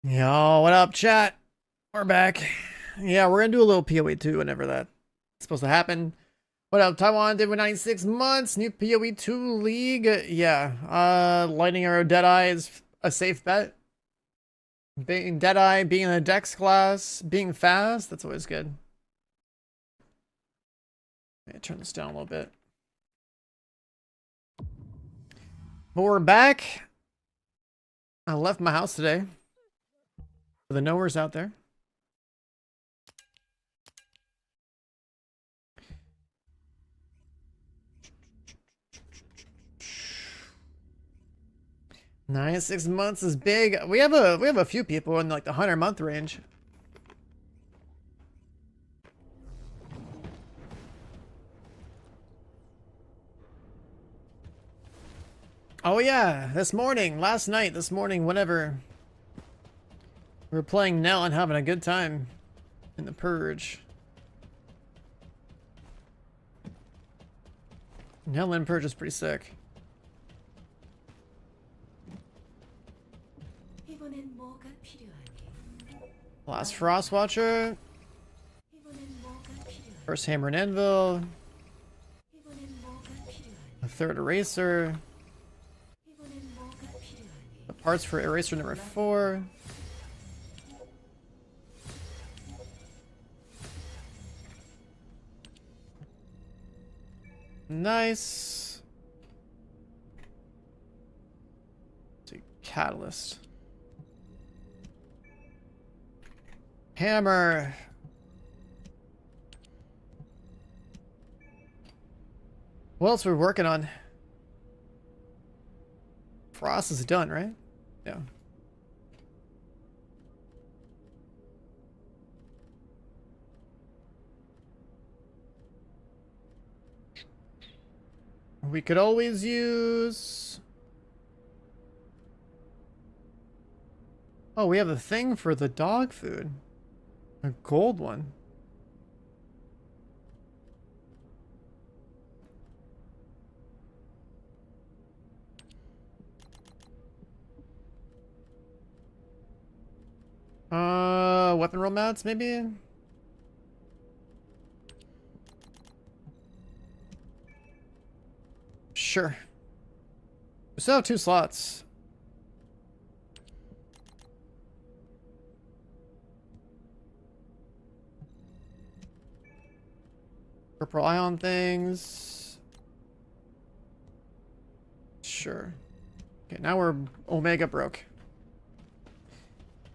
Yo, what up, chat? We're back. Yeah, we're gonna do a little POE2 whenever that's supposed to happen. What up, Taiwan did with 96 months, new POE2 league. Yeah, Lightning Arrow Deadeye is a safe bet. Being Deadeye, being in a Dex class, being fast, that's always good. Let me turn this down a little bit. But we're back. I left my house today. For the knowers out there. Nine 6 months is big. We have a few people in like the 100-month range. Oh yeah, last night, this morning, whenever we were playing Nell and having a good time in the Purge. Nell and Purge is pretty sick. Last Frostwatcher. First Hammer and Anvil. A third Eraser. The parts for Eraser number 4. Nice. Let's see, Catalyst. Hammer. What else are we working on? Frost is done, right? Yeah. We could always use... Oh, we have a thing for the dog food. A gold one. Weapon roll mats, maybe? Sure. We still have 2 slots. Purple ion things. Sure. Okay, now we're Omega broke.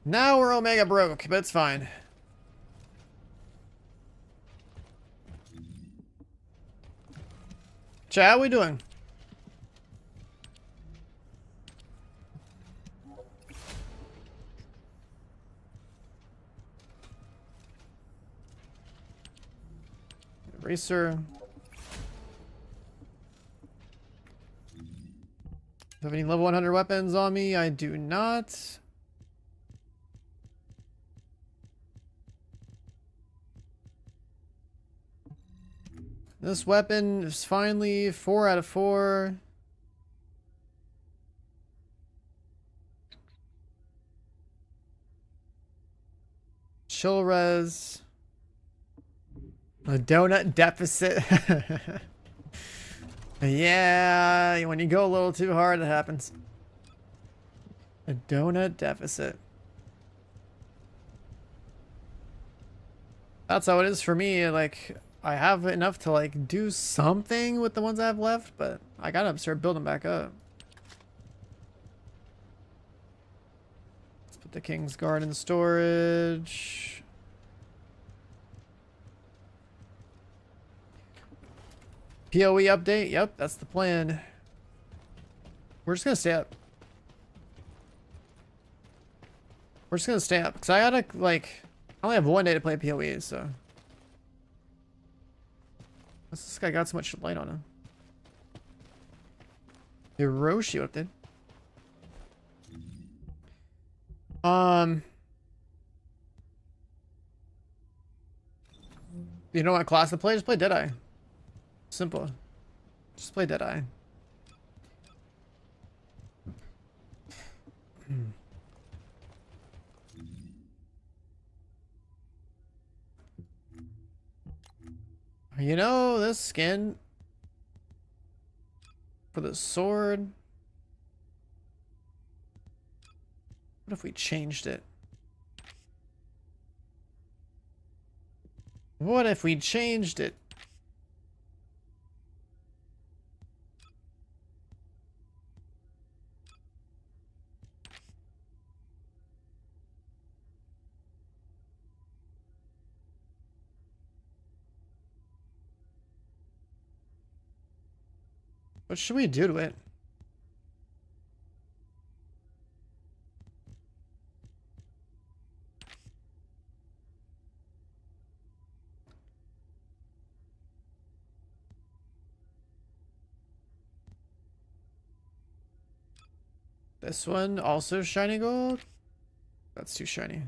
Now we're Omega broke, but it's fine. Chat, how we doing? Eraser. Do you have any level 100 weapons on me? I do not. This weapon is finally 4 out of 4. Chill res. A donut deficit. Yeah, when you go a little too hard, it happens. A donut deficit. That's how it is for me. Like, I have enough to like do something with the ones I have left, but I gotta start building back up. Let's put the King's Guard in storage. POE update. Yep, that's the plan. We're just gonna stay up. We're just gonna stay up because I gotta like. I only have 1 day to play POE, so. This guy got so much light on him. Hiroshi update. You know what class to play? Just play Deadeye. Simple. Just play Deadeye. You know, this skin for the sword. What if we changed it? What if we changed it? What should we do to it? This one also shiny gold? That's too shiny.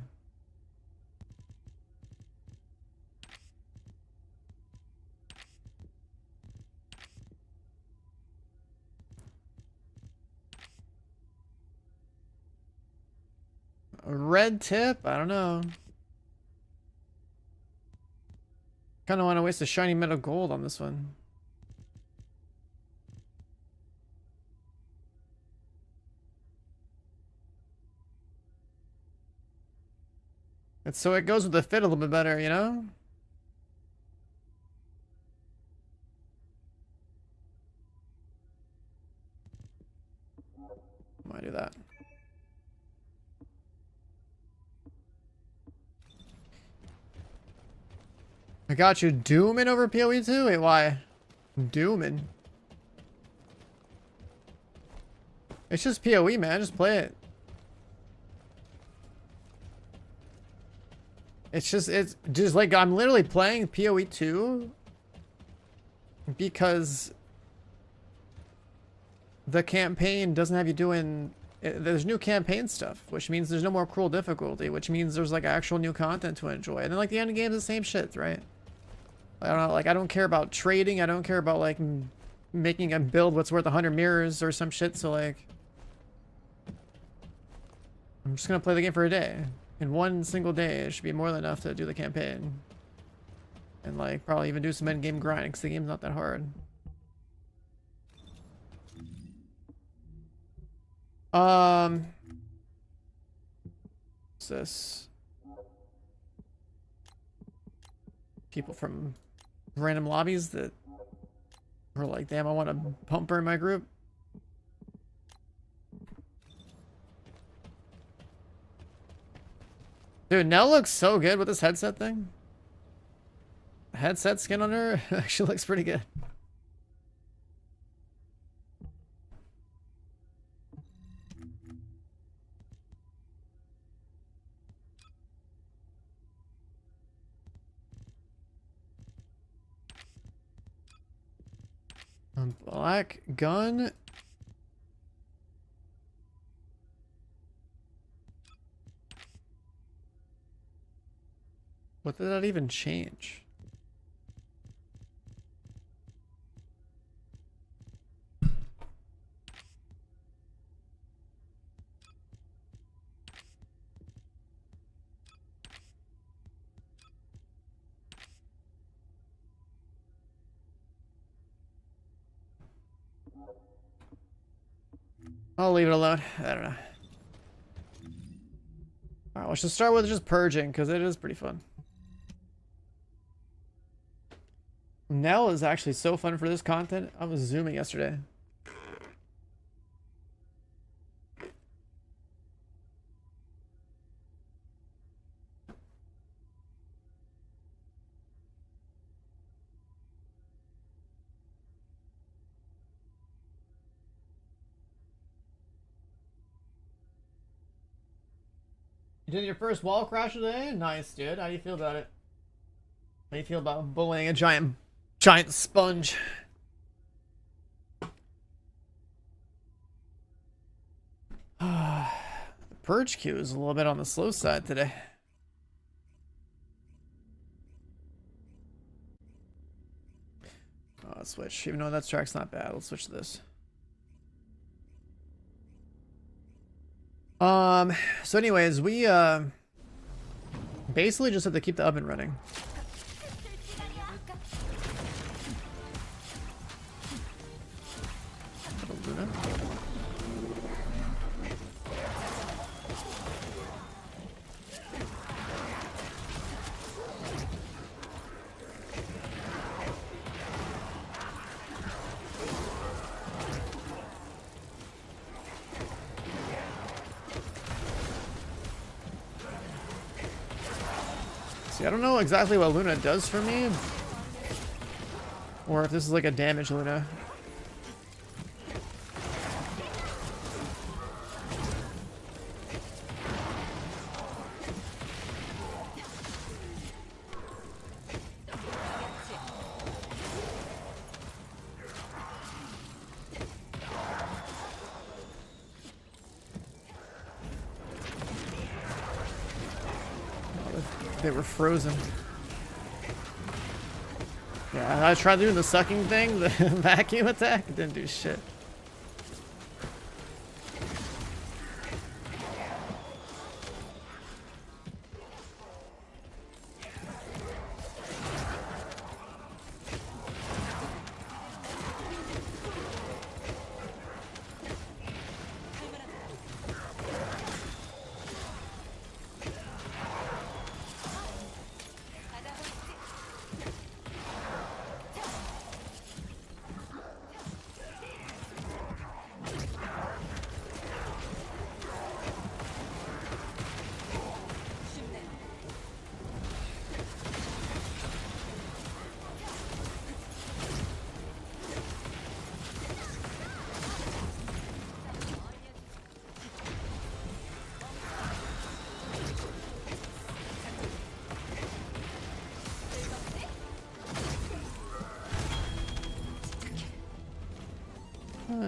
A red tip? I don't know. Kind of want to waste a shiny metal gold on this one. And so it goes with the fit a little bit better, you know? Might do that. I got you dooming over POE2? Wait, why? Dooming? It's just POE, man. Just play it. It's just like I'm literally playing POE2 because the campaign doesn't have you doing. There's new campaign stuff, which means there's no more cruel difficulty, which means there's like actual new content to enjoy. And then like the end game is the same shit, right? I don't know, like I don't care about trading. I don't care about like making a build what's worth 100 mirrors or some shit. So like, I'm just gonna play the game for a day. In one single day, it should be more than enough to do the campaign. And like probably even do some end game grinding because the game's not that hard. What's this? People from random lobbies that are like, damn, I want a pumper in my group. Dude, Nell looks so good with this headset thing. The headset skin on her actually looks pretty good. Black gun. What did that even change? I'll leave it alone. I don't know. Alright, let's just start with just purging, because it is pretty fun. Nell is actually so fun for this content. I was zooming yesterday. You did your first wall crash today? Nice, dude. How do you feel about it? How do you feel about bullying a giant sponge? The purge queue is a little bit on the slow side today. Oh, let's switch. Even though that track's not bad, let's switch to this. So anyways, we basically just have to keep the oven running. See, I don't know exactly what Luna does for me. Or if this is like a damage Luna. They were frozen. Yeah, I tried doing the sucking thing, the vacuum attack, it didn't do shit.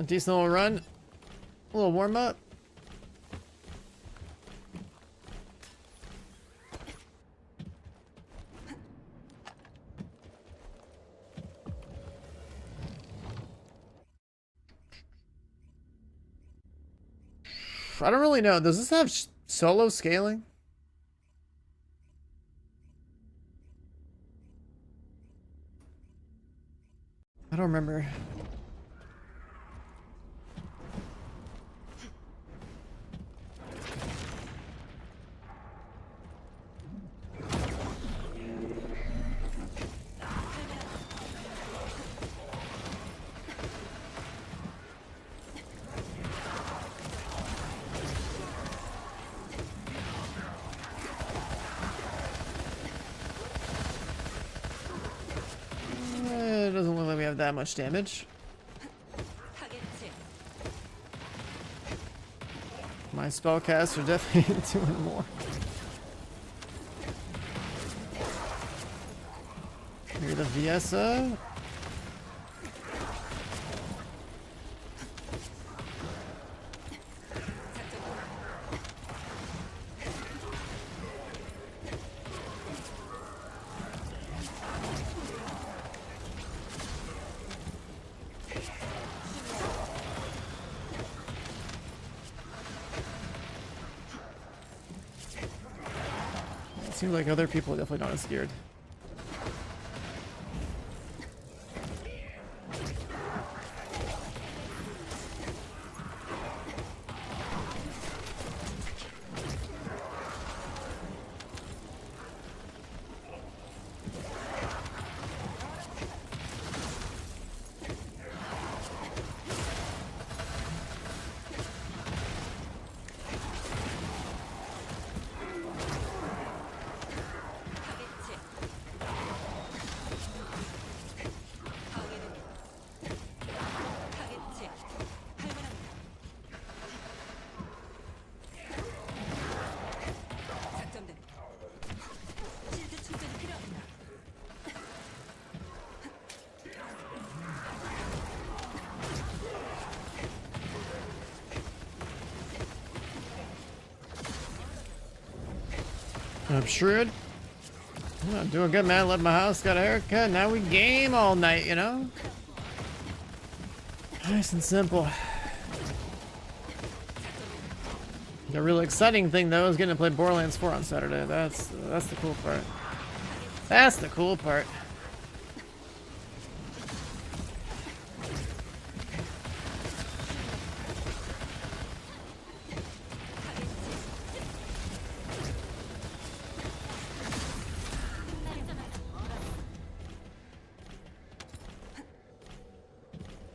Decent little run. A little warm up. I don't really know. Does this have solo scaling? I don't remember. It doesn't look like we have that much damage. My spellcasts are definitely doing more. Here the Viesa. Seems like other people are definitely not as scared. I'm shrewd. I'm doing good, man. Left my house, got a haircut. Now we game all night, you know? Nice and simple. The really exciting thing, though, is getting to play Borderlands 4 on Saturday. That's the cool part. That's the cool part.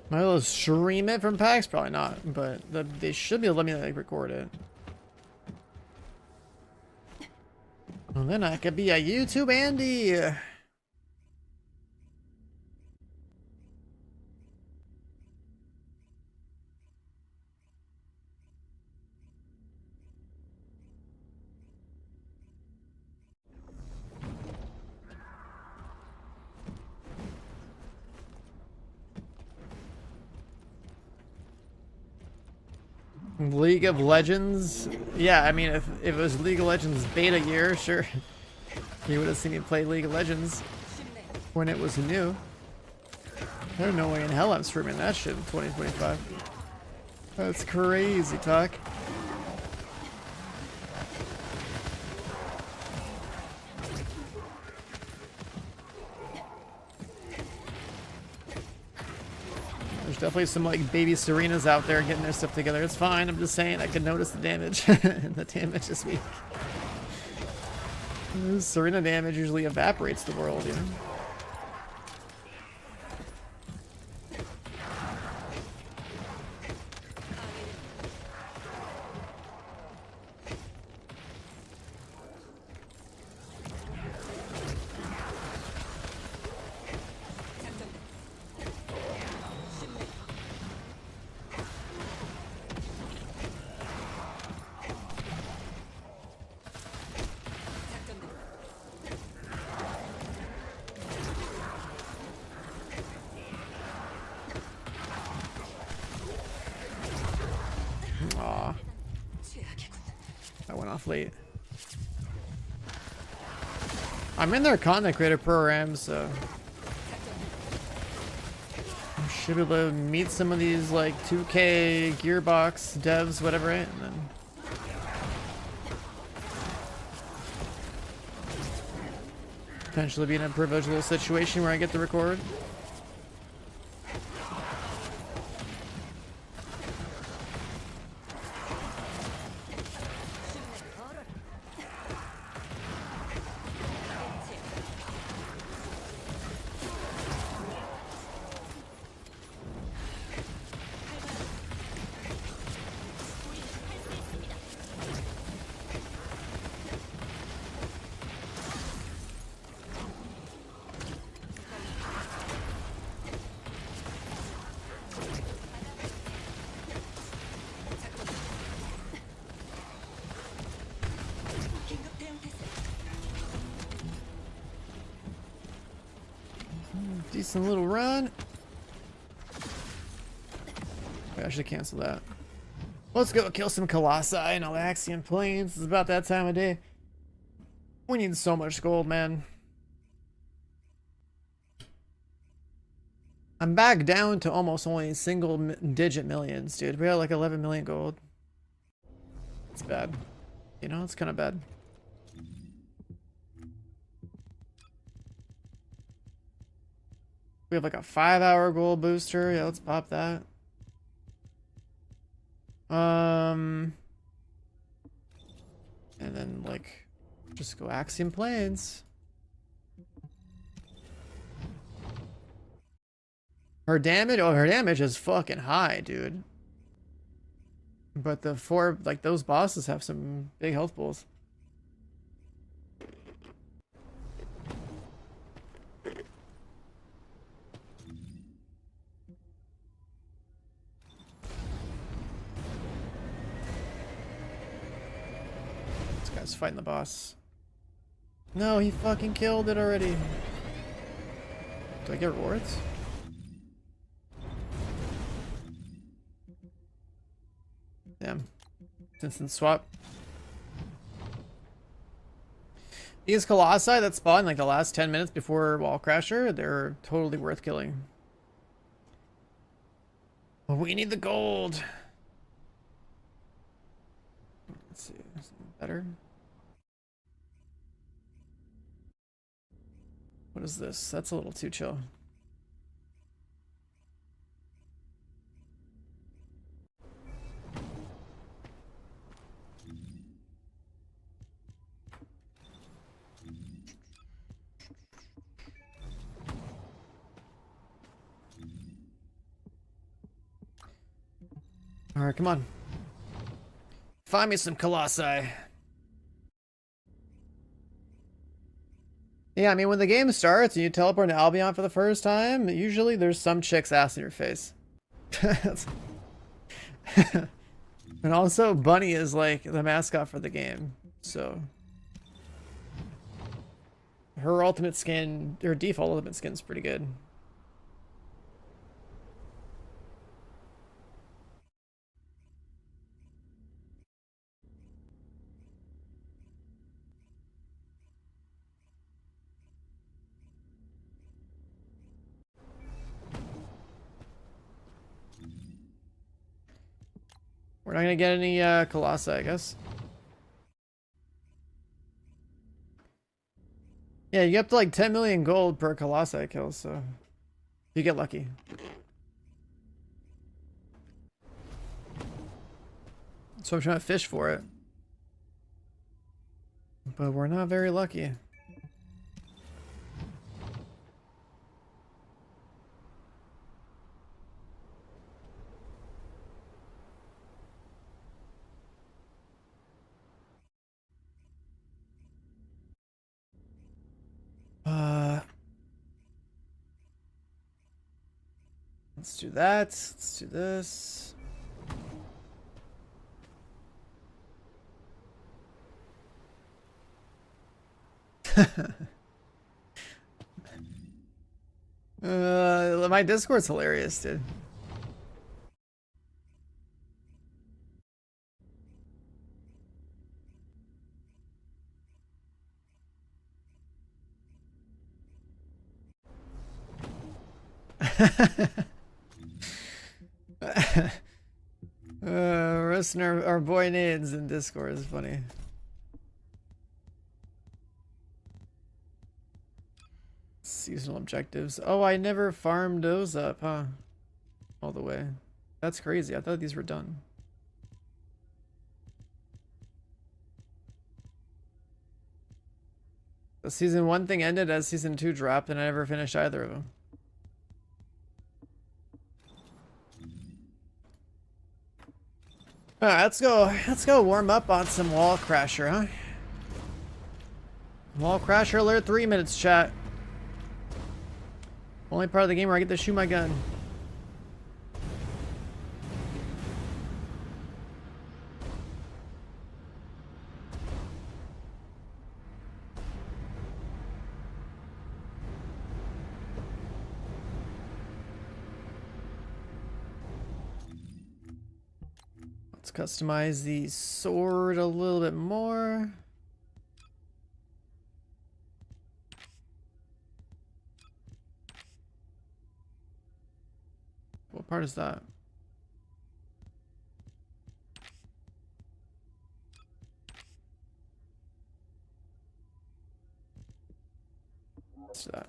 Might as well stream it from PAX? Probably not, but they should be able to let me like record it. And then I could be a YouTube Andy. League of Legends? Yeah, I mean, if it was League of Legends beta year, sure. You would have seen me play League of Legends when it was new. There's no way in hell I'm streaming that shit in 2025. That's crazy talk. There's definitely some like baby Serenas out there getting their stuff together. It's fine. I'm just saying I can notice the damage. And the damage is weak. Serena damage usually evaporates the world, you know? Aw. I went off late. I'm in their content creator program, so I should be able to meet some of these like 2K Gearbox devs, whatever, right? And then potentially be in a privileged little situation where I get to record. Decent little run. Wait, I should cancel that. Let's go kill some Colossi and Alaxian Plains. It's about that time of day. We need so much gold, man. I'm back down to almost only single digit millions, dude. We got like 11 million gold. It's bad. You know, it's kind of bad. We have like a 5-hour gold booster. Yeah, let's pop that. And then like just go Axiom Plains. Her damage, oh, her damage is fucking high, dude. But the four, like those bosses have some big health pools. Guy's fighting the boss. No, he fucking killed it already. Do I get rewards? Damn. Instant swap. These Colossi that spawn like the last 10 minutes before Wall Crasher, they're totally worth killing. But we need the gold. Let's see. Better. What is this? That's a little too chill. All right, come on. Find me some Colossi. Yeah, I mean, when the game starts and you teleport to Albion for the first time, usually there's some chick's ass in your face. And also, Bunny is like the mascot for the game, so her ultimate skin, her default ultimate skin is pretty good. We're not gonna get any Colossi, I guess. Yeah, you get up to like 10 million gold per Colossi kill, so you get lucky. So I'm trying to fish for it. But we're not very lucky. Let's do that. Let's do this. My Discord's hilarious, dude. Roasting our boy Nades in Discord is funny. Seasonal objectives. Oh, I never farmed those up, huh? All the way. That's crazy. I thought these were done. The season 1 thing ended as season 2 dropped, and I never finished either of them. Alright, let's go warm up on some Wall Crasher, huh? Wall Crasher alert, 3 minutes, chat. Only part of the game where I get to shoot my gun. Let's customize the sword a little bit more. What part is that? What's that?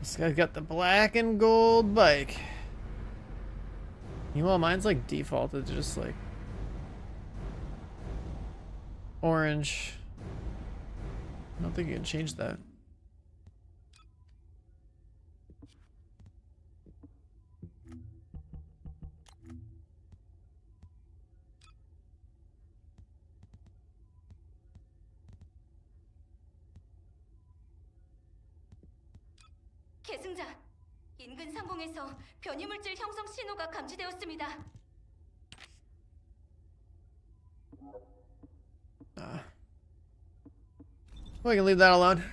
This guy's got the black and gold bike. Meanwhile, mine's like defaulted to just like orange. I don't think you can change that. 계승자, 인근 상공에서 변이물질 형성 신호가 감지되었습니다. We can leave that alone.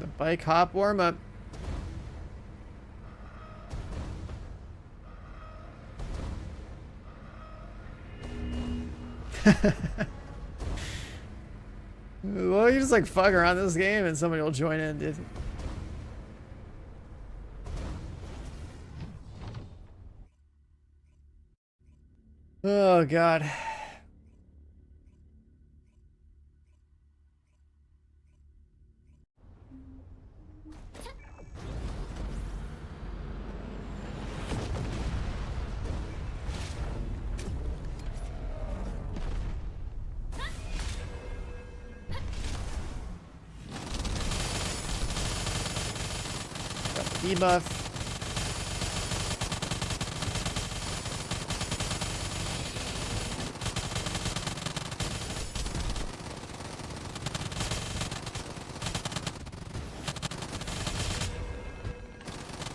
The bike hop warm up. Well, you just like fuck around this game and somebody will join in, dude. Oh god. Debuff.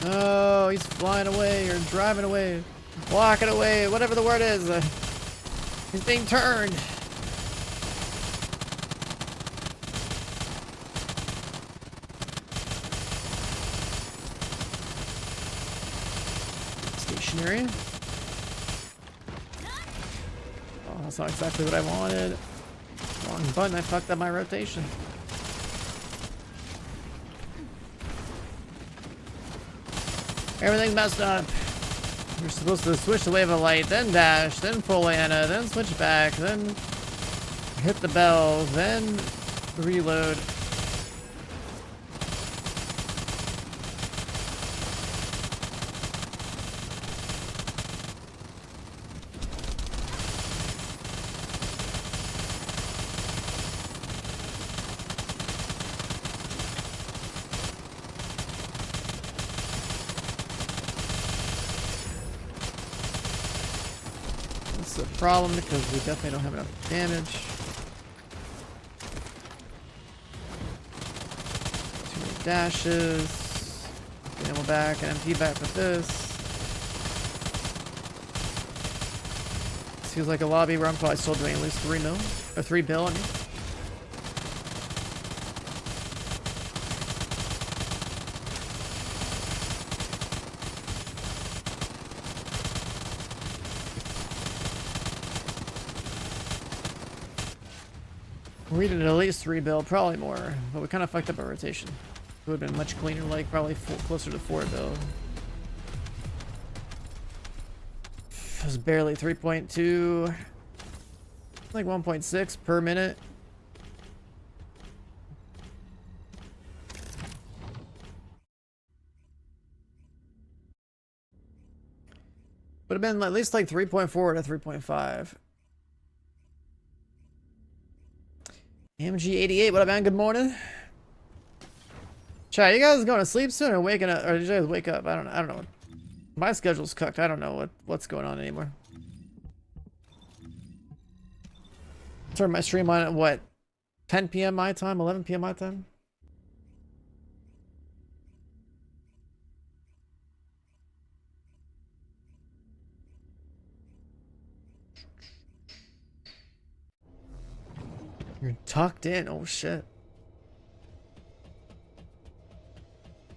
Oh, he's flying away or driving away, walking away, whatever the word is. He's being turned. Stationary. Oh, that's not exactly what I wanted. Wrong button, I fucked up my rotation. Everything messed up. You're supposed to switch the wave of light, then dash, then pull Anna, then switch back, then hit the bell, then reload. That's a problem because we definitely don't have enough damage. Too many dashes. Ammo back and MP back with this. This feels like a lobby where I'm probably still doing at least 3 mil. Or 3 bill, I mean. We did at least 3 bill, probably more, but we kind of fucked up our rotation. It would have been much cleaner, like probably closer to 4 bill. It was barely 3.2, like 1.6 per minute. Would have been at least like 3.4 to 3.5. MG88, what up, man? Good morning. Chat, you guys going to sleep soon or waking up, or did you guys wake up? I don't know. My schedule's cooked. I don't know what's going on anymore. Turn my stream on at what? 10 p.m. my time, 11 p.m. my time? You're tucked in. Oh shit.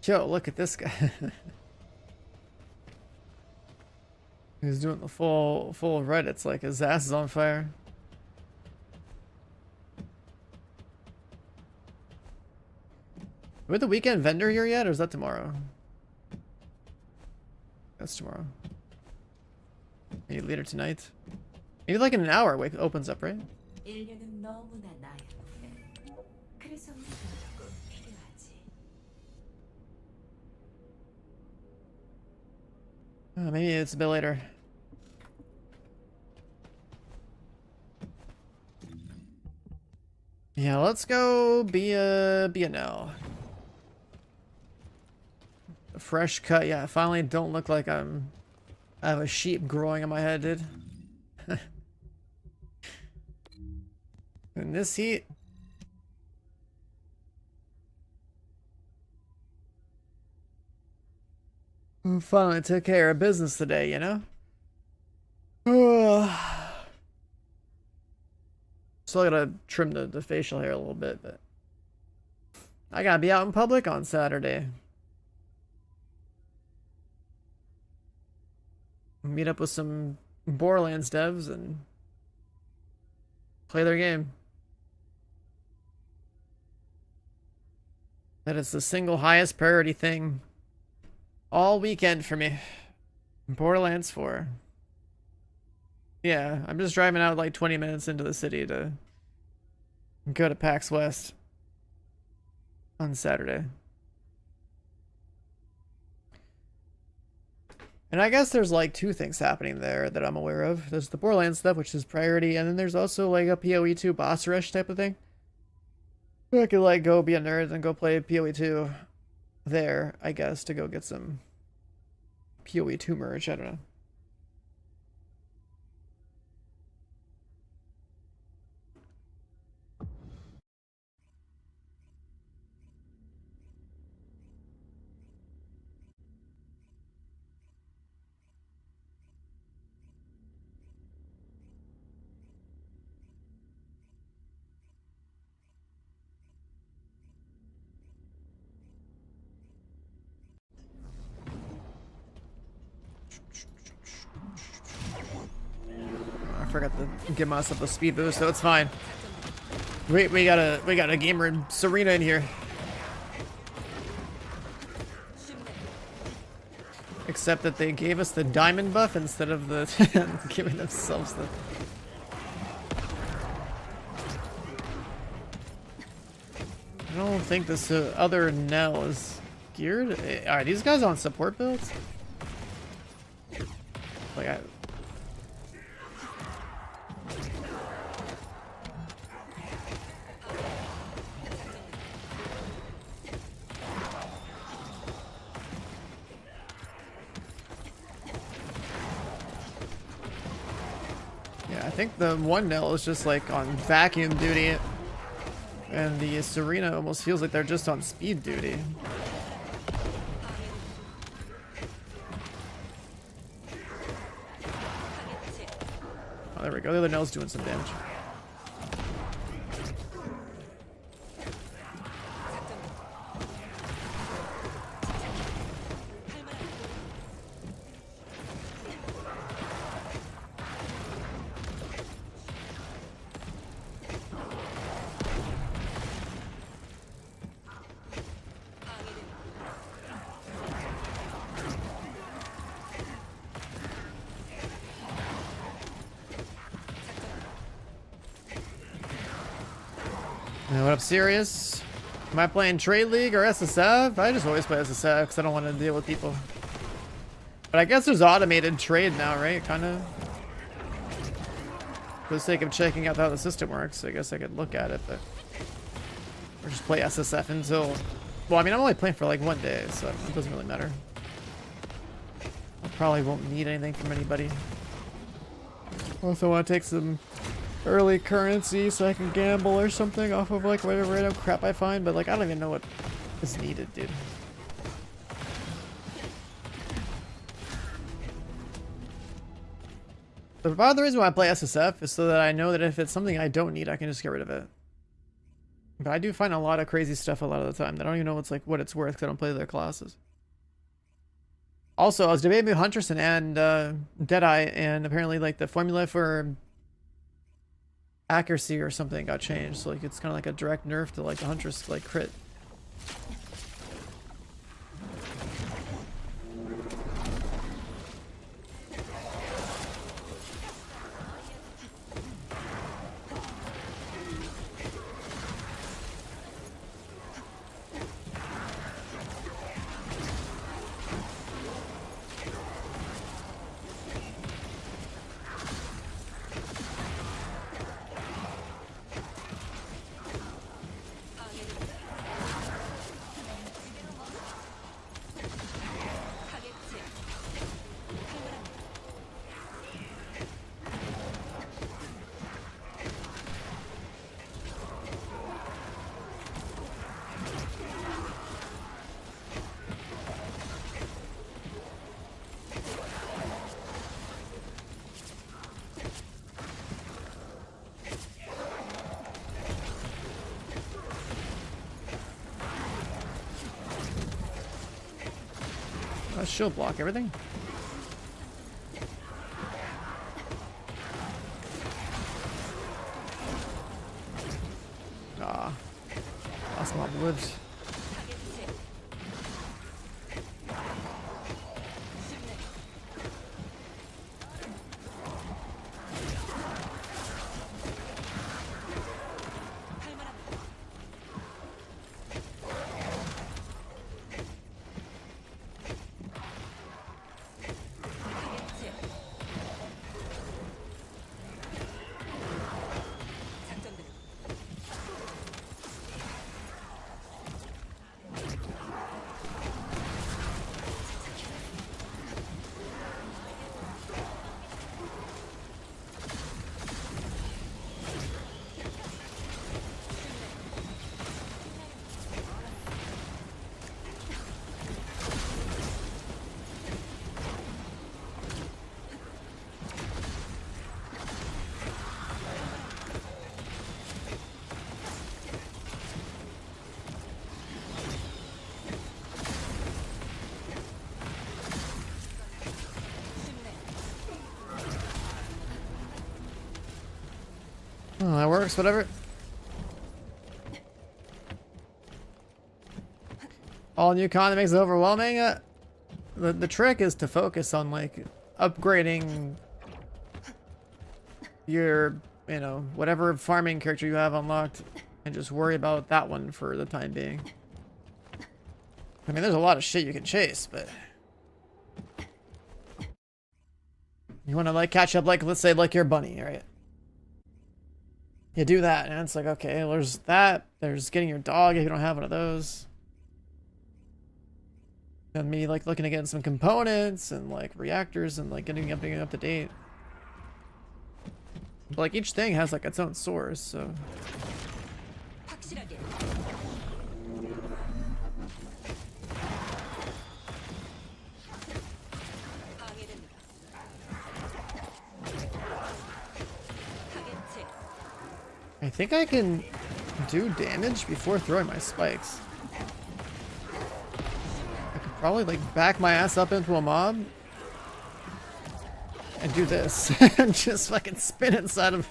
Yo, look at this guy. He's doing the full red. It's like his ass is on fire. Are we the weekend vendor here yet, or is that tomorrow? That's tomorrow. Maybe later tonight. Maybe like in an hour it opens up, right? Maybe it's a bit later. Yeah, let's go be a now. A fresh cut, yeah. Finally, don't look like I have a sheep growing on my head, dude. In this heat. We finally took care of business today, you know? Still gotta trim the facial hair a little bit, but I gotta be out in public on Saturday. Meet up with some Borderlands devs and play their game. That is the single highest priority thing all weekend for me. Borderlands 4. Yeah, I'm just driving out like 20 minutes into the city to go to PAX West on Saturday. And I guess there's like two things happening there that I'm aware of. There's the Borderlands stuff, which is priority, and then there's also like a POE2 boss rush type of thing. I could like go be a nerd and go play POE2 there, I guess, to go get some POE2 merch. I don't know. I forgot to give myself a speed boost, so it's fine. We got a gamer Serena in here. Except that they gave us the diamond buff instead of the giving themselves the. I don't think this other Nell is geared. Are these guys on support builds? Like I think the one Nell is just like on vacuum duty, and the Serena almost feels like they're just on speed duty. Oh, there we go. The other Nell's doing some damage. What up, Sirius? Am I playing Trade League or SSF? I just always play SSF because I don't want to deal with people. But I guess there's automated trade now, right? Kind of. For the sake of checking out how the system works, I guess I could look at it, but. Or just play SSF until. Well, I mean, I'm only playing for like 1 day, so it doesn't really matter. I probably won't need anything from anybody. Also, want to take some early currency so I can gamble or something off of like whatever random crap I find, but like I don't even know what is needed, dude. But part of the reason why I play SSF is so that I know that if it's something I don't need, I can just get rid of it. But I do find a lot of crazy stuff a lot of the time that I don't even know what's like what it's worth because I don't play their classes. Also, I was debating with Hunterson and Deadeye, and apparently like the formula for accuracy or something got changed, so like it's kind of like a direct nerf to like the Huntress like crit. Shield block everything. Come on, wood. Oh, that works, whatever. All new content makes it overwhelming. The trick is to focus on like upgrading your, you know, whatever farming character you have unlocked, and just worry about that one for the time being. I mean, there's a lot of shit you can chase, but you want to like catch up, like let's say like your bunny, right? You do that, and it's like, okay, there's that. There's getting your dog if you don't have one of those. And me like looking at getting some components and like reactors and like getting up to date. But like each thing has like its own source, so. I think I can do damage before throwing my spikes. I could probably like back my ass up into a mob and do this and just fucking spin inside of.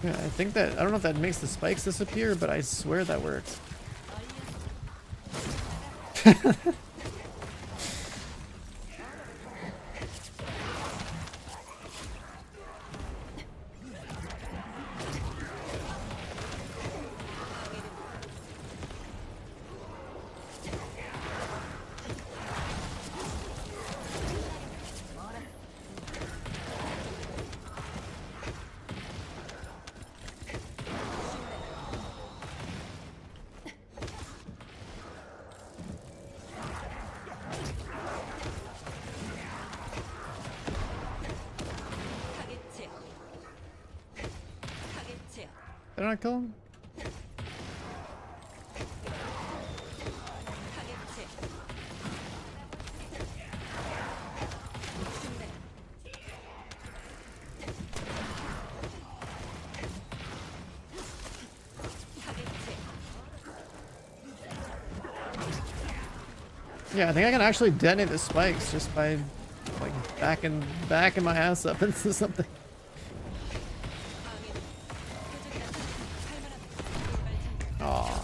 Yeah, I think that, I don't know if that makes the spikes disappear, but I swear that works. Did I not kill him? Yeah, I think I can actually detonate the spikes just by like backing my ass up into something. Aww.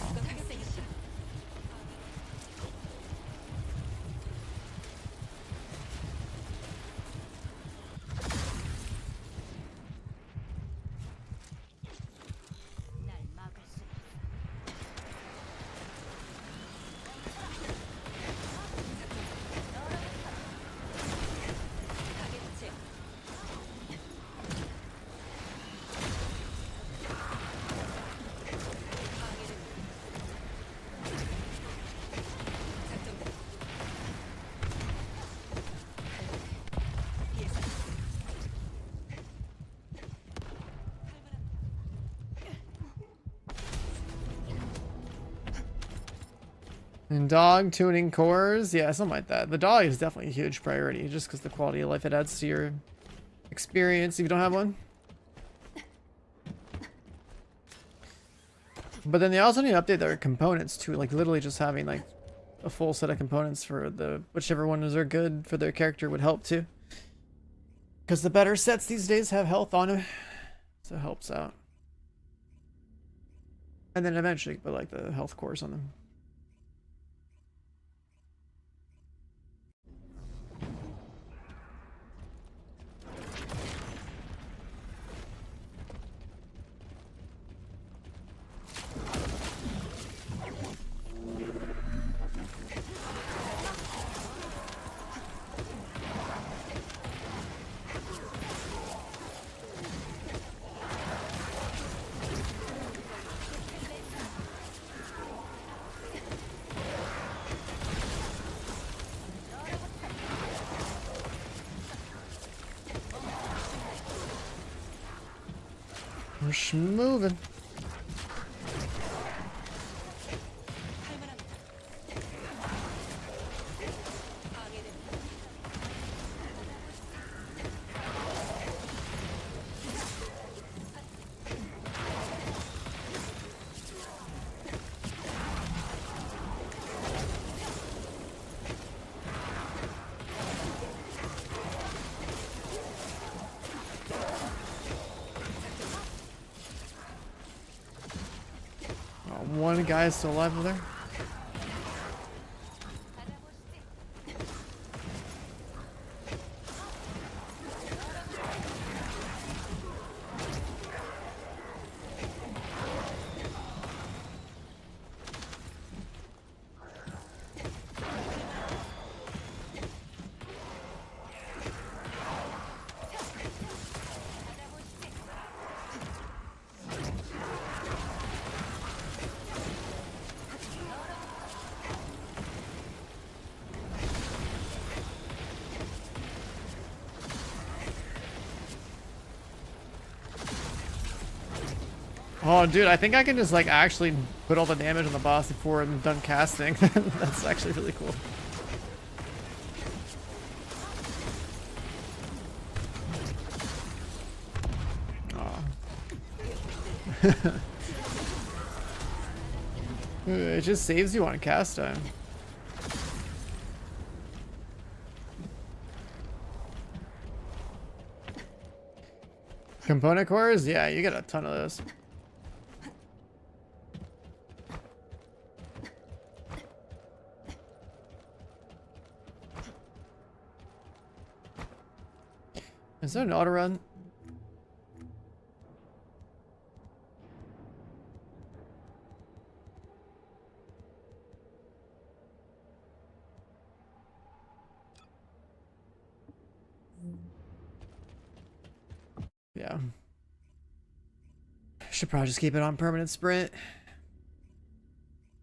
And dog tuning cores, yeah, something like that. The dog is definitely a huge priority, just because the quality of life it adds to your experience if you don't have one. But then they also need to update their components too, like literally just having like a full set of components for the whichever ones are good for their character would help too. Because the better sets these days have health on them, so it helps out. And then eventually put like the health cores on them. We're schmoving. One guy is still alive over there. Oh, dude, I think I can just like actually put all the damage on the boss before I'm done casting. That's actually really cool. Oh. It just saves you on cast time. Component cores? Yeah, you get a ton of those. Is there an auto run? Yeah. Should probably just keep it on permanent sprint.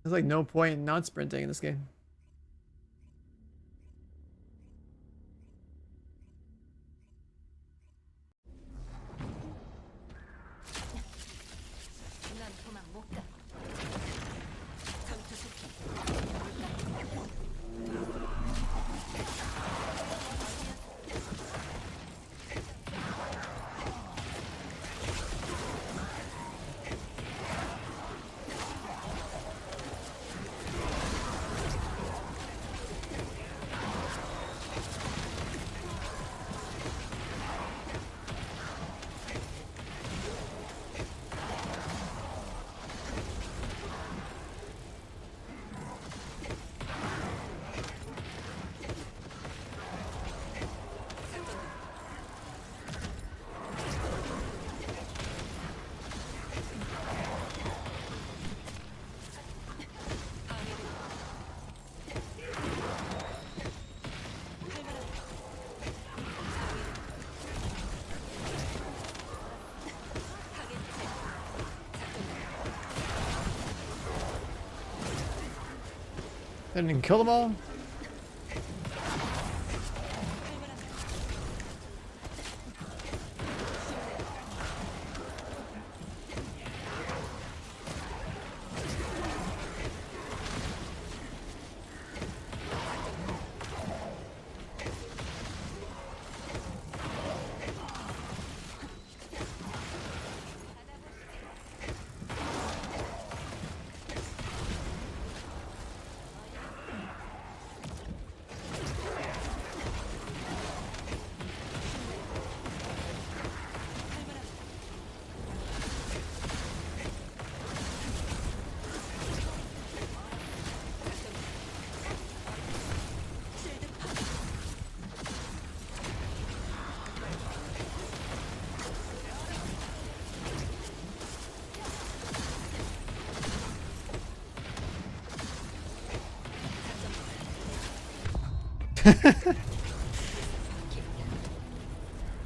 There's like no point in not sprinting in this game. Didn't kill them all?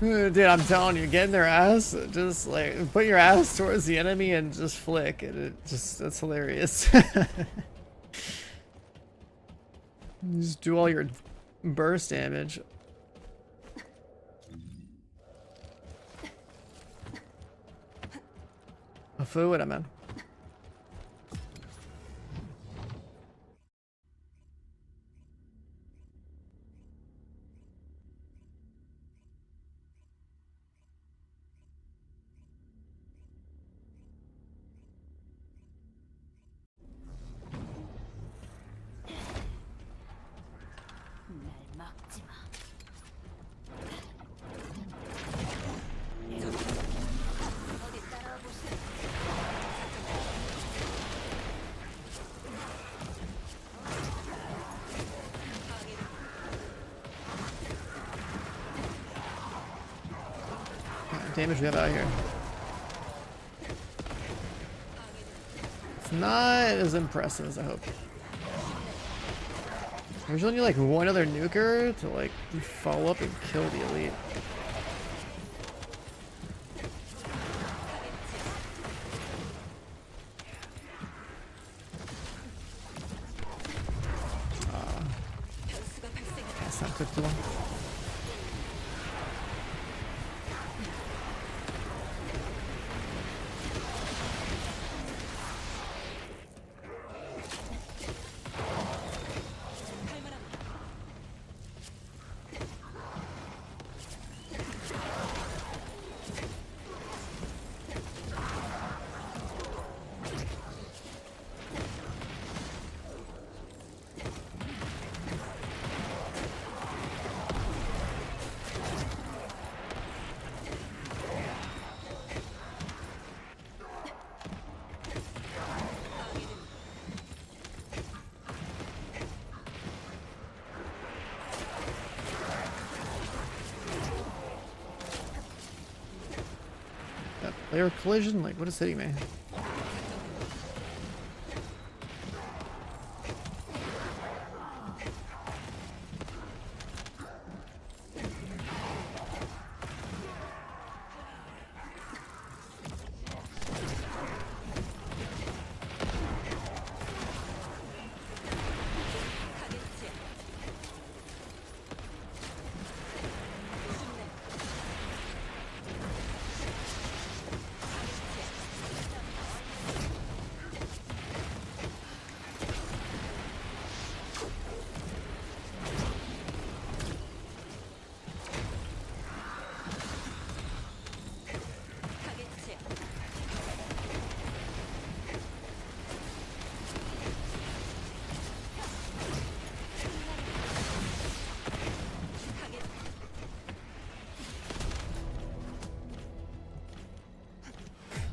Dude, I'm telling you, getting their ass, just like put your ass towards the enemy and just flick, and that's hilarious. Just do all your burst damage. A fluid, man. Damage we have out here. It's not as impressive as I hoped. There's only like one other nuker to like follow up and kill the elite. That's not took too long. Player collision? Like, what is hitting me?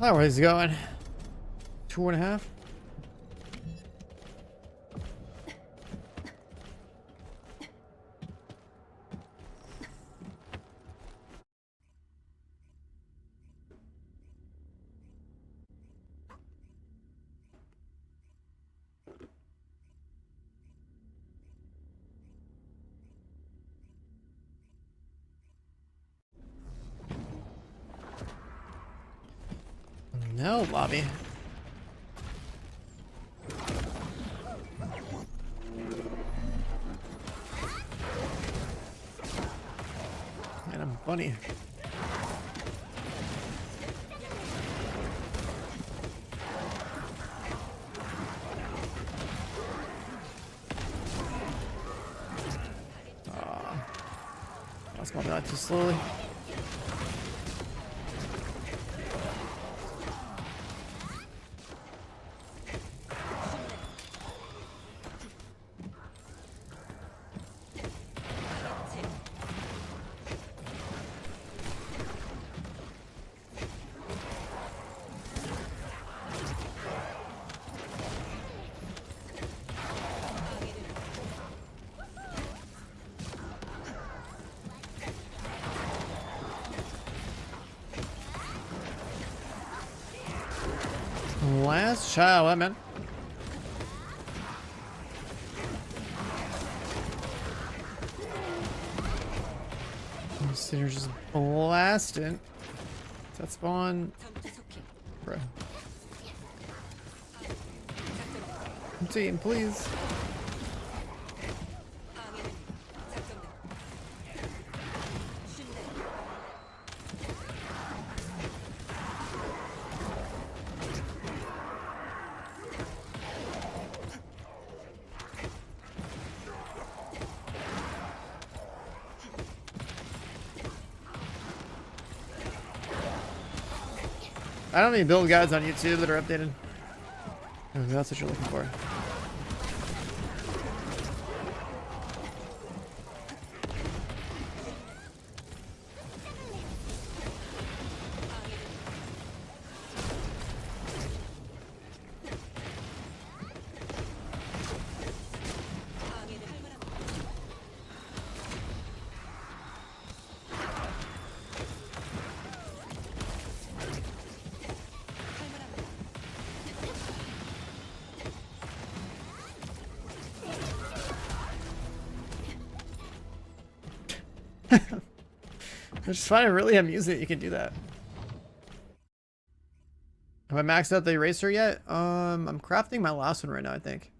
Oh, where's he going? 2.5? No, lobby. And a bunny. That's going out too slowly. Last child, man. sitting here just blasting. Does that spawn? Bruh. Team, please. I don't need build guides on YouTube that are updated. Oh, that's what you're looking for. I just find it really amusing that you can do that. Have I maxed out the eraser yet? I'm crafting my last one right now, I think.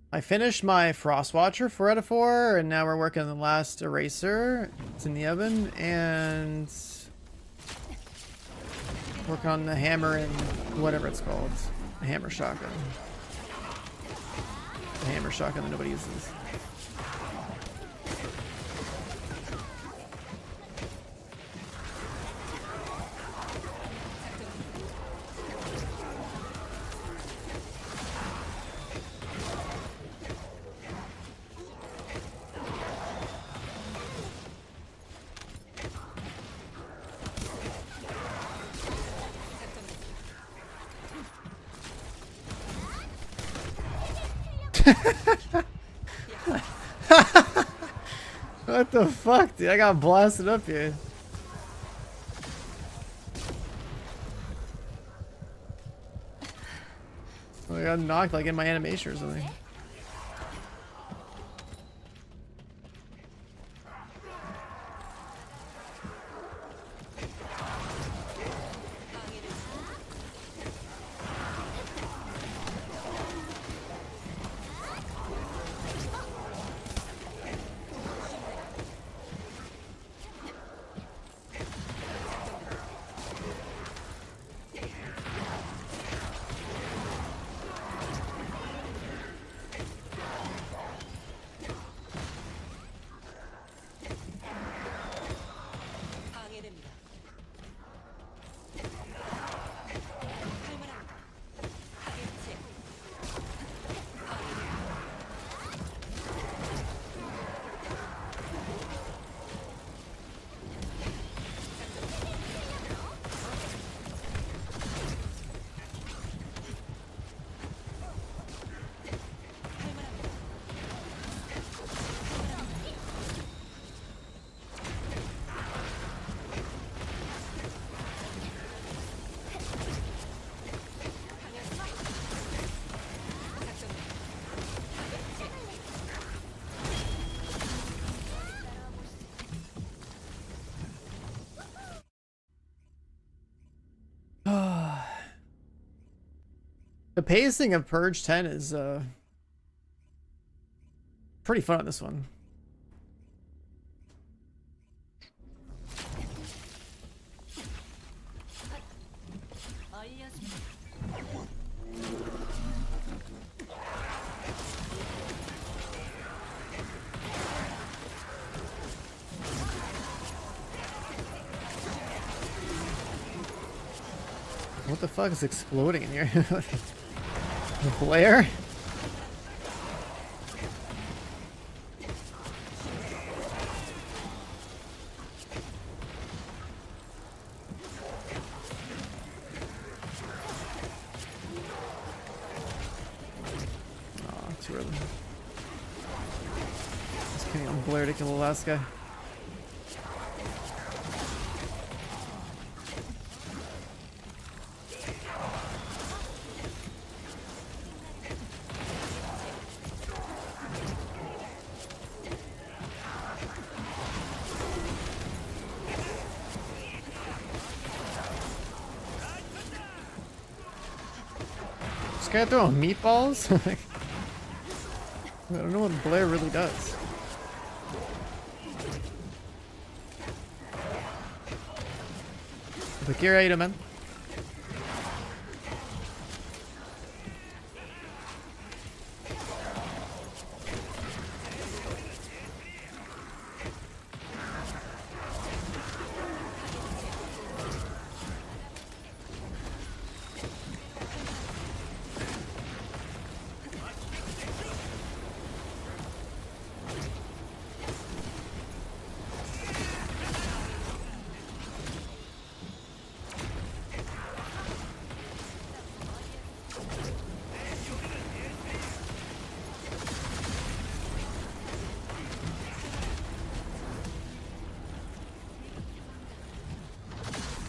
I finished my Frost Watcher 4 out of 4, and now we're working on the last eraser. It's in the oven, and work on the hammer and whatever it's called. The hammer shotgun. The hammer shotgun that nobody uses. What the fuck, dude? I got blasted up here. I got knocked like in my animation or something. The pacing of Purge 10 is pretty fun on this one. What the fuck is exploding in here? The flare? Oh, too early. Just kidding on Blair to kill the last guy. guy throwing meatballs? Like, I don't know what Blair really does. Bakira ate him, man.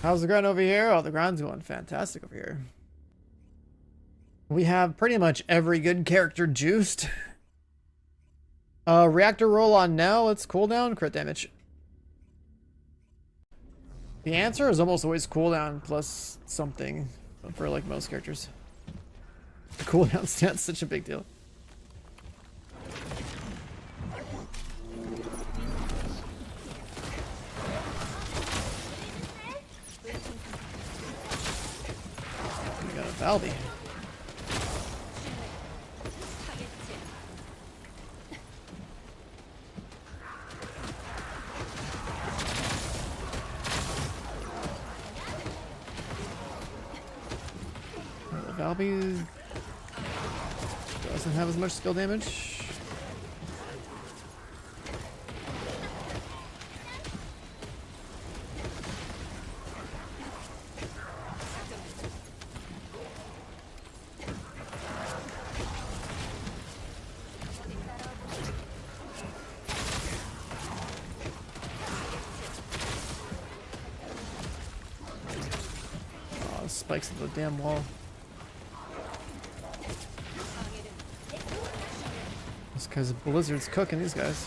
How's the grind over here? Oh, the grind's going fantastic over here. We have pretty much every good character juiced. Reactor roll on now. Let's cooldown, crit damage. The answer is almost always cooldown plus something for like most characters. The cooldown stance such a big deal. We got a Valby. Valby doesn't have as much skill damage. Oh, spikes into the damn wall. Because Blizzard's cooking these guys.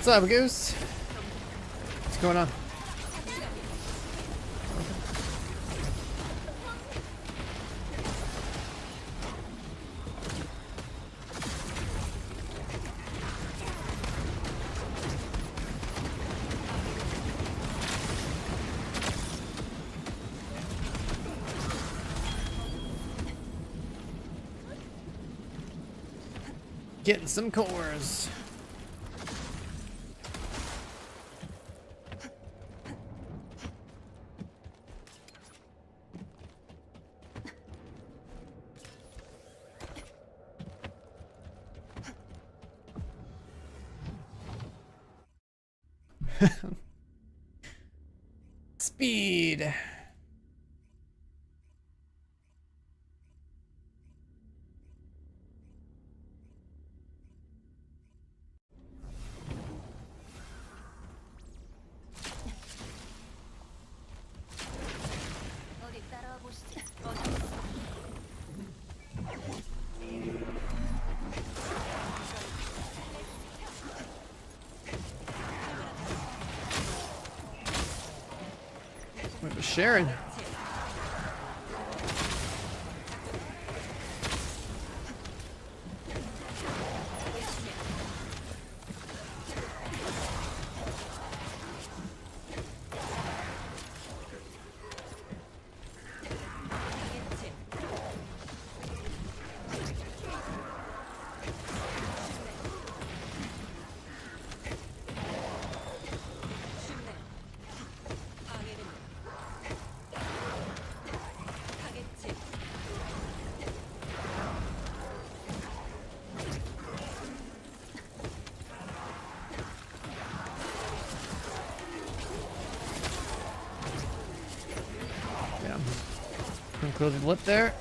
What's up, Goose? What's going on? Getting some cores. Speed. Wait, was Sharon? Close the lip there.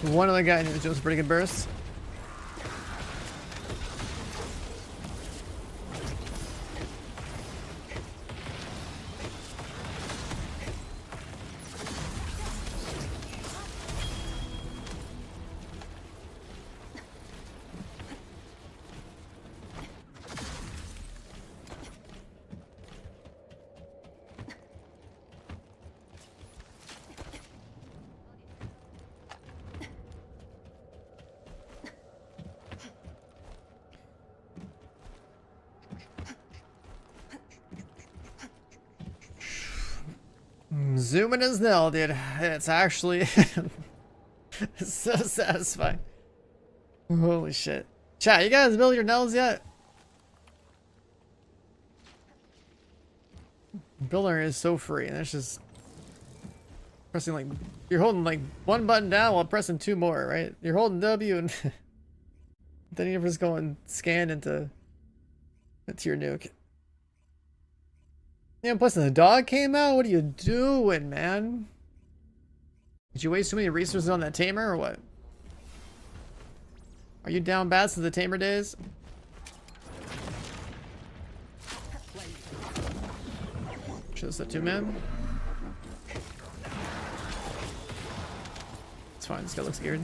One of the guys who doing some pretty good bursts. Zooming as hell, dude. It's actually it's so satisfying. Holy shit. Chat, you guys build your nails yet? Builder is so free, and it's just pressing like you're holding like one button down while pressing two more, right? You're holding W and then you're just going scan into your nuke. Yeah, plus the dog came out? What are you doing, man? Did you waste too many resources on that tamer or what? Are you down bad since the tamer days? Shows the 2-man. It's fine, this guy looks scared.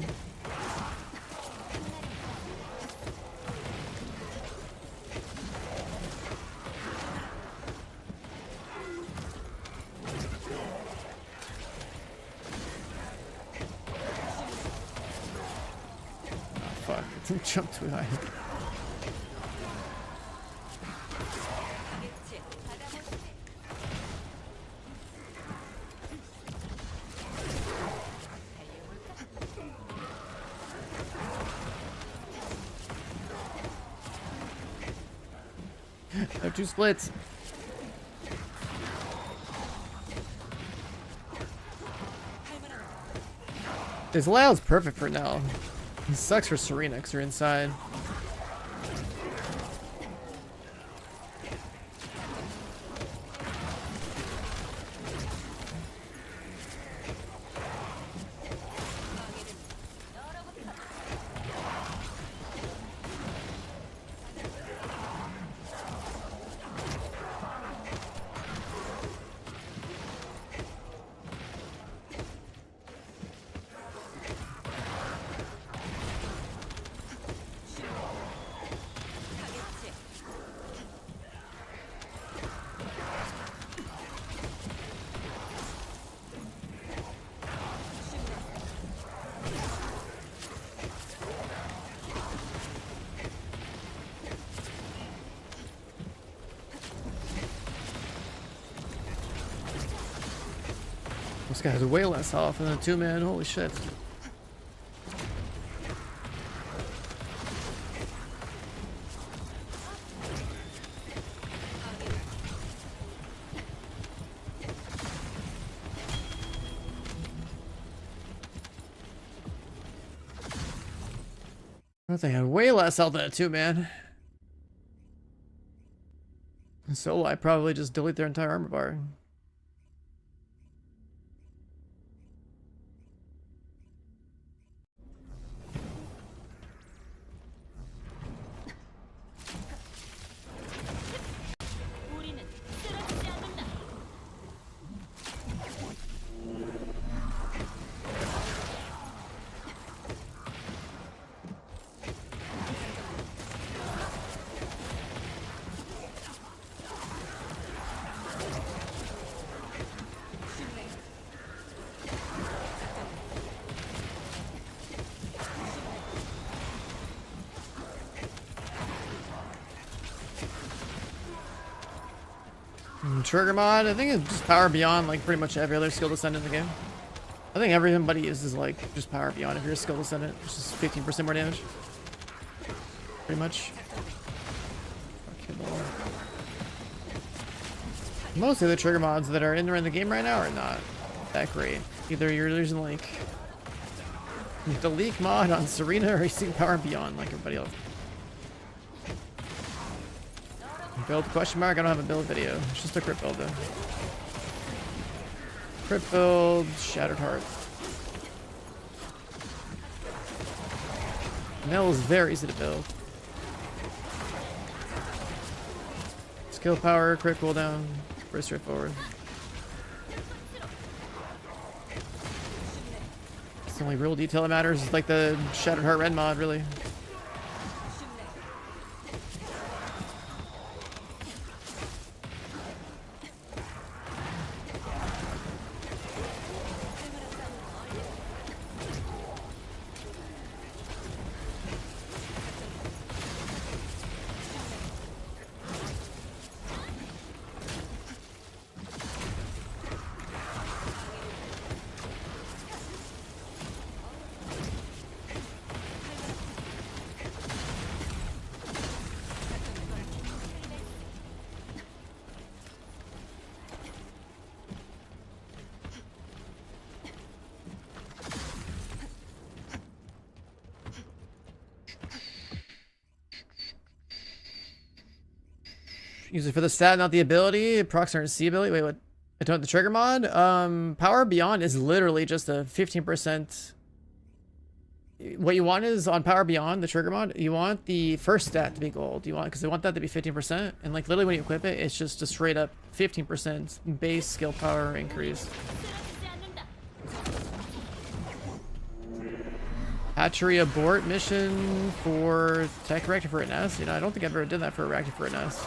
Jump too high. They're two splits. This layout's perfect for now. It sucks for Serena because you're inside. This guy's way less off than a 2-man. Holy shit. I think I had way less health than a 2-man. So I probably just delete their entire armor bar. trigger mod. I think it's just power beyond like pretty much every other skill descendant in the game. I think everybody uses like just power beyond if you're a skill descendant, which is 15% more damage. Pretty much. Most of the trigger mods that are in the game right now are not that great. Either you're using like the leak mod on Serena or you're using power beyond like everybody else. Build question mark? I don't have a build video. It's just a crit build though. Crit build, Shattered Heart. Nell is very easy to build. Skill power, crit cooldown, pretty straightforward. It's the only real detail that matters is like the Shattered Heart red mod, really. Use it for the stat, not the ability. Procs aren't C ability. Wait, what? I don't have the trigger mod. Power Beyond is literally just a 15%. What you want is on Power Beyond, the trigger mod, you want the first stat to be gold. You want, because they want that to be 15%. And like literally when you equip it, it's just a straight up 15% base skill power increase. Hatchery abort mission for tech reactor for an S. You know, I don't think I've ever done that for a reactor for an S.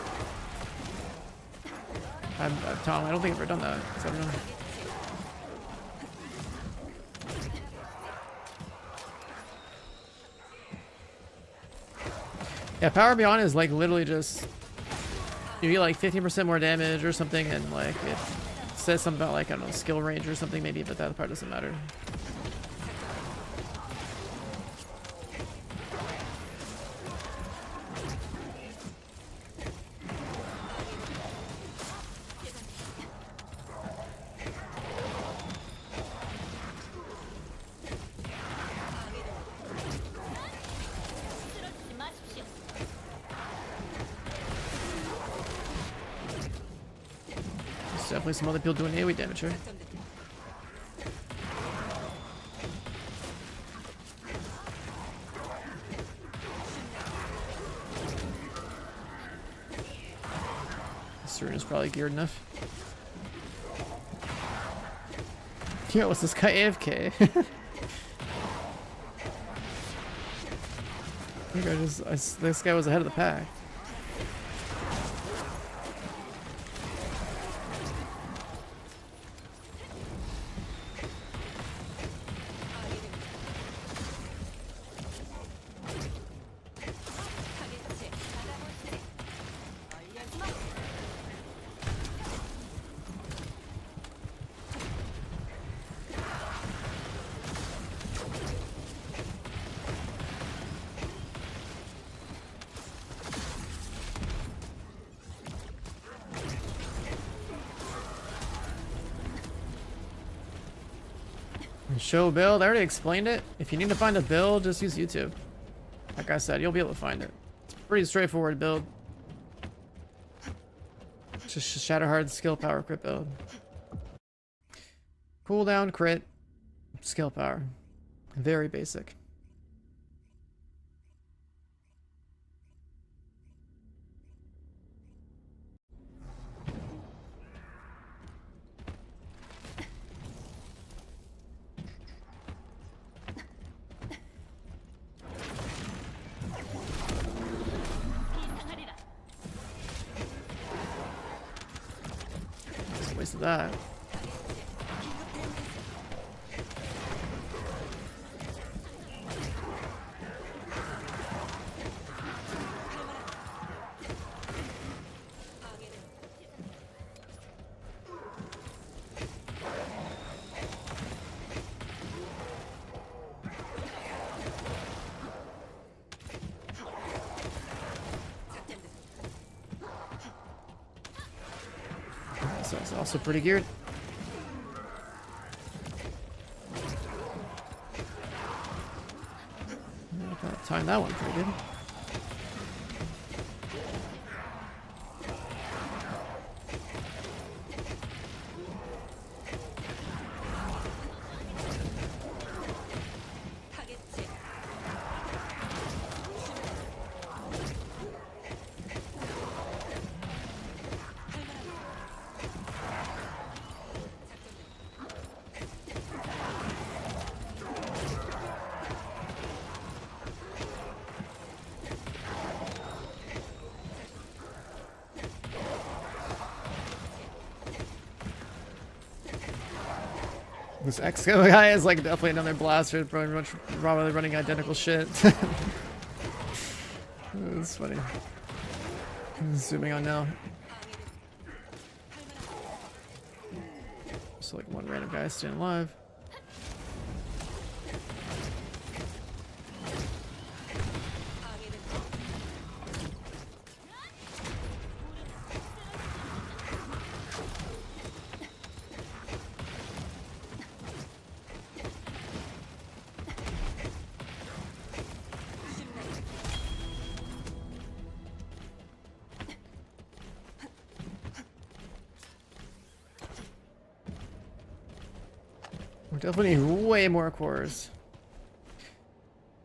Tom, I don't think I've ever done that. So I don't know. Yeah, Power Beyond is like literally just you get like 15% more damage or something, and like it says something about like I don't know skill range or something maybe, but that part doesn't matter. Definitely some other people doing AoE damage here. Serena's probably geared enough. Yo, what's this guy AFK? I think this guy was ahead of the pack. Show build, I already explained it. If you need to find a build, just use YouTube. Like I said, you'll be able to find it. It's a pretty straightforward build. Just Shadow Hard skill power crit build. Cooldown crit, skill power. Very basic. Waste of that. So it's also pretty geared. Time that one pretty good. This Exco guy is like definitely another blaster, probably running identical shit. It's funny. Zooming on now. Just like one random guy staying alive. We definitely need way more cores.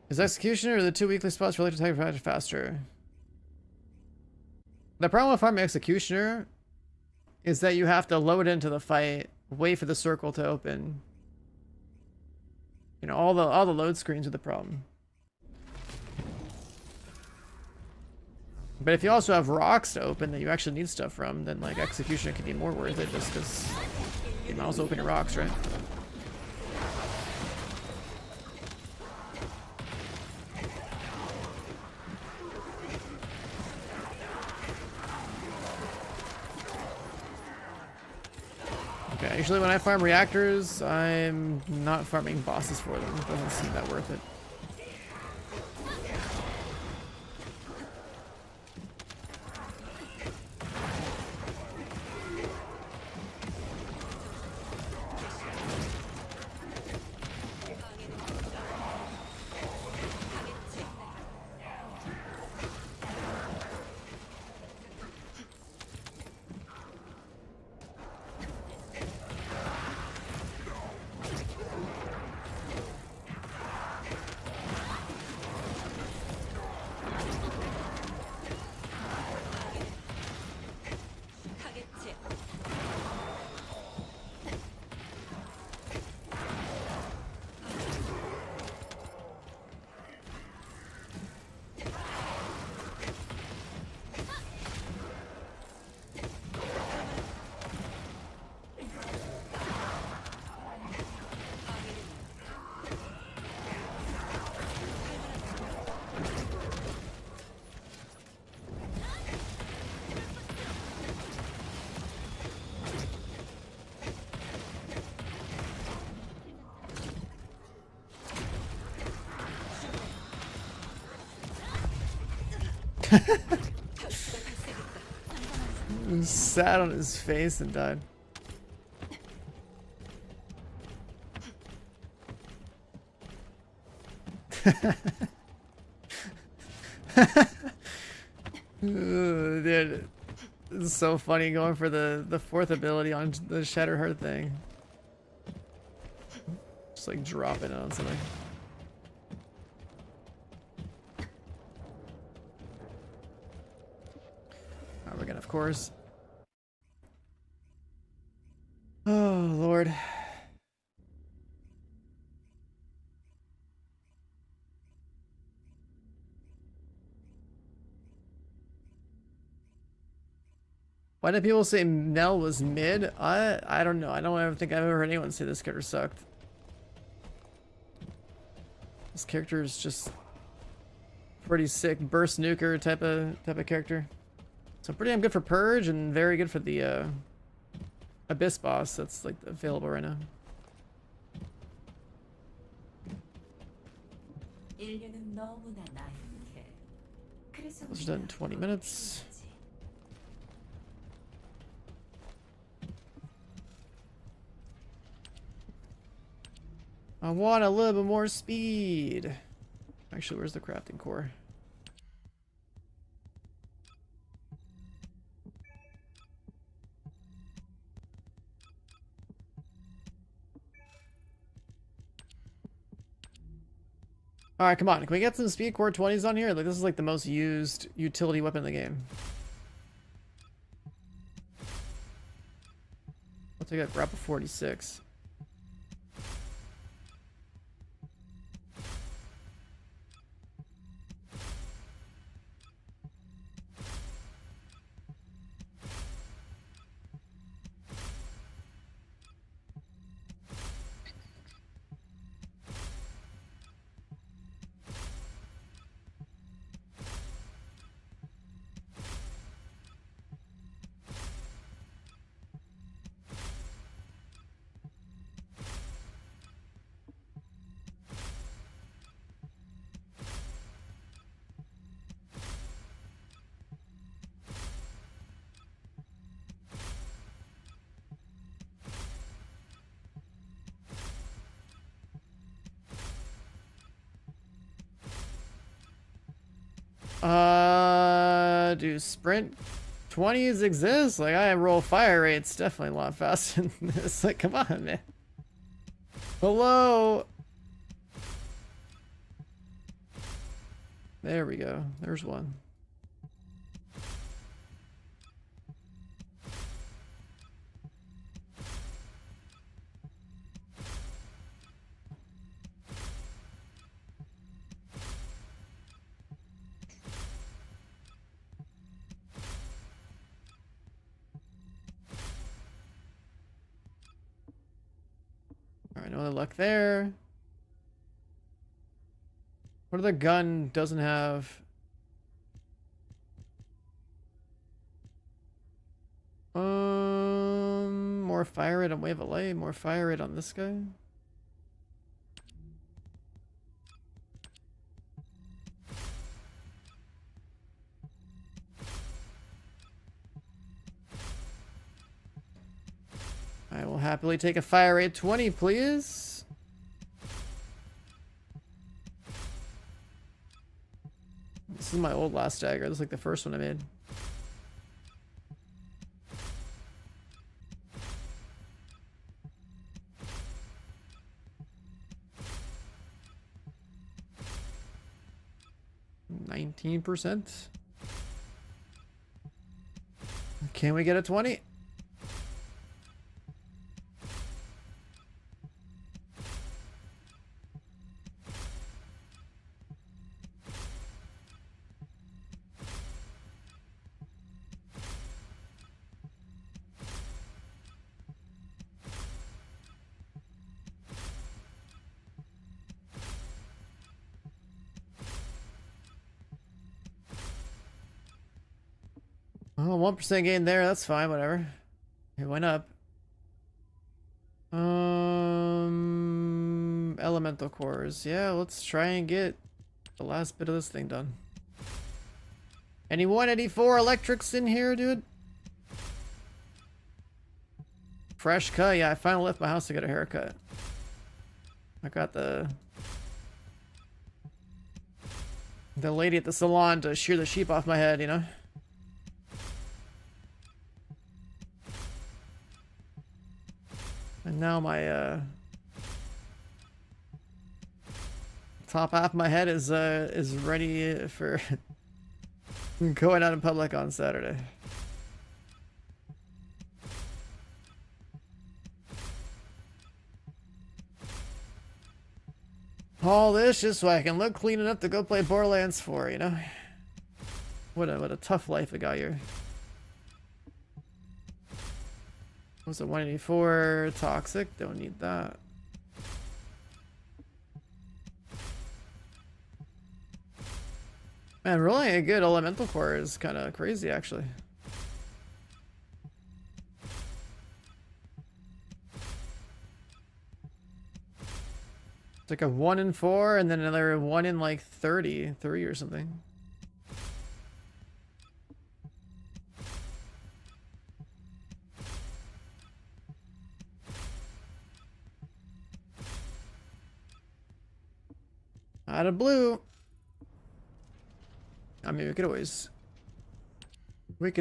Is Executioner or the 2 weekly spots related to attack faster? The problem with farming Executioner is that you have to load into the fight, wait for the circle to open. You know, all the load screens are the problem. But if you also have rocks to open that you actually need stuff from, then like Executioner can be more worth it just because you can also open your rocks, right? Okay, usually when I farm reactors, I'm not farming bosses for them. It doesn't seem that worth it. He sat on his face and died. Dude, this is so funny going for the fourth ability on the Shatter Heart thing. Just like dropping it on something. We're gonna, of course. Oh, Lord. Why did people say Nell was mid? I don't know. I don't ever think I've ever heard anyone say this character sucked. This character is just pretty sick, burst nuker type of character. So pretty damn good for Purge and very good for the Abyss boss that's like available right now. Those are done in 20 minutes. I want a little bit more speed. Actually, where's the crafting core? Alright, come on. Can we get some speed core 20s on here? Like, this is like the most used utility weapon in the game. I'll take that grapple 46. Do sprint 20s exist? Like, I roll fire rates definitely a lot faster than this. Like, come on, man. Hello. There we go. There's one. Alright, no other luck there. What other gun doesn't have? More fire rate on Wave of Light, more fire rate on this guy. I will happily take a fire rate 20, please. This is my old last dagger. This is like the first one I made. %. Can we get a 20? Oh, 1% gain there. That's fine. Whatever. It went up. Elemental cores. Yeah, let's try and get the last bit of this thing done. Any 184 electrics in here, dude? Fresh cut. Yeah, I finally left my house to get a haircut. I got the lady at the salon to shear the sheep off my head, you know? And now my top half of my head is ready for going out in public on Saturday. All this just so I can look clean enough to go play Borderlands 4, you know? What a tough life I got here. What's a 184 toxic? Don't need that. Man, rolling a good elemental core is kind of crazy, actually. It's like a 1 in 4 and then another 1 in like 33 or something. Out of blue. I mean, we could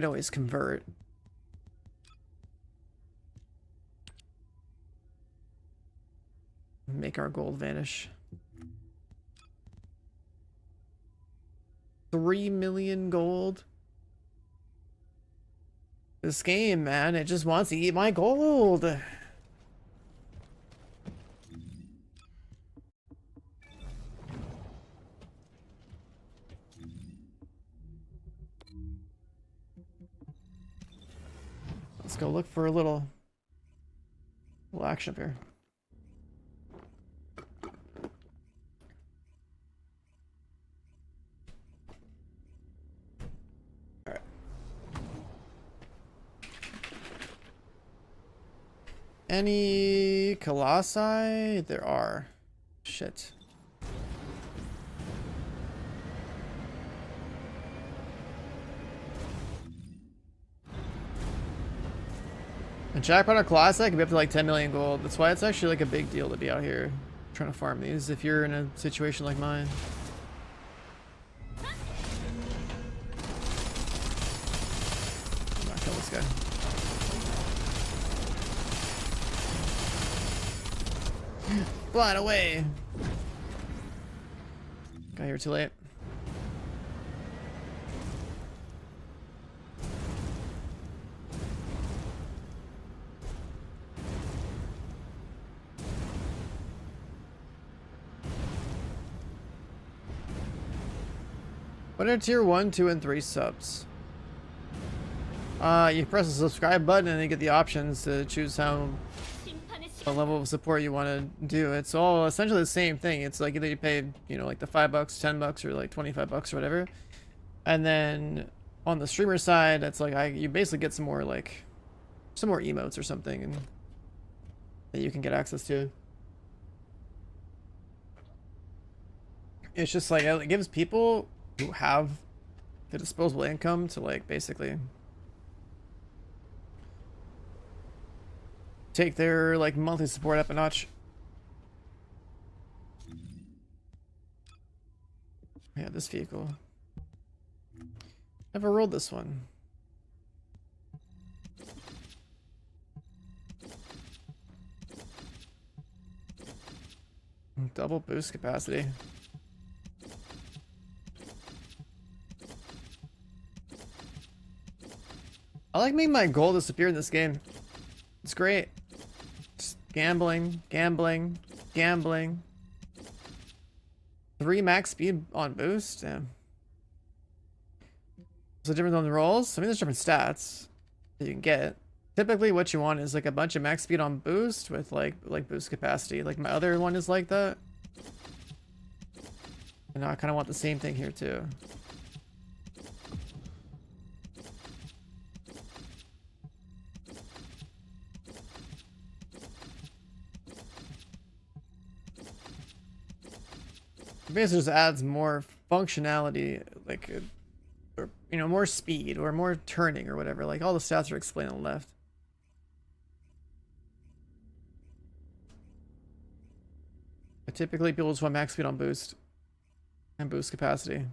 always convert. Make our gold vanish. 3 million gold. This game, man, it just wants to eat my gold. Let's go look for a little action up here. Alright. Any colossi? There are. Shit. A jackpot on Colossi can be up to like 10 million gold. That's why it's actually like a big deal to be out here trying to farm these if you're in a situation like mine. I'm not killing this guy. Flying away. Got here too late. What are tier 1, 2, and 3 subs? You press the subscribe button and you get the options to choose what level of support you want to do. It's all essentially the same thing. It's like either you pay, you know, like the $5, $10, or like $25 or whatever. And then on the streamer side, it's like you basically get some more emotes or something and that you can get access to. It's just like it gives people who have the disposable income to like basically take their like monthly support up a notch. Yeah, this vehicle. Never rolled this one. Double boost capacity. I like making my gold disappear in this game. It's great. Just gambling, gambling, gambling. 3 max speed on boost? Damn. What's the difference on the rolls? I mean, there's different stats that you can get. Typically what you want is like a bunch of max speed on boost with like boost capacity. Like my other one is like that. And now I kind of want the same thing here too. Basically just adds more functionality, like, or, you know, more speed or more turning or whatever. Like all the stats are explained on the left. But typically people just want max speed on boost and boost capacity.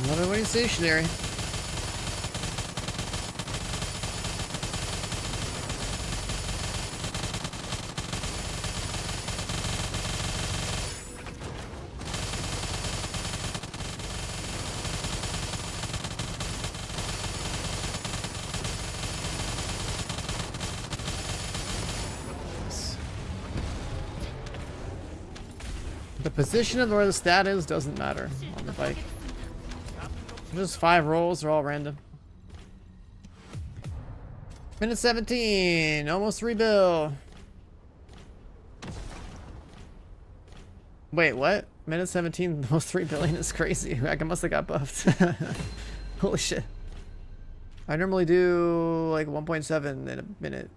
Everybody's stationary. The position of where the stat is doesn't matter on the bike. Just 5 rolls, they're all random. Minute 17, almost 3 bill. Wait, what? Minute 17, almost 3 billion is crazy. I must have got buffed. Holy shit. I normally do like 1.7 in a minute.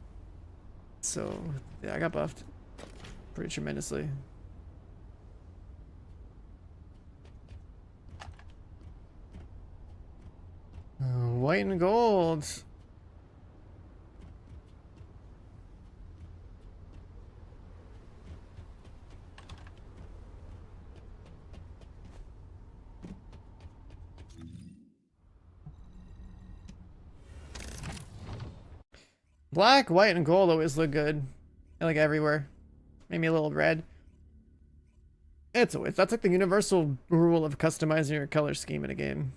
So, yeah, I got buffed pretty tremendously. White and gold. Black, white, and gold always look good. Like everywhere. Maybe a little red. It's always, that's like the universal rule of customizing your color scheme in a game.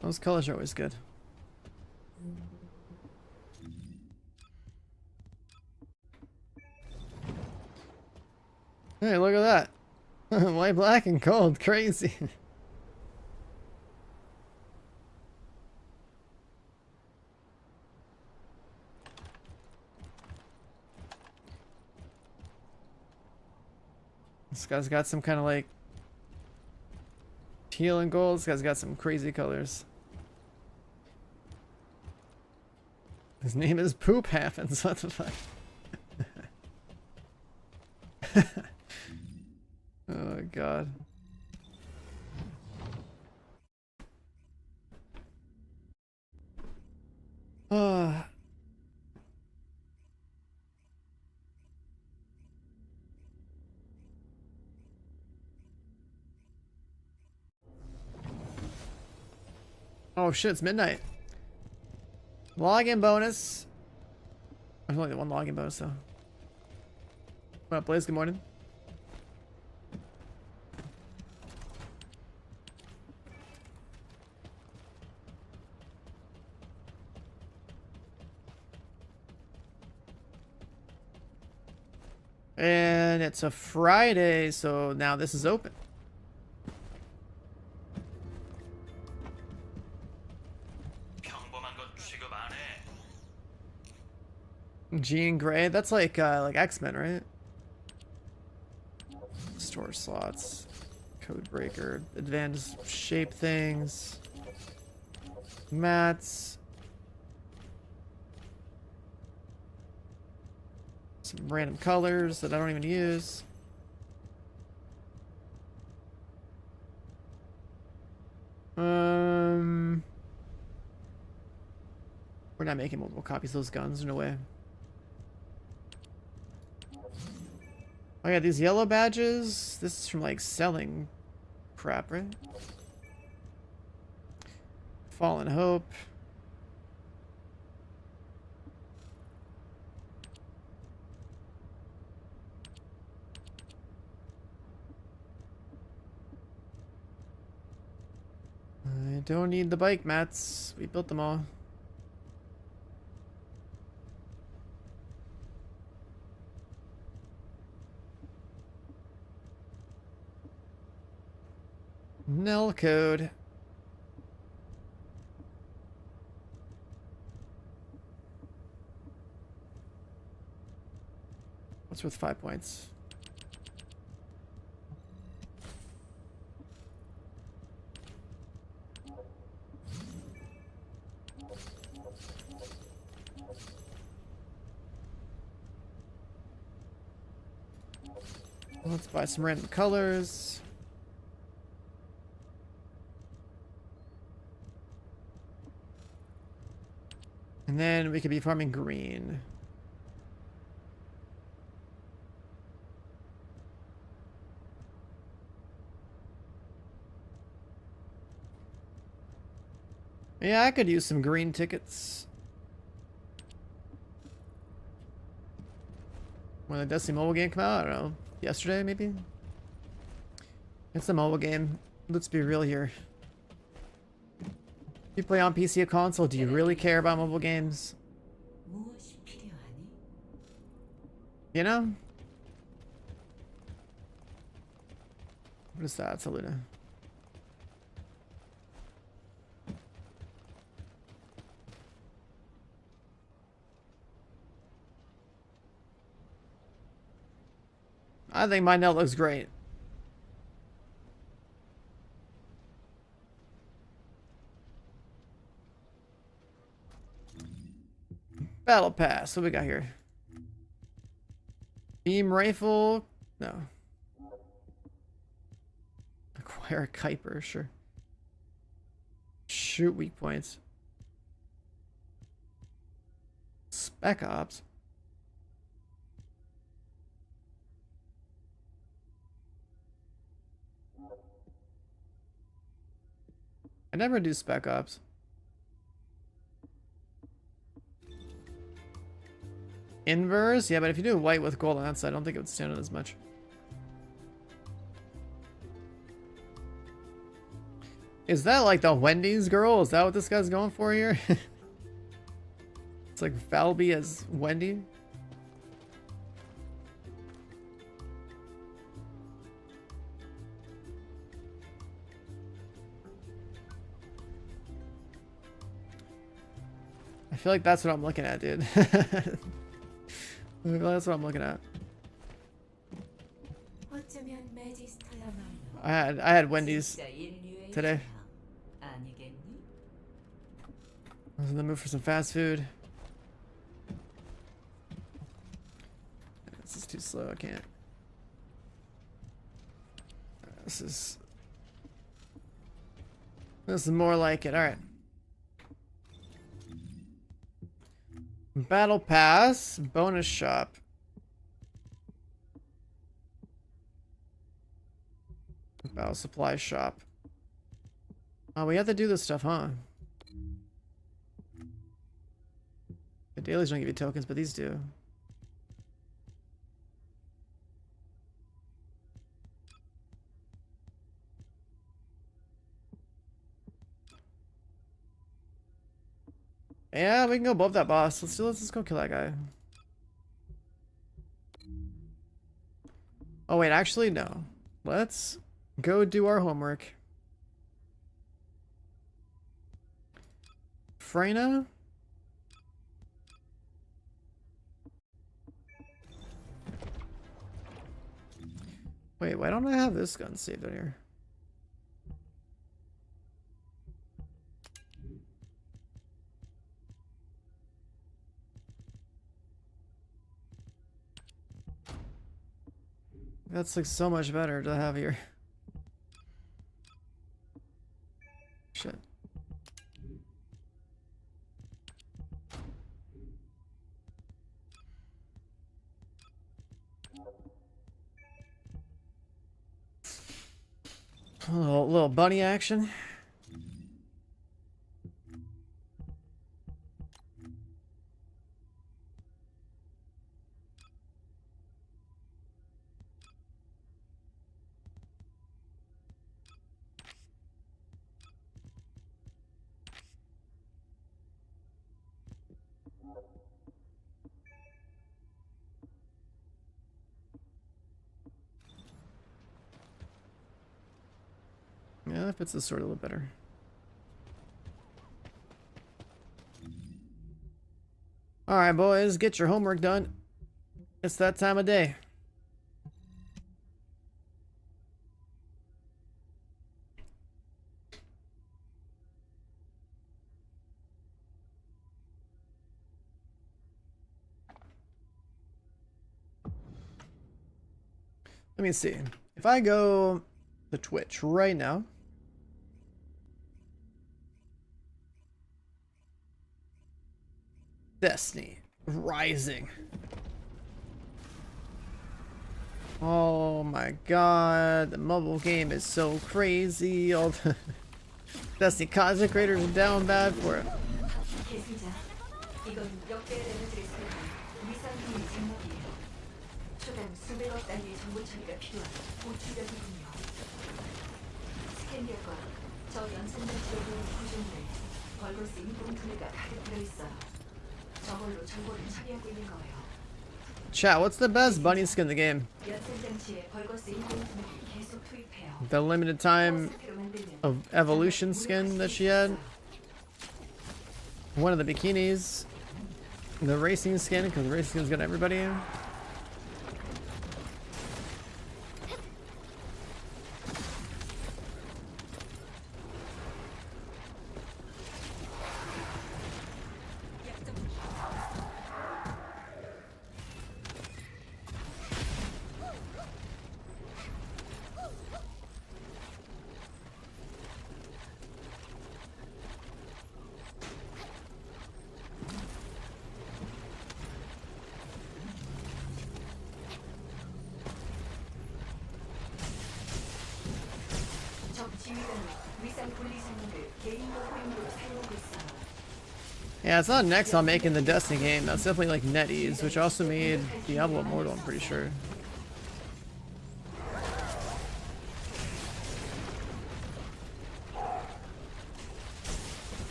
Those colors are always good. Hey, look at that. White, black, and gold. Crazy. This guy's got some kind of like teal and gold. This guy's got some crazy colors. His name is Poop Happens. What the fuck? Oh god. Oh shit, it's midnight. Login bonus. There's only one login bonus though. What up, Blaze? Good morning. And it's a Friday, so now this is open. Jean Grey, that's like X-Men, right? Store slots, code breaker, advanced shape things, mats, some random colors that I don't even use. We're not making multiple copies of those guns, no way. Oh yeah, these yellow badges, this is from like selling crap, right? Fallen Hope. I don't need the bike mats. We built them all. Null code. What's worth 5 points? Let's buy some random colors. And then we could be farming green. Yeah, I could use some green tickets. When the Destiny mobile game come out, I don't know. Yesterday, maybe? It's a mobile game. Let's be real here. You play on PC or console, do you really care about mobile games? You know? What is that, Saluna? I think my note looks great. Battle pass. What we got here? Beam rifle. No. Acquire a Kuiper. Sure. Shoot weak points. Spec ops. I never do spec ops. Inverse? Yeah, but if you do white with gold on that side, I don't think it would stand out as much. Is that like the Wendy's girl? Is that what this guy's going for here? It's like Falby as Wendy. I feel like that's what I'm looking at, dude. That's what I'm looking at. I had Wendy's today. I was in the mood for some fast food. This is too slow, I can't. This is more like it. Alright. Battle pass, bonus shop. Battle supply shop. Oh, we have to do this stuff, huh? The dailies don't give you tokens, but these do. Yeah, we can go above that boss. Let's go kill that guy. Oh wait, actually no. Let's go do our homework. Freyna? Wait, why don't I have this gun saved on here? That's like so much better to have here. Shit. A little bunny action. Yeah, that fits the sword a little better. Alright, boys, get your homework done. It's that time of day. Let me see. If I go to Twitch right now. Destiny Rising. Oh my god, the mobile game is so crazy. All the Destiny content creators are down bad for it. Chat, what's the best bunny skin in the game? The limited time of evolution skin that she had. One of the bikinis. The racing skin, because the racing skin's got everybody. Yeah, it's not next on making the Destiny game. That's definitely like NetEase, which also made Diablo Immortal, I'm pretty sure.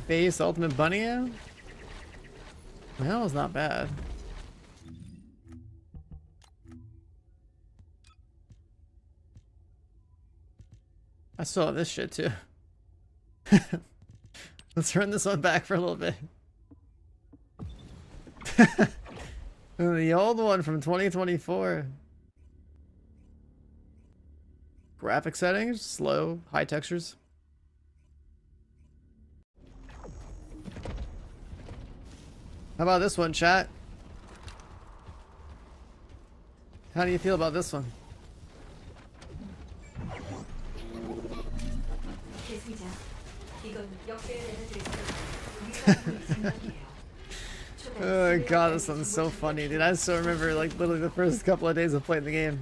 Base Ultimate Bunny? That was not bad. I still have this shit too. Let's run this one back for a little bit. The old one from 2024. Graphic settings, slow, high textures. How about this one, chat? How do you feel about this one? Oh god, this one's so funny, dude. I still remember like literally the first couple of days of playing the game.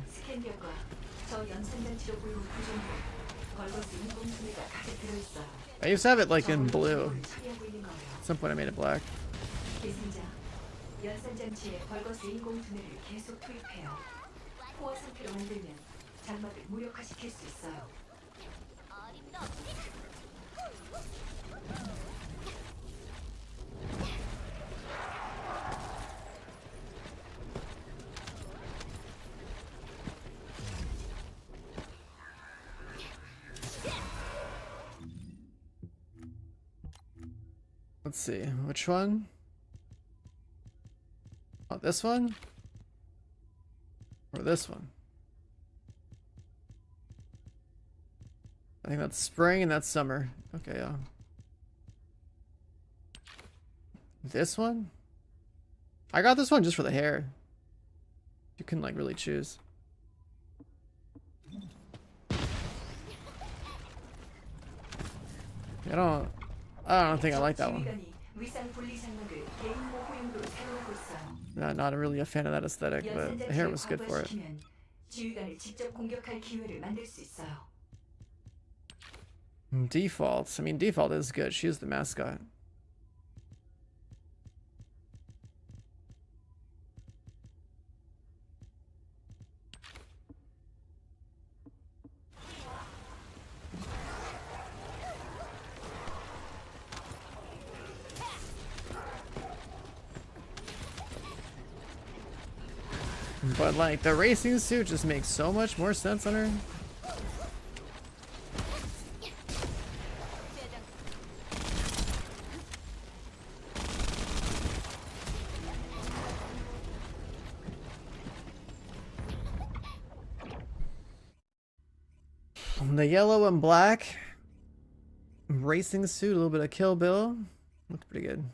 I used to have it like in blue. At some point I made it black. 연산장치에 벌거스 인공두뇌를 계속 투입해요. 코어 상태로 만들면 장막을 무력화시킬 수 있어요. Let's see, which one? Oh, this one? Or this one? I think that's spring and that's summer. Okay, yeah. This one? I got this one just for the hair. You can like really choose. I don't think I like that one. Not really a fan of that aesthetic, but the hair was good for it. Default. I mean, Default is good. She is the mascot. But like the racing suit just makes so much more sense on her. The yellow and black racing suit, a little bit of Kill Bill. Looks pretty good.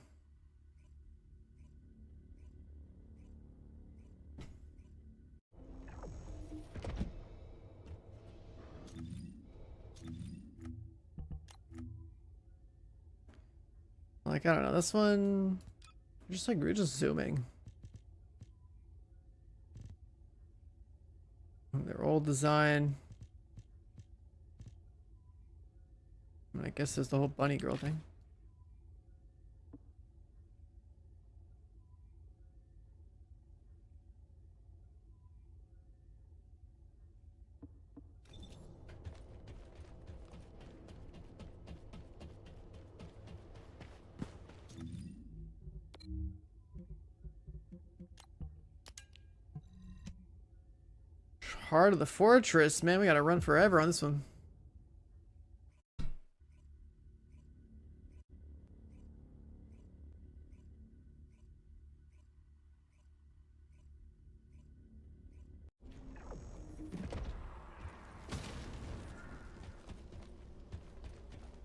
Like, I don't know, this one, we're just zooming. Their old design. I guess there's the whole bunny girl thing. Heart of the fortress, man, we gotta run forever on this one.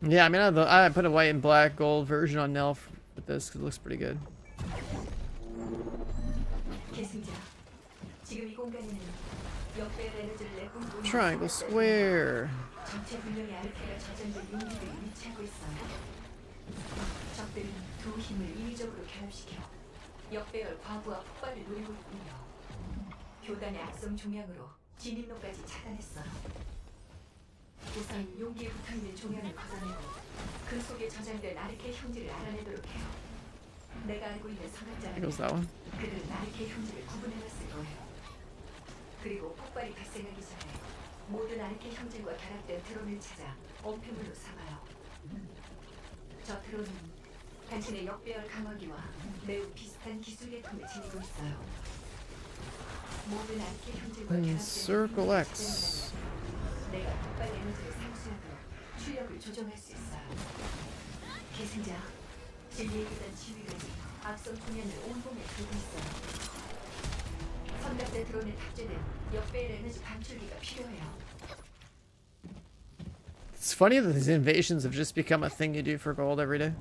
Yeah, I mean, I put a white and black gold version on Nelf with this because it looks pretty good. Triangle, square. 우선 용기에 붙어있는 종양을 걷어내고 그 속에 저장된 아르케 형질을 알아내도록 해요. 내가 알고 있는 성학자는 그들은 아르케 형질을 구분해놨을 거예요. 그리고 폭발이 발생하기 전에 모든 아르케 형질과 결합된 드론을 찾아 엄폐물로 삼아요. 저 드론은 당신의 역배열 강화기와 매우 비슷한 기술 계통을 지니고 있어요. 모든 아르케 형질과 결합된 Circle X. 내가 폭발 에너지를 상수하도록 출력을 조정할 수 있어요. 계승자, 진리의 기단 지휘관이 앞선 총연을 온몸에 들고 있어요. 선각대 드론에 탑재된 역배열 에너지 방출기가 필요해요. It's funny that these invasions have just become a thing you do for gold every day.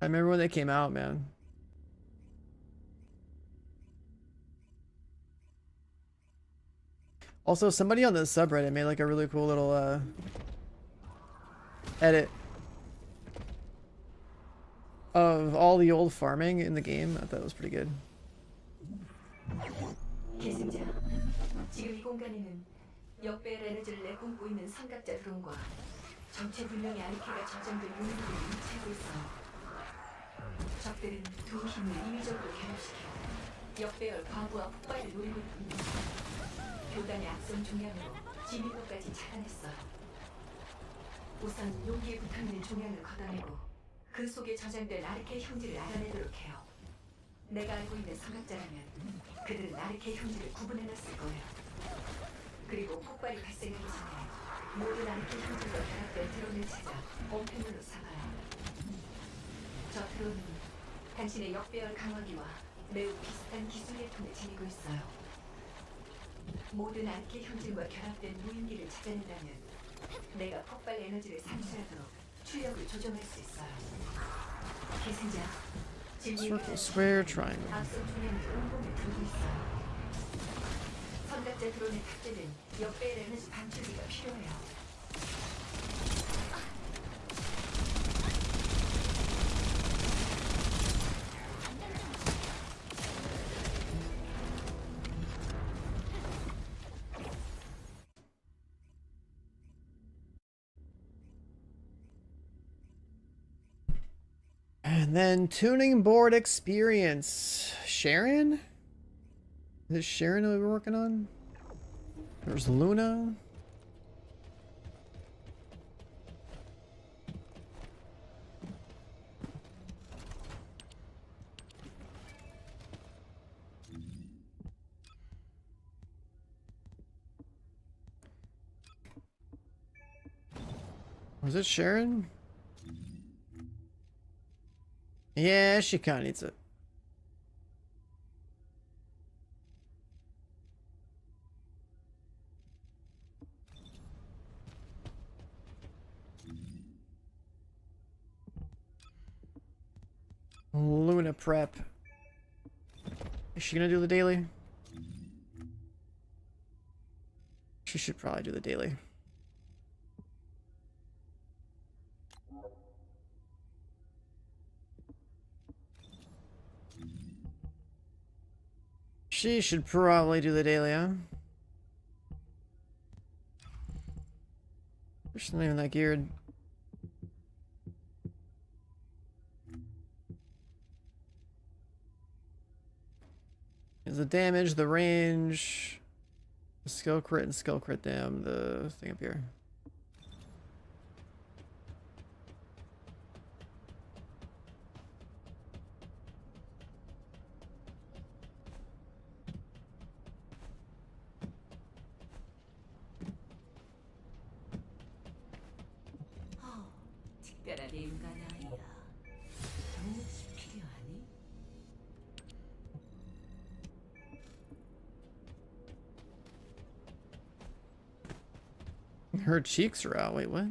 I remember when they came out, man. Also, somebody on the subreddit made like a really cool little edit of all the old farming in the game. I thought it was pretty good. 계승자, 지금 이 공간에는 역배열 에너지를 내뿜고 있는 선각자 드론과 정체불명의 아르케가 저장된 유닛들을 유치하고 있어요. 적들은 두 힘을 임의적으로 결합시켜 역배열 과부하 폭발을 노리고 있군요. 교단의 악성 종양으로 진입로까지 차단했어요. 우선 용기에 붙어있는 종양을 걷어내고 그 속에 저장된 아르케 형질을 알아내도록 해요. 내가 알고 있는 성학자라면 그들은 아르케 형질을 구분해놨을 거예요. 그리고 폭발이 발생하기 전에 모든 아르케 형질과 결합된 드론을 찾아 엄폐물로 삼아요. 저 드론은 당신의 역배열 강화기와 매우 비슷한 기술 계통을 지니고 있어요. 모든 아르케 형질과 결합된 무인기를 찾아낸다면 내가 폭발 에너지를 상쇄하도록 출력을 조정할 수 있어요. 계승자, Circle, square, triangle. 앞선 중량을 온몸에 들고 있어요. 선각자 드론에 탑재된 역배열 에너지 방출기가 필요해요. And then tuning board experience. Sharon? Is it Sharon that we were working on? There's Luna. Was it Sharon? Yeah, she kind of needs it. Luna prep. Is she gonna do the daily? She should probably do the daily. She should probably do the daily, huh? She's not even that geared. Is the damage, the range, the skill crit and skill crit damn, the thing up here. 특별한 인간 아이야. 무엇이 필요하니? Her cheeks are out. Wait, what?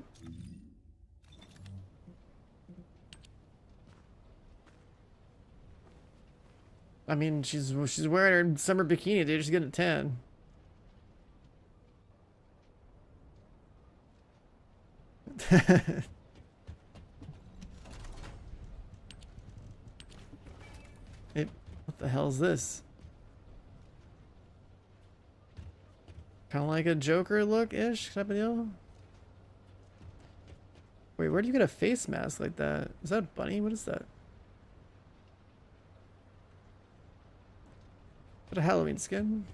I mean, she's wearing her summer bikini, dude. She's getting a tan. What the hell is this? Kind of like a Joker look-ish type of deal. Wait, where do you get a face mask like that? Is that a bunny? What is that? Is that a Halloween skin?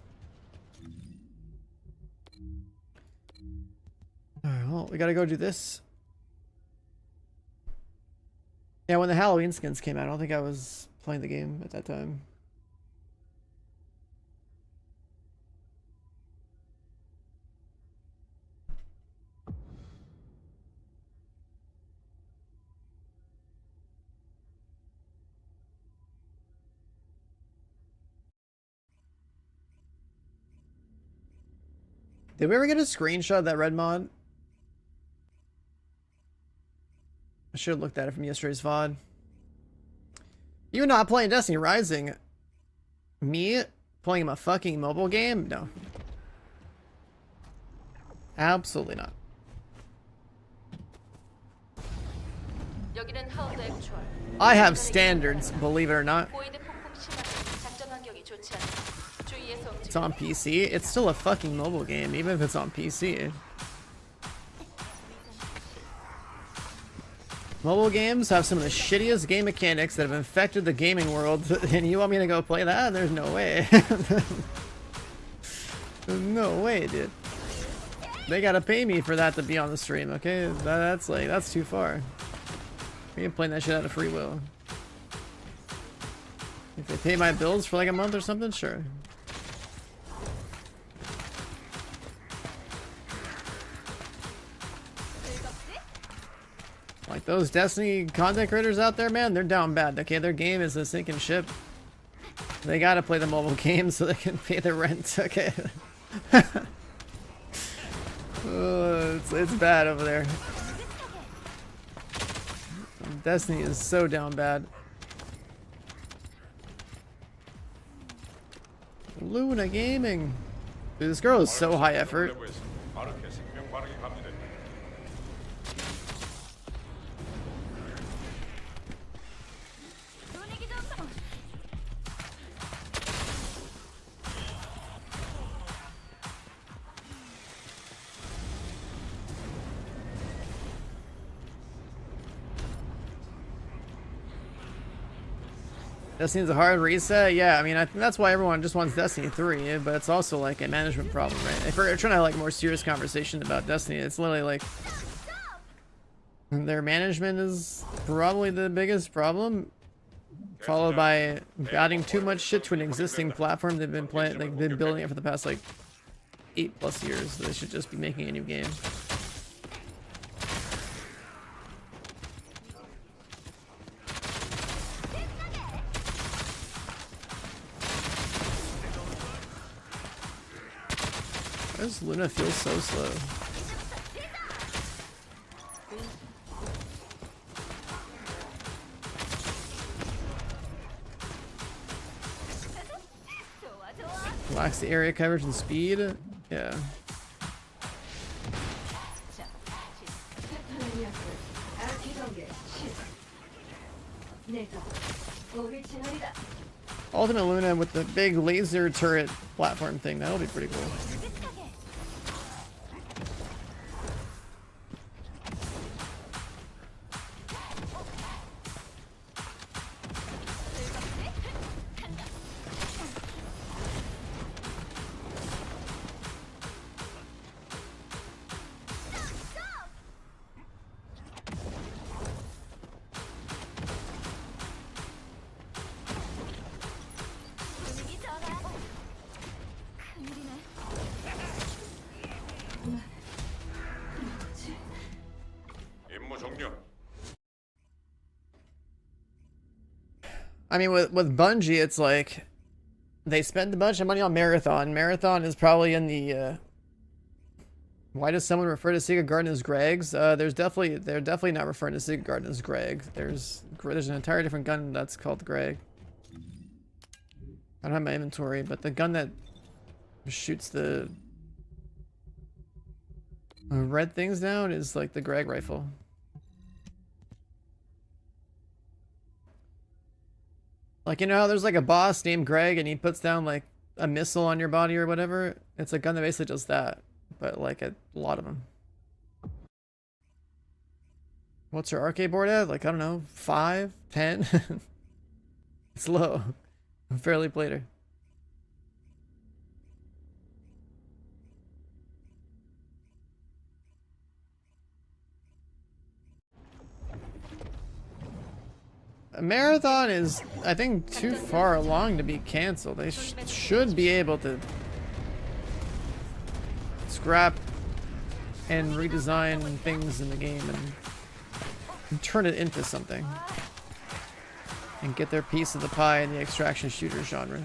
Alright, well, we gotta go do this. Yeah, when the Halloween skins came out, I don't think I was playing the game at that time. Did we ever get a screenshot of that red mod? I should have looked at it from yesterday's VOD. You not playing Destiny Rising? Me playing a fucking mobile game? No. Absolutely not. I have standards, believe it or not. It's on PC. It's still a fucking mobile game, even if it's on PC. Mobile games have some of the shittiest game mechanics that have infected the gaming world, and you want me to go play that? There's no way. There's no way, dude. They gotta pay me for that to be on the stream, okay? That's too far. We ain't playing that shit out of free will. If they pay my bills for like a month or something, sure. Like those Destiny content creators out there, man, they're down bad. Okay, their game is a sinking ship. They gotta play the mobile game so they can pay their rent. Okay. It's bad over there. Destiny is so down bad. Luna Gaming. Dude, this girl is so high effort. Destiny's a hard reset. Yeah, I mean, I think that's why everyone just wants Destiny 3, but it's also like a management problem, right? If we're trying to have like more serious conversation about Destiny, it's literally like their management is probably the biggest problem, followed by adding too much shit to an existing platform they've been playing. They've been building it for the past like 8+ years. They should just be making a new game. Why does Luna feel so slow? Lacks the area coverage and speed? Yeah. Ultimate Luna with the big laser turret platform thing, that'll be pretty cool. I mean, with Bungie, it's like they spend a bunch of money on Marathon. Marathon is probably in the. Why does someone refer to Secret Garden as Greg's? They're definitely not referring to Secret Garden as Greg. There's an entirely different gun that's called Greg. I don't have my inventory, but the gun that shoots the red things down is like the Greg rifle. Like, you know how there's like a boss named Greg and he puts down like a missile on your body or whatever? It's a gun that basically does that, but like a lot of them. What's your arcade board at? Like, I don't know, 5, 10? It's low. I'm fairly played her. A marathon is, I think, too far along to be canceled. They should be able to scrap and redesign things in the game and turn it into something. And get their piece of the pie in the extraction shooter genre.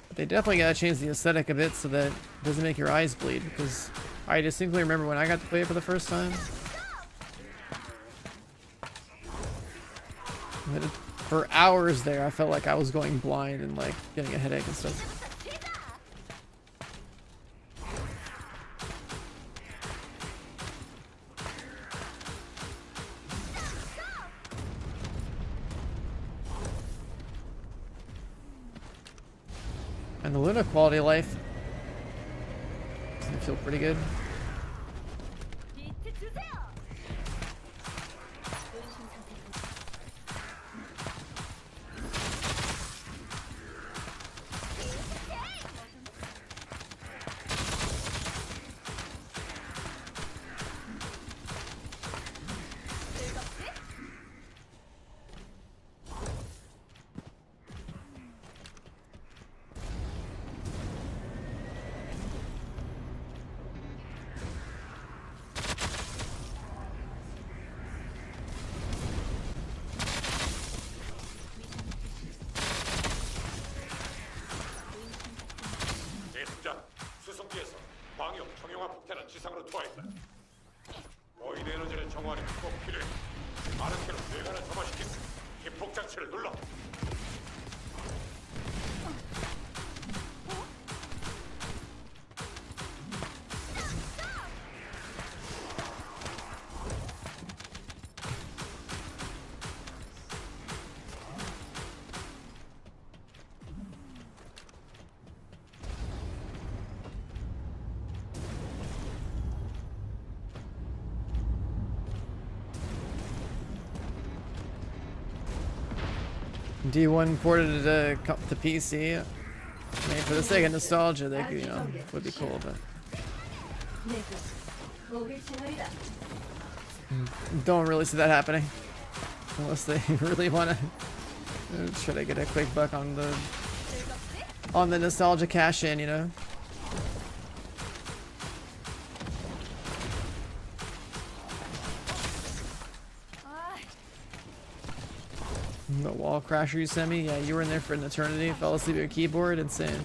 But they definitely gotta change the aesthetic a bit so that it doesn't make your eyes bleed, because I distinctly remember when I got to play it for the first time. For hours there, I felt like I was going blind and like getting a headache and stuff. And the Luna quality of life doesn't feel pretty good. D1 ported it to PC. I mean, for the sake of nostalgia, they could, you know, would be cool, but don't really see that happening unless they really want to try to get a quick buck on the nostalgia cash in, you know. The wall crasher you sent me? Yeah, you were in there for an eternity. Fell asleep at your keyboard. Insane.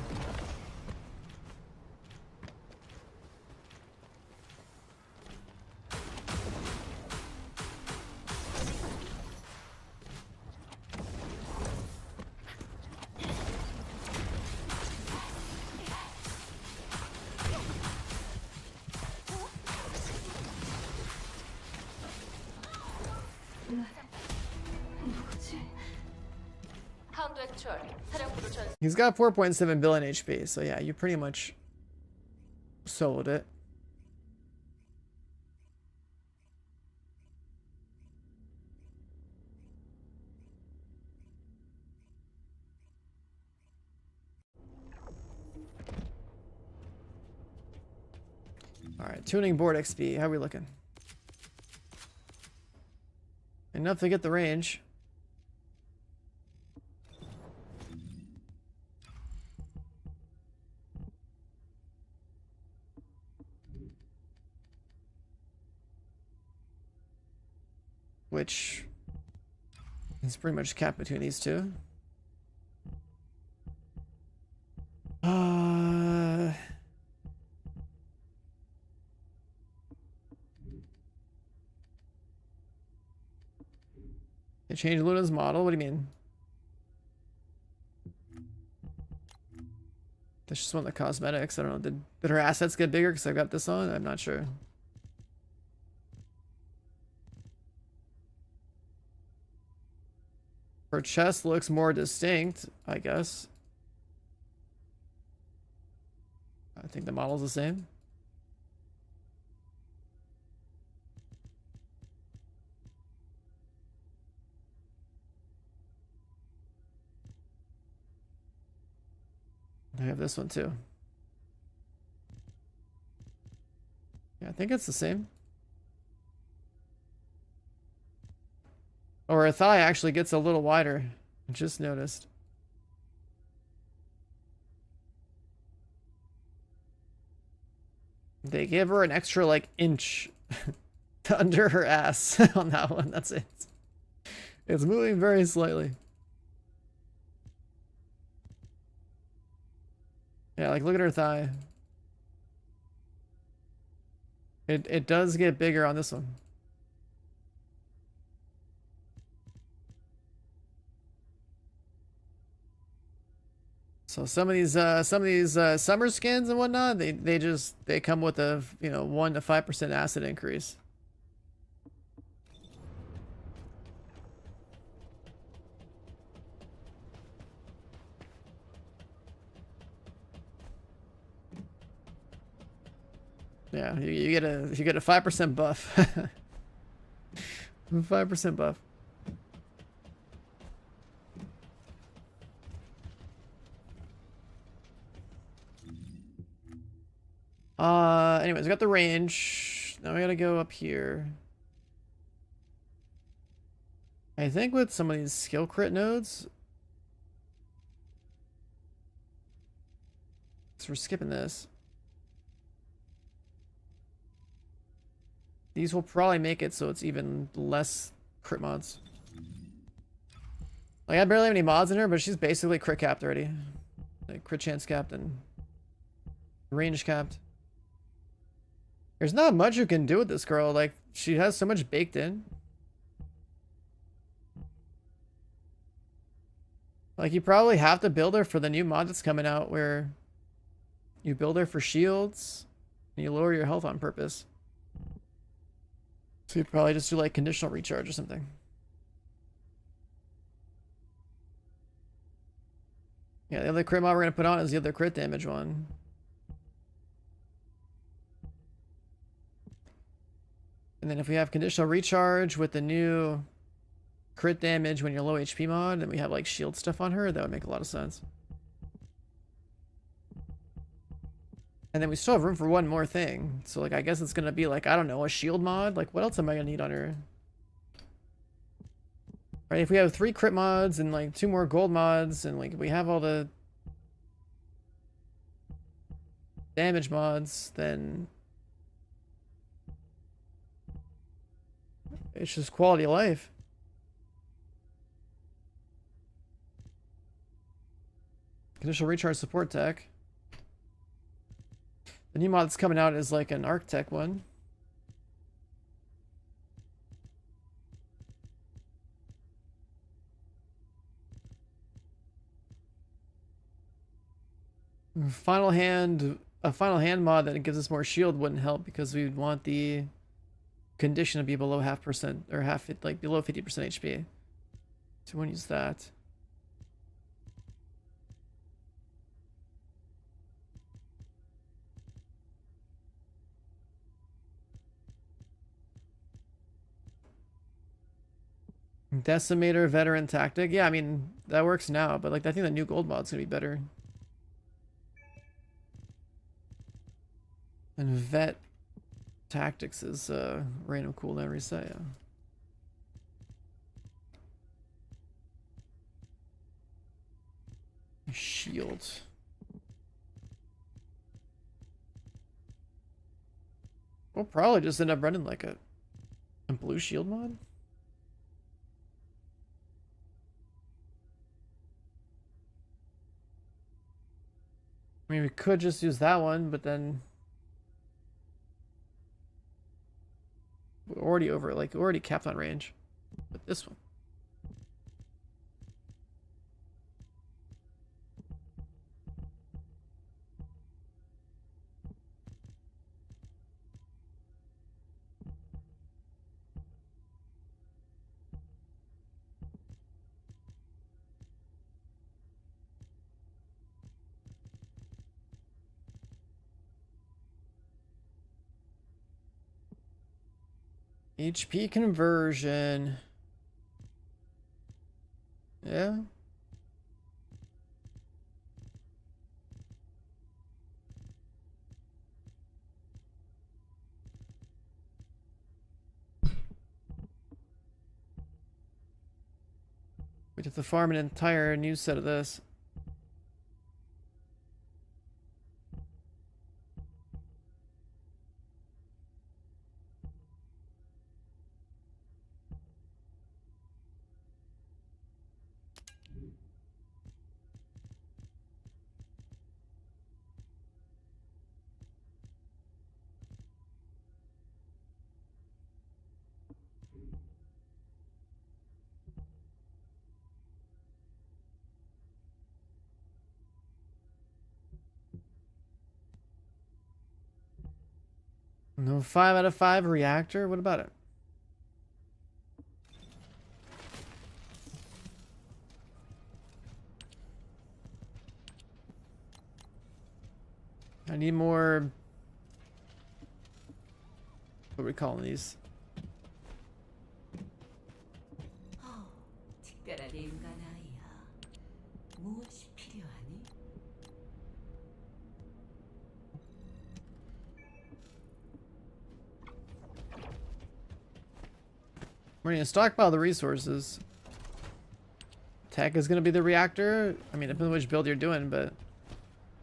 He's got 4.7 billion HP, so yeah, you pretty much soloed it. Alright, tuning board XP. How are we looking? Enough to get the range. Which It's pretty much capped between these two. They changed Luna's model. What do you mean? That's just one of the cosmetics. I don't know. Did her assets get bigger because I got this on? I'm not sure. Her chest looks more distinct, I guess. I think the model's the same. I have this one too. Yeah, I think it's the same. Or her thigh actually gets a little wider. I just noticed. They gave her an extra like inch under her ass on that one. That's it. It's moving very slightly. Yeah, like look at her thigh. It does get bigger on this one. So some of these summer skins and whatnot, they come with a 1 to 5% acid increase. Yeah, you get a 5% buff. 5% buff. Anyways, I got the range. Now we gotta go up here. I think with some of these skill crit nodes. So we're skipping this. These will probably make it so it's even less crit mods. Like I barely have any mods in her, but she's basically crit capped already. Like crit chance capped and range capped. There's not much you can do with this girl. Like, she has so much baked in. Like, you probably have to build her for the new mod that's coming out where you build her for shields and you lower your health on purpose. So you probably just do like conditional recharge or something. Yeah, the other crit mod we're going to put on is the other crit damage one. And then if we have conditional recharge with the new crit damage when you're low HP mod, and we have like shield stuff on her, that would make a lot of sense. And then we still have room for one more thing. So like I guess it's gonna be like, I don't know, a shield mod? Like what else am I gonna need on her? Right, if we have 3 crit mods and like 2 more gold mods and like we have all the damage mods, then it's just quality of life. Conditional recharge support tech. The new mod that's coming out is like an arc tech one. A final hand mod that gives us more shield wouldn't help because we'd want the condition to be below 0.5% or like below 50% HP. So we won't use that. Decimator veteran tactic. Yeah, I mean that works now, but like I think the new gold mod's gonna be better. And vet tactics is random cooldown reset, yeah. Shield. We'll probably just end up running like a blue shield mod. I mean, we could just use that one, but then we're already over, like, we're already capped on range. But this one. HP conversion. Yeah. We'd have to farm an entire new set of this. No 5 out of 5 reactor? What about it? I need more... What are we calling these? 특별한 인간 아이야. 무엇이 필요하니? We're gonna stockpile the resources. Tech is gonna be the reactor. I mean, depending on which build you're doing, but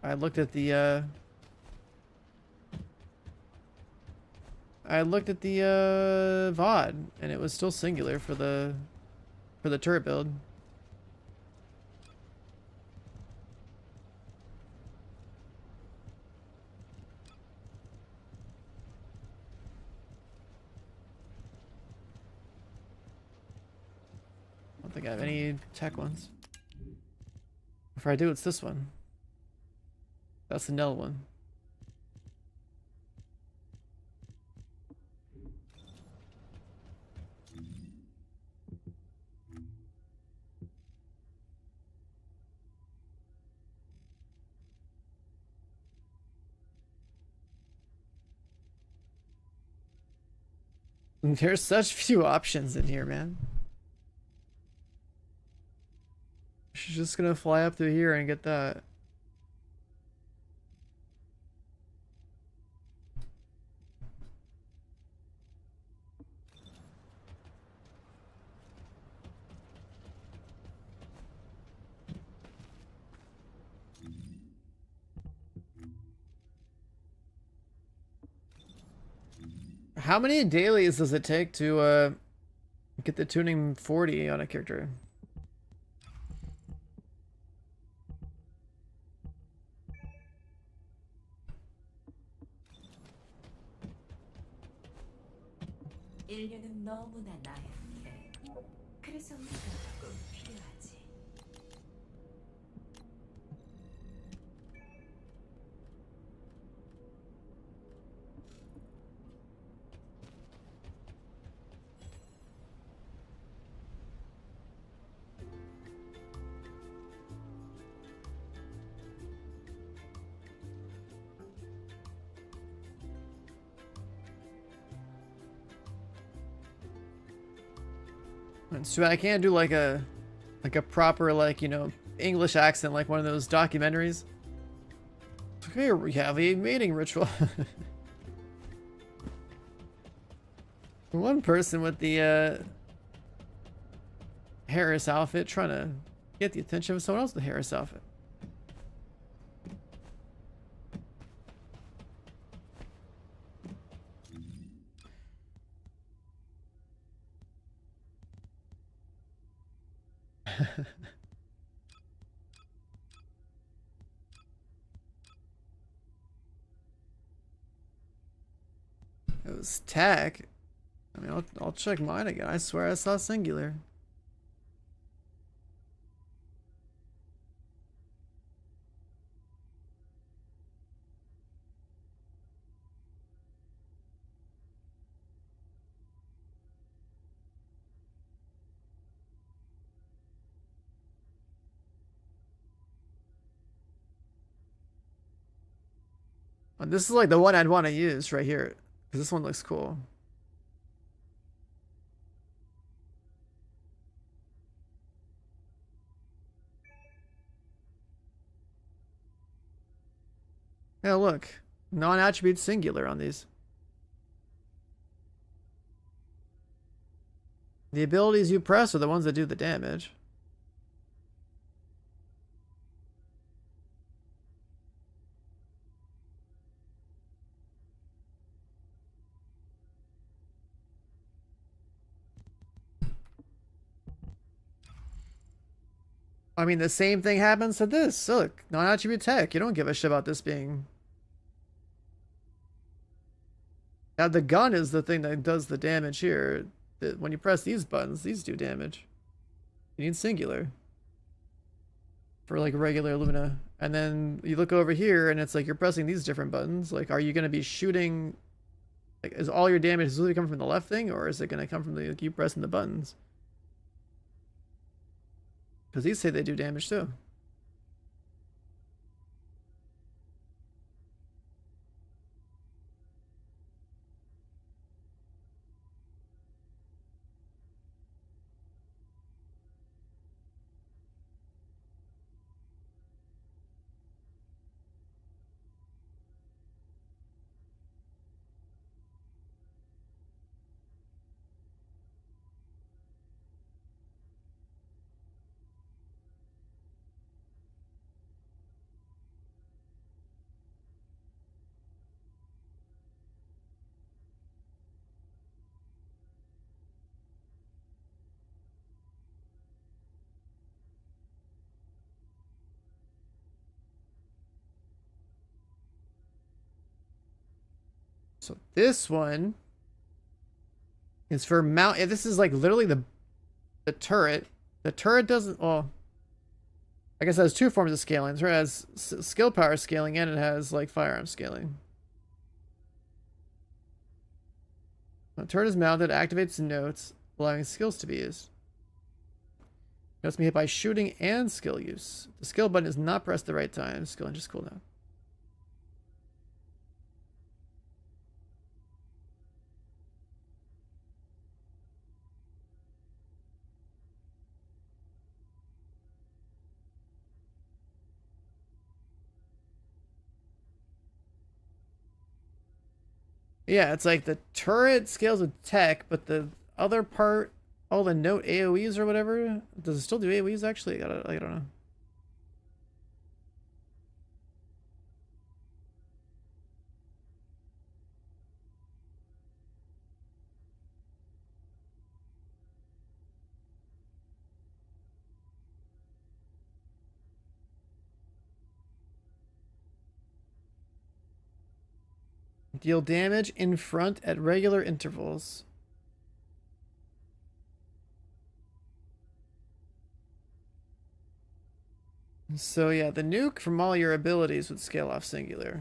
I looked at the VOD, and it was still singular for the turret build. I don't think I have any tech ones. If I do, it's this one. That's the Nell one. There's such few options in here, man. She's just gonna fly up through here and get that. How many dailies does it take to get the tuning 40 on a character? 인류는 너무나 나약해. 그래서 우리가 꼭 필요하지. So I can't do like a proper, like, you know, English accent like one of those documentaries. Here we have a mating ritual. One person with the Harris outfit trying to get the attention of someone else with the Harris outfit. says tech. I mean, I'll check mine again. I swear I saw singular. This is like the one I'd want to use right here, because this one looks cool. Yeah, look. Non-attribute singular on these. The abilities you press are the ones that do the damage. I mean, the same thing happens to this. Look, non-attribute tech. You don't give a shit about this being... Now, the gun is the thing that does the damage here. When you press these buttons, these do damage. You need singular. For, like, regular Luna. And then you look over here, and it's like you're pressing these different buttons. Like, are you going to be shooting... Like, is all your damage literally coming from the left thing, or is it going to come from the, like, you pressing the buttons? Because these say they do damage, too. So this one is for mount. This is like literally the turret. The turret doesn't. Well, I guess it has two forms of scaling. The turret has skill power scaling, and it has like firearm scaling. When the turret is mounted, activates notes, allowing skills to be used. Notes may hit by shooting and skill use. The skill button is not pressed the right time. Skill and just cooldown. Yeah, it's like the turret scales with tech, but the other part, all the note AoEs or whatever, does it still do AoEs actually? I don't know. Deal damage in front at regular intervals. So yeah, the nuke from all your abilities would scale off singular.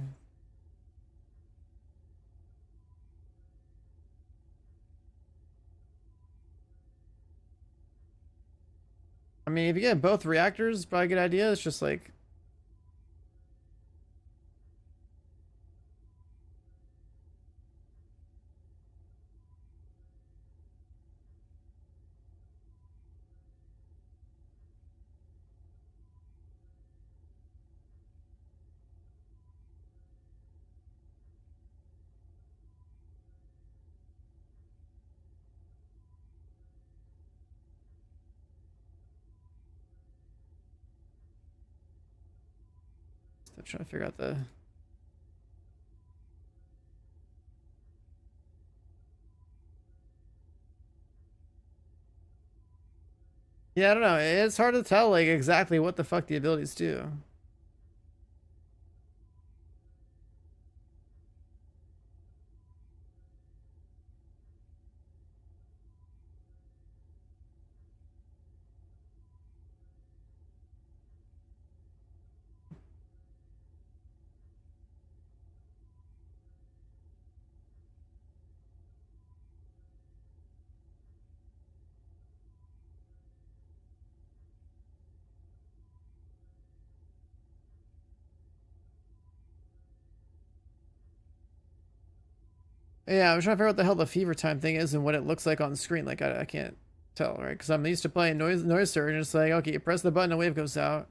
I mean, if you get both reactors, probably a good idea. It's just like... I'm trying to figure out the... Yeah, I don't know. It's hard to tell like exactly what the fuck the abilities do. Yeah, I'm trying to figure out what the hell the fever time thing is and what it looks like on screen. Like, I can't tell, right? Because I'm used to playing noise surge, and it's like, okay, you press the button, a wave goes out.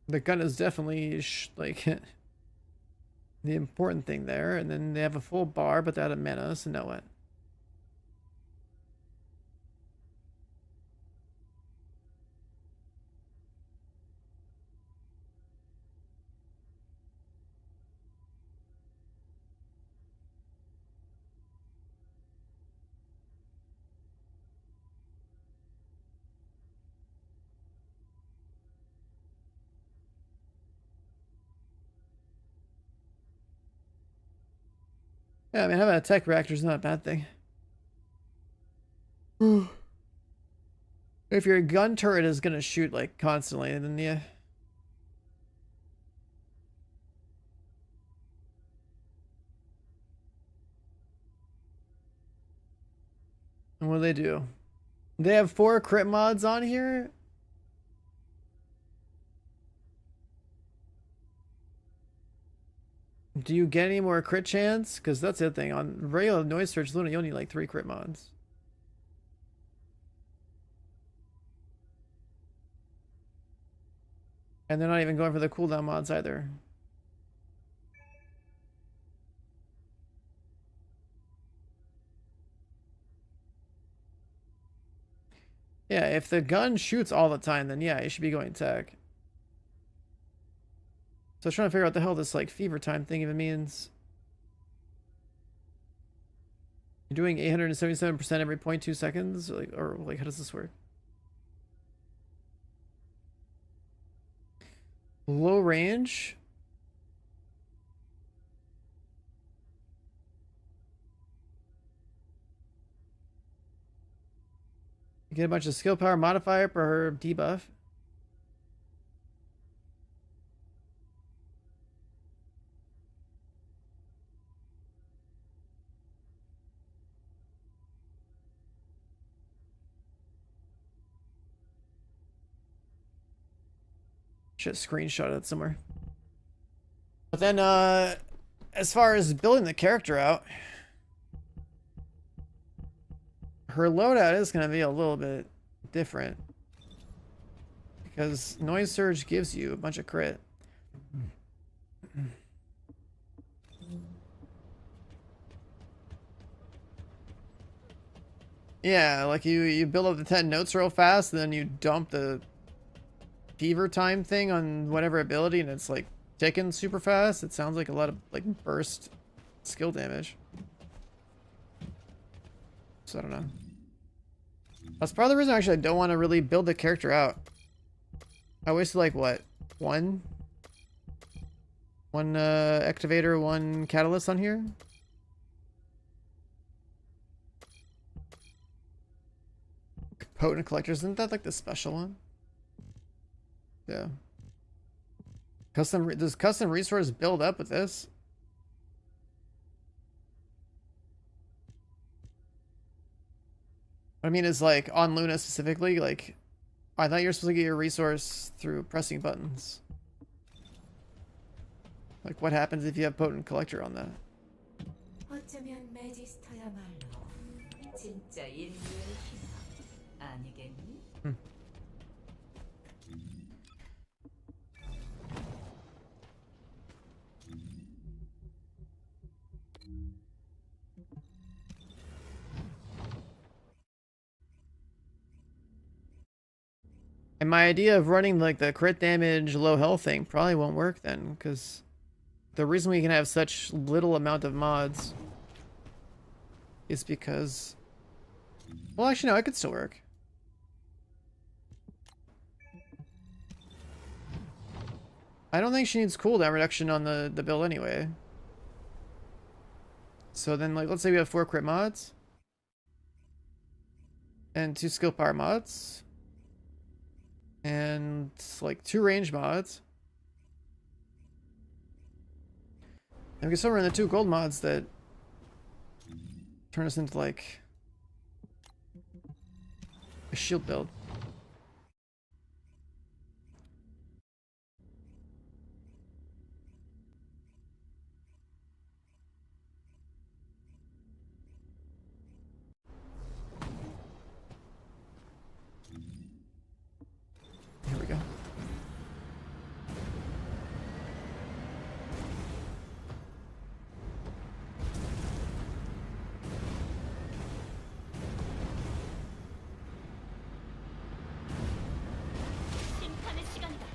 The gun is definitely like the important thing there, and then they have a full bar, but they're out of mana, so now what? Yeah, I mean, having a tech reactor is not a bad thing. If your gun turret is gonna shoot like constantly, then yeah. And what do they do? They have 4 crit mods on here. Do you get any more crit chance? Because that's the other thing. On regular noise search, Luna, you only need like 3 crit mods. And they're not even going for the cooldown mods either. Yeah, if the gun shoots all the time, then yeah, you should be going tech. So I was trying to figure out what the hell this like fever time thing even means. You're doing 877% every 0.2 seconds? Like, or like, how does this work? Low range? You get a bunch of skill power modifier per debuff. Should screenshot it somewhere. But then, as far as building the character out, her loadout is going to be a little bit different. Because Noise Surge gives you a bunch of crit. Yeah, like you build up the 10 notes real fast, and then you dump the fever time thing on whatever ability, and it's like ticking super fast. It sounds like a lot of like burst skill damage. So I don't know. That's part of the reason actually I don't want to really build the character out. I wasted like what? One activator, 1 catalyst on here. Potent collectors, isn't that like the special one? Yeah. Does custom resource build up with this? I mean, is like on Luna specifically, like I thought you were supposed to get your resource through pressing buttons. Like what happens if you have potent collector on that? 어쩌면 매지스터야말로 진짜 인류의 희망 아니겠니? And my idea of running like the crit damage, low health thing probably won't work then, because the reason we can have such little amount of mods is because, well, actually no, it could still work. I don't think she needs cooldown reduction on the build anyway. So then, like, let's say we have 4 crit mods and 2 skill power mods and like 2 range mods. And we can still run the 2 gold mods that turn us into like A shield build. Here we go. 심판의 시간이다.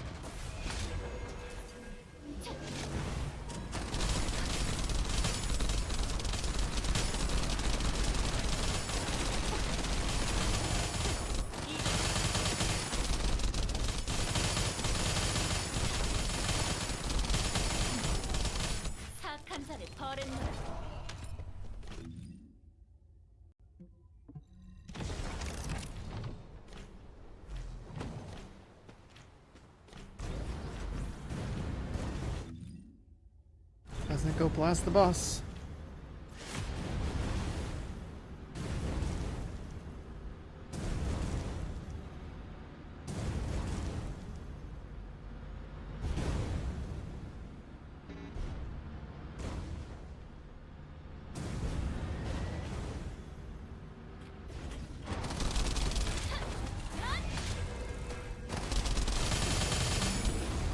사악한 자를 벌했노라. Doesn't go blast the boss.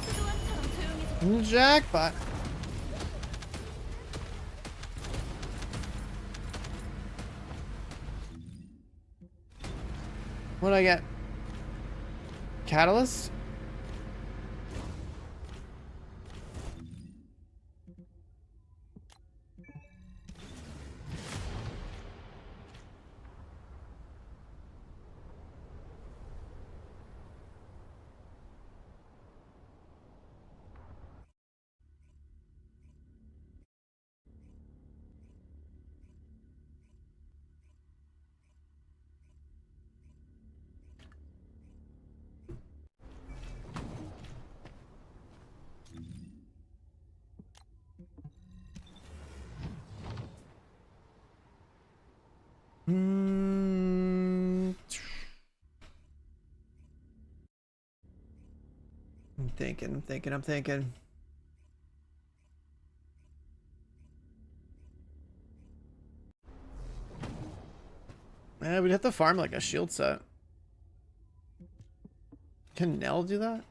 수도원처럼 조용해져. Jackpot. What do I get? Catalyst? I'm thinking. We'd have to farm like a shield set. Can Nell do that?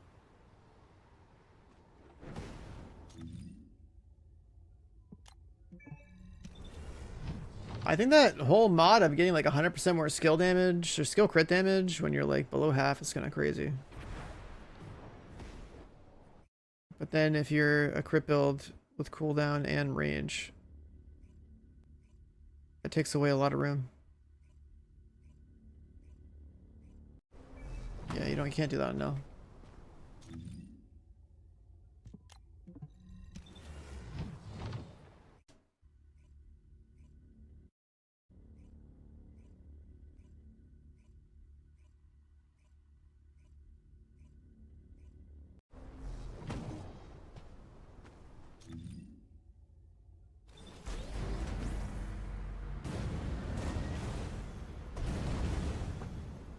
I think that whole mod of getting like 100% more skill damage or skill crit damage when you're like below half is kind of crazy. But then if you're a crit build with cooldown and range, it takes away a lot of room. Yeah, you can't do that, no.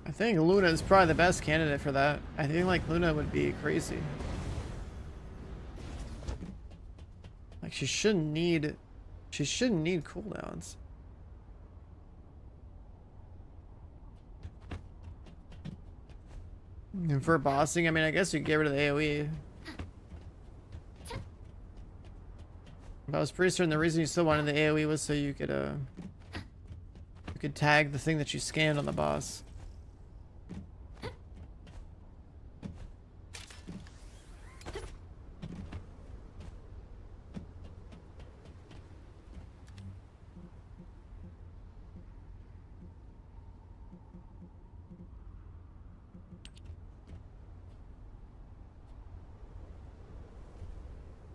I think Luna is probably the best candidate for that. I think like Luna would be crazy. Like she shouldn't need cooldowns. And for bossing, I mean, I guess you could get rid of the AoE. But I was pretty certain the reason you still wanted the AoE was so you could tag the thing that you scanned on the boss.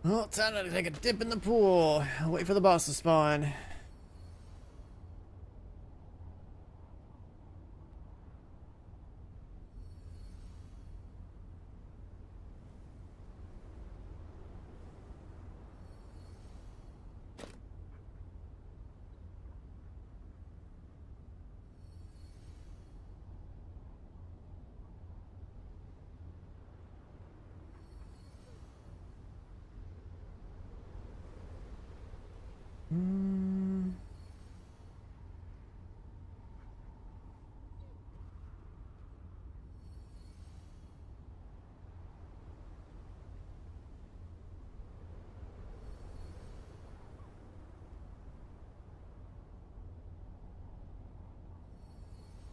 Well, time to take a dip in the pool. Wait for the boss to spawn.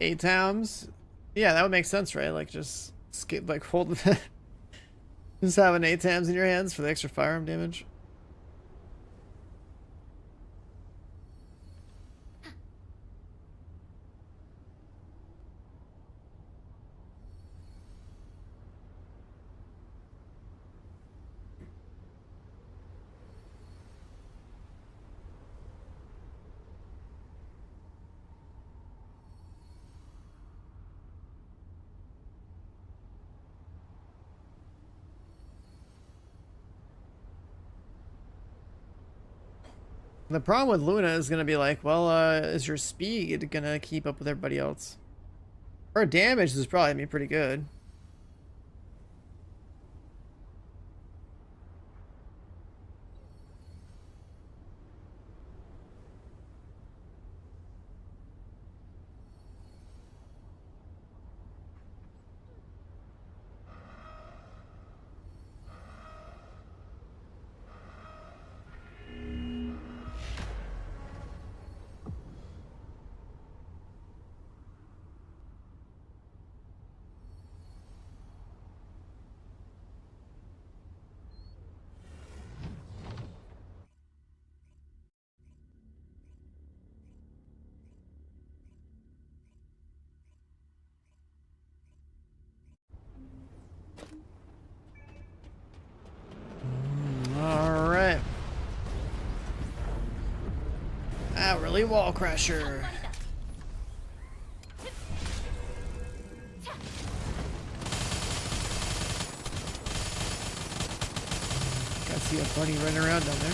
8 times. Yeah, that would make sense, right? Like just skip, like hold, just having 8 times in your hands for the extra firearm damage. The problem with Luna is gonna be like, well, is your speed gonna keep up with everybody else? Her damage is probably gonna be pretty good. All right. Hourly wall crasher. Gotta see a bunny running around down there.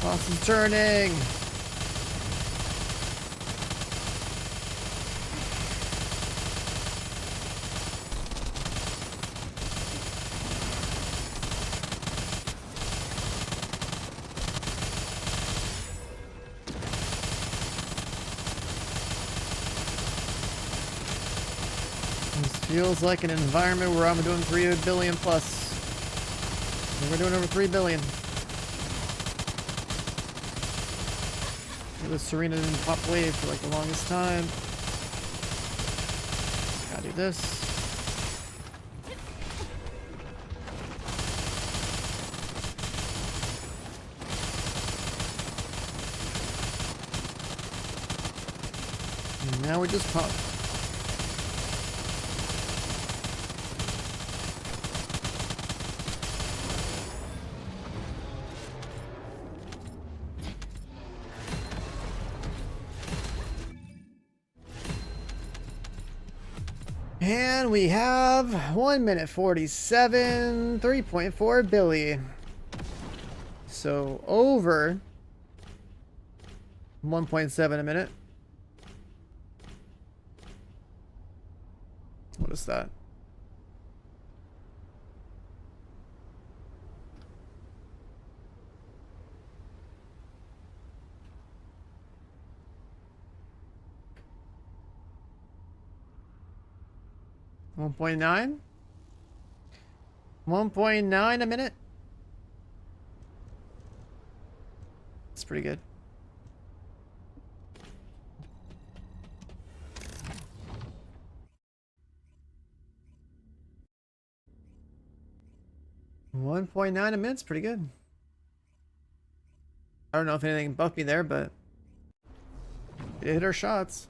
Boss is turning. This feels like an environment where I'm doing 3 billion plus. We're doing over 3 billion. It was Serena didn't pop wave for like the longest time. Gotta do this. And now we just pop. And we have 1 minute 47, 3.4 billion. So over 1.7 a minute. What is that? One point nine? 1.9 a minute? That's pretty good. $1.9 a minute's pretty good. I don't know if anything buffed me there, but it hit our shots.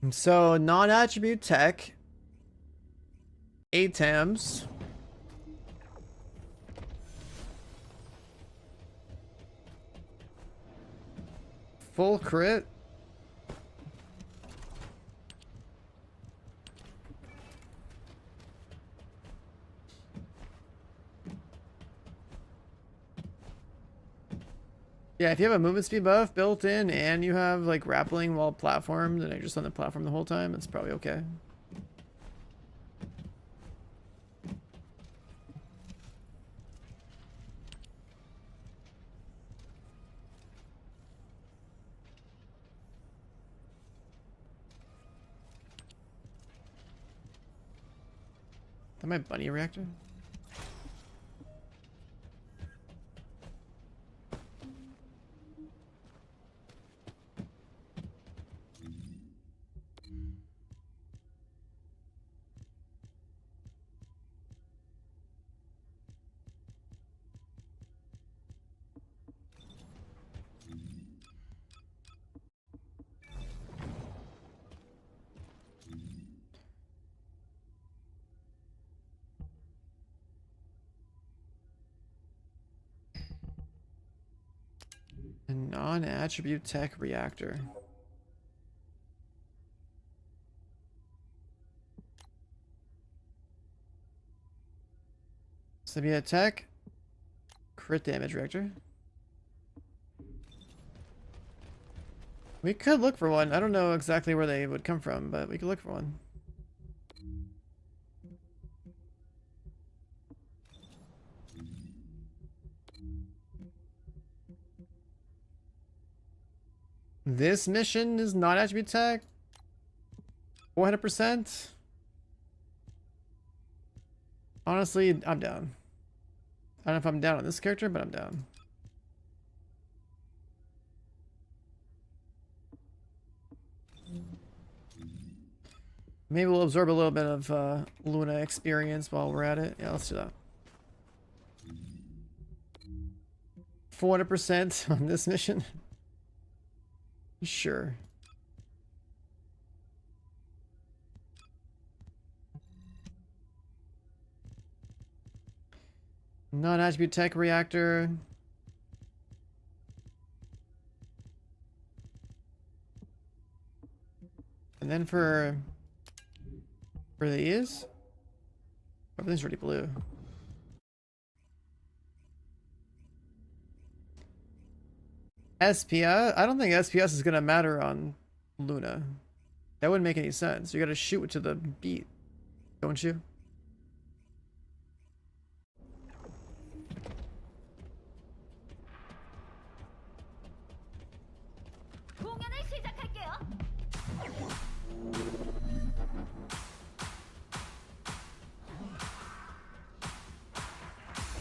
So non-attribute tech, ATEMs, full crit. Yeah, if you have a movement speed buff built in and you have like grappling while platformed and you're just on the platform the whole time, it's probably okay. Is that my bunny reactor? A non-attribute tech reactor. So be a tech crit damage reactor. We could look for one. I don't know exactly where they would come from, but we could look for one. This mission is not attribute tech. 400%. Honestly, I'm down. I don't know if I'm down on this character, but I'm down. Maybe we'll absorb a little bit of Luna experience while we're at it. Yeah, let's do that. 400% on this mission. Sure. Non-attribute tech reactor. And then for these, everything's already blue. SPS? I don't think SPS is gonna matter on Luna. That wouldn't make any sense. You gotta shoot to the beat, don't you? 공연을 시작할게요.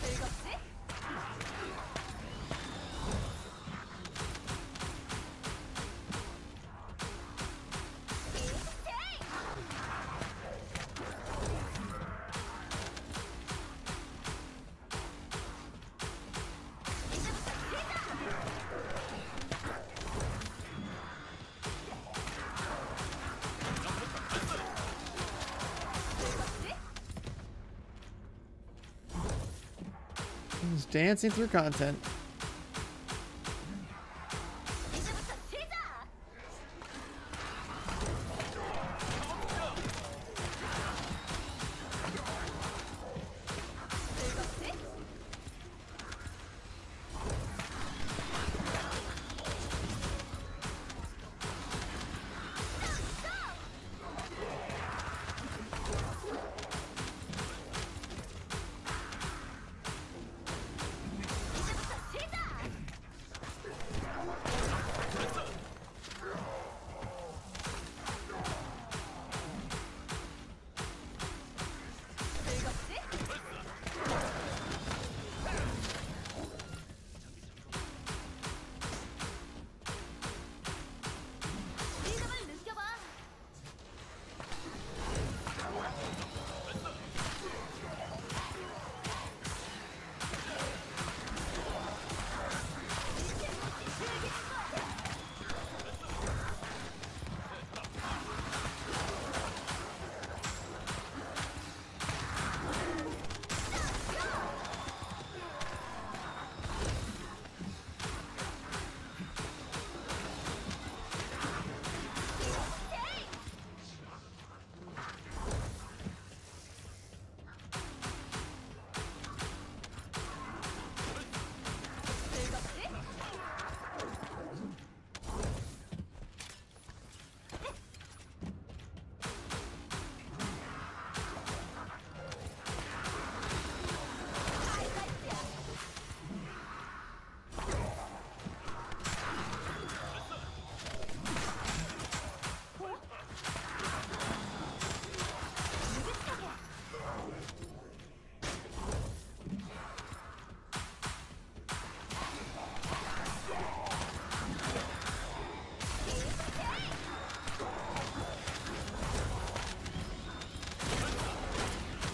즐겁지? Just dancing through content. 이제부터 시작. 즐겁지? 이제부터 시작.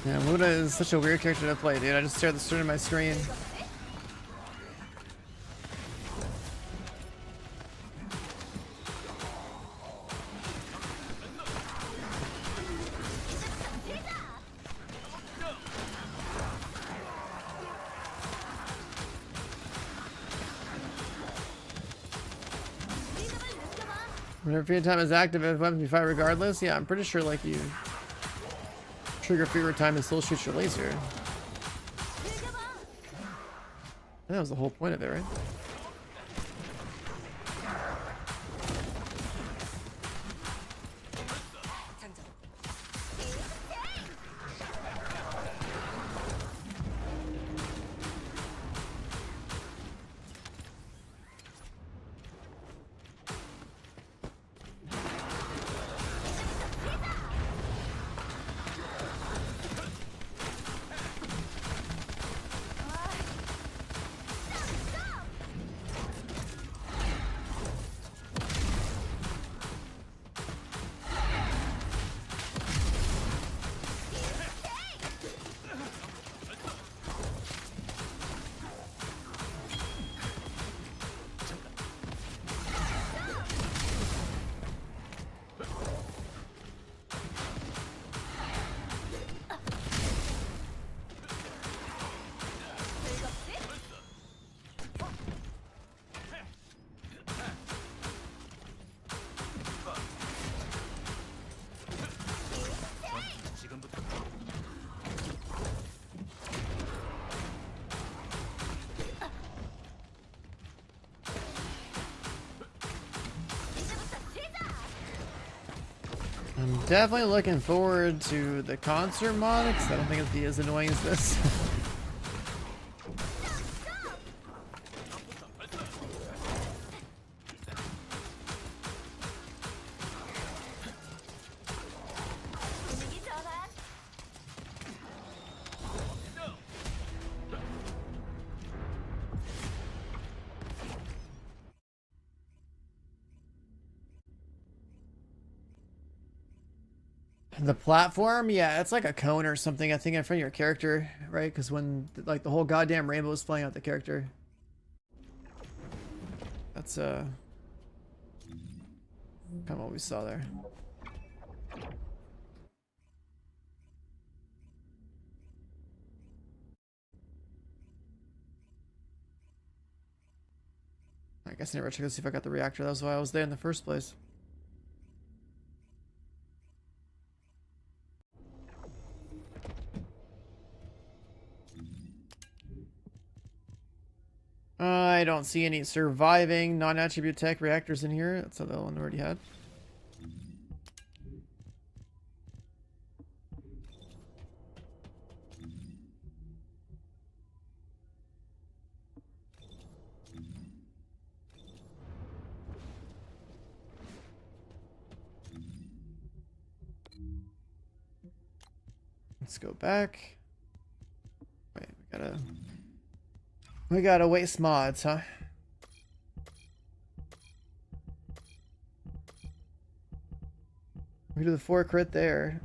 Yeah, Luna is such a weird character to play, dude. I just stare at the screen of my screen. Whenever fear time is active, if weapons be fired regardless. Yeah, I'm pretty sure like you trigger fear time and still shoot your laser. That was the whole point of it, right? I'm definitely looking forward to the concert mod, because I don't think it'll be as annoying as this. The platform, yeah, it's like a cone or something, I think, in front of your character, right? Because when like the whole goddamn rainbow is flying out the character. That's kind of what we saw there. I guess I never checked to see if I got the reactor. That was why I was there in the first place. I don't see any surviving non-attribute tech reactors in here. That's the one we already had. Let's go back. Wait, we gotta waste mods, huh? We do the 4 crit there.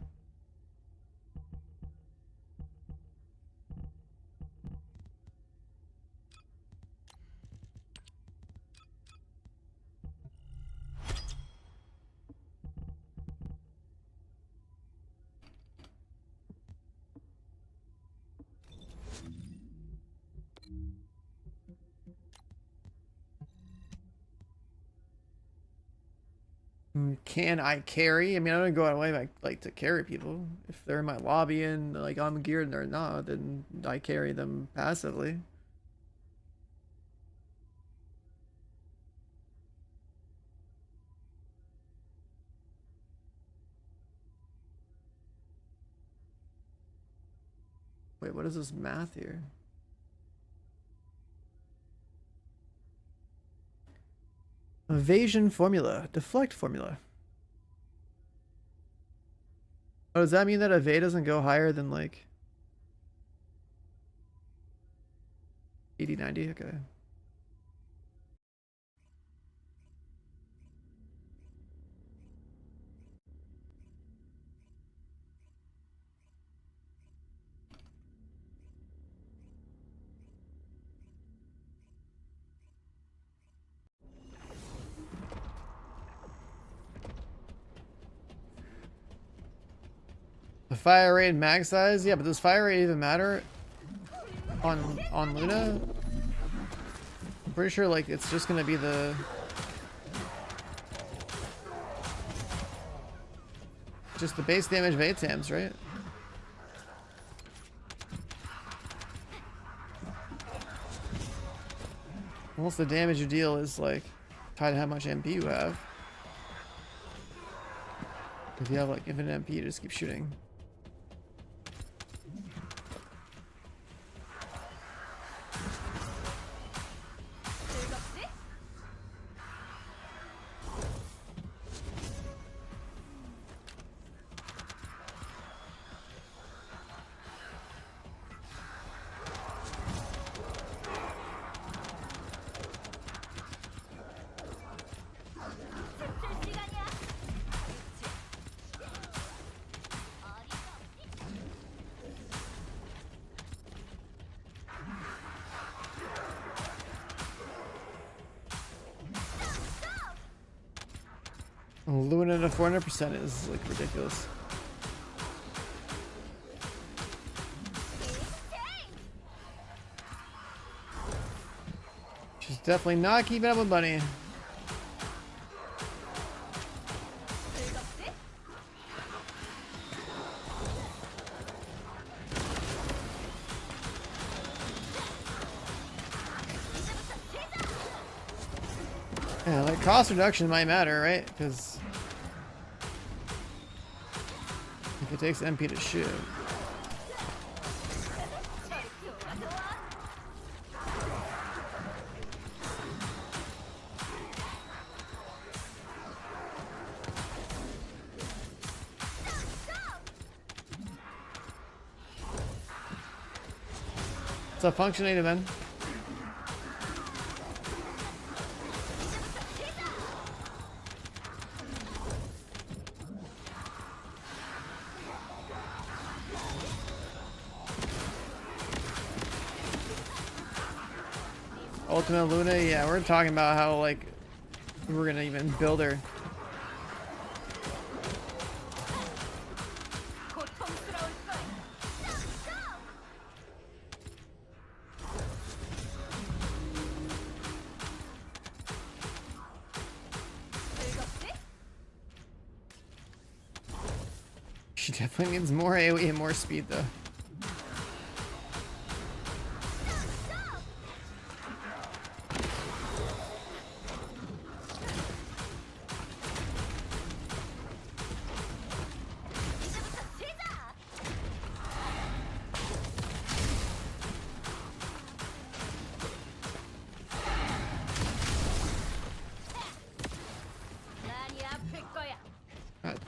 Can I carry? I mean, I don't go out of my way like to carry people. If they're in my lobby and like I'm geared and they're not, then I carry them passively. Wait, what is this math here? Evasion formula, deflect formula. Oh, does that mean that evade doesn't go higher than like 80, 90? Okay. fire rate and mag size. Yeah, but does fire rate even matter on Luna? I'm pretty sure like it's just gonna be the base damage of ATAMs, right? Almost the damage you deal is like tied to how much MP you have. If you have like infinite MP, you just keep shooting. Luna to 400% is like ridiculous. She's definitely not keeping up with Bunny. Yeah, like cost reduction might matter, right? Because if it takes MP to shoot. What's up, Function 8 man? Ultimate Luna, yeah, we're talking about how like we're gonna even build her. She definitely needs more AoE and more speed though.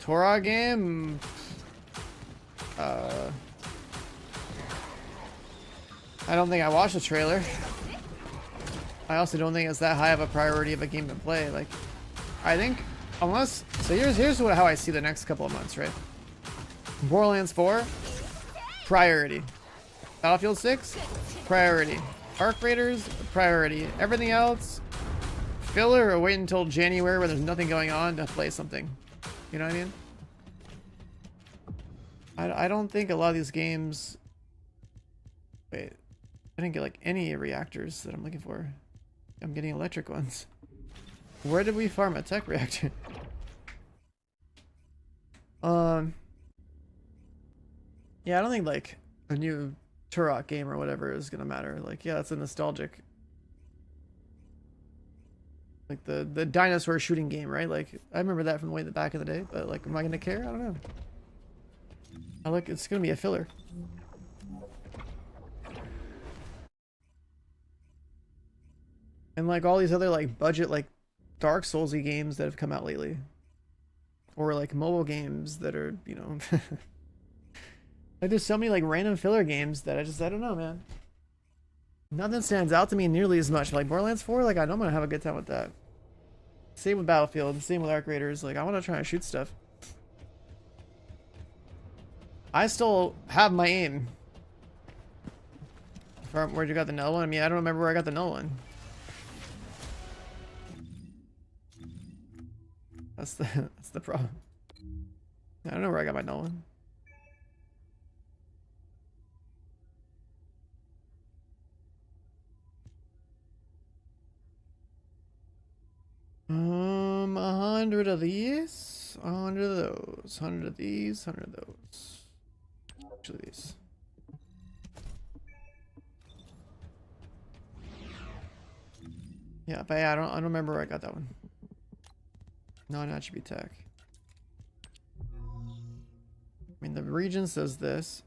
Torah game? I don't think I watched the trailer. I also don't think it's that high of a priority of a game to play. Like, I think, unless, so here's how I see the next couple of months, right? Borderlands 4, priority. Battlefield 6, priority. Arc Raiders, priority. Everything else, filler or wait until January where there's nothing going on to play something. You know what I mean? I don't think a lot of these games... Wait. I didn't get like any reactors that I'm looking for. I'm getting electric ones. Where did we farm a tech reactor? Yeah, I don't think like a new Turok game or whatever is gonna matter. Like, yeah, it's a nostalgic... Like the dinosaur shooting game, right? Like, I remember that from way back in the day, but like, am I gonna care? I don't know. It's gonna be a filler. And like all these other like budget like Dark Soulsy games that have come out lately. Or like mobile games that are, you know, like there's so many like random filler games that I don't know, man. Nothing stands out to me nearly as much. Like Borderlands 4, like I know I'm gonna have a good time with that. Same with Battlefield, same with Arc Raiders, like I wanna try and shoot stuff. I still have my aim. Where'd you got the null one? I mean, I don't remember where I got the null one. That's the problem. I don't know where I got my null one. 100 of these, 100 of those, 100 of these, 100 of those. Actually, these. Yeah, but yeah, I don't remember where I got that one. Non-attribute tech. I mean, the region says this.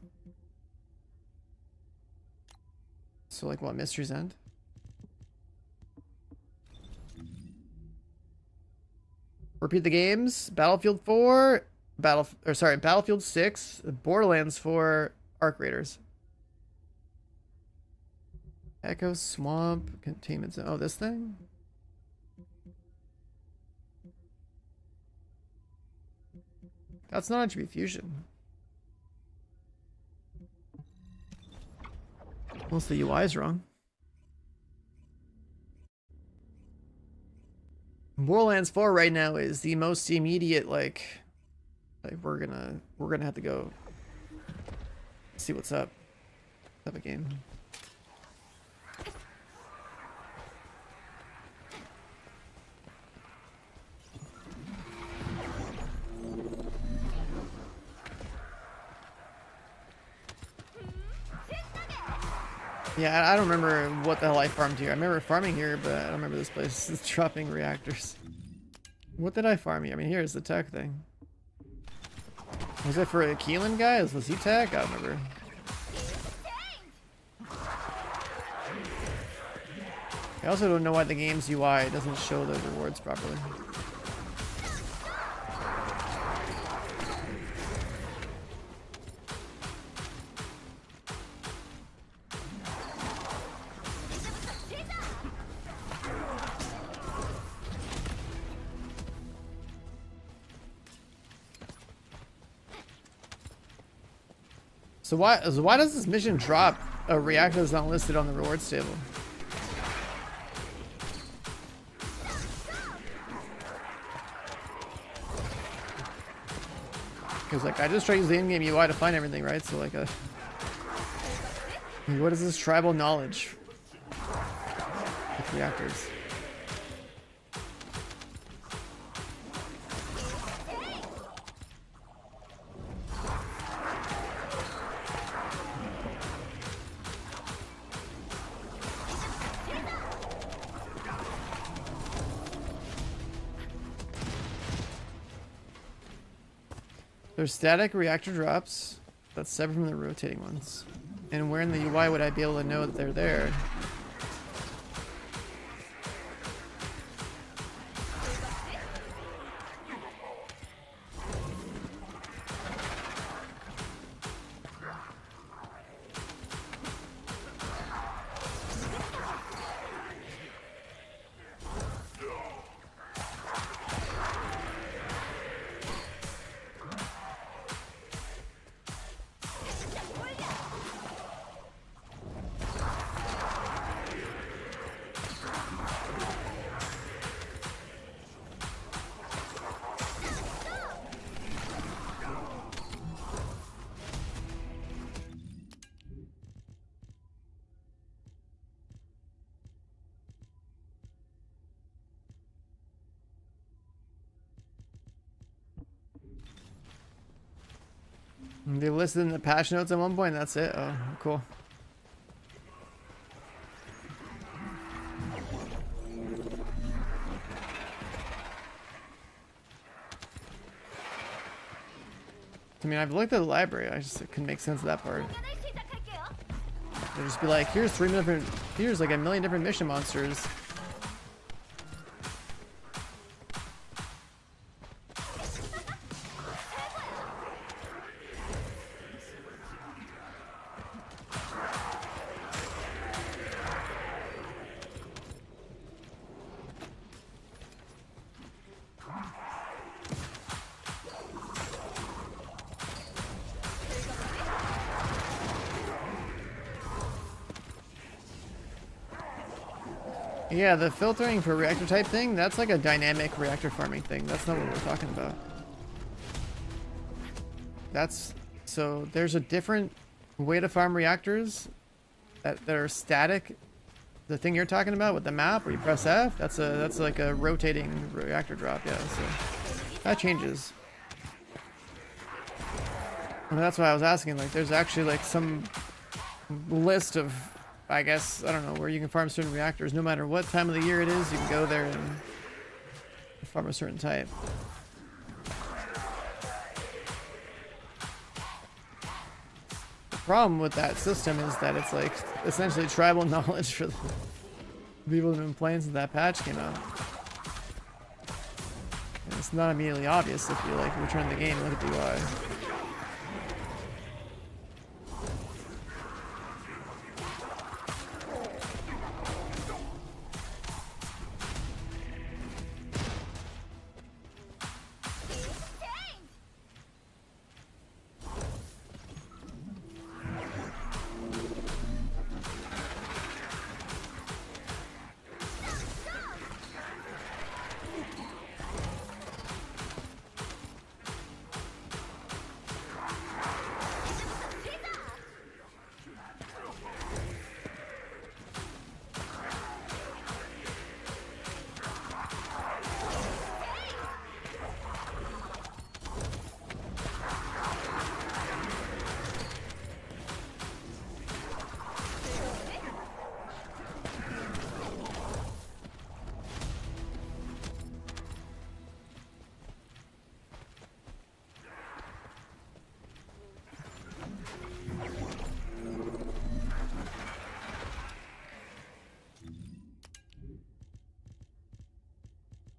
So, like, what? Mystery's End? Repeat the games. Battlefield 4. Battlefield 6. Borderlands 4. Arc Raiders. Echo Swamp. Containment Zone. Oh, this thing? That's not attribute fusion. Unless the UI is wrong. Borderlands 4 right now is the most immediate, like we're gonna have to go see what's up type of game. Yeah, I don't remember what the hell I farmed here. I remember farming here, but I don't remember this place. It's dropping reactors. What did I farm here? I mean, here's the tech thing. Was it for a Keelan guy? Was he tech? I don't remember. I also don't know why the game's UI doesn't show the rewards properly. So why does this mission drop a reactor that's not listed on the rewards table? Because like I just tried to use the in-game UI to find everything, right? So like what is this tribal knowledge with reactors? There's static reactor drops that's separate from the rotating ones. And where in the UI would I be able to know that they're there? They listed in the patch notes at one point, that's it? Oh, cool. I mean, I've looked at the library, I just couldn't make sense of that part. They'll just be like, here's like a million different mission monsters. Yeah, the filtering for reactor type thing, that's like a dynamic reactor farming thing. That's not what we're talking about. So there's a different way to farm reactors that are static The thing you're talking about with the map where you press F, that's like a rotating reactor drop, yeah. So that changes. And that's why I was asking, like there's actually like some list of, I guess, I don't know, where you can farm certain reactors no matter what time of the year it is, you can go there and farm a certain type. The problem with that system is that it's like essentially tribal knowledge for the people who've been playing since that patch came out. And it's not immediately obvious if you like return the game and look at the UI.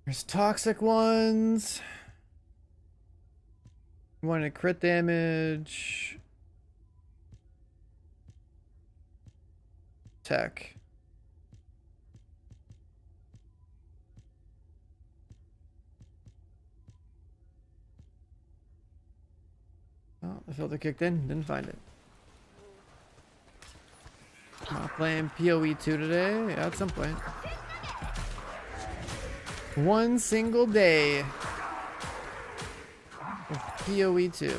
There's toxic ones. You want a crit damage. Tech. Oh, the filter kicked in. Didn't find it. Not playing POE2 today. Yeah, at some point. One single day of POE2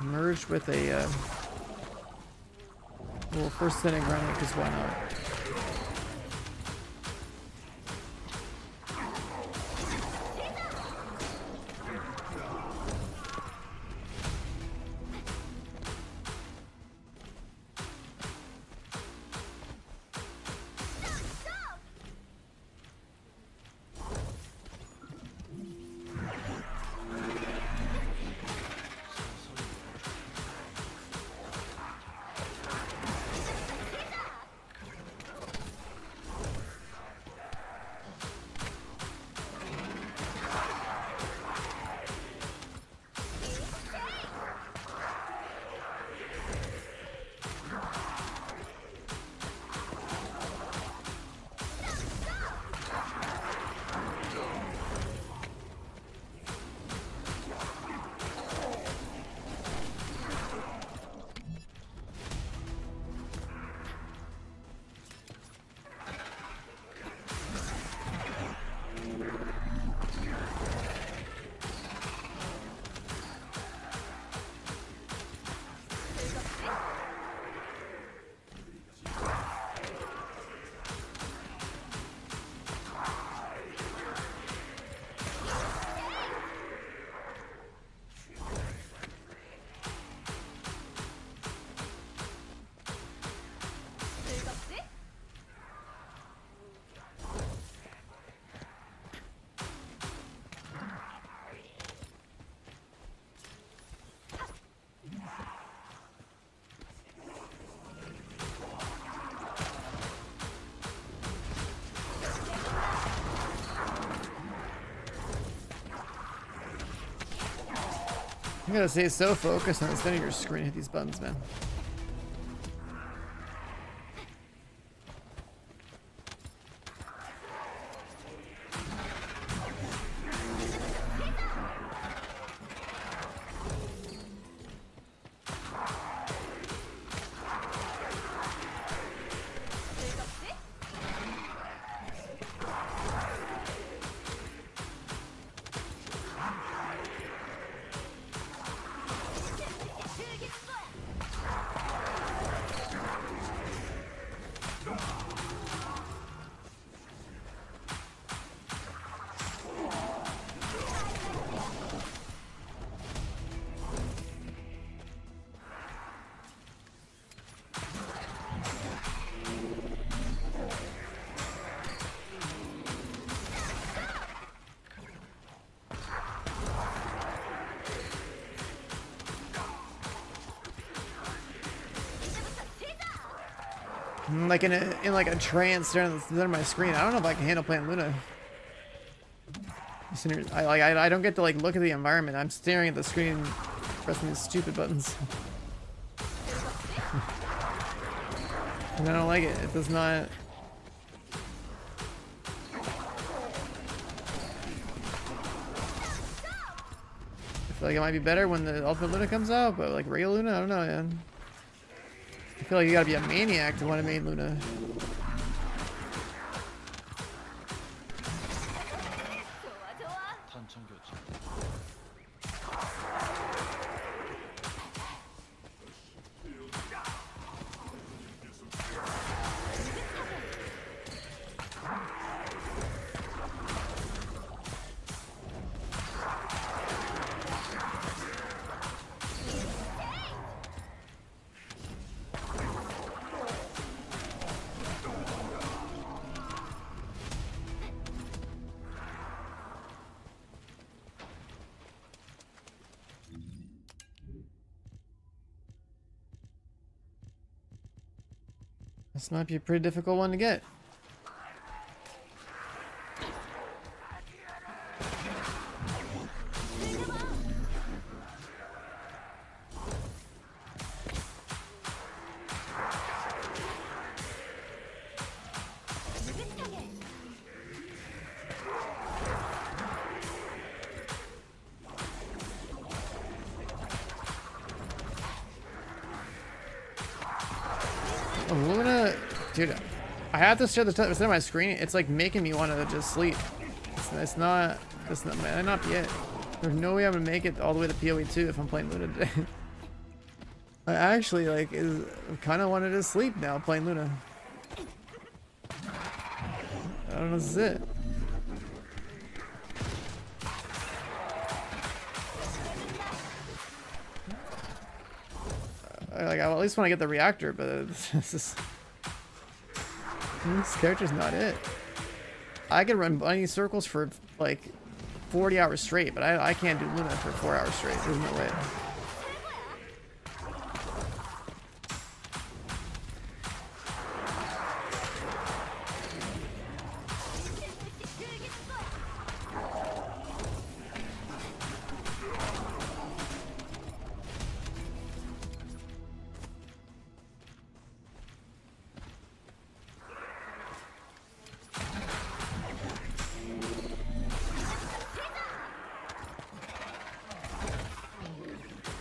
merged with a little first inning run because why not? You gotta stay so focused on the center of your screen. Hit these buttons, man. I'm like in like a trance staring at the center of my screen. I don't know if I can handle playing Luna. I don't get to like look at the environment. I'm staring at the screen, pressing these stupid buttons. And I don't like it. It does not. I feel like it might be better when the Ultimate Luna comes out, but like regular Luna, I don't know, man. I feel like you gotta be a maniac to want to main Luna. 좋아 좋아. 탄창 교체. This might be a pretty difficult one to get. Luna, dude, I have to share the center of my screen. It's like making me want to just sleep. It's not, man, not yet. There's no way I'm gonna make it all the way to POE2 if I'm playing Luna today. I actually like kind of wanted to sleep now playing Luna. I don't know, this is it. Like, I at least want to get the reactor, but this character's not it. I can run bunny circles for like 40 hours straight, but I can't do Luna for 4 hours straight. There's no way.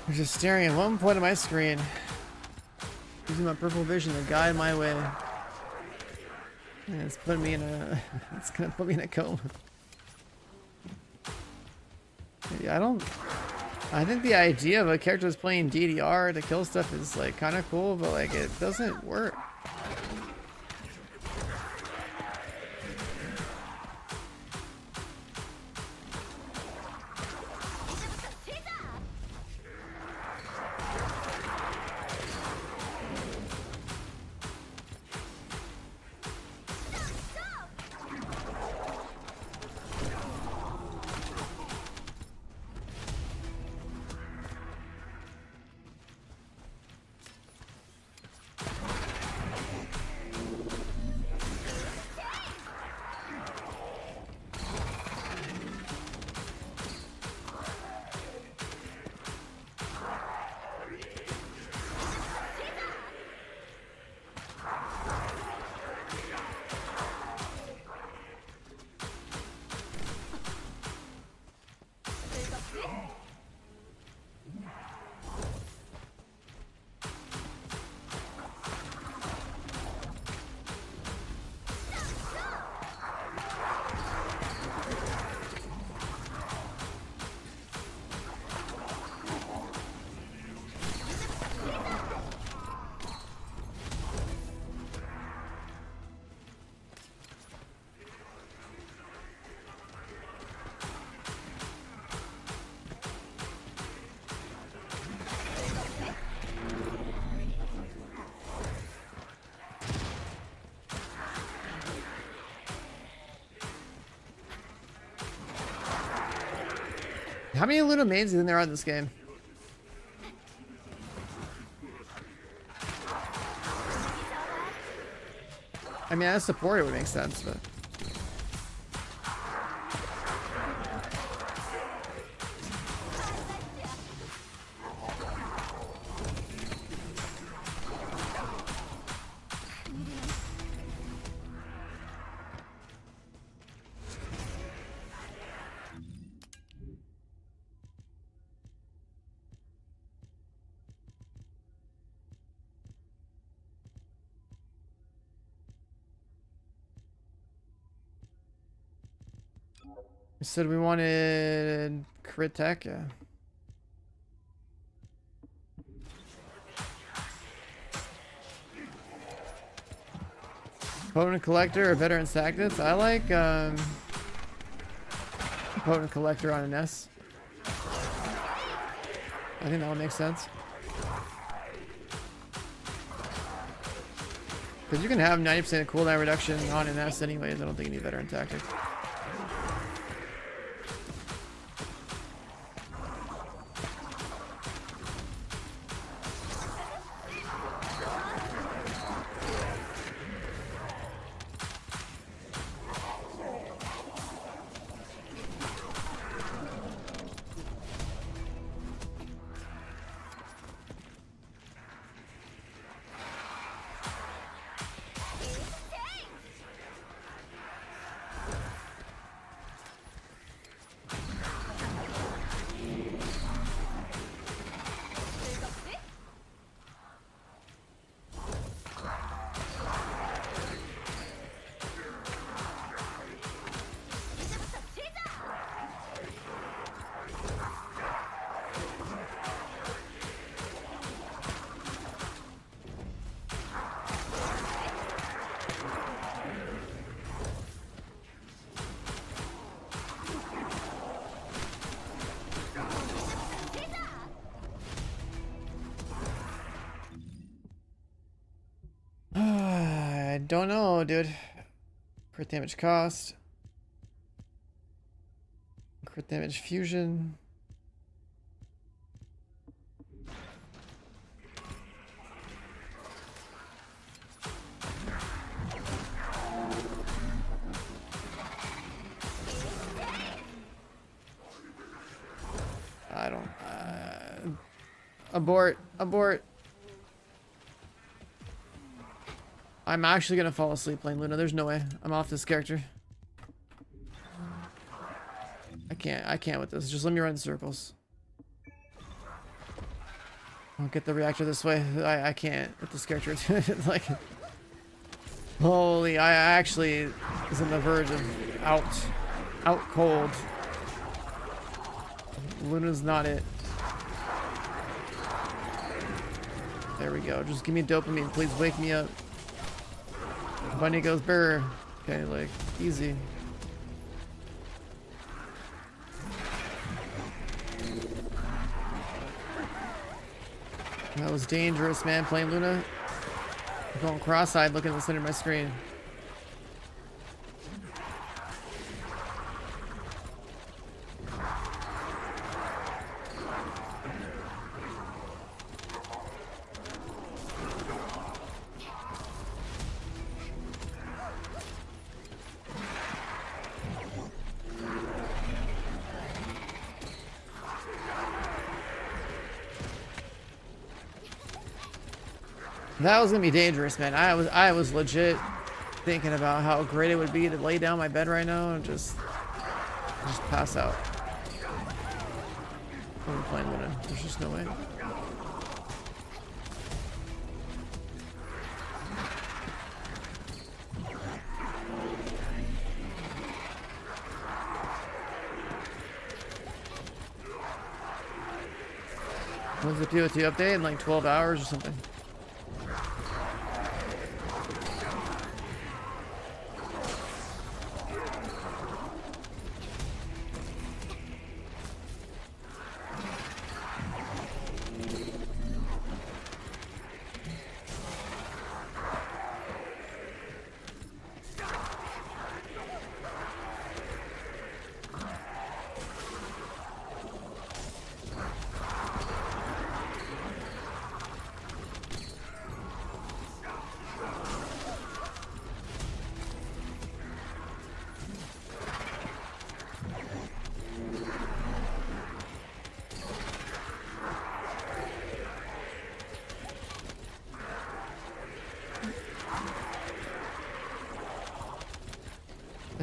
I'm just staring at one point of my screen, using my purple vision to guide my way. And it's putting me in a. It's gonna put me in a coma. Yeah, I think the idea of a character that's playing DDR to kill stuff is like kind of cool, but like it doesn't work. How many Luna mains do you think there are in this game? I mean, as support, it would make sense, but. We said we wanted crit tech, yeah. Potent collector or veteran tactics. I like potent collector on an S. I think that would make sense. Because you can have 90% cooldown reduction on an S anyways. I don't think you need veteran tactics. I don't know, dude. Crit damage cost. Crit damage fusion. I don't. Abort. Abort. I'm actually gonna fall asleep playing Luna. There's no way. I'm off this character. I can't with this. Just let me run circles. I'll get the reactor this way. I can't with this character. Like, holy, I actually was on the verge of out cold. Luna's not it. There we go. Just give me dopamine. Please wake me up. Bunny goes burr. Okay, like, easy. That was dangerous, man, playing Luna. I'm going cross-eyed looking at the center of my screen. That was gonna be dangerous, man. I was legit thinking about how great it would be to lay down my bed right now and just pass out. I'm playing Luna. There's just no way. When's the POE2 update? In like 12 hours or something.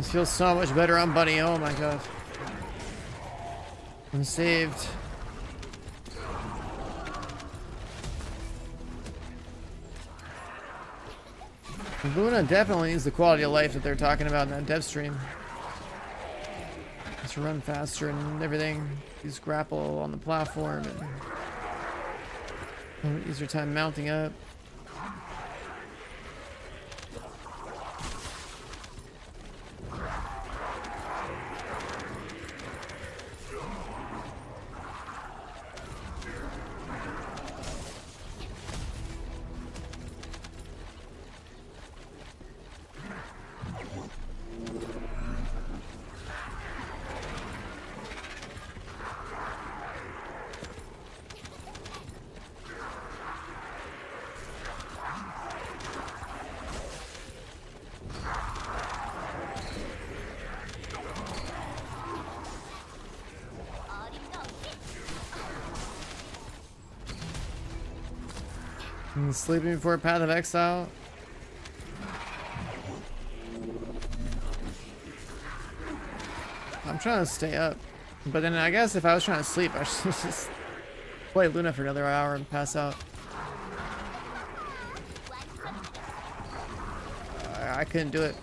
This feels so much better on Bunny. Oh my god. I'm saved. Luna definitely needs the quality of life that they're talking about in that dev stream. Just run faster and everything. Use grapple on the platform and use your time mounting up. And sleeping before Path of Exile. I'm trying to stay up. But then I guess if I was trying to sleep, I should just play Luna for another hour and pass out. I couldn't do it.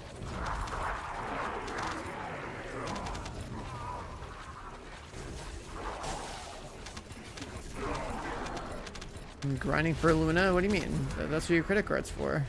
Grinding for Luna? What do you mean? That's what your credit card's for.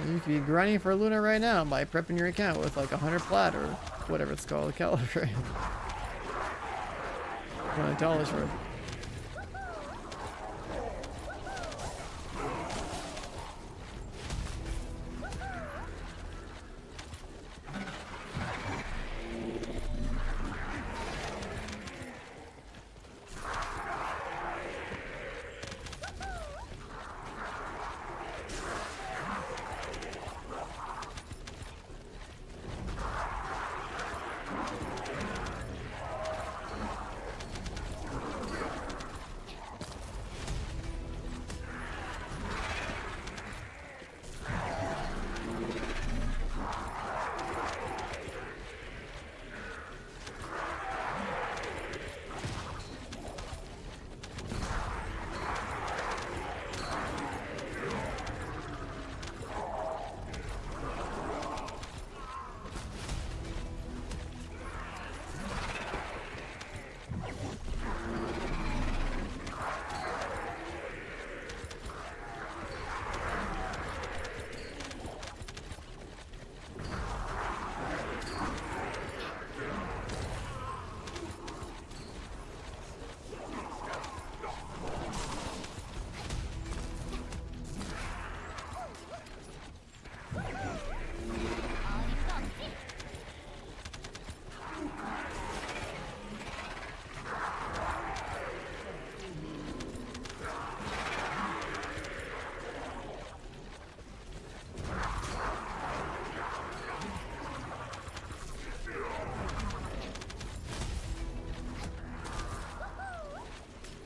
You could be grinding for Luna right now by prepping your account with like 100 plat or whatever it's called, caliber. $20 worth.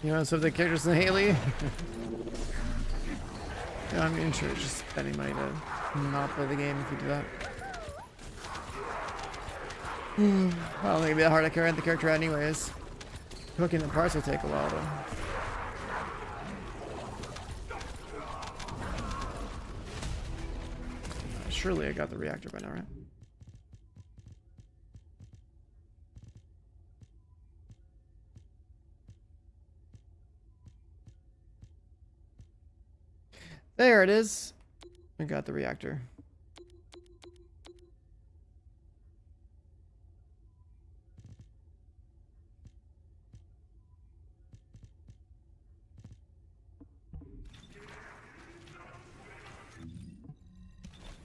You want to swap the characters in Haley? Yeah, I mean, sure, just spending money to not play the game if you do that. I don't think it'd be that hard to rent the character out anyways. Hooking the parts will take a while though. Surely I got the reactor by now, right? There it is. I got the reactor.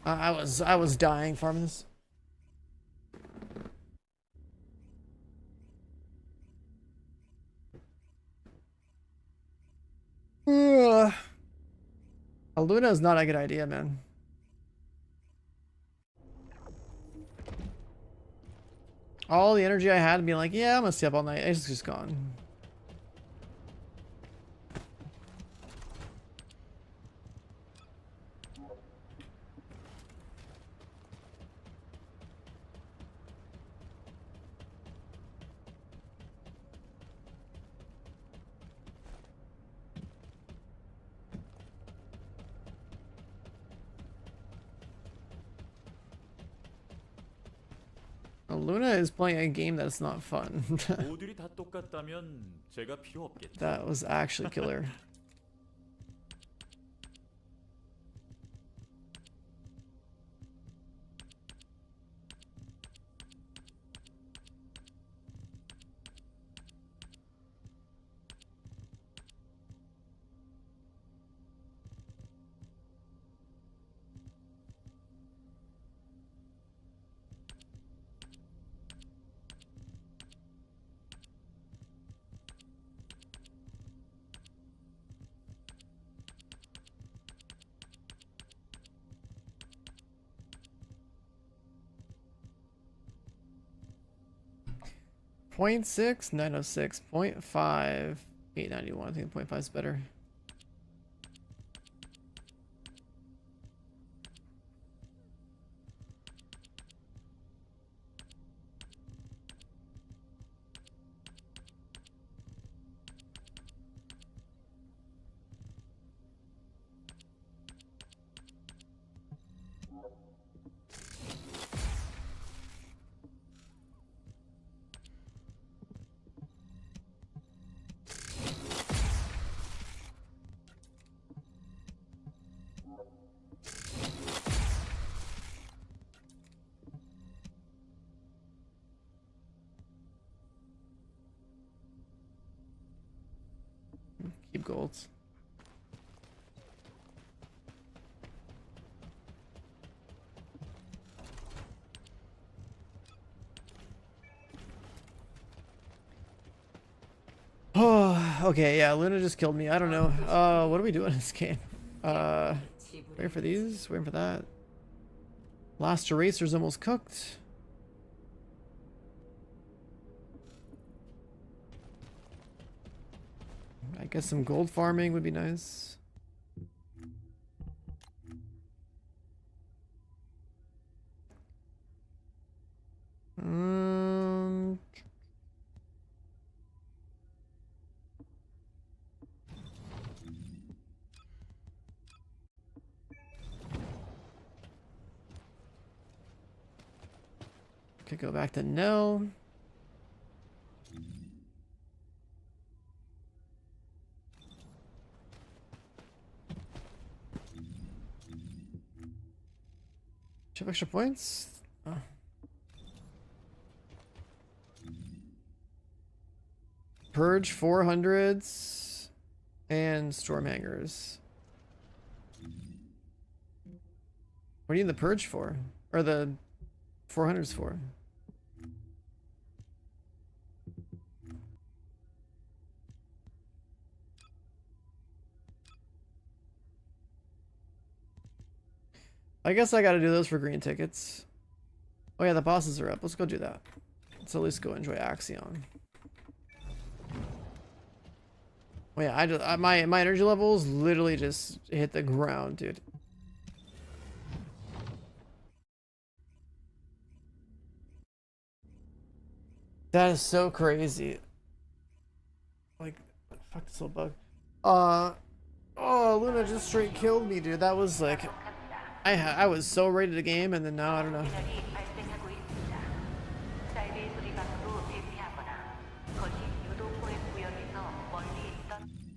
I was dying farming this. Luna is not a good idea, man. All the energy I had being like, yeah, I'm gonna stay up all night. It's just gone. Luna is playing a game that's not fun. 모듈이 다 똑같다면 제가 필요 없겠죠. That was actually killer. .6, 906, .5, 891. I think .5 is better. Keep golds. Oh, okay, yeah, Luna just killed me. I don't know. What do we do in this game? Waiting for these, waiting for that. Last eraser's almost cooked. I guess some gold farming would be nice. Could go back to no. Chip extra points? Oh. Purge 400s and storm hangers. What do you need the purge for? Or the 400s for? I guess I gotta do those for green tickets. Oh yeah, the bosses are up. Let's go do that. Let's at least go enjoy Axion. Oh yeah, my energy levels literally just hit the ground, dude. That is so crazy. Like, fuck this little bug. Oh, Luna just straight killed me, dude. That was like, I was so ready to game, and then now I don't know.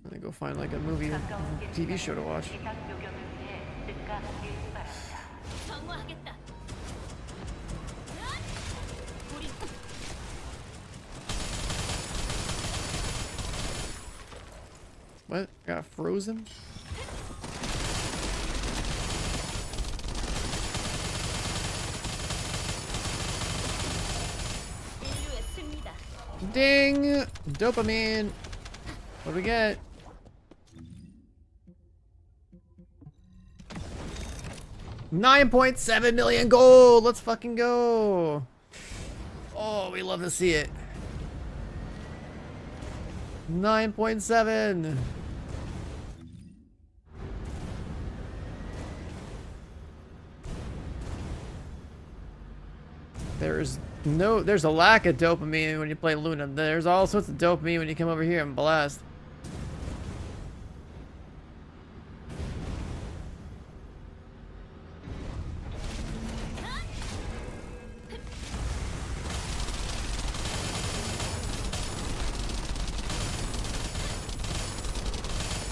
I'm gonna go find like a movie, TV show to watch. 방어하겠다. What? Got frozen? 인류의 승리다. Ding! Dopamine! What do we get? $9.7 million gold! Let's fucking go! Oh, we love to see it. 9.7. There's a lack of dopamine when you play Luna. There's all sorts of dopamine when you come over here and blast.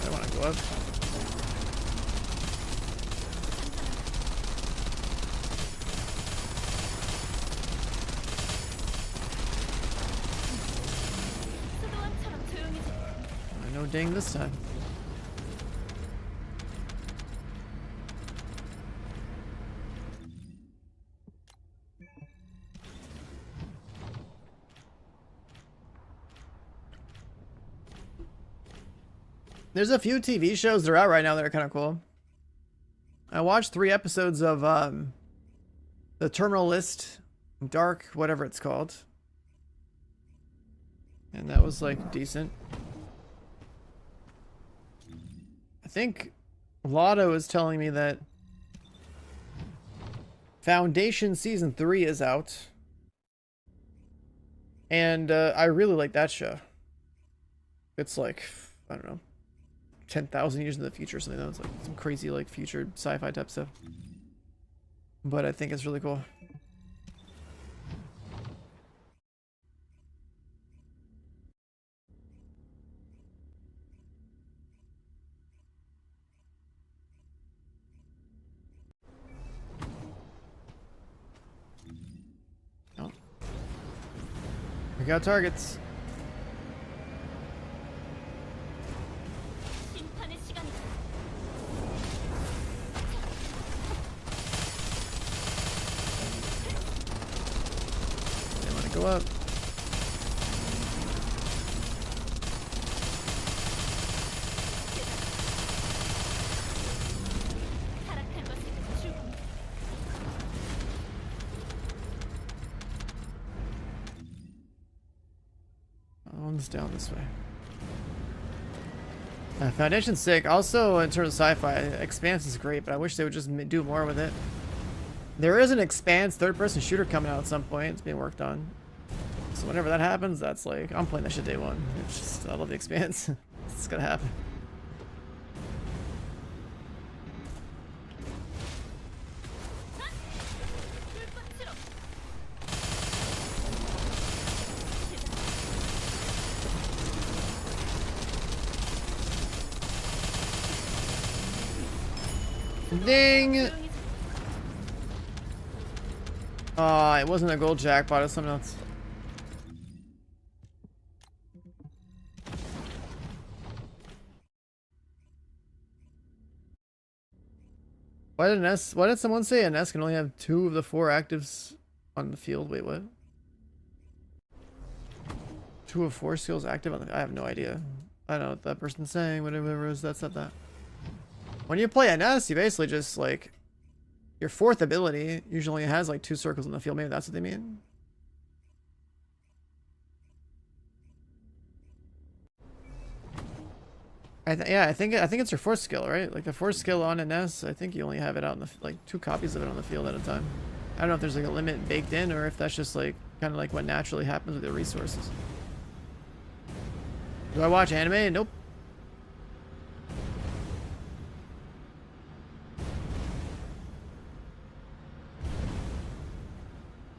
I want to go up. 수도원처럼 조용해질 No ding this time. There's a few TV shows that are out right now that are kind of cool. I watched 3 episodes of The Terminal List, Dark, whatever it's called. And that was like decent. I think Lotto is telling me that Foundation Season 3 is out. And I really like that show. It's like, I don't know, 10,000 years in the future or something. It's like some crazy like future sci-fi type stuff. But I think it's really cool. Oh. We got targets. 심판의 시간이다. They want to go up. 타락한 것은 죽음. One's down this way. Foundation's sick. Also, in terms of sci-fi, Expanse is great, but I wish they would just do more with it. There is an Expanse third-person shooter coming out at some point. It's being worked on. So whenever that happens, that's like, I'm playing that shit day one. It's just, I love the Expanse. It's gonna happen. 불꽃으로. Ding! 조용해질 It wasn't a gold jackpot, it was something else. Why did someone say an S can only have 2 of the 4 actives on the field? Wait, what? 2 of 4 skills active on the, I have no idea. I don't know what that person's saying, whatever it is that said that. When you play NS, you basically just like your 4th ability usually has like 2 circles in the field. Maybe that's what they mean. Yeah, I think it's your 4th skill, right? Like the 4th skill on NS, I think you only have it out in the like 2 copies of it on the field at a time. I don't know if there's like a limit baked in or if that's just like kind of like what naturally happens with the resources. Do I watch anime? Nope.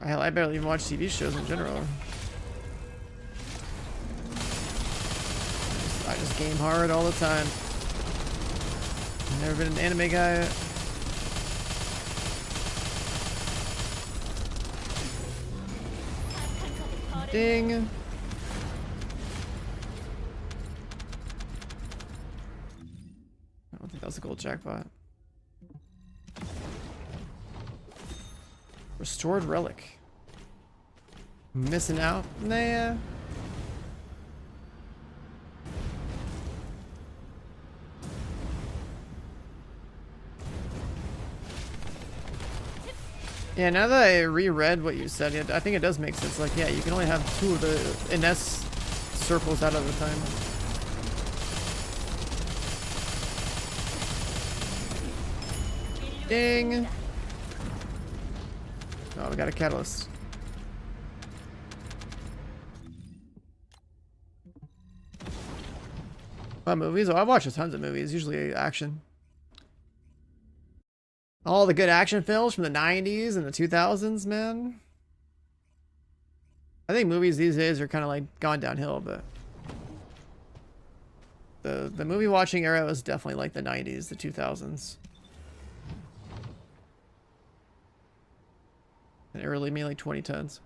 Hell, I barely even watch TV shows in general. I just game hard all the time. Never been an anime guy. Ding. I don't think that was a gold jackpot. Restored relic. Missing out? Nah. Yeah, now that I reread what you said, I think it does make sense. Like, yeah, you can only have 2 of the NS circles out at a time. Ding! Oh, we got a catalyst. Movies? Oh, I watch tons of movies, usually action. All the good action films from the 90s and the 2000s, man. I think movies these days are kind of like gone downhill, but the movie watching era was definitely like the 90s, the 2000s. And early, maybe like 2010s.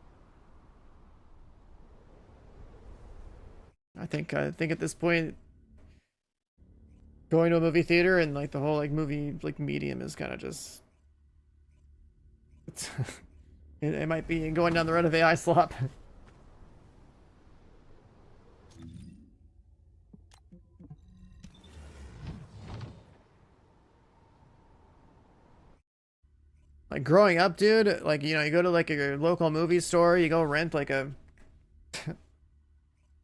I think at this point, going to a movie theater and like the whole like movie like medium is kind of just it might be going down the road of AI slop. Like growing up, dude, like, you know, you go to like a local movie store, you go rent like a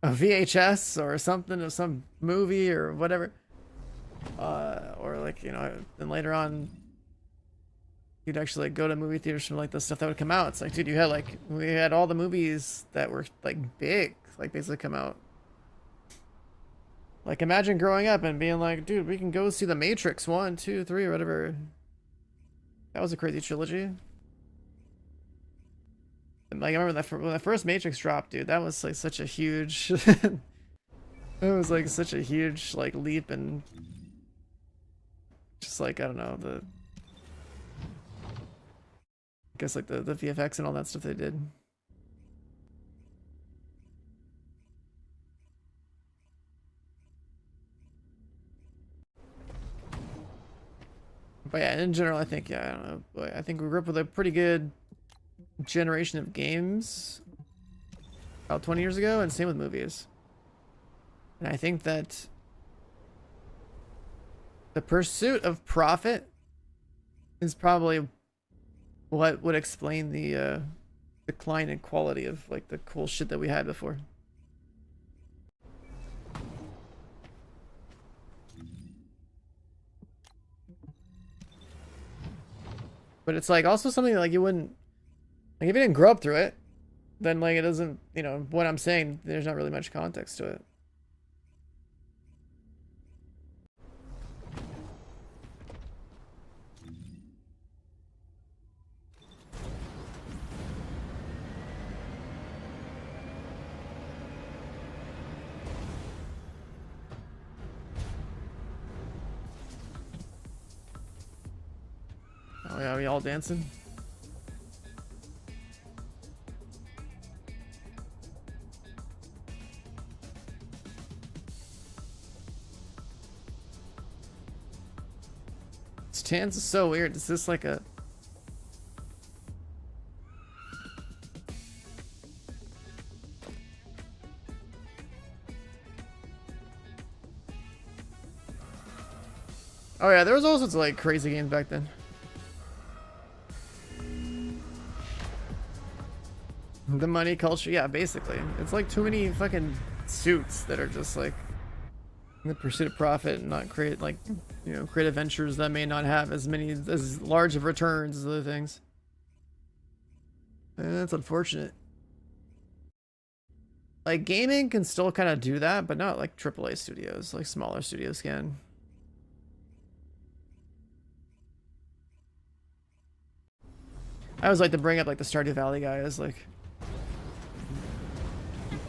VHS or something of some movie or whatever. Or like, you know, then later on you'd actually like go to movie theaters from like the stuff that would come out. It's like, dude, we had all the movies that were like big, like basically come out. Like imagine growing up and being like, dude, we can go see The Matrix 1, 2, 3 or whatever. That was a crazy trilogy. And like I remember that when the first Matrix dropped, dude, that was like such a huge it was like such a huge like leap and just like, I don't know, I guess like the VFX and all that stuff they did. But yeah, in general, I think, yeah, I don't know, but I think we grew up with a pretty good generation of games about 20 years ago, and same with movies. And I think that the pursuit of profit is probably what would explain the decline in quality of like the cool shit that we had before. But it's like also something like you wouldn't, like if you didn't grow up through it, then like it doesn't, you know, what I'm saying, there's not really much context to it. Oh yeah, we all dancing? This dance is so weird. Is this like a... Oh yeah, there was all sorts of like crazy games back then. The money culture, yeah, basically. It's like too many fucking suits that are just like in the pursuit of profit and not create like, you know, create adventures that may not have as large of returns as other things. And that's unfortunate. Like gaming can still kind of do that, but not like AAA studios, like smaller studios can. I always like to bring up like the Stardew Valley guys, like,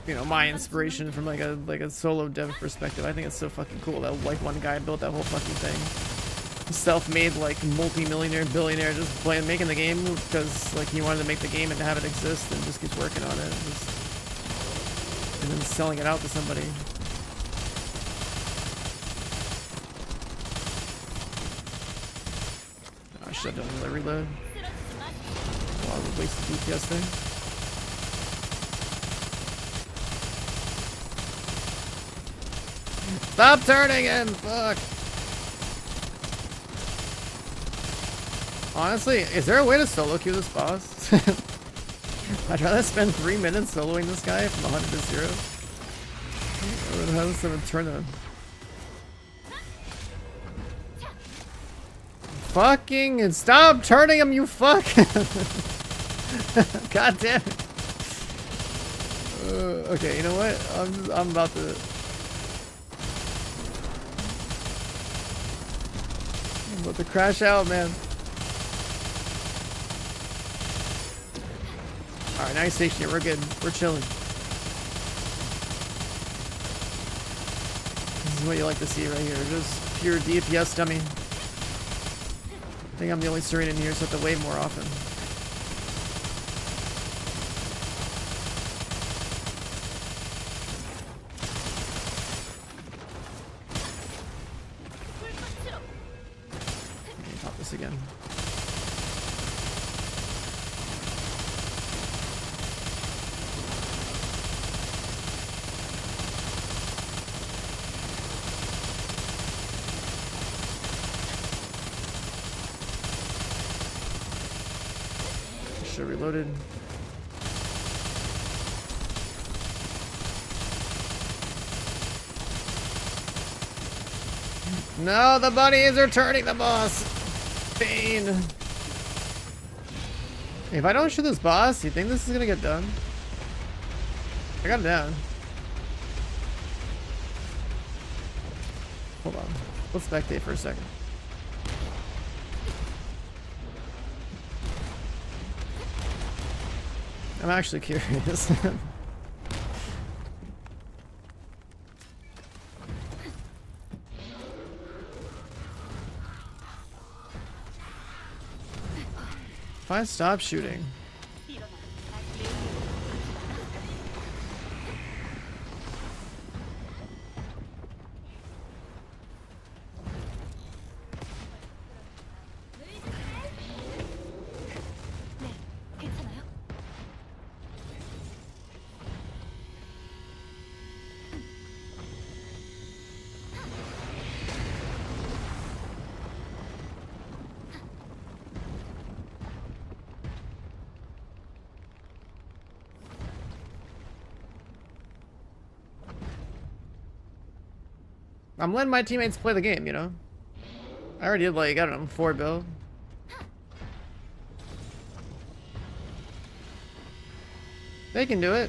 you know, my inspiration from like a solo dev perspective. I think it's so fucking cool that like one guy built that whole fucking thing, self-made like multi-millionaire billionaire, just making the game because like he wanted to make the game and have it exist, and just keeps working on it, and then selling it out to somebody. Oh shit! Don't really reload. A lot of wasted DPS there. Stop turning him! Fuck! Honestly, is there a way to solo queue this boss? I'd rather spend 3 minutes soloing this guy from 100 to 0. I would have some turn on. Fucking stop turning him, you fuck! God damn it. Okay, you know what? I'm about to. I'm about to crash out, man. Alright, nice station here. We're good. We're chilling. This is what you like to see right here. Just pure DPS dummy. I think I'm the only Serene in here, so I have to wave more often. Pop this again. Should have reloaded. No, the bunnies are turning the boss. Pain. If I don't shoot this boss, you think this is gonna get done? I got him down. Hold on. Let's spectate for a second. I'm actually curious. If I stop shooting. 괜찮아요? I'm letting my teammates play the game, you know? I already did like, I don't know, 4 build. They can do it.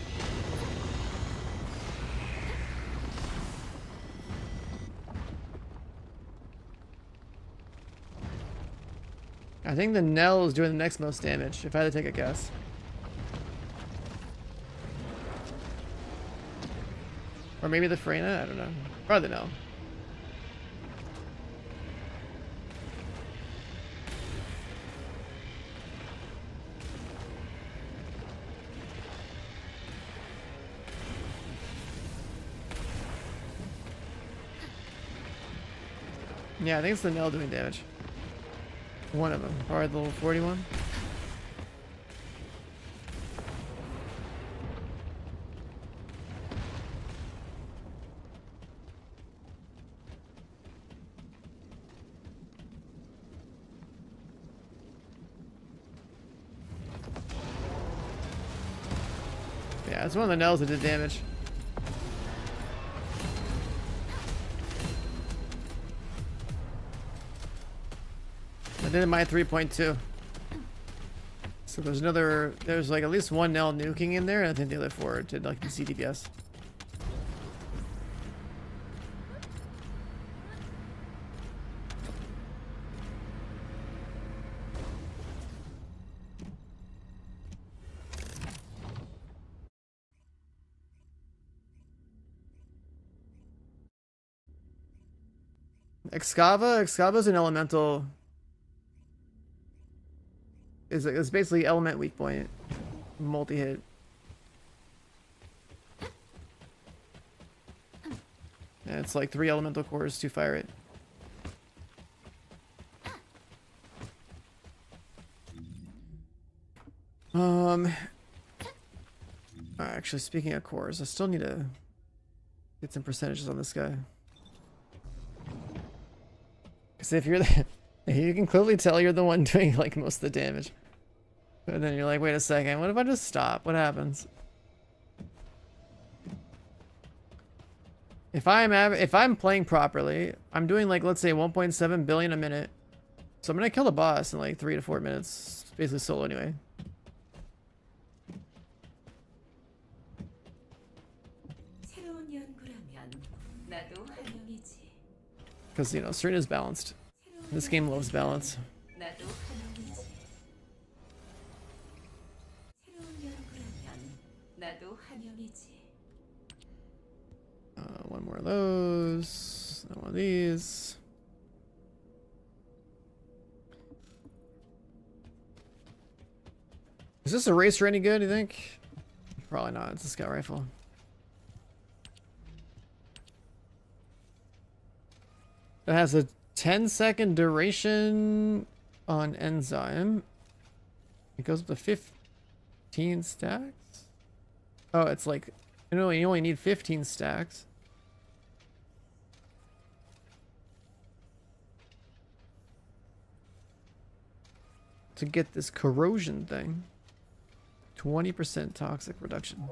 I think the Nell is doing the next most damage, if I had to take a guess. Or maybe the Freyna, I don't know. Probably the Nell. Yeah, I think it's the Nell doing damage. One of them. Probably the level 41. Yeah, it's one of the Nells that did damage. I did my 3.2. So there's like at least one Nell nuking in there, and I think the other 4 did like the CDPS. Excava's an elemental. It's basically element weak point, multi-hit. And it's like 3 elemental cores to fire it. Actually, speaking of cores, I still need to get some percentages on this guy. Because if you're You can clearly tell you're the one doing like most of the damage. But then you're like, wait a second, what if I just stop? What happens? If I'm playing properly, I'm doing like, let's say 1.7 billion a minute. So I'm gonna kill the boss in like 3 to 4 minutes. It's basically solo anyway. 새로운 연구라면 나도 환영이지. Because, you know, Serena's balanced. This game loves balance. 나도 환영이지. 새로운 연구라면 나도 환영이지. One more of those. One of these. Is this eraser any good, you think? Probably not. It's a scout rifle. It has a 10-second duration on enzyme. It goes up to 15 stacks. Oh, it's like, you only need 15 stacks. To get this corrosion thing. 20% toxic reduction.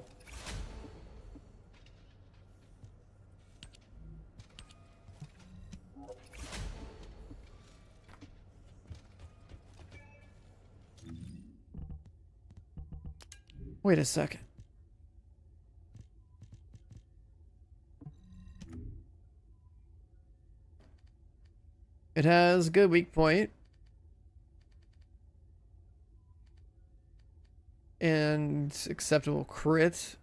Wait a second. It has good weak point. And acceptable crit.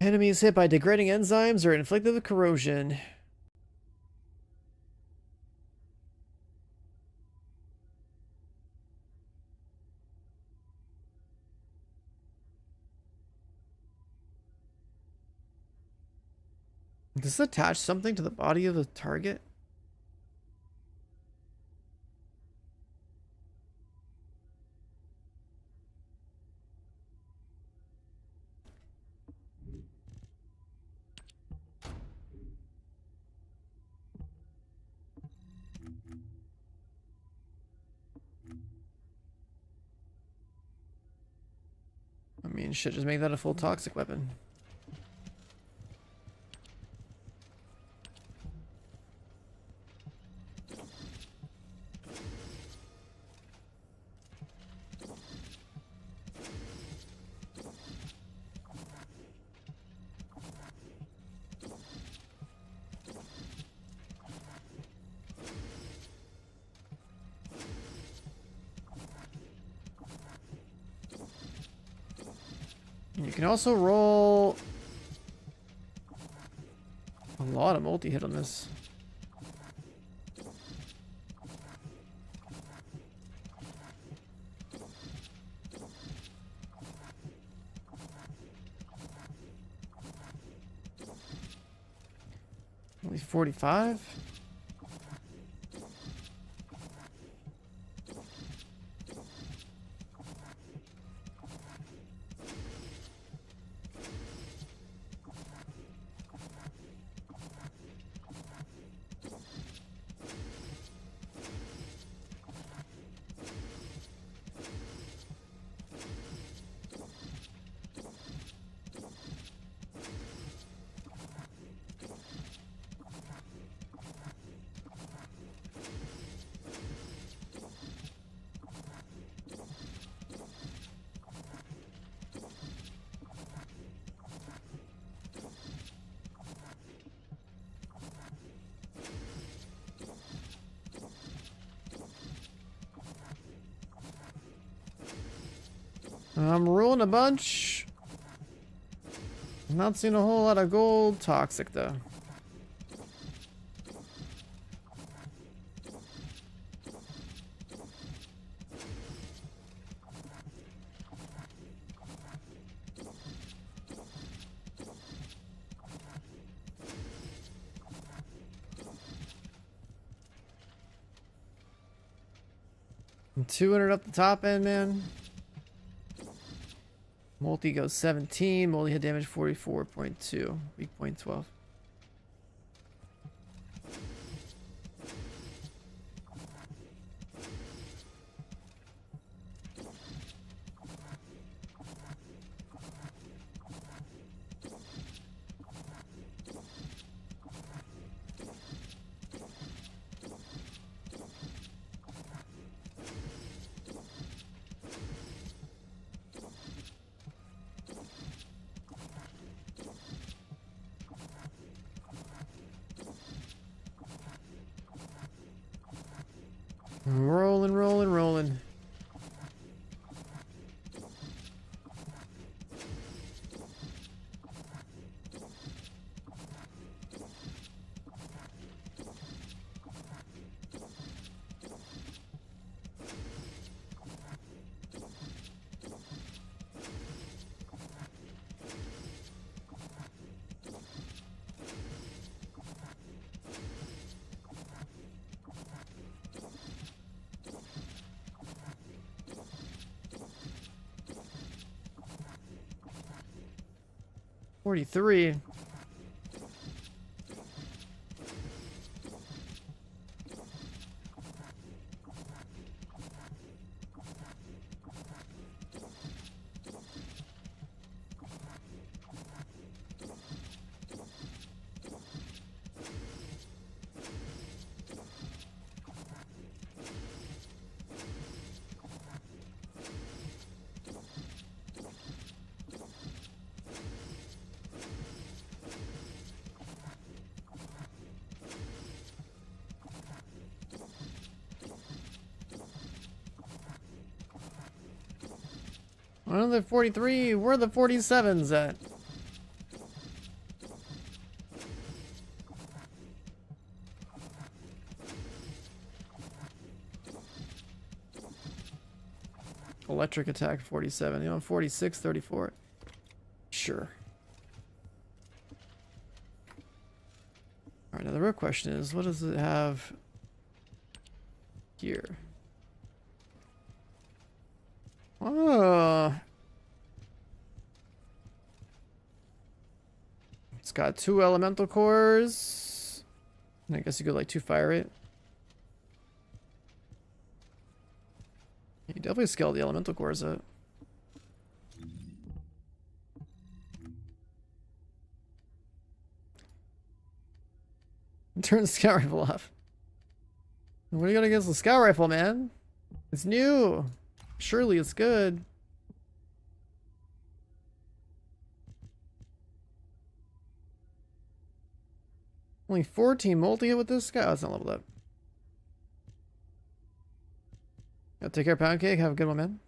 Enemies hit by degrading enzymes or inflicted with corrosion. Does this attach something to the body of the target? I mean, shit, just make that a full toxic weapon. You can also roll a lot of multi-hit on this. Only 45? I'm rolling a bunch. I'm not seeing a whole lot of gold toxic though. I'm 200 up the top end, man. Multi goes 17. Multi hit damage 44.2. Weak point 12. Rolling, rolling, rolling. $43. Where are the 43? Where are the 47s at? Electric attack 47. You know, 46, 34. Sure. Alright, now the real question is, what does it have here? Oh. It's got 2 elemental cores. I guess you could like 2 fire it. You definitely scale the elemental cores up. Turn the scout rifle off. What are you gonna against the scout rifle, man? It's new. Surely it's good. Only 14 multi hit with this guy. Oh, it's not leveled up. Yeah, take care, Pound Cake. Have a good one, man.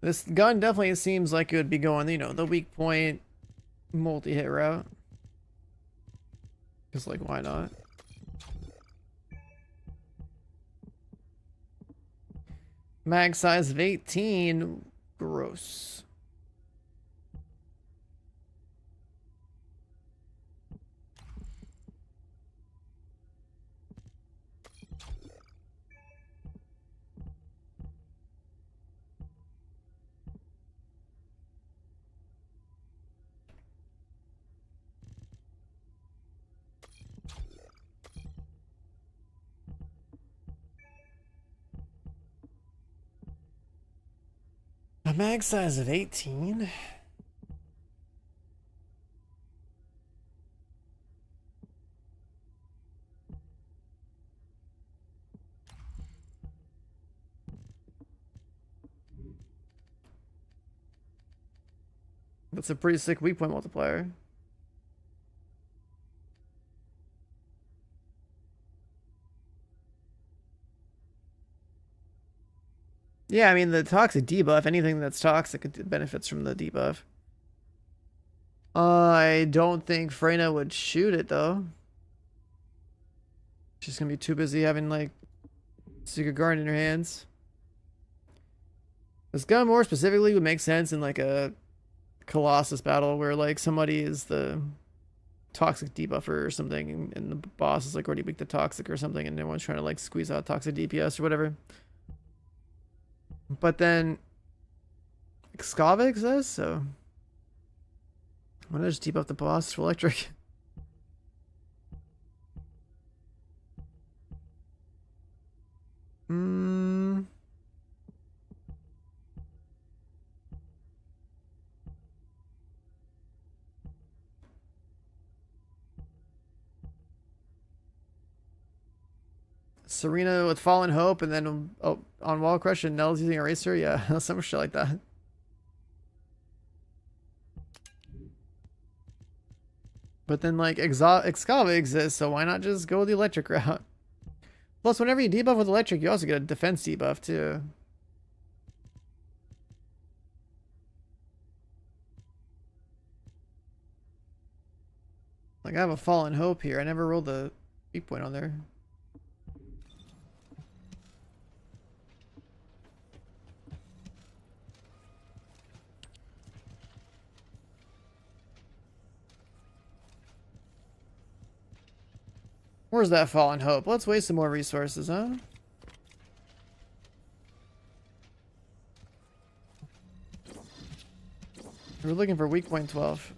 This gun definitely seems like it would be going, you know, the weak point multi-hit route. Because, like, why not? Mag size of 18. Gross. A mag size of 18? That's a pretty sick weak point multiplier. Yeah, I mean, the toxic debuff, anything that's toxic benefits from the debuff. I don't think Freyna would shoot it, though. She's gonna be too busy having, like, Secret Guard in her hands. This gun more specifically would make sense in, like, a Colossus battle where, like, somebody is the toxic debuffer or something, and the boss is like already weak to toxic or something, and everyone's trying to like squeeze out toxic DPS or whatever. But then Excava exists, so why not just debuff the boss for electric? Serena with Fallen Hope, and then on Wall Crush and Nell's using Eraser. Yeah, some shit like that. But then like Excava exists, so why not just go the electric route? Plus, whenever you debuff with electric, you also get a defense debuff too. Like I have a Fallen Hope here. I never rolled the weak point on there. Where's that Fallen Hope? Let's waste some more resources, huh? We're looking for weak point 12.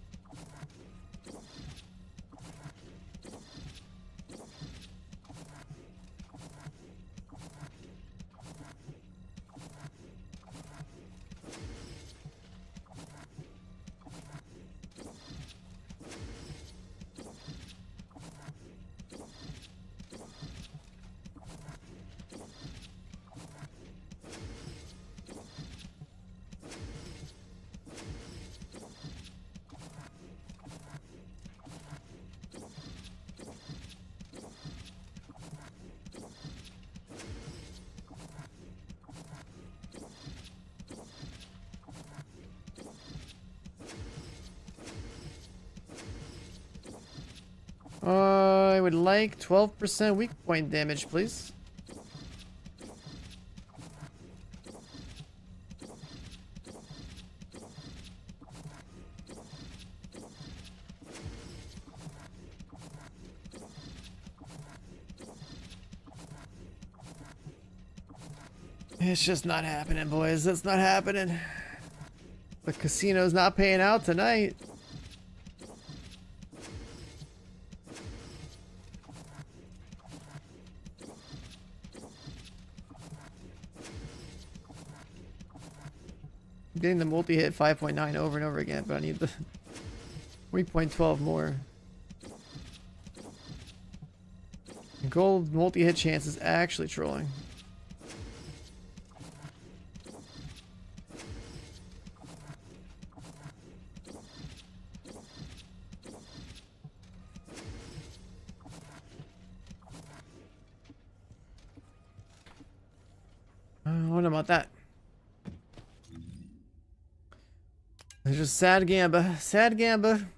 I would like 12% weak point damage, please. It's just not happening, boys. It's not happening. The casino's not paying out tonight. I'm getting the multi-hit 5.9 over and over again, but I need the weak point 12 more. Gold multi-hit chance is actually trolling. What about that? It's just sad Gamba. Sad Gamba.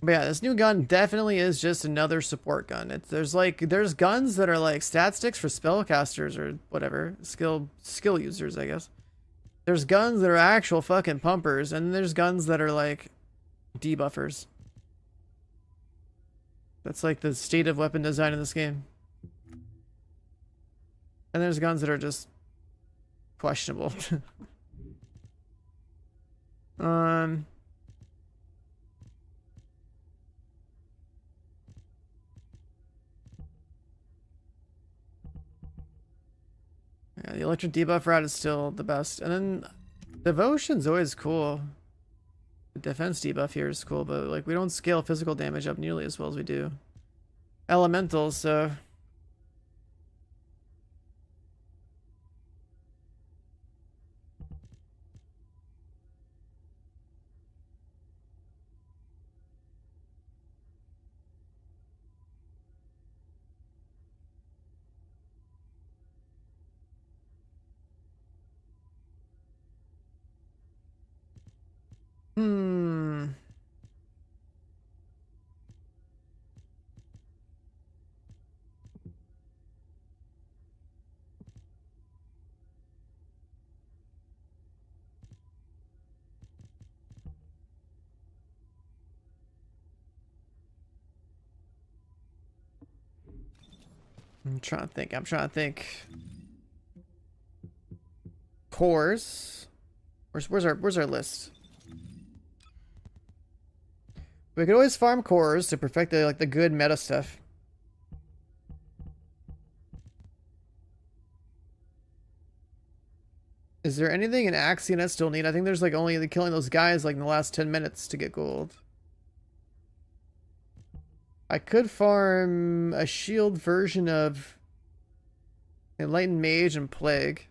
But yeah, this new gun definitely is just another support gun. There's guns that are like stat sticks for spellcasters or whatever. Skill users, I guess. There's guns that are actual fucking pumpers, and there's guns that are like debuffers. That's like the state of weapon design in this game. And there's guns that are just questionable. Yeah, the electric debuff route is still the best. And then Devotion's always cool. The defense debuff here is cool, but like we don't scale physical damage up nearly as well as we do elementals, so I'm trying to think. I'm trying to think. Cores. Where's our list? We could always farm cores to perfect the the good meta stuff. Is there anything in Axion I still need? I think there's like only killing those guys like in the last 10 minutes to get gold. I could farm a shield version of Enlightened Mage and Plague.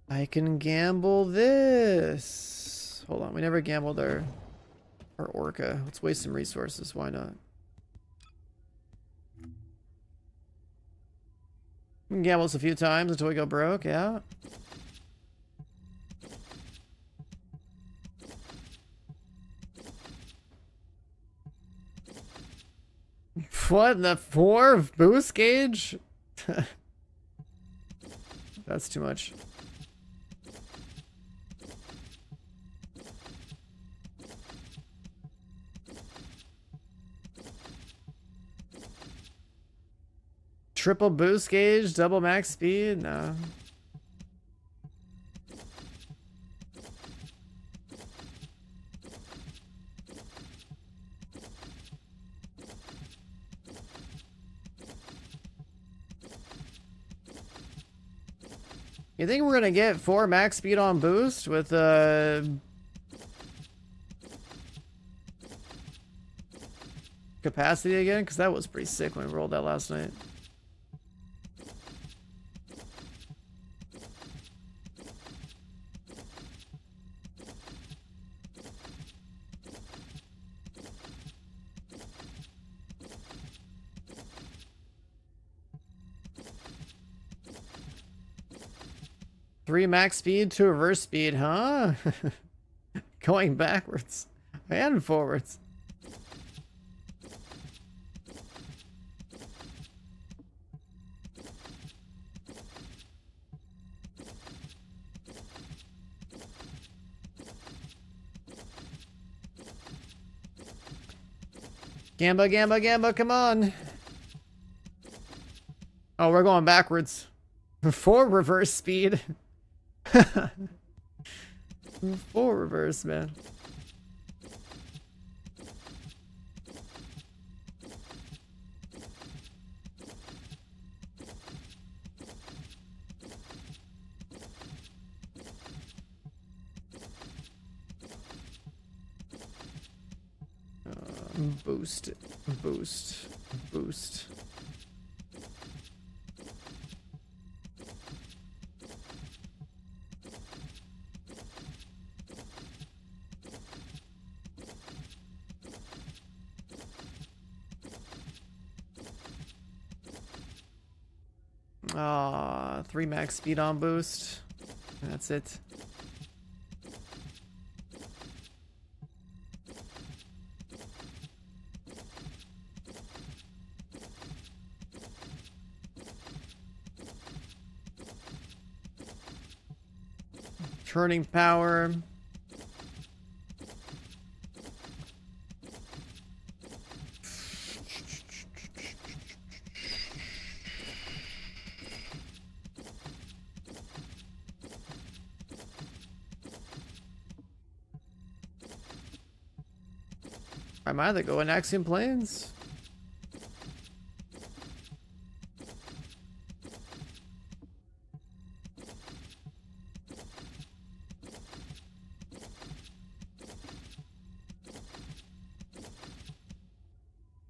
I can gamble this. Hold on, we never gambled our Orca. Let's waste some resources. Why not? We can gamble this a few times until we go broke. Yeah. What? The 4 boost gauge? That's too much. Triple boost gauge, double max speed? No. You think we're gonna get 4 max speed on boost with capacity again? Because that was pretty sick when we rolled that last night. Three max speed to reverse speed, huh? Going backwards and forwards. Gamba, Gamba, Gamba, come on. Oh, we're going backwards. 4 reverse speed. 4 reverse, man. Boost, boost, boost. Ah, 3 max speed on boost. That's it. Turning power. I might either go in Axiom Plains.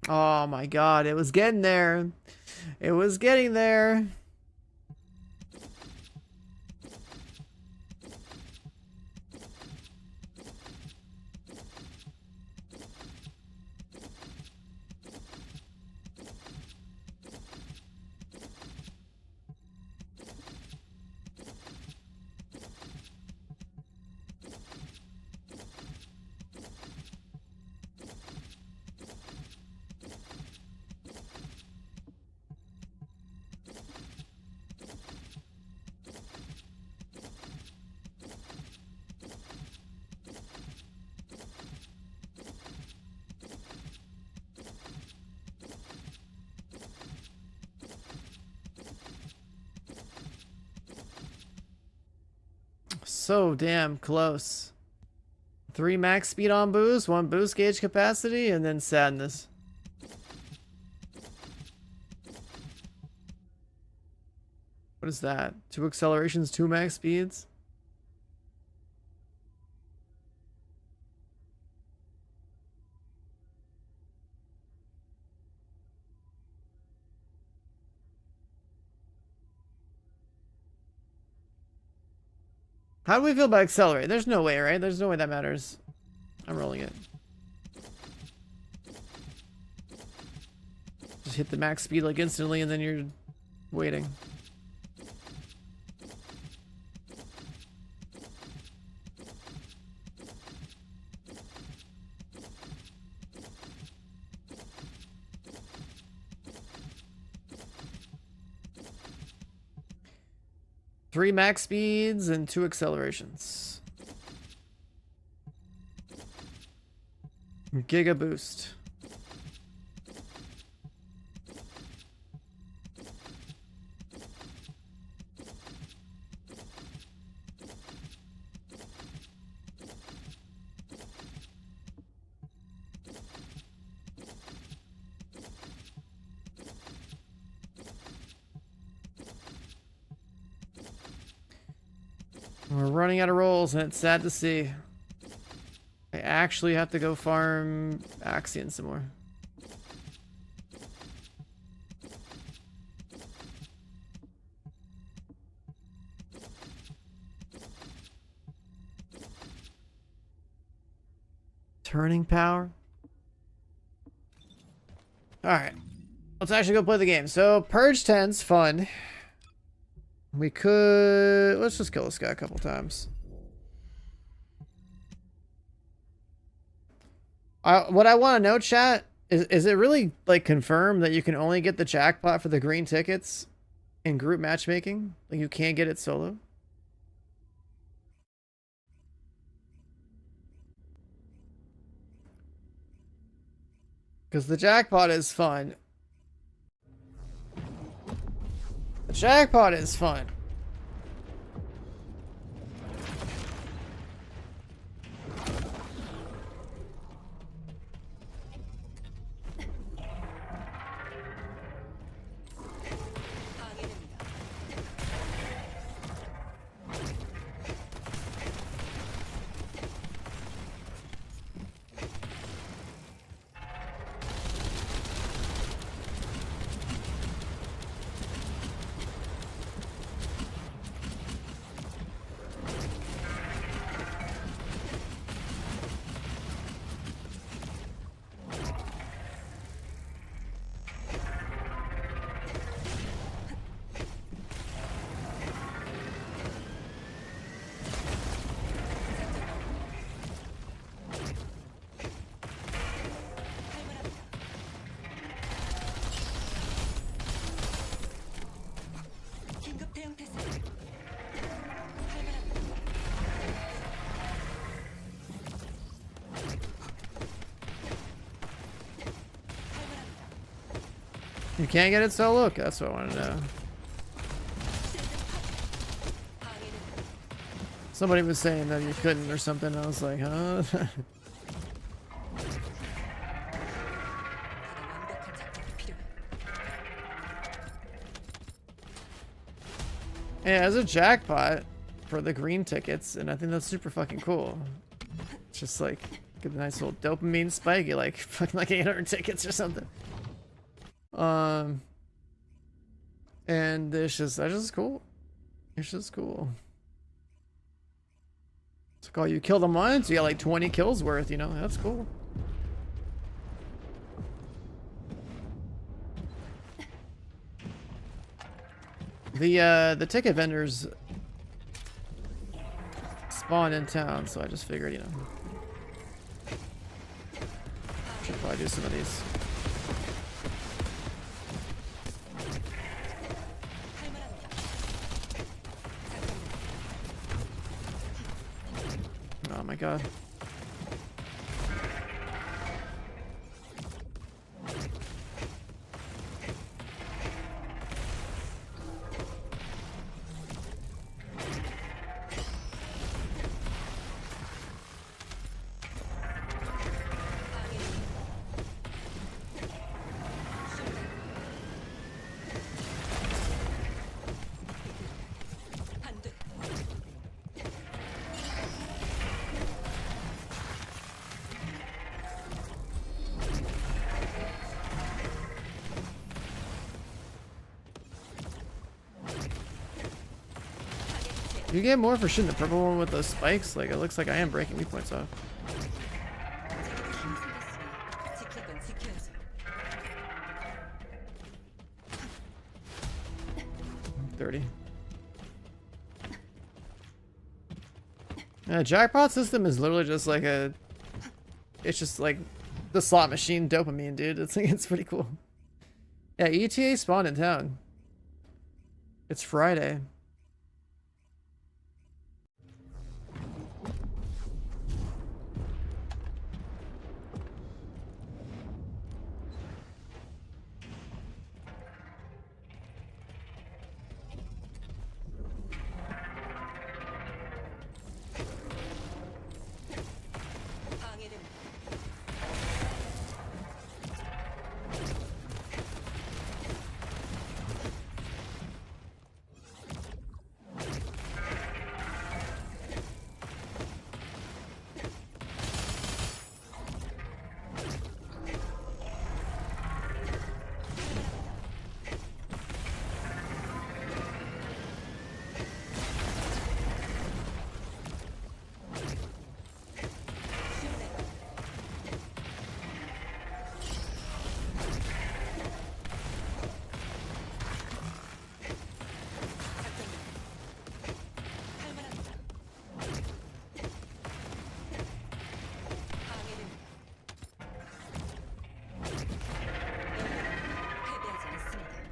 Oh my god, it was getting there. It was getting there. So damn close. 3 max speed on boost, 1 boost gauge capacity, and then sadness. What is that? 2 accelerations, 2 max speeds? How do we feel about accelerate? There's no way, right? There's no way that matters. I'm rolling it. Just hit the max speed like instantly and then you're waiting. Three max speeds and 2 accelerations. Giga boost. We're running out of rolls, and it's sad to see. I actually have to go farm Axion some more. Turning power? Alright. Let's actually go play the game. So, Purge 10's fun. We could... Let's just kill this guy a couple times. What I want to know, chat, is it really, like, confirmed that you can only get the jackpot for the green tickets in group matchmaking? Like, you can't get it solo? Because the jackpot is fun. The jackpot is fun. You can't get it solo? Okay, that's what I want to know. Somebody was saying that you couldn't or something. I was like, huh? Yeah, there's a jackpot for the green tickets, and I think that's super fucking cool. It's just like, get a nice little dopamine spike, you like fucking like 800 tickets or something. And it's just, that's just cool. It's just cool. It's like, oh, you killed them once, you got like 20 kills worth, you know, that's cool. The ticket vendors spawn in town, so I just figured, you know, should probably do some of these. Oh my god. You get more for shooting the purple one with those spikes? Like, it looks like I am breaking weak points off. 30. Yeah, jackpot system is literally just like a... It's just like the slot machine dopamine, dude. It's like, it's pretty cool. Yeah, ETA spawned in town. It's Friday.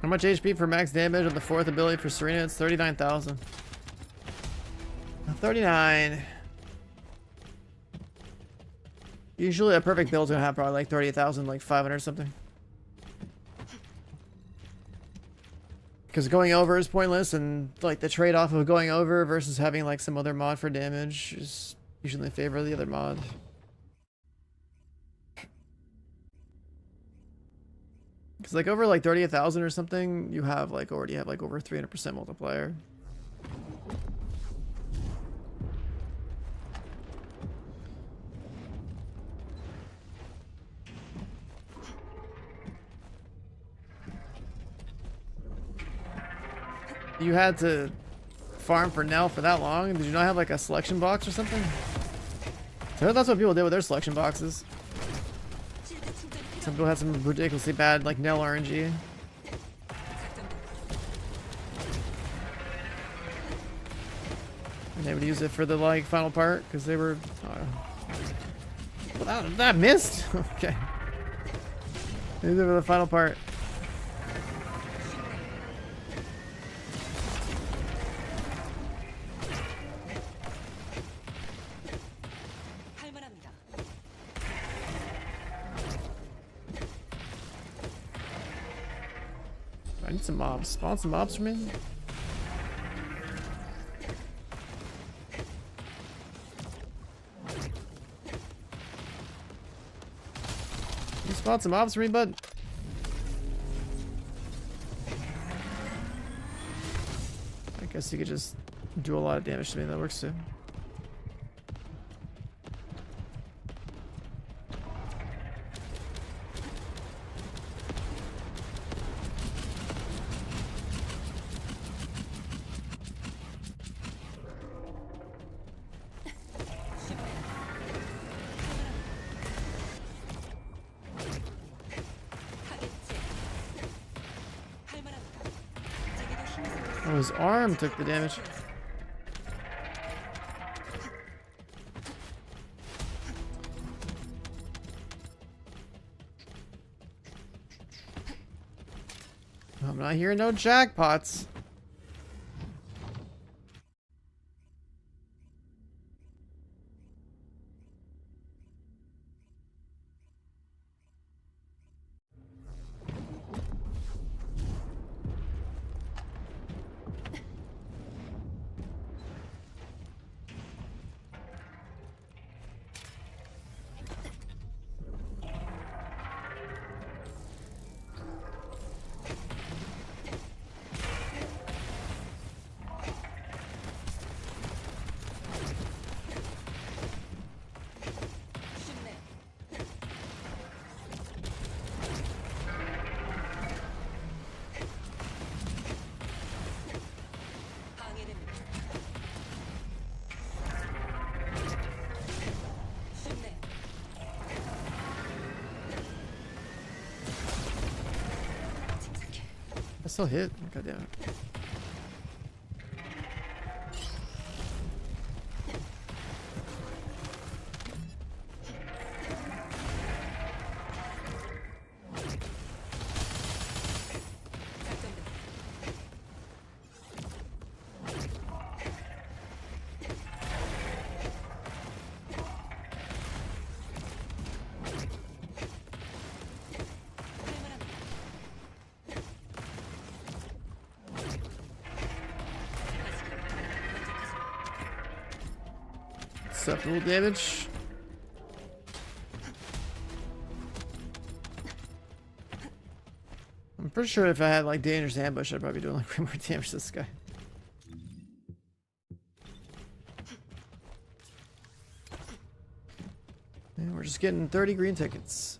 How much HP for max damage on the 4th ability for Serena? It's 39,000. 39. Usually a perfect build's gonna have probably like 30,000, like 500 or something. Because going over is pointless, and like the trade-off of going over versus having like some other mod for damage is usually in favor of the other mod. Because like over like 30,000 or something, you have like already have like over 300% multiplier. You had to farm for Nell for that long? Did you not have like a selection box or something? So that's what people did with their selection boxes. Some people had some ridiculously bad like Nell RNG. And they would use it for the like final part because they were. Well, that missed. Okay. They used it for the final part. I need some mobs. Spawn some mobs for me. You spawn some mobs for me, bud. I guess you could just do a lot of damage to me. That works too. Oh, his arm took the damage. I'm not hearing no jackpots. still hit. God damn it. Acceptable damage. I'm pretty sure if I had like dangerous ambush, I'd probably be doing like way more damage to this guy. And we're just getting 30 green tickets.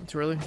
Too early.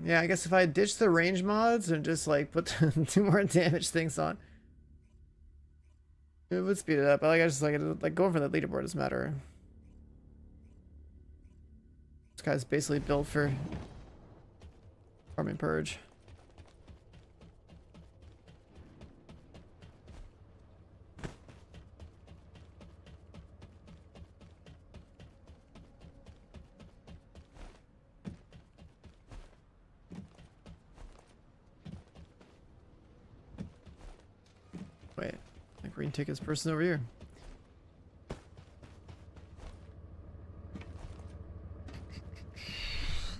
Yeah, I guess if I ditch the range mods and just like put 2 more damage things on, it would speed it up. But like I just like going for the leaderboard doesn't matter. This guy's basically built for farming purge. Wait, the green ticket's person over here.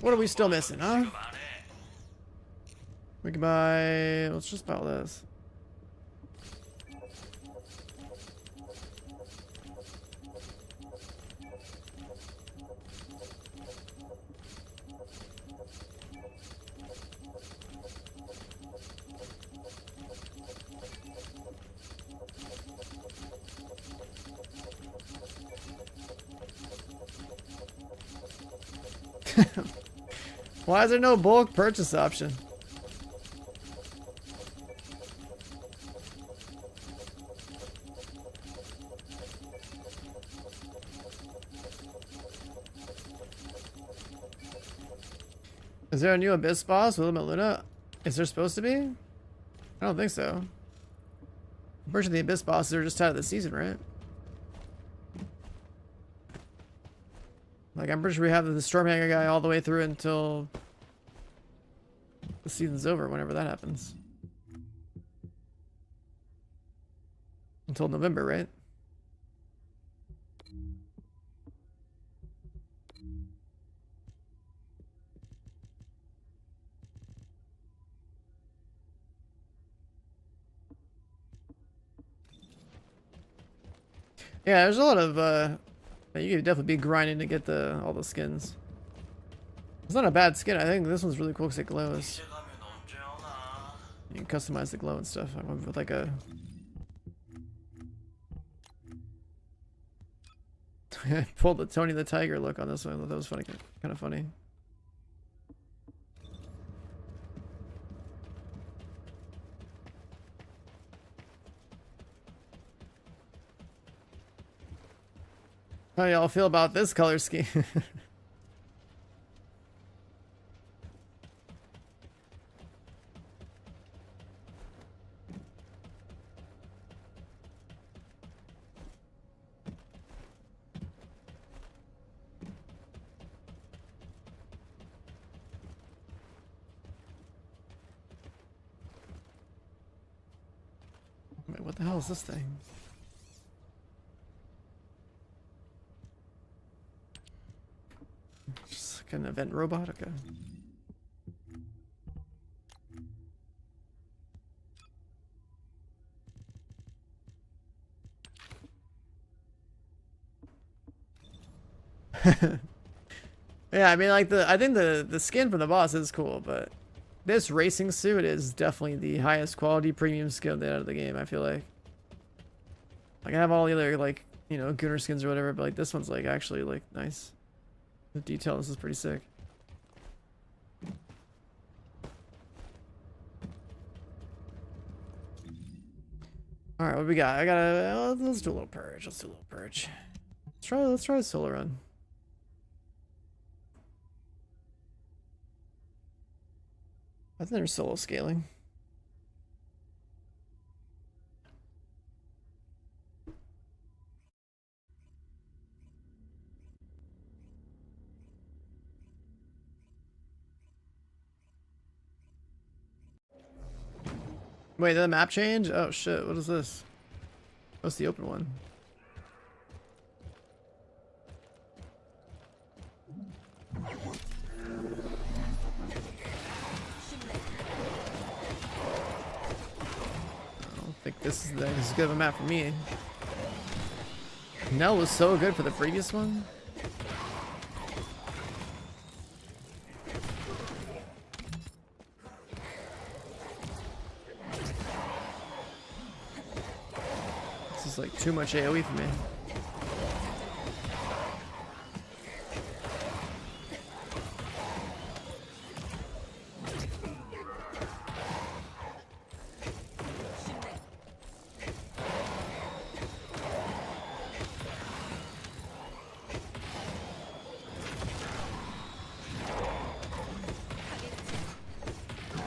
What are we still missing, huh? We can buy... let's just buy all this. Why is there no bulk purchase option? Is there a new Abyss boss with Limit Luna? Is there supposed to be? I don't think so. I'm pretty sure the Abyss bosses are just out of the season, right? Like, I'm pretty sure we have the Stormhanger guy all the way through until the season's over, whenever that happens. Until November, right? Yeah, there's a lot of, you could definitely be grinding to get all the skins. It's not a bad skin. I think this one's really cool because it glows. You can customize the glow and stuff. I went with like a... I pulled the Tony the Tiger look on this one. I thought that was funny, kind of funny. How y'all feel about this color scheme? Wait, what the hell is this thing? Just like an event robot? Okay. Yeah, I mean, like I think the skin from the boss is cool, but this racing suit is definitely the highest quality premium skin out of the game. I feel like I have all the other like Gunner skins or whatever, but like this one's like actually like nice. The detail, this is pretty sick. All right, what do we got? I gotta let's do a little purge. Let's do a little purge. Let's try a solo run. I think there's solo scaling. Wait, did the map change? Oh shit, what is this? What's the open one? I don't think this is as good of a map for me. Nell was so good for the previous one. This is like too much AoE for me.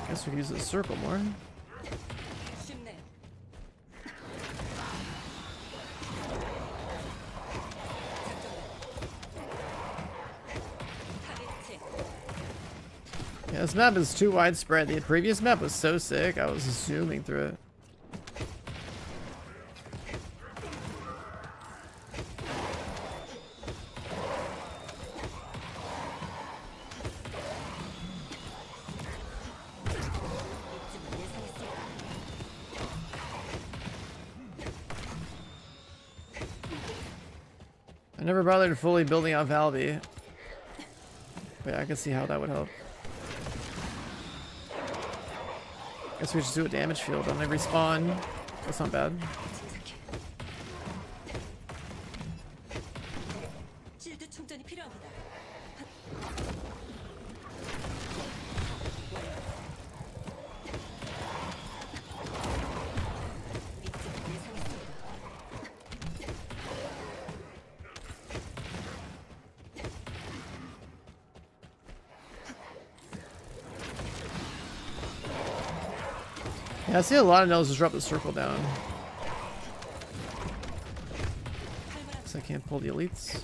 Guess we could use the circle more. Yeah, this map is too widespread. The previous map was so sick, I was zooming through it. I never bothered fully building out Valby. But yeah, I can see how that would help. Guess we just do a damage field on every spawn. That's not bad. Yeah, I see a lot of Nells just drop the circle down. So I can't pull the elites.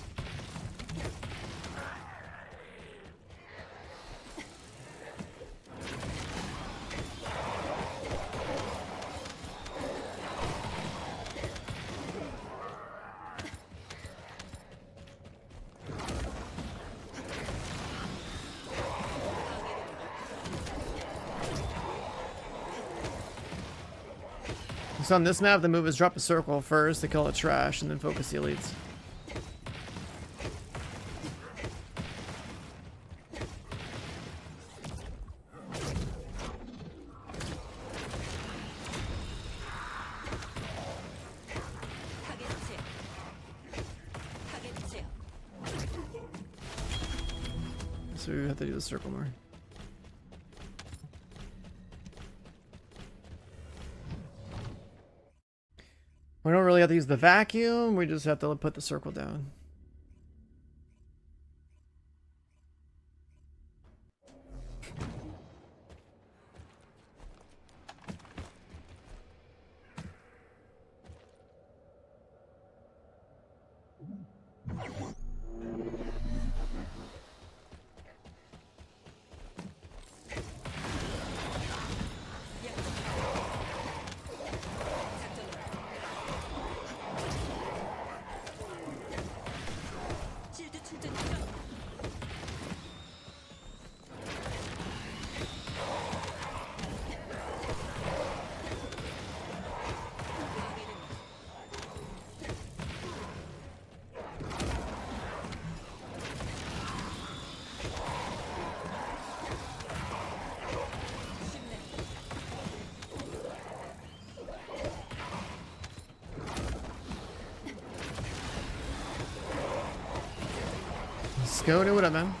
So on this map, the move is drop a circle first to kill it trash, and then focus the elites. So we have to do the circle more. We don't really have to use the vacuum, we just have to put the circle down. Cody, what up, man?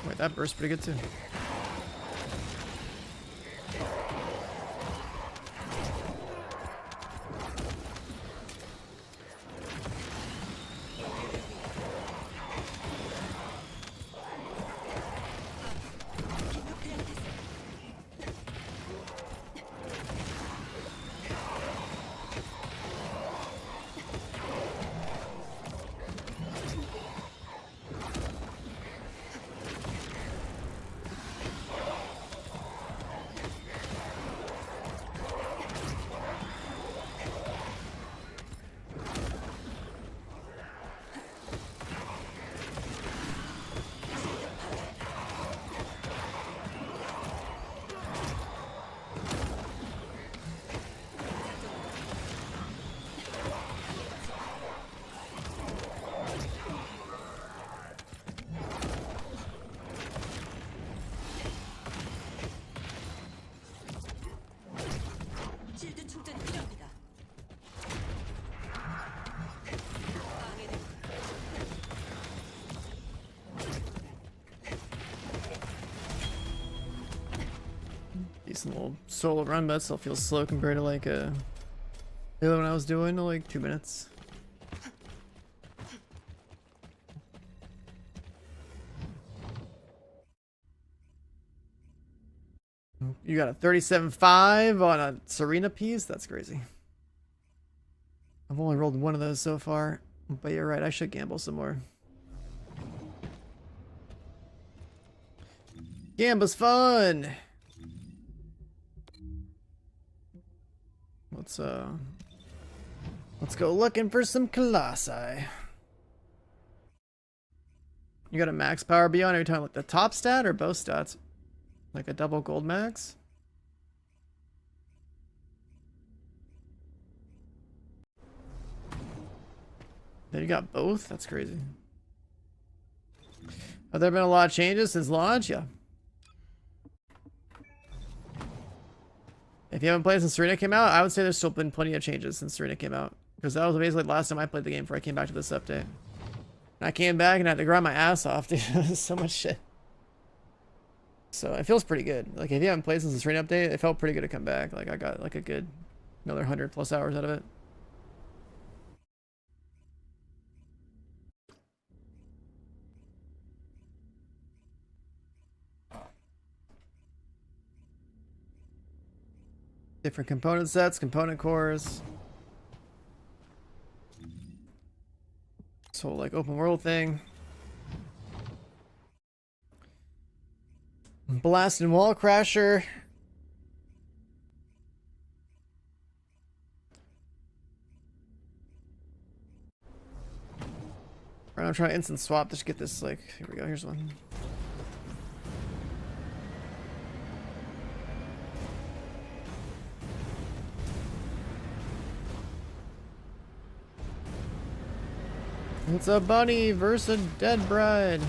Wait, that burst's pretty good too. 실드 충전이 필요합니다. Decent little solo run, but it still feels slow compared to like the other one I was doing, like 2 minutes. You got a 37.5 on a Serena piece? That's crazy. I've only rolled one of those so far, but you're right, I should gamble some more. Gamble's fun! Let's go looking for some Colossi. You got a max power beyond? Are you talking like the top stat or both stats? Like a double gold max? Then you got both? That's crazy. Have there been a lot of changes since launch? Yeah. If you haven't played since Serena came out, I would say there's still been plenty of changes since Serena came out. Because that was basically the last time I played the game before I came back to this update. And I came back and I had to grind my ass off, dude. So much shit. So it feels pretty good. Like if you haven't played since the Serena update, it felt pretty good to come back. Like I got like a good another 100+ hours out of it. Different component sets, component cores. So like open world thing. Blast and wall crasher. Right, I'm trying to instant swap just to get this like, here we go, here's one. It's a bunny versus a dead bride.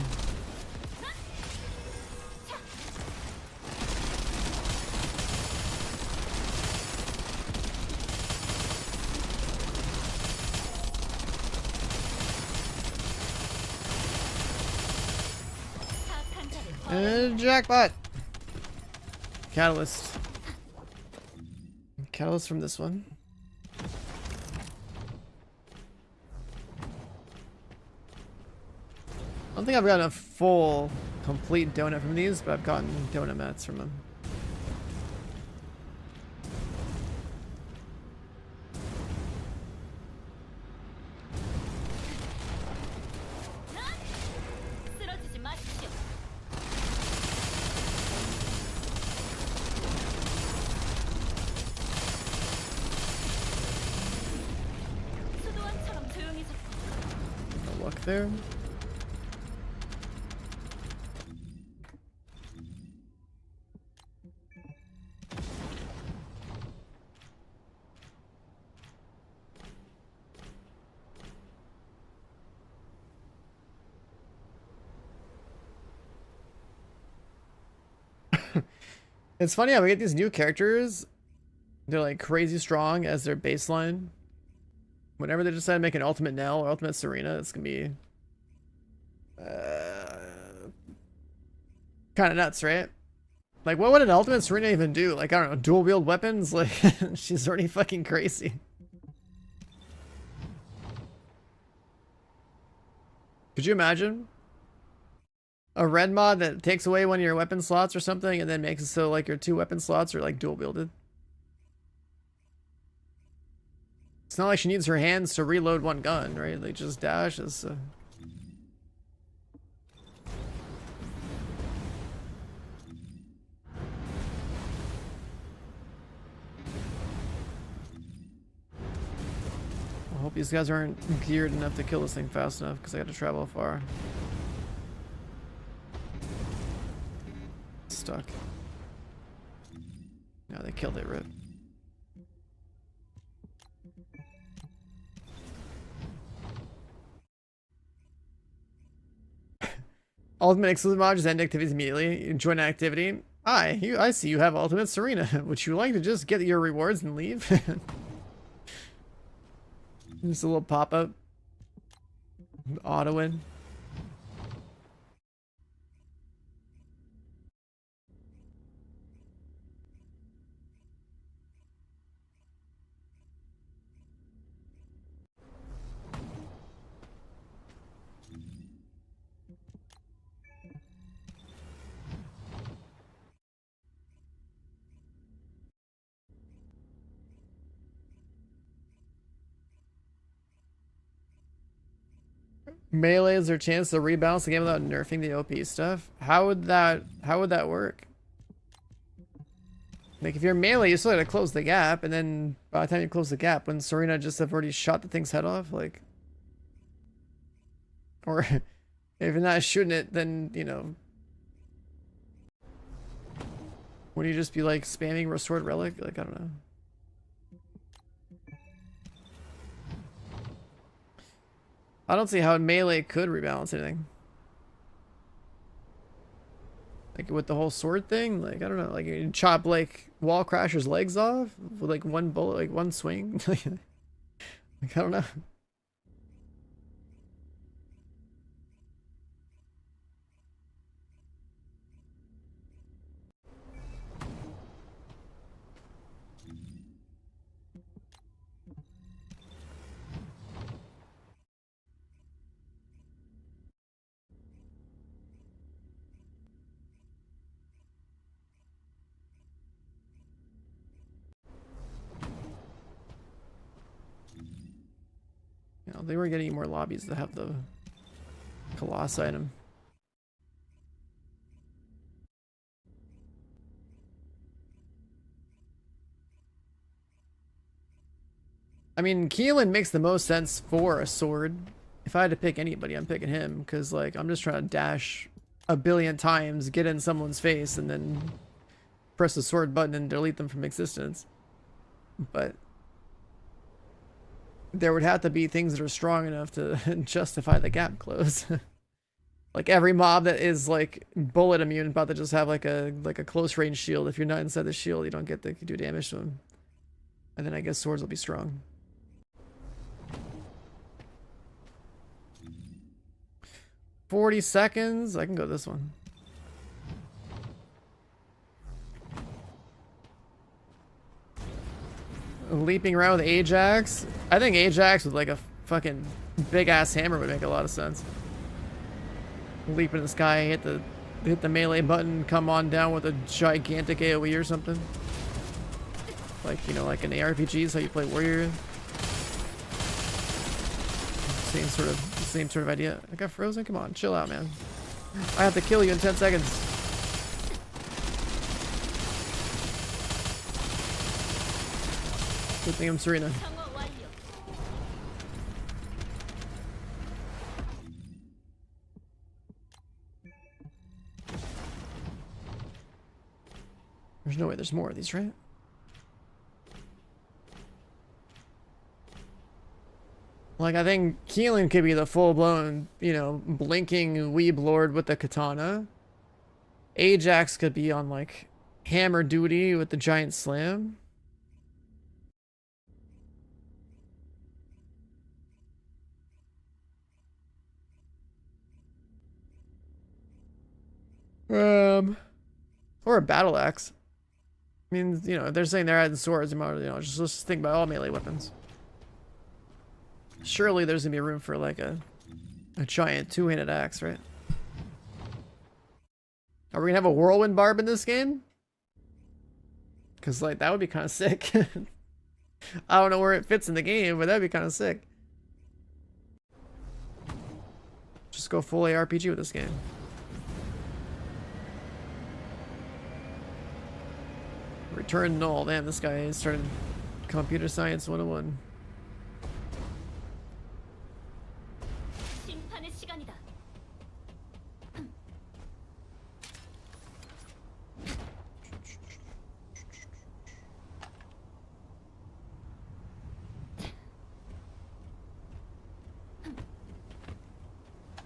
And jackpot. Catalyst. Catalyst from this one. I don't think I've gotten a full, complete donut from these, but I've gotten donut mats from them. No luck there. It's funny how we get these new characters They're like crazy strong as their baseline. Whenever they decide to make an ultimate Nell or ultimate Serena, it's gonna be kind of nuts, right? Like, what would an ultimate Serena even do? Like, I don't know, dual wield weapons? Like, she's already fucking crazy. Could you imagine a red mod that takes away one of your weapon slots or something and then makes it so like your 2 weapon slots are like dual wielded? It's not like she needs her hands to reload one gun, right? Like, just dashes. I hope these guys aren't geared enough to kill this thing fast enough because I got to travel far. Stuck. No, they killed it, Rip. Ultimate exclusive mod, just end activities immediately. You join an activity. I see you have Ultimate Serena. Would you like to just get your rewards and leave? Just a little pop-up. Auto-win. Melee is their chance to rebalance the game without nerfing the OP stuff. How would that work? Like, if you're melee, you still gotta close the gap, and then by the time you close the gap, wouldn't Serena just have already shot the thing's head off? Like, or if you're not shooting it, then, you know, would you just be like spamming restored relic? Like, I don't know. I don't see how melee could rebalance anything. Like with the whole sword thing, like I don't know, like you chop like Wall Crasher's legs off with like one bullet, like one swing. Like I don't know. You know, they were getting more lobbies that have the Colossus item. I mean, Keelan makes the most sense for a sword. If I had to pick anybody, I'm picking him because, like, I'm just trying to dash a billion times, get in someone's face, and then press the sword button and delete them from existence. But there would have to be things that are strong enough to justify the gap close. Like every mob that is like bullet immune about to just have like a close range shield. If you're not inside the shield, you don't get to do damage to them. And then I guess swords will be strong. $40 seconds. I can go this one. Leaping around with Ajax. I think Ajax with like a fucking big ass hammer would make a lot of sense. Leap in the sky, hit the melee button, come on down with a gigantic AoE or something. Like, you know, like in ARPGs, how you play warrior. Same sort of idea. I got frozen. Come on, chill out, man. I have to kill you in 10 seconds. Good thing I'm Serena. There's no way there's more of these, right? Like, I think Keelan could be the full-blown, you know, blinking weeb lord with the katana. Ajax could be on, like, hammer duty with the giant slam. Or a battle axe. I mean, you know, they're saying they're adding swords. You know, just think about all melee weapons. Surely there's gonna be room for like a giant two-handed axe, right? Are we gonna have a whirlwind barb in this game? Because like that would be kind of sick. I don't know where it fits in the game, but that'd be kind of sick. Just go full ARPG with this game. Return null. Damn, this guy started computer science 101. 심판의 시간이다.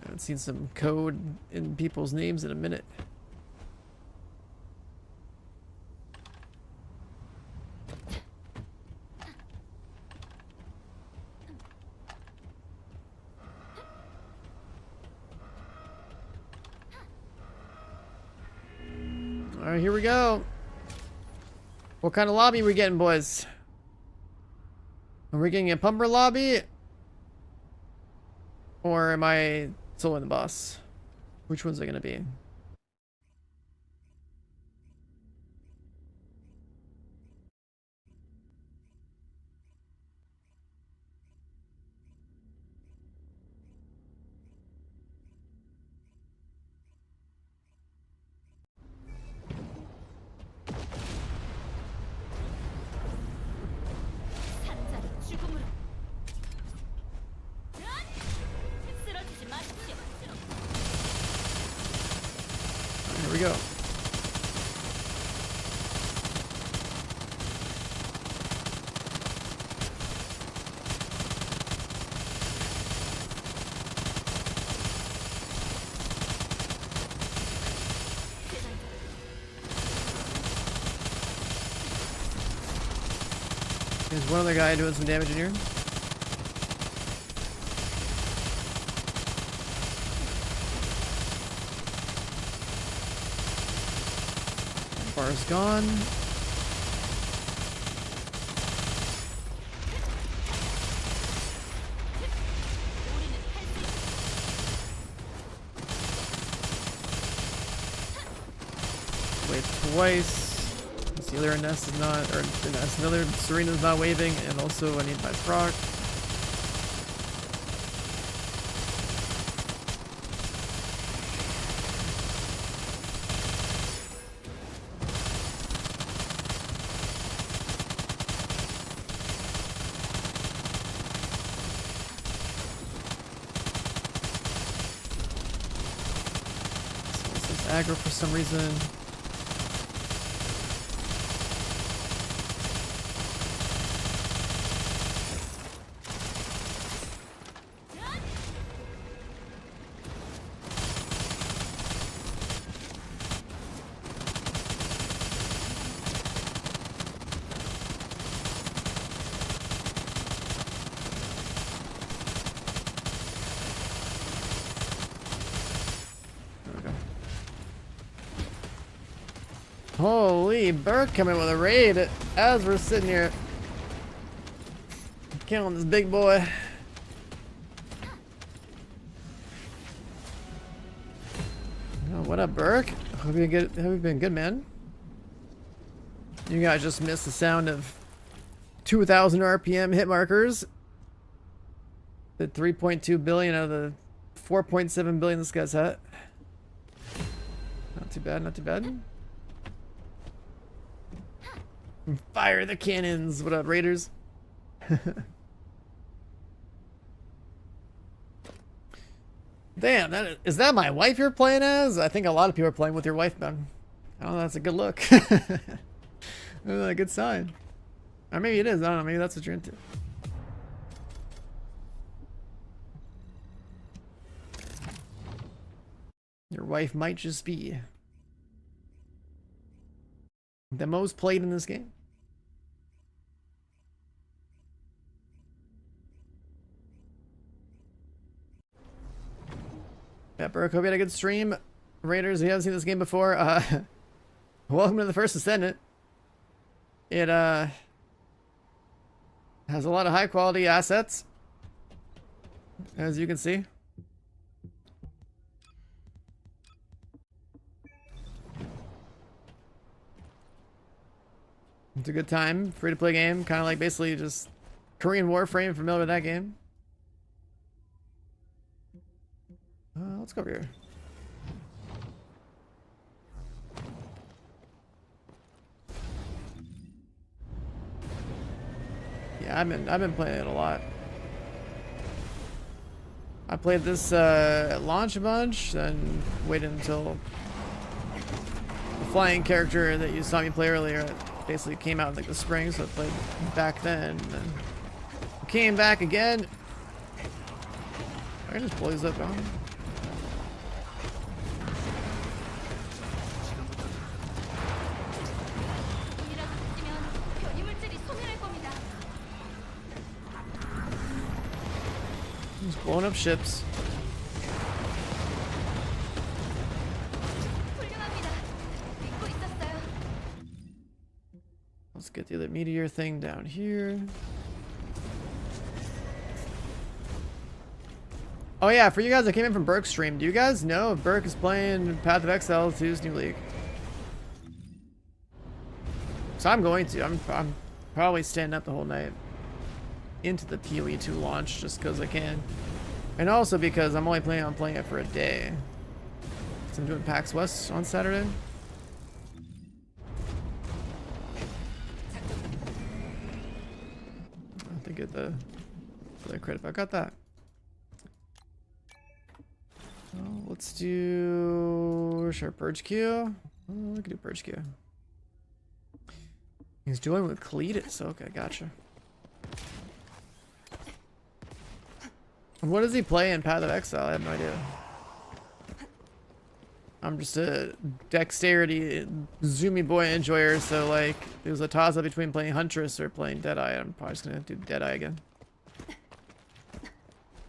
I haven't seen some code in people's names in a minute. Alright, here we go. What kind of lobby are we getting, boys? Are we getting a pumper lobby? Or am I soloing the boss? Which one's it gonna be? 산자를 죽음으로. 쓰러지지 마십시오. Here we go. There's one other guy doing some damage in here. Bar's gone. Wave twice. The other nest is not, or the nest, another Serena's not waving, and also I need my proc. Aggro for some reason. Holy, Burke coming with a raid as we're sitting here killing this big boy. Oh, what up, Burke? Hope you been good, man. You guys just missed the sound of 2,000 RPM hit markers. The 3.2 billion out of the 4.7 billion this guy's had. Not too bad, not too bad. Fire the cannons! What up, Raiders? Damn, is that my wife you're playing as? I think a lot of people are playing with your wife, man. I don't know, that's a good look. A good sign. Or maybe it is, I don't know, maybe that's what you're into. Your wife might just be the most played in this game. Yeah, Burke, hope you had a good stream. Raiders, if you haven't seen this game before, welcome to the first Descendant. It has a lot of high quality assets, as you can see. It's a good time, free to play game, kind of like basically just Korean Warframe, if you're familiar with that game. Let's go over here. Yeah, I've been playing it a lot. I played this at launch a bunch, then waited until the flying character that you saw me play earlier basically came out in like the spring, so I played back then. And then came back again. I just blow these up, on. Just blowing up ships. Let's get the other meteor thing down here. Oh yeah, for you guys that came in from Burke's stream, do you guys know if Burke is playing Path of Exile 2's new league? So I'm going to. I'm probably staying up the whole night into the POE2 launch just because I can. And also because I'm only planning on playing it for a day. So I'm doing PAX West on Saturday. I have to get the credit if I got that. Oh, let's do sure Purge Q. Oh, we can do Purge Q. He's doing with Cletus. Okay, gotcha. What does he play in Path of Exile? I have no idea. I'm just a dexterity zoomy boy enjoyer, so like it was a toss up between playing Huntress or playing Deadeye. I'm probably just gonna do Deadeye again.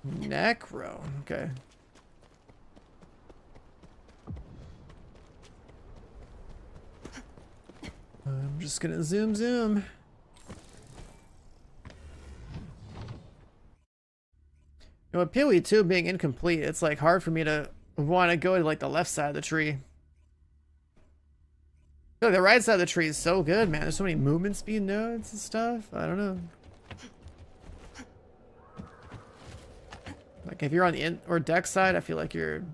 Necro. Okay. I'm just gonna zoom. You know, with POE2 being incomplete, it's like hard for me to want to go to like the left side of the tree. I feel like the right side of the tree is so good, man. There's so many movement speed nodes and stuff. I don't know. Like if you're on the in or deck side, I feel like you're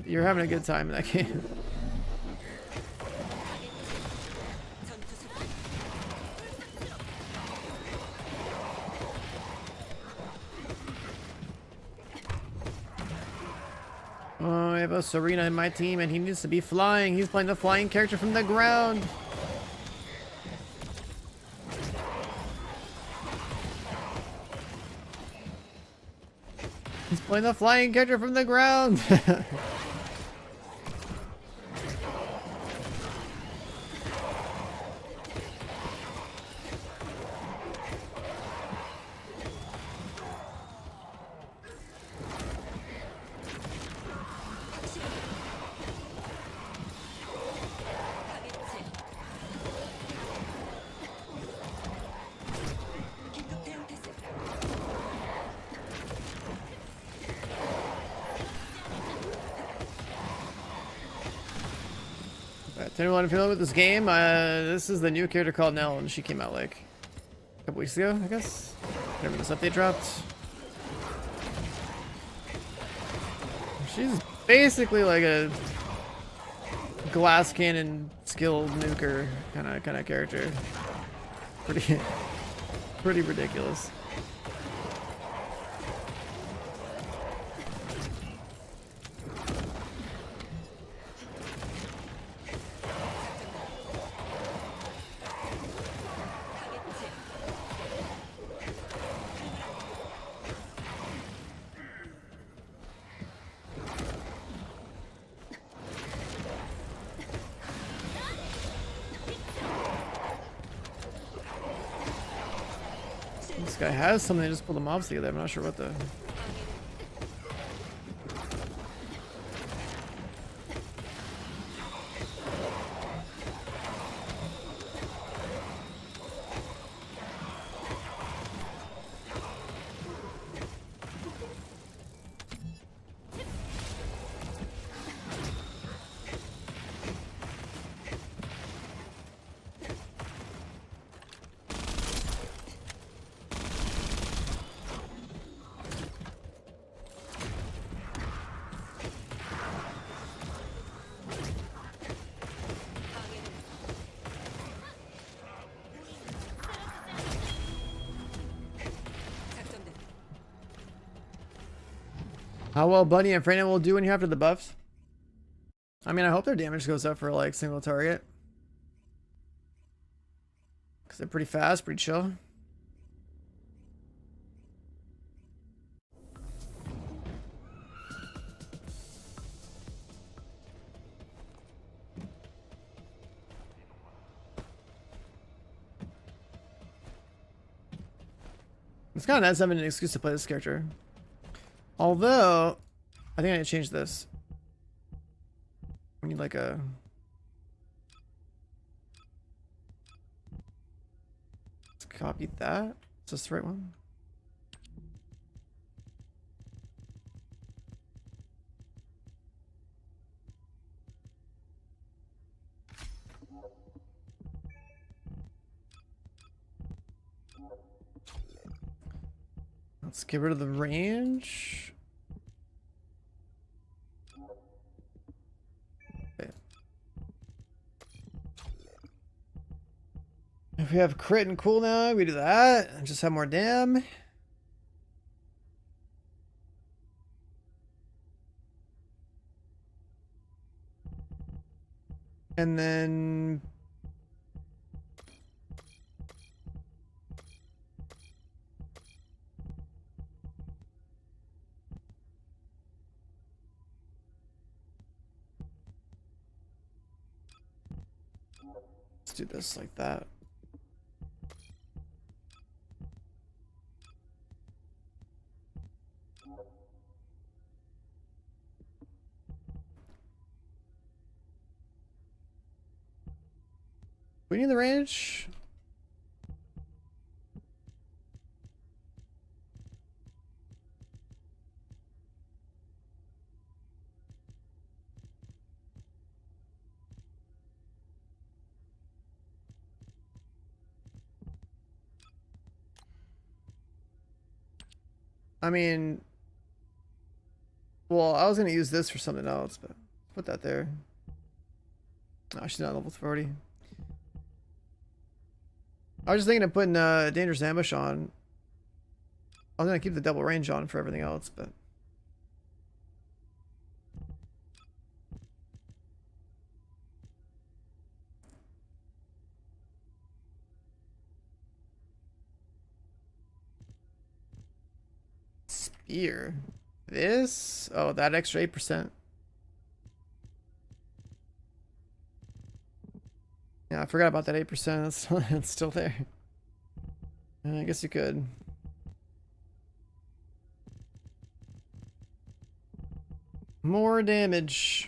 having a good time in that game. Oh, I have a Serena in my team and he needs to be flying. He's playing the flying character from the ground. He's playing the flying character from the ground. To anyone familiar with this game, this is the new character called Nell, and she came out like a couple weeks ago, I guess. Whenever this update dropped. She's basically like a glass cannon skilled nuker kind of character. Pretty ridiculous. This guy has something, they just pull the mobs together. I'm not sure what the... How well Bunny and Freyna will do when you're after the buffs? I mean, I hope their damage goes up for like single target. Because they're pretty fast, pretty chill. It's kind of nice having an excuse to play this character. Although, I think I need to change this. We need like a... Let's copy that. Is this the right one? Let's get rid of the range. Okay. If we have crit and cooldown, we do that and just have more dam. And then let's do this like that. We need the range. I mean, well, I was gonna use this for something else, but put that there. Oh, she's not level 40. I was just thinking of putting Dangerous Ambush on. I was gonna keep the double range on for everything else, but Spear. This? Oh, that extra 8%. Yeah, I forgot about that 8%. It's still there. I guess you could. More damage.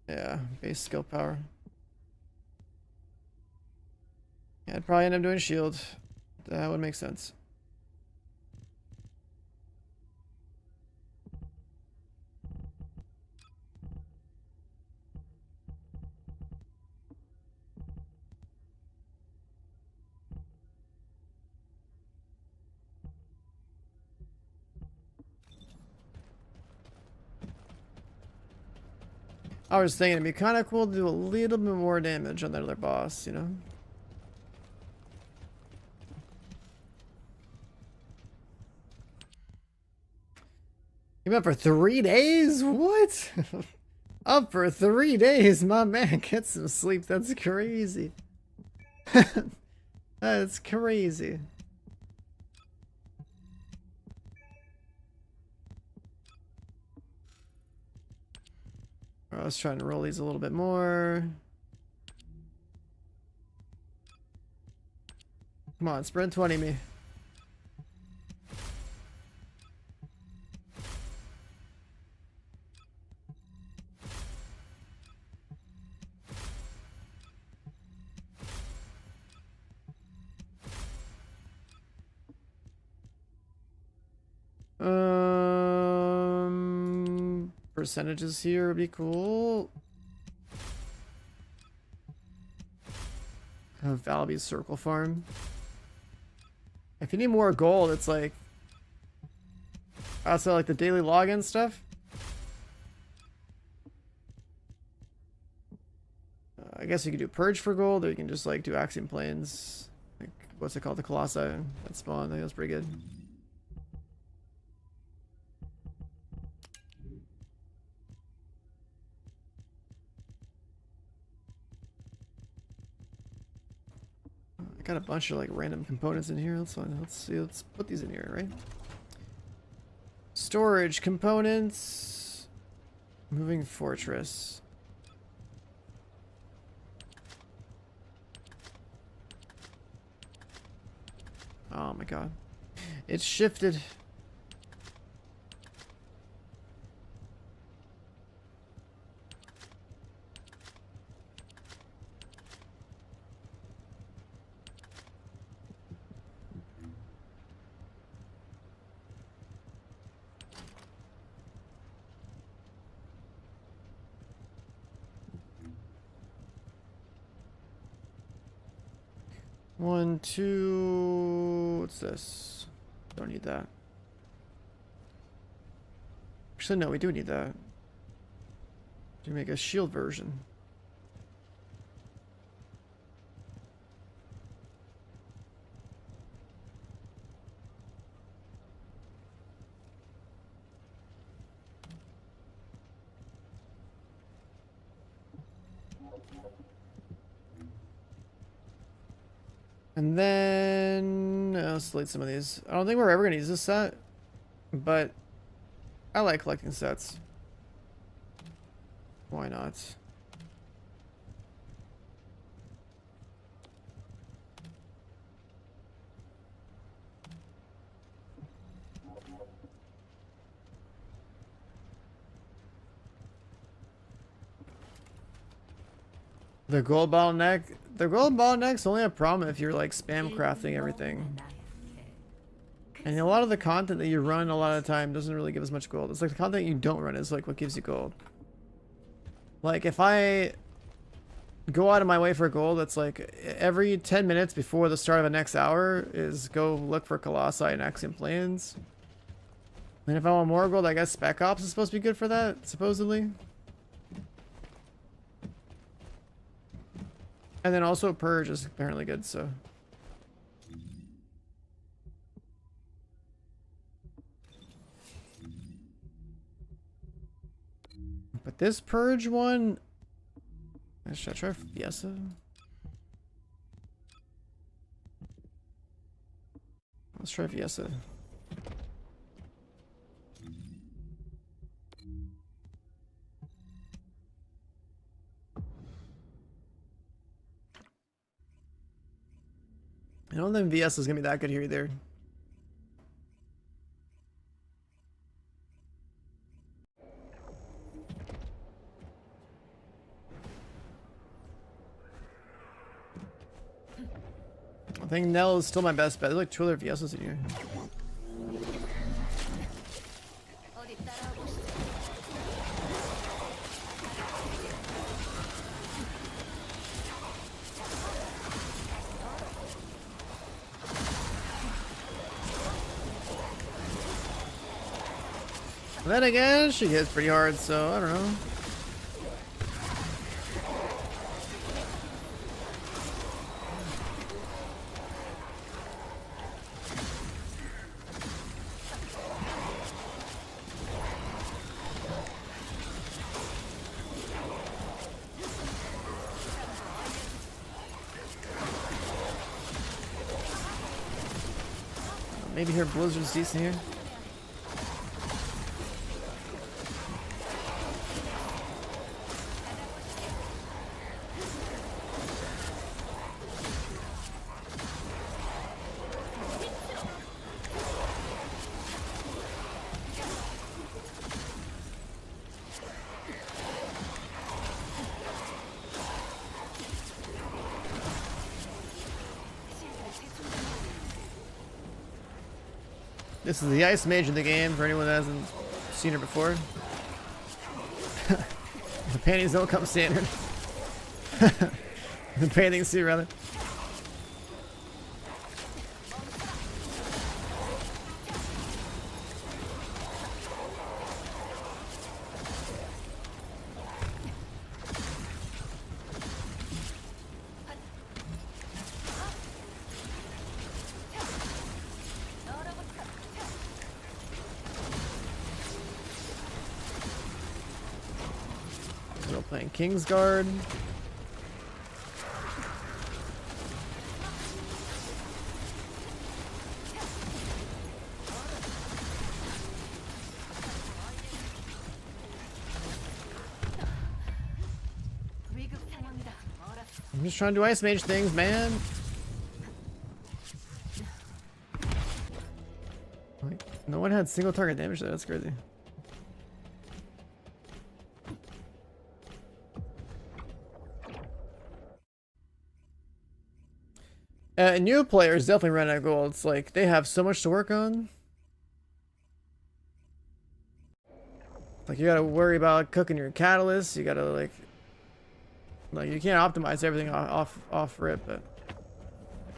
Yeah, base skill power. Yeah, I'd probably end up doing shield. That would make sense. I was thinking it'd be kind of cool to do a little bit more damage on that other boss, you know? You up for 3 days? What? Up for 3 days, my man. Get some sleep. That's crazy. That's crazy. I was trying to roll these a little bit more. Come on, sprint 20 me. Percentages here would be cool. Valby's circle farm. If you need more gold, it's like also like the daily login stuff. I guess you could do Purge for gold, or you can just like do Axiom Planes. Like, what's it called? The Colossi that spawn. I think that's pretty good. I got a bunch of like random components in here. Let's find. Let's see. Let's put these in here, right? Storage components. Moving fortress. Oh my god. It's shifted. One, two. What's this? Don't need that. Actually, no, we do need that. To make a shield version. And then let's delete some of these. I don't think we're ever gonna use this set, but I like collecting sets. Why not? The gold bottleneck. The gold bottleneck's only a problem if you're like spam crafting everything. And a lot of the content that you run a lot of the time doesn't really give as much gold. It's like the content you don't run is like what gives you gold. Like if I go out of my way for gold, it's like every 10 minutes before the start of the next hour is go look for Colossi and Axiom Planes. And if I want more gold, I guess Spec Ops is supposed to be good for that, supposedly. And then also Purge is apparently good, so. But this Purge one, should I try Fiesta? Let's try Fiesta. I don't think VS is gonna be that good here either. I think Nell is still my best bet. There's like 2 other VSs in here. And then again, she hits pretty hard, so I don't know. Maybe her Blizzard's decent here. This is the ice mage in the game for anyone that hasn't seen her before. The panties don't come standard. The bathing suit, rather. Playing Kingsguard. I'm just trying to do ice mage things, man. Like, no one had single target damage there. That's crazy. New players definitely run out of gold. It's like they have so much to work on. Like you gotta worry about cooking your catalyst. You gotta like you can't optimize everything off rip, but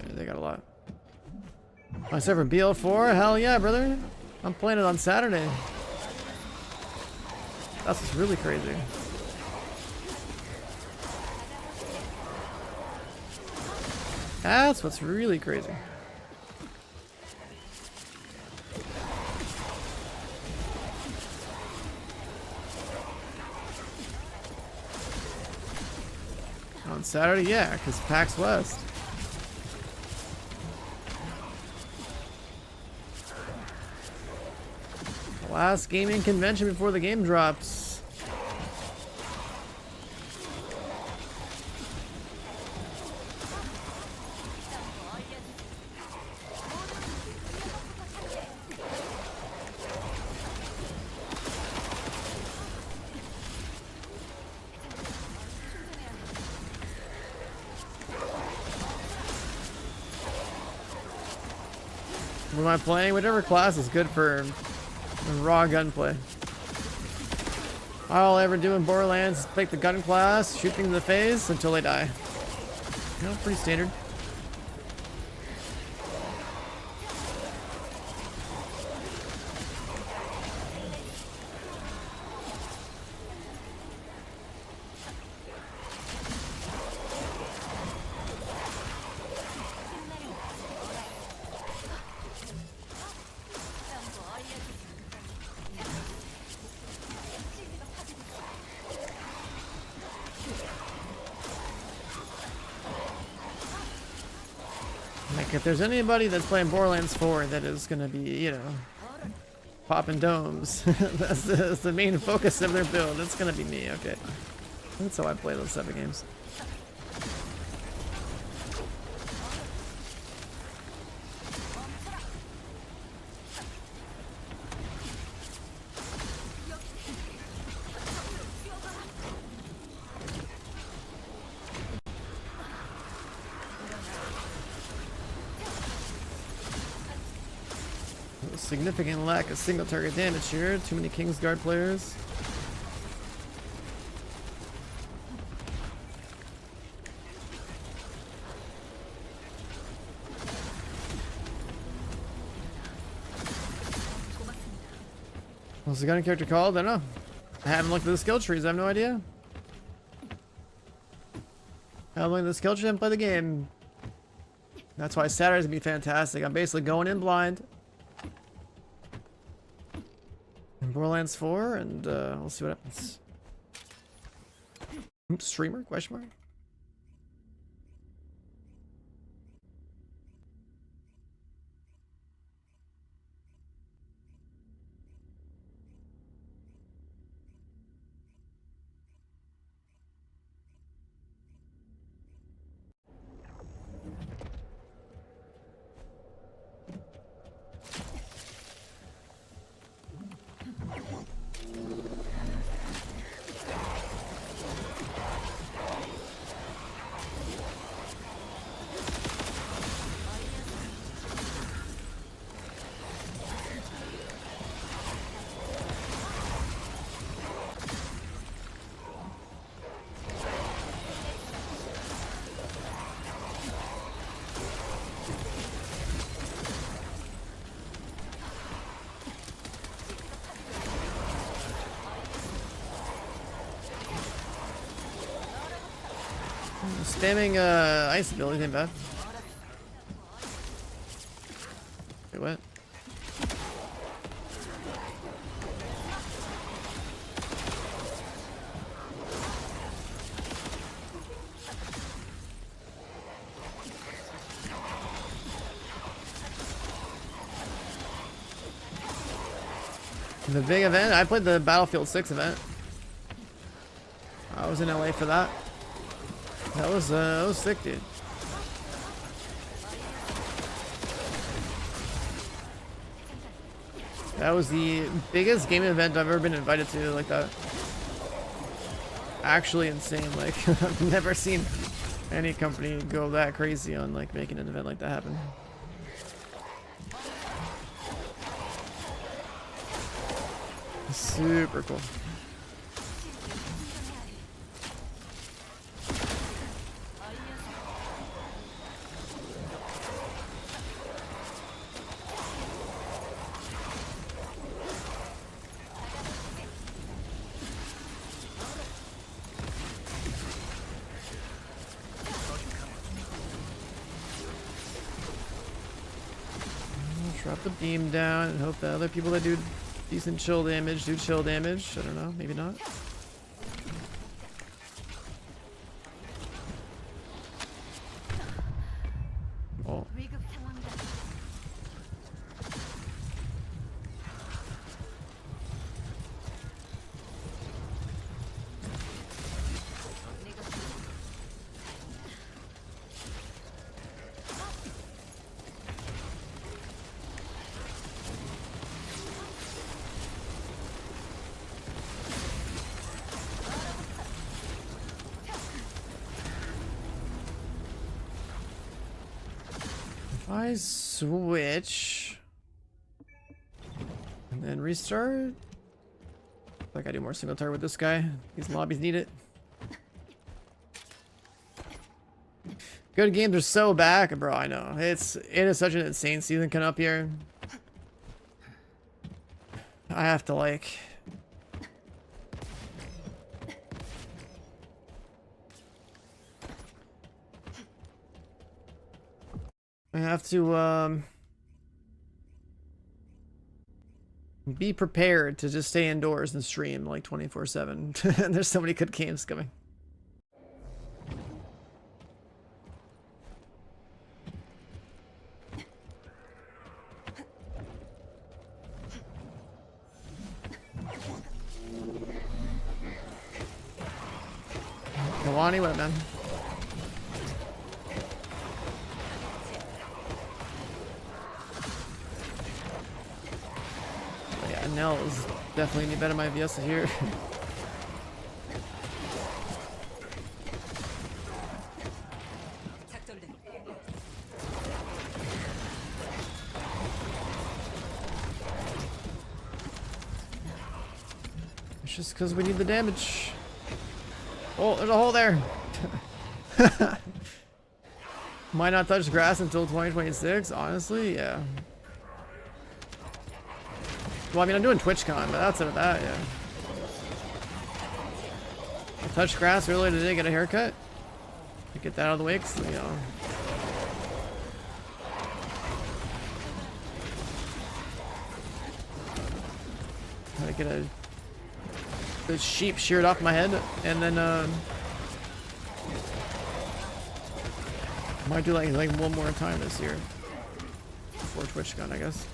yeah, they got a lot. My server BL4, hell yeah, brother! I'm playing it on Saturday. That's what's really crazy. That's what's really crazy. On Saturday, yeah, because PAX West. Last gaming convention before the game drops. What am I playing? Whatever class is good for raw gunplay. All I'll ever do in Borderlands is pick the gun class, shoot things in the face until they die. You know, pretty standard. Like, if there's anybody that's playing Borderlands 4 that is gonna be, you know, popping domes, that's the main focus of their build, it's gonna be me, okay. That's how I play those type of games. Significant lack of single target damage here. Too many Kingsguard players. What's the gun character called? I don't know. I haven't looked at the skill trees. I have no idea. I haven't looked at the skill tree and play the game. That's why Saturday's gonna be fantastic. I'm basically going in blind. Borderlands 4, and we'll see what happens. Oops, streamer? Question mark? Spamming ice ability ain't bad. Wait, what? The big event? I played the Battlefield 6 event. I was in LA for that. That was sick, dude. That was the biggest gaming event I've ever been invited to like that. Actually insane. Like, I've never seen any company go that crazy on like making an event like that happen. Super cool. Drop the beam down and hope the other people that do decent chill damage do chill damage. I don't know, maybe not. Oh. I switch and then restart. Like I do more single target with this guy. These lobbies need it. Good games are so back, bro. I know it is such an insane season coming up here. I have to like. I have to be prepared to just stay indoors and stream like 24/7. There's so many good games coming. Kawani, what up, man? Nell is definitely any better my VS here. It's just because we need the damage. Oh, there's a hole there. Might not touch grass until 2026. Honestly, yeah. Well, I mean, I'm doing TwitchCon, but outside of that, yeah. I touched grass earlier today, get a haircut. Get that out of the way, 'cause, you know. I get the sheep sheared off my head, and then might do like one more time this year before TwitchCon, I guess.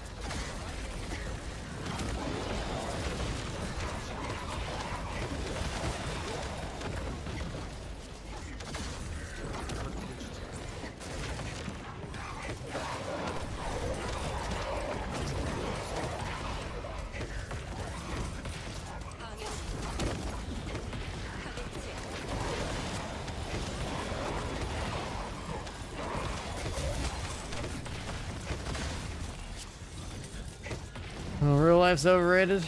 Oh, real life's overrated.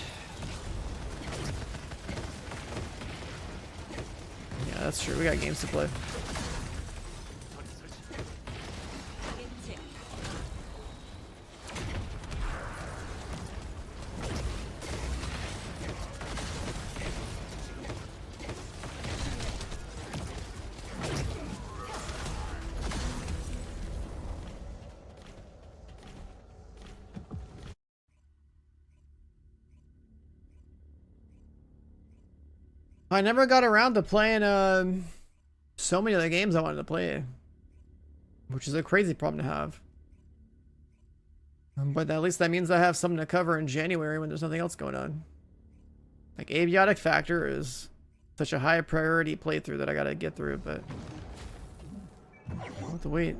Yeah, that's true. We got games to play. I never got around to playing so many of the games I wanted to play, which is a crazy problem to have. But at least that means I have something to cover in January when there's nothing else going on. Like, Abiotic Factor is such a high priority playthrough that I gotta get through, but I'll have to wait.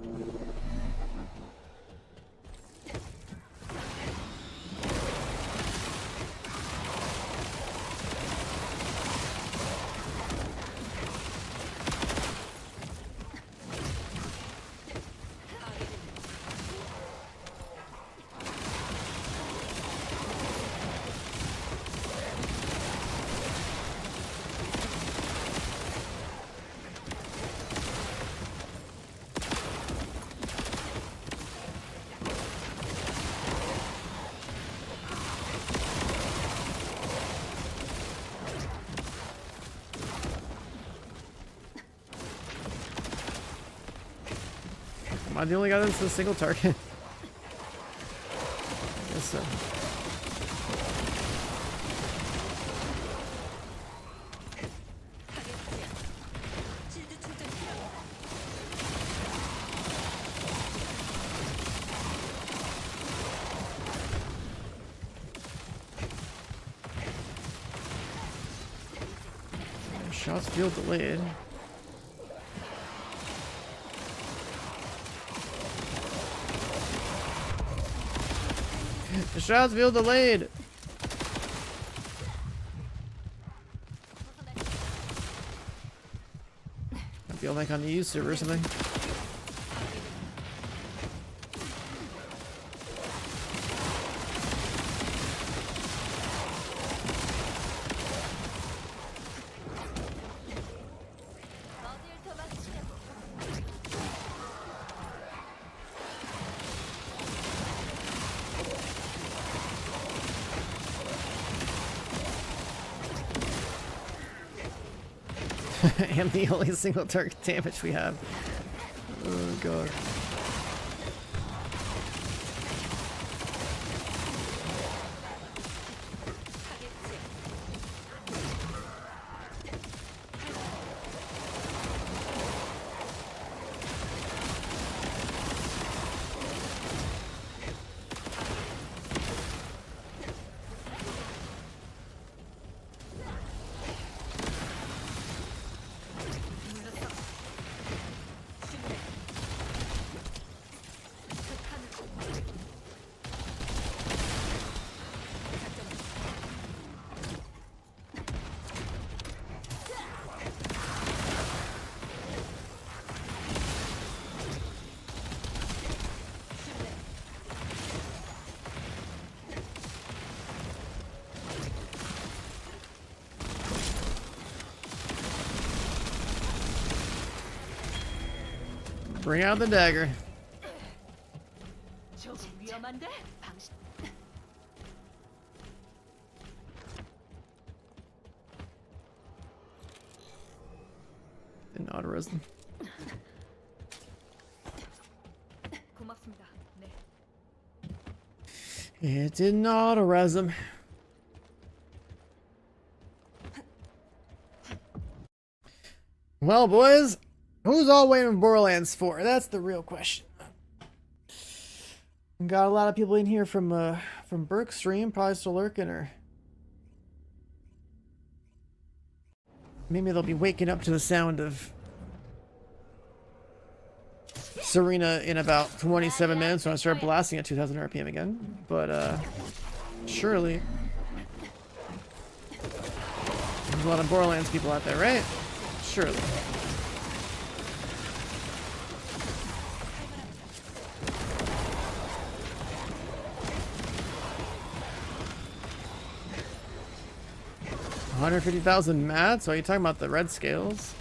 Am I the only guy that's a single target? I guess so. Shots feel delayed. The shots feel delayed. I feel like on the U server or something. I am the only single target damage we have. Oh god. Bring out the dagger. Didn't auto-res them. It didn't auto-res them. Well, boys, who's all waiting for Borderlands 4? That's the real question. Got a lot of people in here from Burke's stream, probably still lurking, or maybe they'll be waking up to the sound of Serena in about 27 minutes when I start blasting at 2000 RPM again. But surely there's a lot of Borderlands people out there, right? Surely. $150,000 mad? So are you talking about the red scales?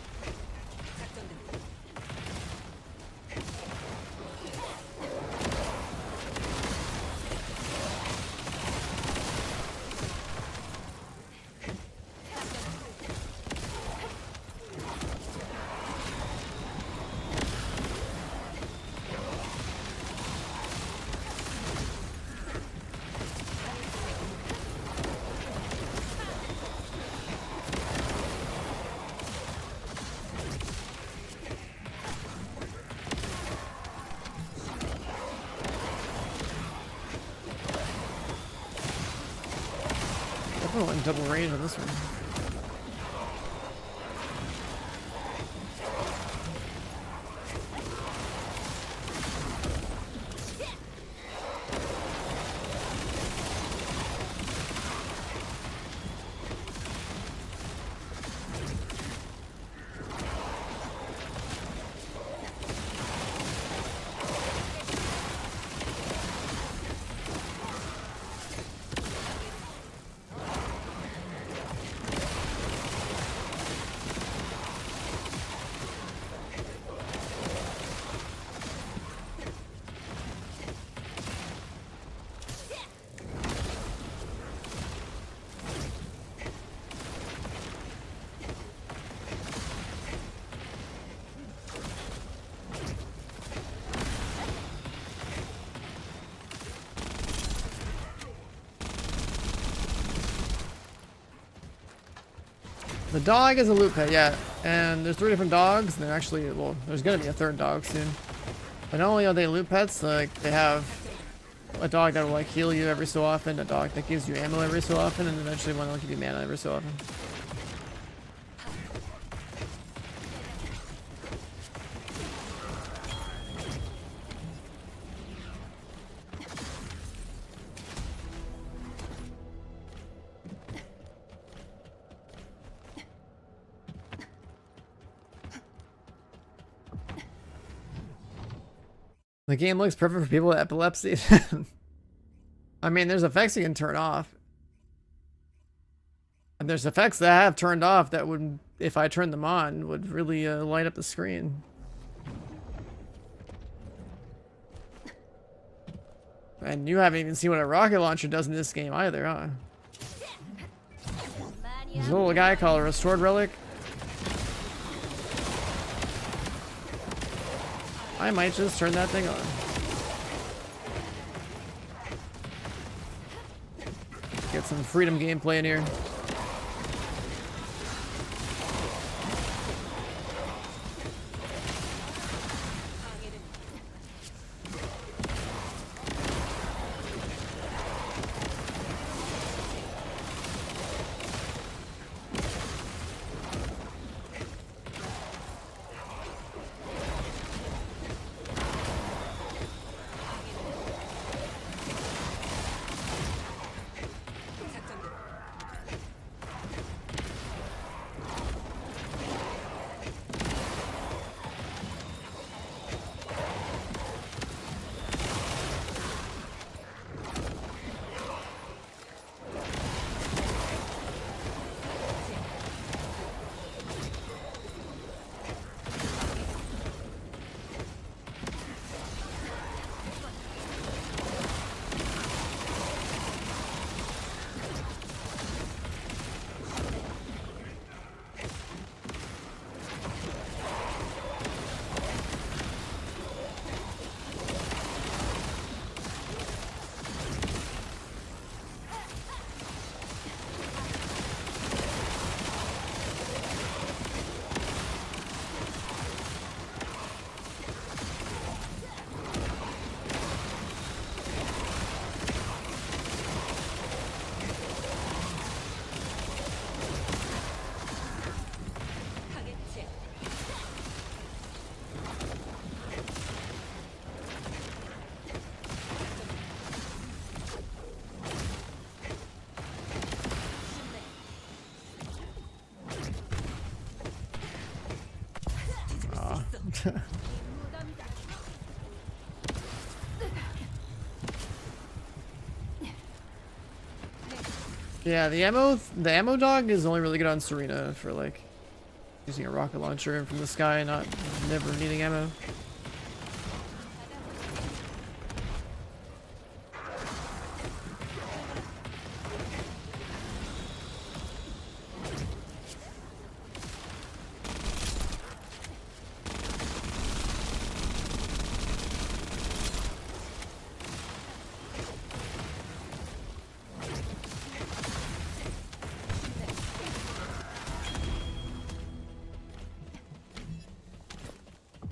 in double range on this one. The dog is a loot pet, yeah. And there's 3 different dogs, and they're actually, well, there's gonna be a 3rd dog soon. But not only are they loot pets, like, they have a dog that will, like, heal you every so often, a dog that gives you ammo every so often, and eventually one that will give you mana every so often. The game looks perfect for people with epilepsy. I mean, there's effects you can turn off. And there's effects that I have turned off that would, if I turned them on, would really light up the screen. And you haven't even seen what a rocket launcher does in this game either, huh? There's a little guy called a Restored Relic. I might just turn that thing on. Get some freedom gameplay in here. Yeah, the ammo dog is only really good on Serena for like using a rocket launcher from the sky and not never needing ammo.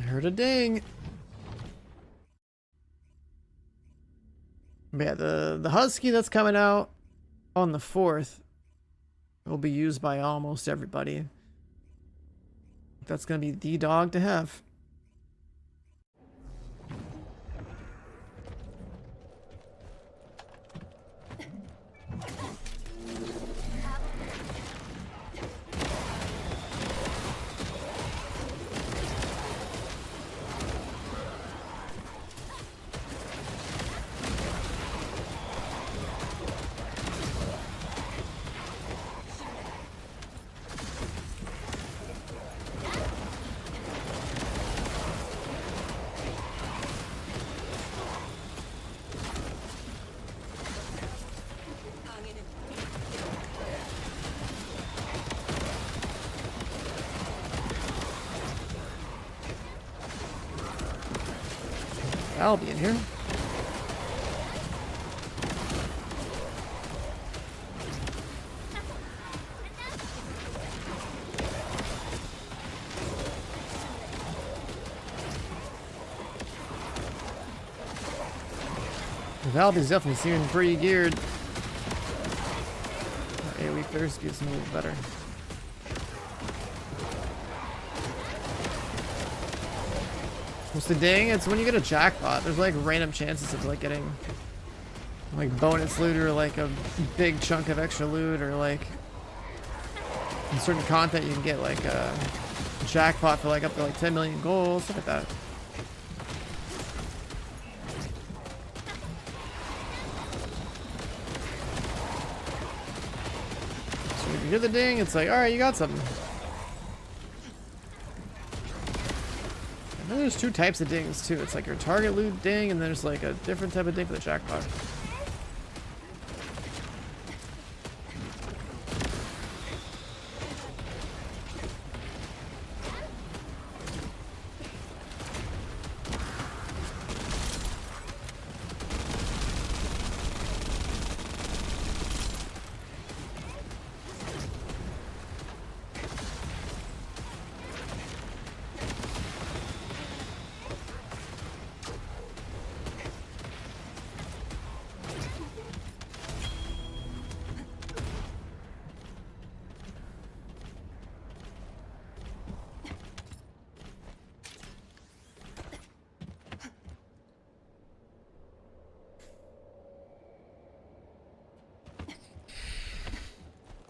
Heard a ding. But yeah, the Husky that's coming out on the 4th will be used by almost everybody. That's gonna be the dog to have. I'll be in here. Valby's definitely seeming pretty geared. Our AoE thirst gets a little better. What's the ding? It's when you get a jackpot. There's like random chances of like getting like bonus loot or like a big chunk of extra loot, or like in certain content you can get like a jackpot for like up to like 10 million gold, stuff like that. So if you hear the ding, it's like, alright, you got something. And then there's two types of dings too. It's like your target loot ding, and there's like a different type of ding for the jackpot.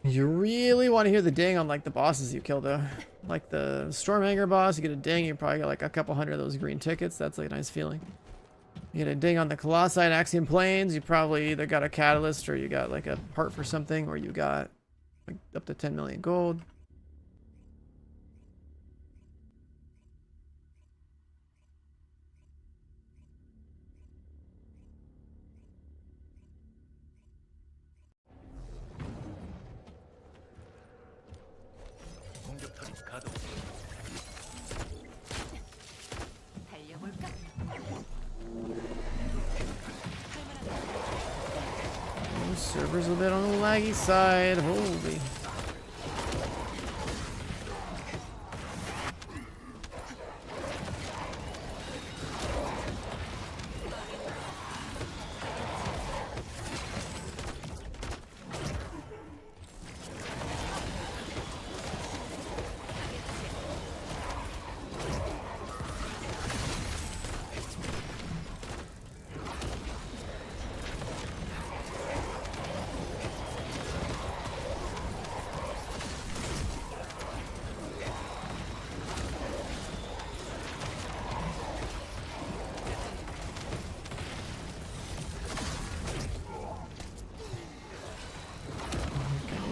You really want to hear the ding on like the bosses you kill though. Like the Stormhanger boss, you get a ding, you probably get like a couple hundred of those green tickets. That's like a nice feeling. You get a ding on the Colossi and Axiom Plains, you probably either got a catalyst or you got like a part for something, or you got like up to 10 million gold. 달려볼까? Oh, server's a bit on the laggy side. Holy.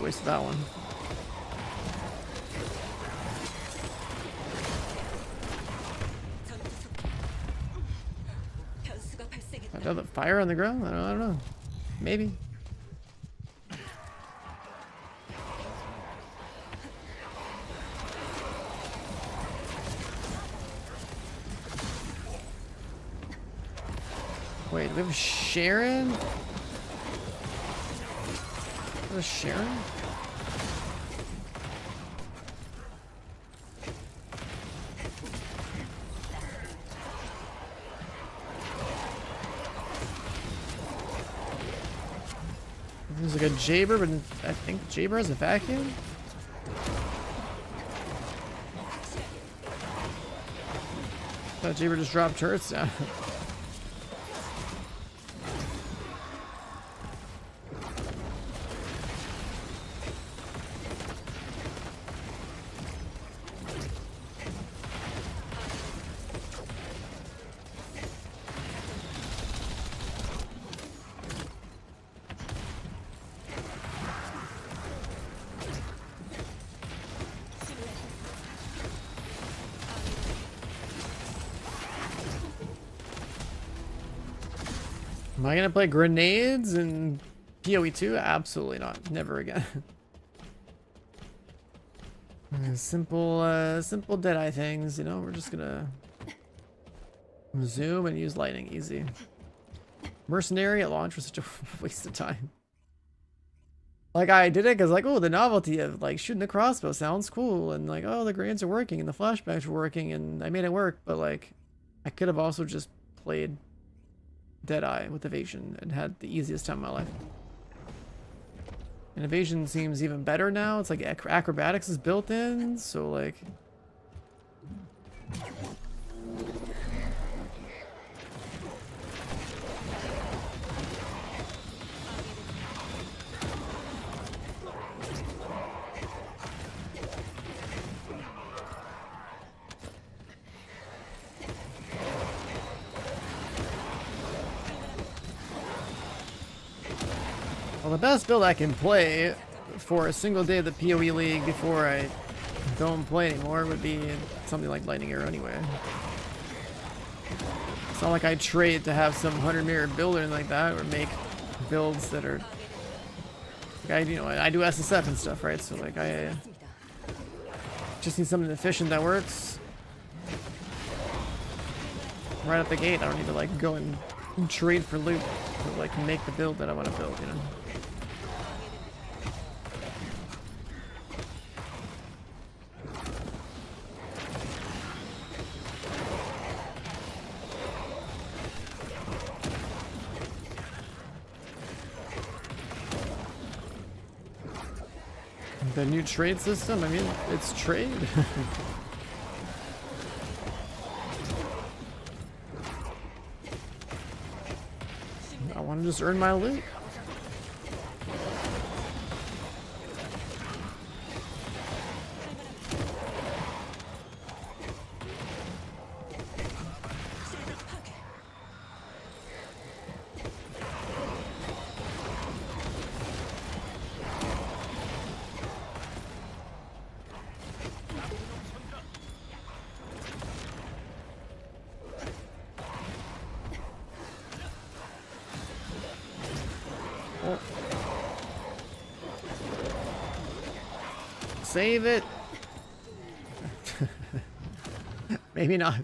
Wasted that one. Another fire on the ground? I don't know. Maybe. Wait, do we have Sharon? Is Sharon? There's like a Jaber, but I think Jaber has a vacuum? I thought Jaber just dropped turrets down. Am I gonna play grenades and POE2? Absolutely not. Never again. Simple Deadeye things, you know, we're just gonna zoom and use lightning, easy. Mercenary at launch was such a waste of time. Like, I did it because, like, oh, the novelty of, like, shooting the crossbow sounds cool, and, like, oh, the grenades are working, and the flashbangs are working, and I made it work, but, like, I could have also just played Deadeye with evasion and had the easiest time of my life. And evasion seems even better now. It's like acrobatics is built in, so like well, the best build I can play for a single day of the PoE League before I don't play anymore would be something like Lightning Arrow anyway. It's not like I trade to have some 100-mirror build or anything like that, or make builds that are like I do SSF and stuff, right? So like I just need something efficient that works right out the gate. I don't need to like go and trade for loot to like make the build that I want to build, you know. The new trade system, I mean, it's trade. I want to just earn my loot. Save it. Maybe not.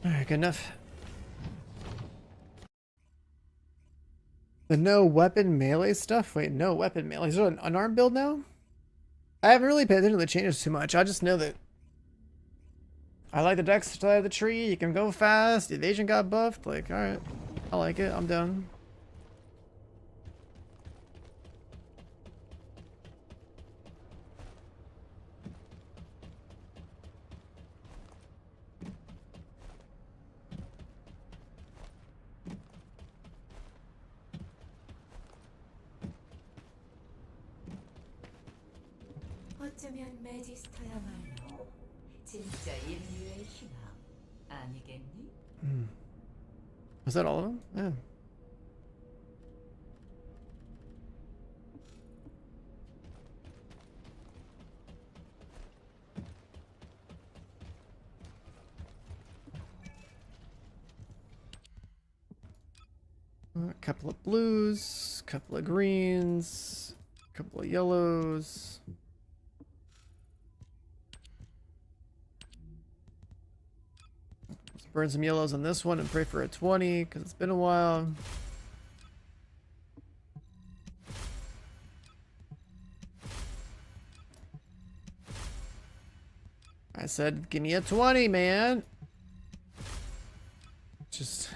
Alright, good enough. The no weapon melee stuff? Wait, no weapon melee. Is it an unarmed build now? I haven't really paid attention to the changes too much. I just know that I like the dex side of the tree. You can go fast. Evasion got buffed. Like, alright. I like it. I'm done. 어쩌면 매지스터야말로 진짜 인류의 희망 아니겠니? Was that all of them? Yeah. A couple of blues, couple of greens, couple of yellows. Let's burn some yellows on this one and pray for a 20 because it's been a while. I said, give me a 20, man. Just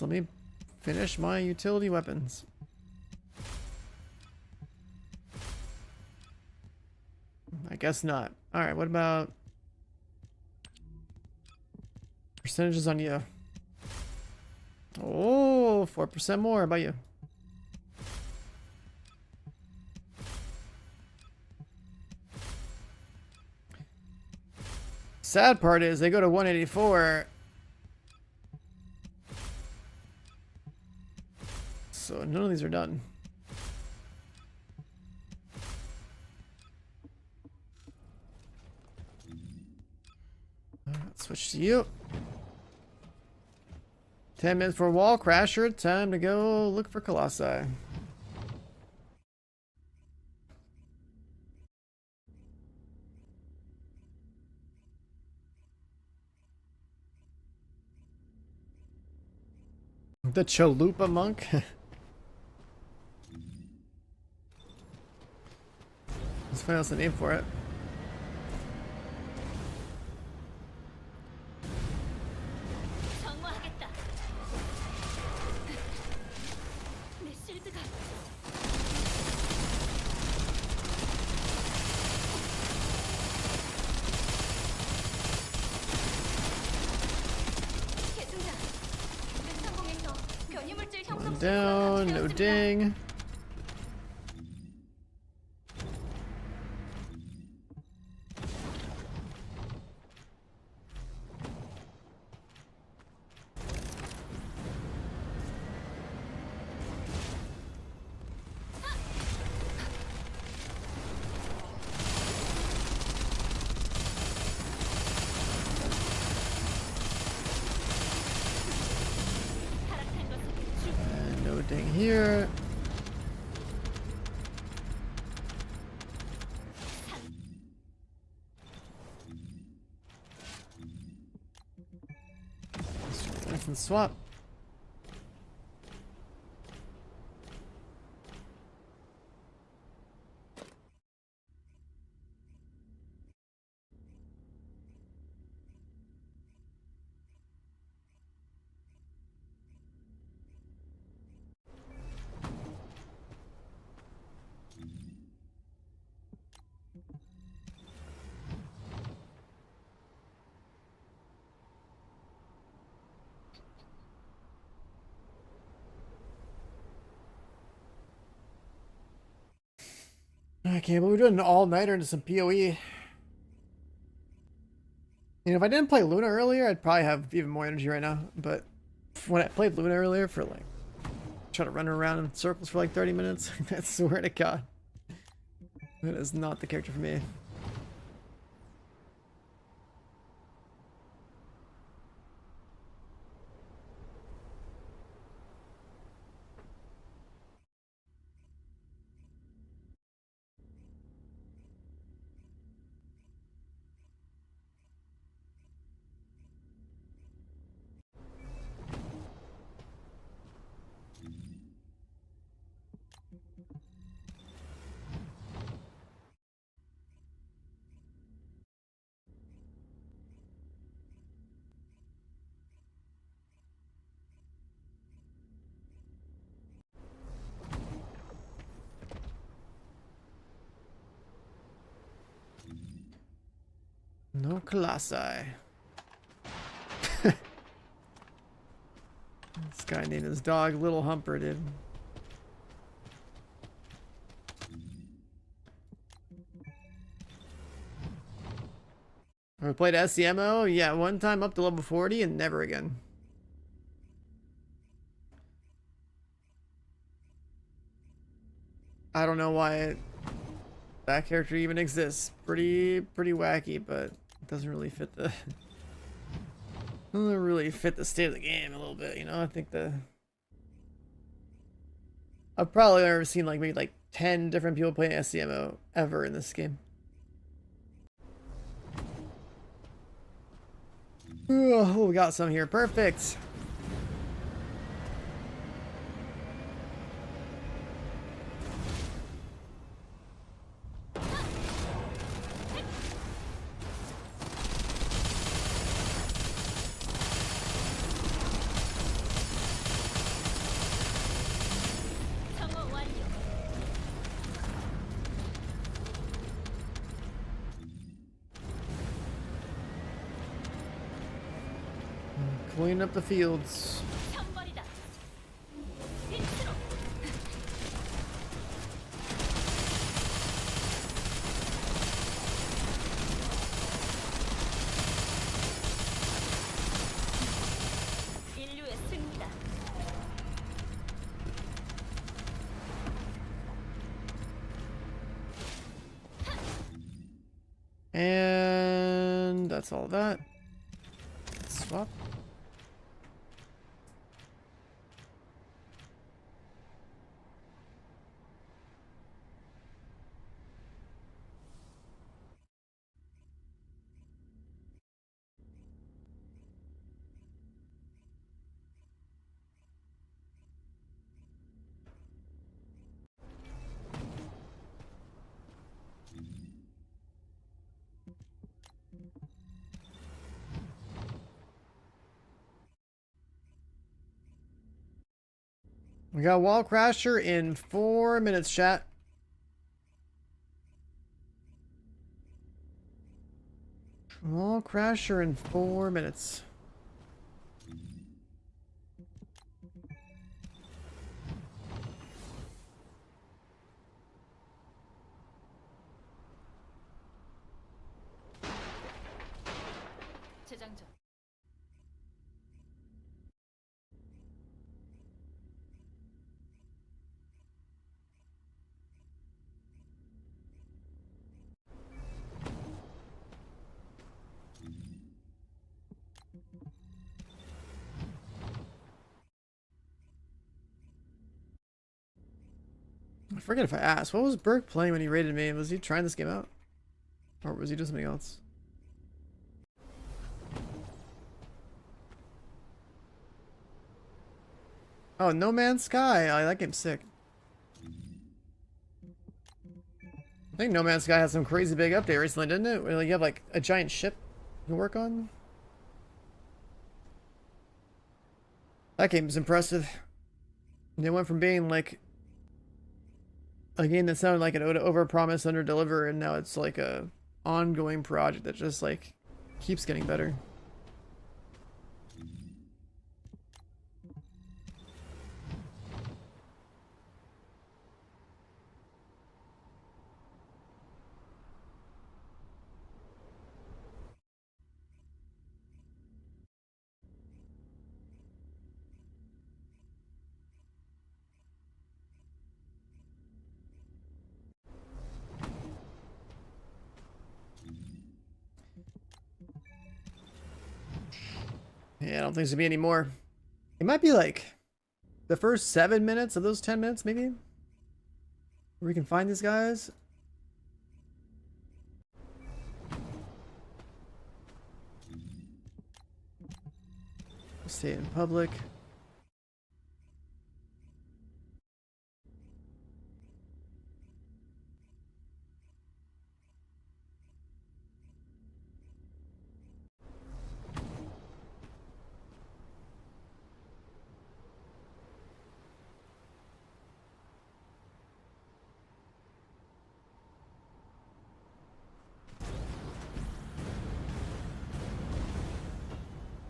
let me finish my utility weapons. I guess not. All right, what about percentages on you? Oh, 4% more. How about you? Sad part is they go to 184. So none of these are done. Alright, switch to you. 10 minutes for wall crasher. Time to go look for Colossi. The Chalupa monk. Let's find out the name for it. 정화하겠다. 내 실드가 개통자. 상공에서 변이물질 One 형성 down, no ding. 타락한 것을 주 And no ding here. Rinse and swap. Okay, but we're doing an all-nighter into some PoE. You know, if I didn't play Luna earlier, I'd probably have even more energy right now. But when I played Luna earlier for like, try to run around in circles for like 30 minutes, I swear to God, that is not the character for me. No Colossi. This guy named his dog Little Humper, dude. Ever played SCMO? Yeah, one time up to level 40 and never again. I don't know why that character even exists. Pretty wacky, but it doesn't really fit the state of the game a little bit, you know? I think the I've probably never seen like maybe like 10 different people playing SCMO ever in this game. Oh, we got some here. Perfect. 정화 완료. Clean up the fields. 선벌이다. 빛으로. 인류의 승리다. And that's all that. Swap. We got Wall Crasher in 4 minutes, chat. Wall Crasher in 4 minutes. 재장전. I forget if I asked. What was Burke playing when he raided me? Was he trying this game out? Or was he doing something else? Oh, No Man's Sky. Oh, that game's sick. I think No Man's Sky had some crazy big update recently, didn't it? Where you have like a giant ship you work on. That game is impressive. They went from being like a game that sounded like it would overpromise, underdeliver, and now it's like a ongoing project that just like keeps getting better. Yeah, I don't think there's gonna be any more. It might be like the first 7 minutes of those 10 minutes, maybe, where we can find these guys. Stay in public.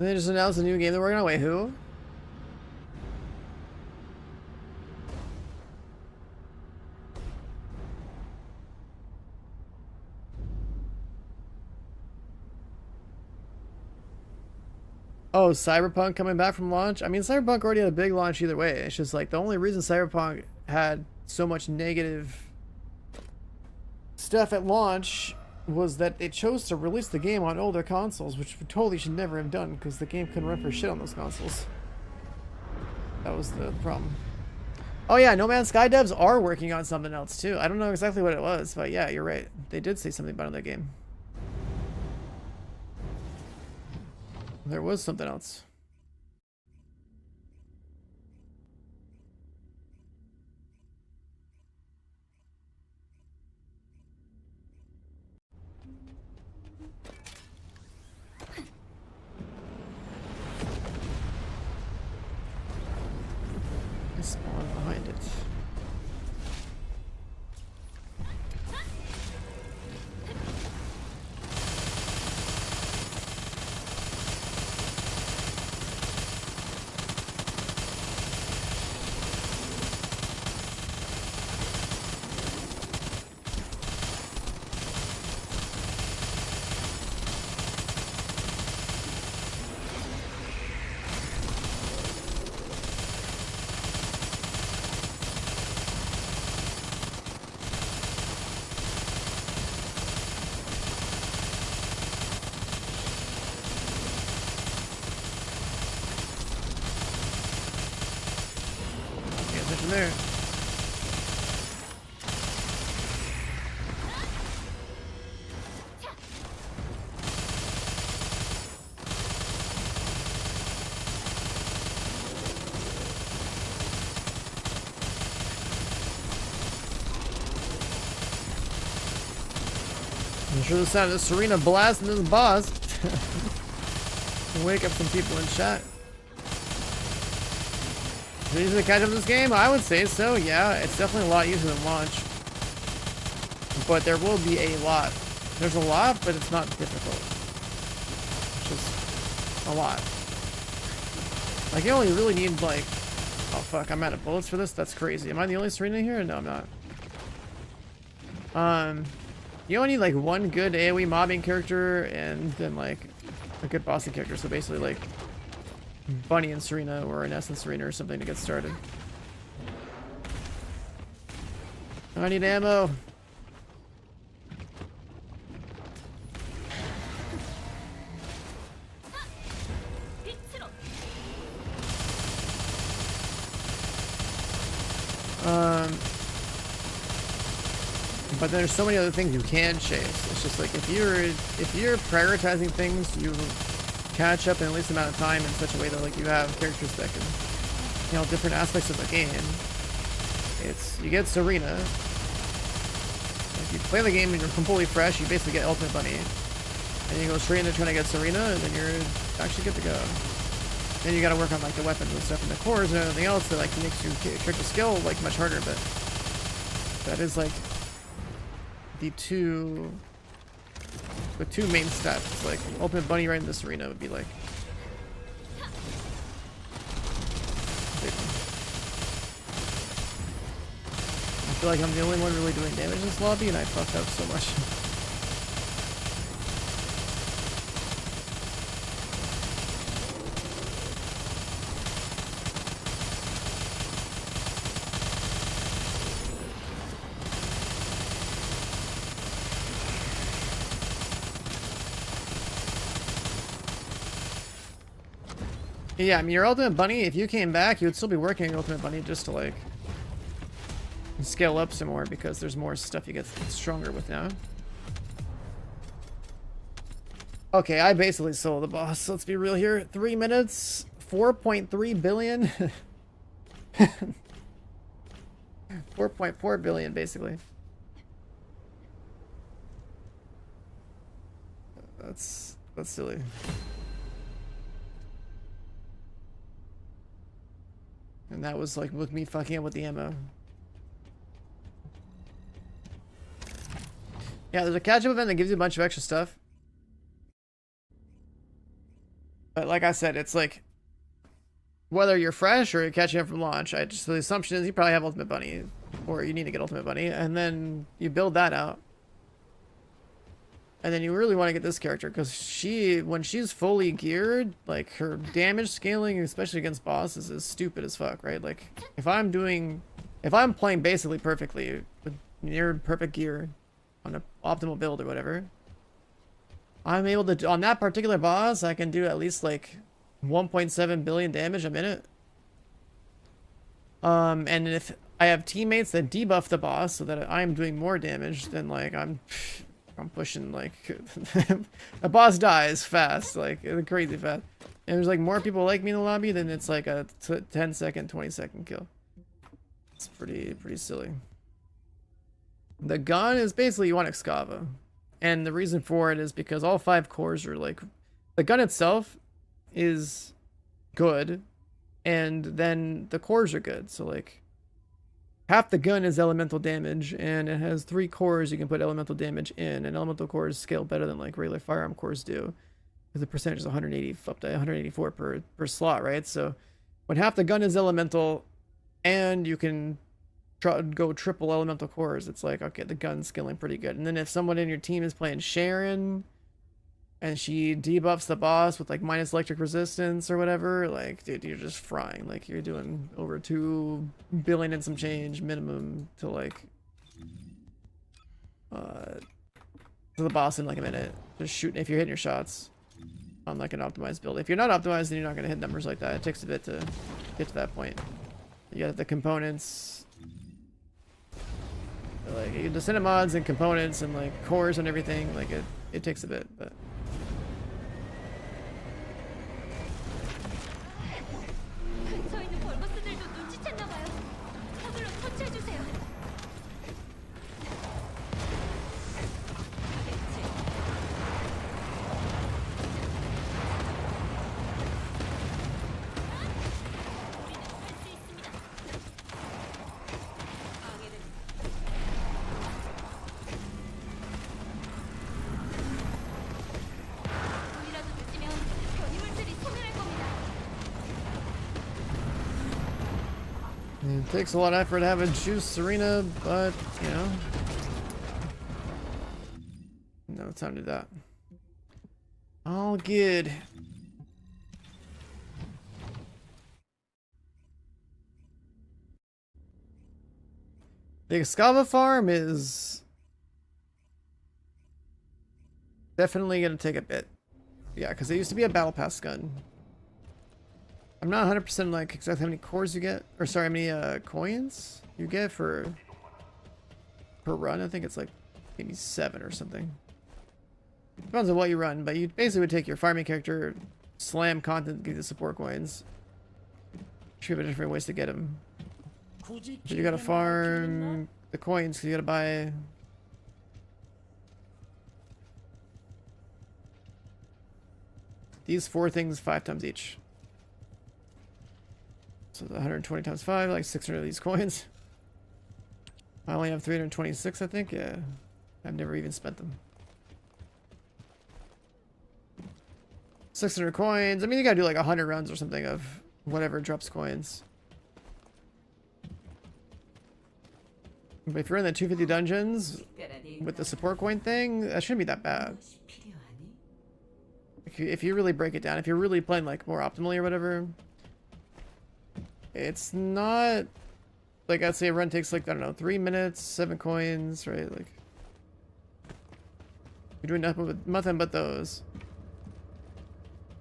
They just announced a new game that we're gonna wait. Who? Oh, Cyberpunk coming back from launch? I mean, Cyberpunk already had a big launch either way. It's just like the only reason Cyberpunk had so much negative stuff at launch was that they chose to release the game on older consoles, which totally should never have done because the game couldn't run for shit on those consoles. That was the problem. Oh yeah, No Man's Sky devs are working on something else too. I don't know exactly what it was, but yeah, you're right. They did say something about it in that game. There was something else. I spawned behind it. There. I'm sure the sound of Serena blasting this boss. Wake up some people in chat. Is it easy to catch up this game? I would say so, yeah. It's definitely a lot easier than launch. But there will be a lot. There's a lot, but it's not difficult. It's just a lot. Like, you only really need, like... Oh, fuck, I'm out of bullets for this? That's crazy. Am I the only Serena here? No, I'm not. You only need, like, one good AoE mobbing character and then, like, a good bossing character. So basically, like... Bunny and Serena, or an Essence Serena or something to get started. I need ammo. But there's so many other things you can chase. It's just like if you're prioritizing things, you catch up in at least amount of time in such a way that like you have characters that can, you know, different aspects of the game. It's you get Serena. If you play the game and you're completely fresh, you basically get Ultimate Bunny, and you go straight into trying to get Serena, and then you're actually good to go. Then you got to work on like the weapons and stuff and the cores and everything else that like makes your character skill like much harder. But that is like the two main stats. Like Ultimate Bunny right in this arena would be like big one. I feel like I'm the only one really doing damage in this lobby, and I fucked up so much. Yeah, I mean, your Ultimate Bunny, if you came back, you would still be working on your Ultimate Bunny just to, like, scale up some more because there's more stuff you get stronger with now. Okay, I basically sold the boss. Let's be real here. 3 minutes, 4.3 billion. 4.4 billion, basically. That's silly. And that was like with me fucking up with the ammo. Yeah, there's a catch-up event that gives you a bunch of extra stuff. But like I said, it's like whether you're fresh or you're catching up from launch. So the assumption is you probably have Ultimate Bunny, or you need to get Ultimate Bunny, and then you build that out. And then you really want to get this character because when she's fully geared, like her damage scaling, especially against bosses, is stupid as fuck, right? Like if I'm playing basically perfectly with near perfect gear on an optimal build or whatever, I'm able to, on that particular boss, I can do at least like 1.7 billion damage a minute. And if I have teammates that debuff the boss so that I'm doing more damage, then like I'm pushing like a boss dies fast, like crazy fast. And there's like more people like me in the lobby, then it's like a 10-second, 20-second kill. It's pretty silly. The gun is basically you want Excava. And the reason for it is because all 5 cores are like, the gun itself is good, and then the cores are good. So like half the gun is elemental damage, and it has 3 cores you can put elemental damage in, and elemental cores scale better than like regular firearm cores do. Because the percentage is 180 up to 184 per slot, right? So when half the gun is elemental and you can go triple elemental cores, it's like, okay, the gun's scaling pretty good. And then if someone in your team is playing Sharon and she debuffs the boss with like minus electric resistance or whatever, like, dude, you're just frying. Like, you're doing over 2 billion and some change minimum to like to the boss in like a minute, just shooting if you're hitting your shots on like an optimized build. If you're not optimized, then you're not going to hit numbers like that. It takes a bit to get to that point. You got the components, like you Descendant mods and components and like cores and everything. Like it takes a bit, but 근처에 있는 벌거스들도 눈치챘나 봐요. 서둘러 처치해 주세요. 우리라도 늦으면 변이물들이 소멸할 겁니다. it takes a lot of effort to have a juice Serena, but you know, no time to do that. All good. The Excava farm is definitely gonna take a bit. Yeah, because it used to be a battle pass gun. I'm not 100% like exactly how many cores you get, or sorry, how many coins you get per run. I think it's like maybe 7 or something. Depends on what you run, but you basically would take your farming character, slam content, give you the support coins. Should have different ways to get them. But you gotta farm the coins because you gotta buy. These 4 things 5 times each. So the 120 times 5, like 600 of these coins. I only have 326, I think. Yeah, I've never even spent them. 600 coins. I mean, you gotta do like 100 runs or something of whatever drops coins. But if you're in the 250 dungeons with the support coin thing, that shouldn't be that bad. If you really break it down, if you're really playing like more optimally or whatever, it's not like, I'd say a run takes like, I don't know, 3 minutes, 7 coins, right? Like you're doing nothing but those.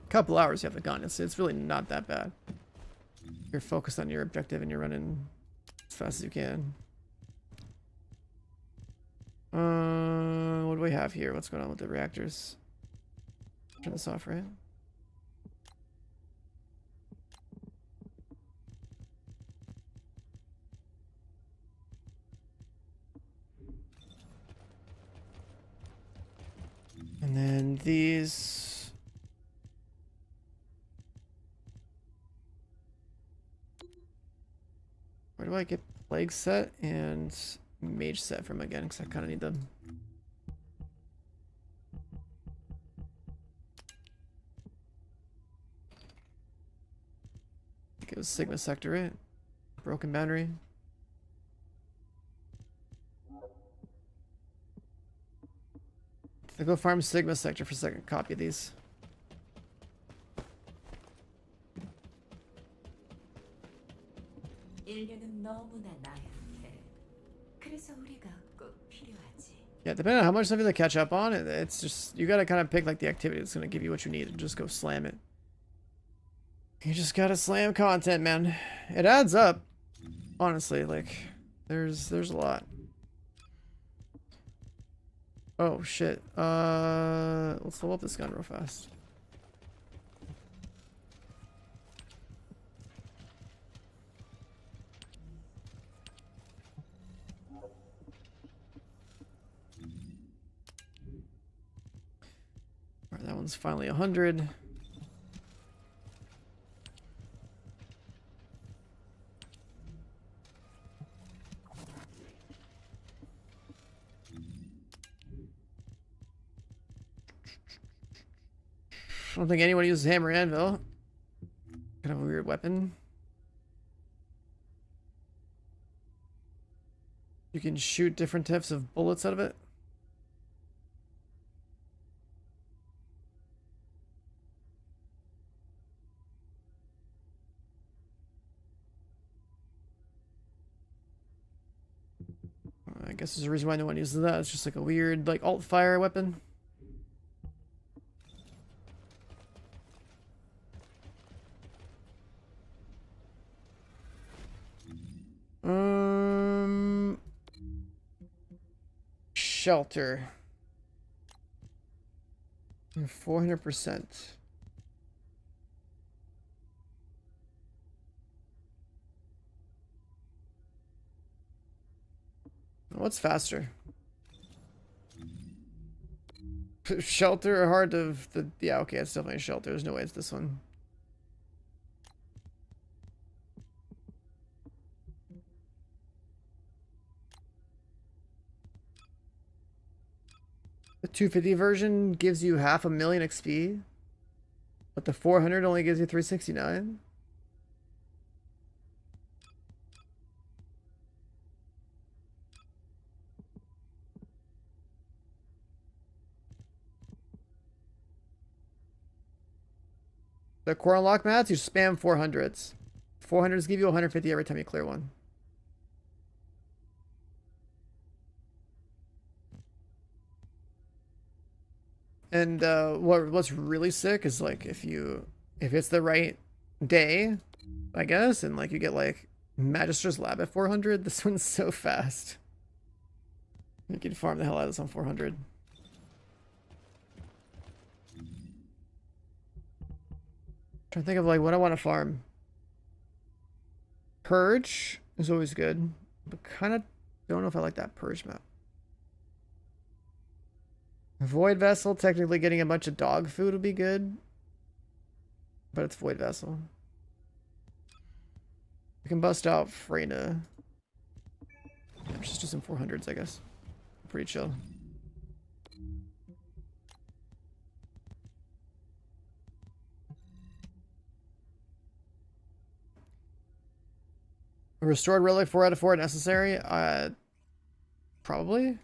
Couple hours you have the gun. It's really not that bad. You're focused on your objective and you're running as fast as you can. What do we have here? What's going on with the reactors? Turn this off, right? And then these. Where do I get plague set and mage set from again? Because I kind of need them. I think it was Sigma Sector, right? Broken boundary. I go farm Sigma Sector for second copy of these. Yeah, depending on how much stuff you have to catch up on, it's just, you gotta kind of pick like the activity that's gonna give you what you need and just go slam it. You just gotta slam content, man. It adds up. Honestly, like, there's a lot. Oh shit. Let's level up this gun real fast. Alright, that one's finally 100. I don't think anyone uses hammer and anvil. Kind of a weird weapon. You can shoot different types of bullets out of it. I guess there's a reason why no one uses that. It's just like a weird, like, alt fire weapon. Shelter. 400%. What's faster? Shelter or hard to yeah, okay, it's definitely shelter. There's no way it's this one. The 250 version gives you 500,000 XP, but the 400 only gives you 369. The core unlock mats, you spam 400s. 400s give you 150 every time you clear one. And what's really sick is like if it's the right day, I guess, and like you get like Magister's Lab at 400, this one's so fast. You can farm the hell out of this on 400. Trying to think of like what I want to farm. Purge is always good, but kind of don't know if I like that Purge map. Void Vessel, technically getting a bunch of dog food would be good, but it's Void Vessel. We can bust out Freyna. Yeah, just do some 400s, I guess. Pretty chill. A restored relic 4 out of 4 necessary? Probably.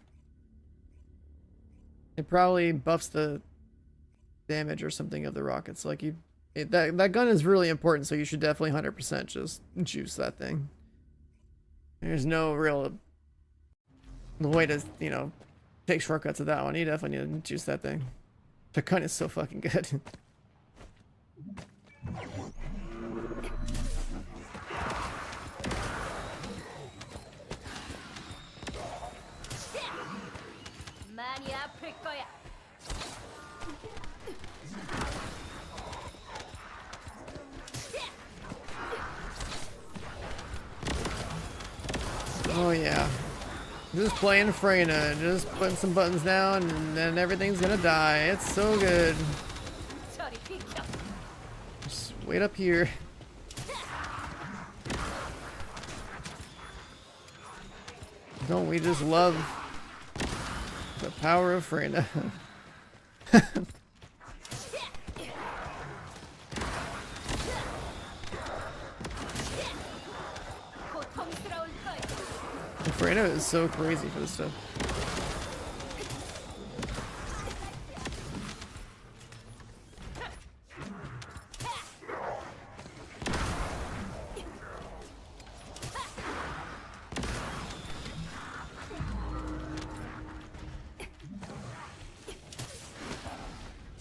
It probably buffs the damage or something of the rockets. Like that gun is really important, so you should definitely 100% just juice that thing. There's no real way to, you know, take shortcuts with that one. You definitely need to juice that thing. The gun is so fucking good. Oh yeah. Just playing Freyna, just putting some buttons down and then everything's gonna die. It's so good. Just wait up here. Don't we just love the power of Freyna? Freyna is so crazy for this stuff.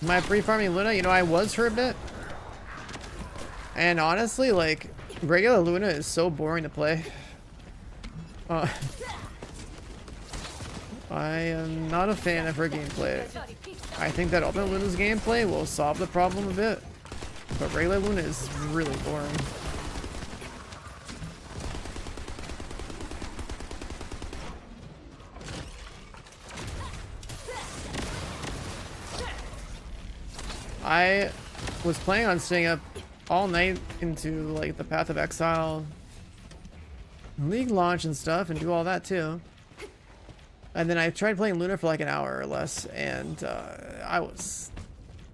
Am I pre-farming Luna? You know, I was for a bit. And honestly, like, regular Luna is so boring to play. Uh, I am not a fan of her gameplay. I think that Ultimate Luna's gameplay will solve the problem a bit, but regular Luna is really boring. I was planning on staying up all night into like the Path of Exile League launch and stuff and do all that too. And then I tried playing Luna for like an hour or less, and I was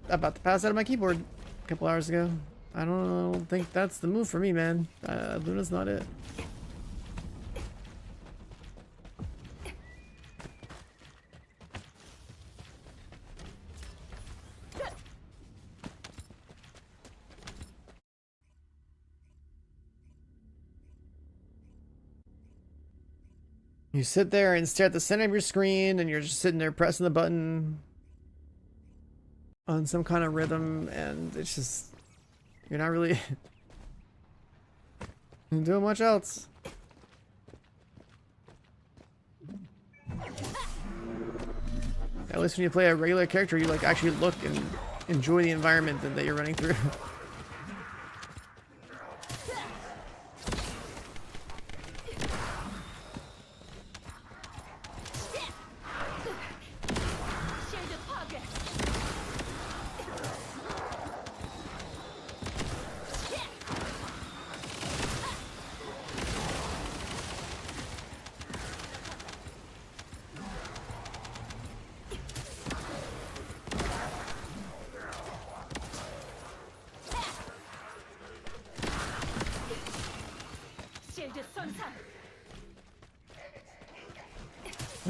about to pass out of my keyboard a couple hours ago. I don't think that's the move for me, man. Luna's not it. You sit there and stare at the center of your screen, and you're just sitting there pressing the button on some kind of rhythm, and it's just, you're not really doing much else. At least when you play a regular character, you like actually look and enjoy the environment that you're running through.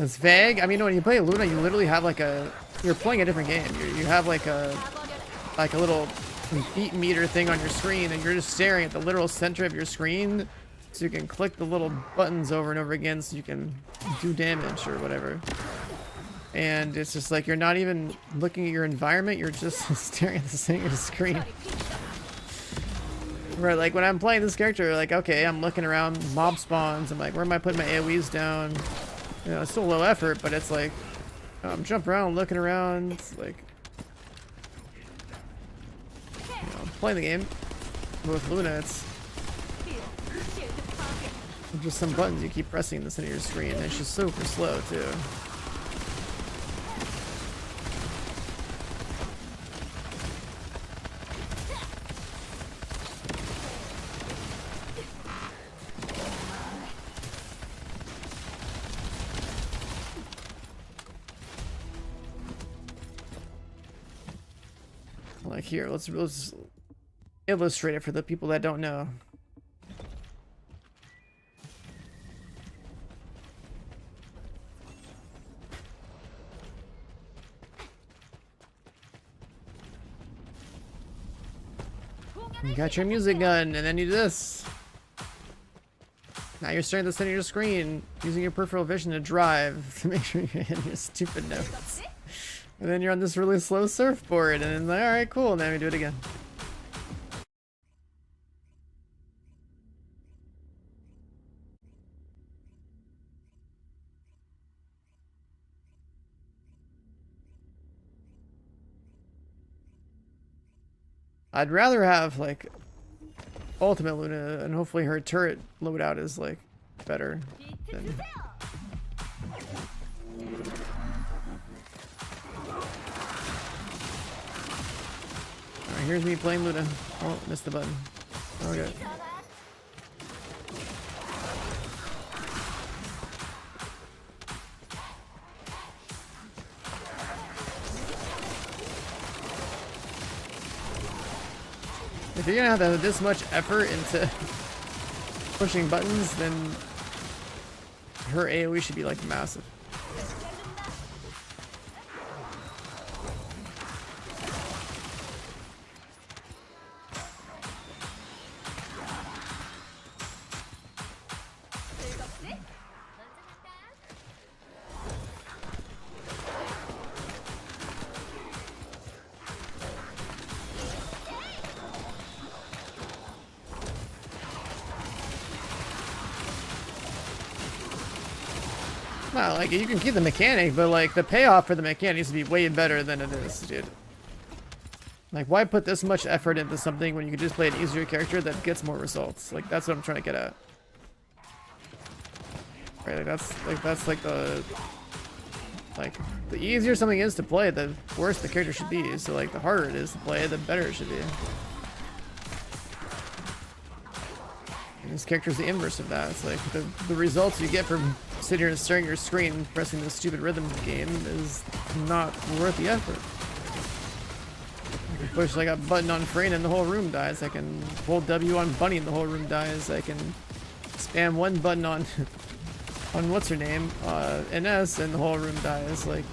It's vague. I mean, when you play Luna, you literally have like you're playing a different game. You have like a little beat meter thing on your screen, and you're just staring at the literal center of your screen, so you can click the little buttons over and over again, so you can do damage or whatever. And it's just like you're not even looking at your environment. You're just staring at the center of the screen. Right, like when I'm playing this character, like okay, I'm looking around mob spawns. I'm like, where am I putting my AoEs down? You know, it's still low effort, but it's like I'm jumping around, looking around, it's like, you know, playing the game. But with Luna, it's just some buttons you keep pressing in the center of your screen, and it's just super slow too. Like here, let's illustrate it for the people that don't know. You got your music gun, and then you do this. Now you're staring at the center of your screen, using your peripheral vision to drive to make sure you're hitting your stupid notes. And then you're on this really slow surfboard, and then like, alright, cool, now we do it again. I'd rather have, like, Ultimate Luna, and hopefully her turret loadout is, like, better than... Here's me playing Luna. Oh, missed the button. Okay. If you're gonna have this much effort into pushing buttons, then her AoE should be like massive. Well, like, you can keep the mechanic, but, like, the payoff for the mechanic needs to be way better than it is, dude. Like, why put this much effort into something when you can just play an easier character that gets more results? Like, that's what I'm trying to get at. Right, that's like the easier something is to play, the worse the character should be. So, like, the harder it is to play, the better it should be. And this character's the inverse of that. It's like the results you get from sitting here and staring at your screen and pressing this stupid rhythm game is not worth the effort. I can push like a button on Frayne and the whole room dies. I can hold W on Bunny and the whole room dies. I can spam one button on on what's her name, NS, and the whole room dies. Like,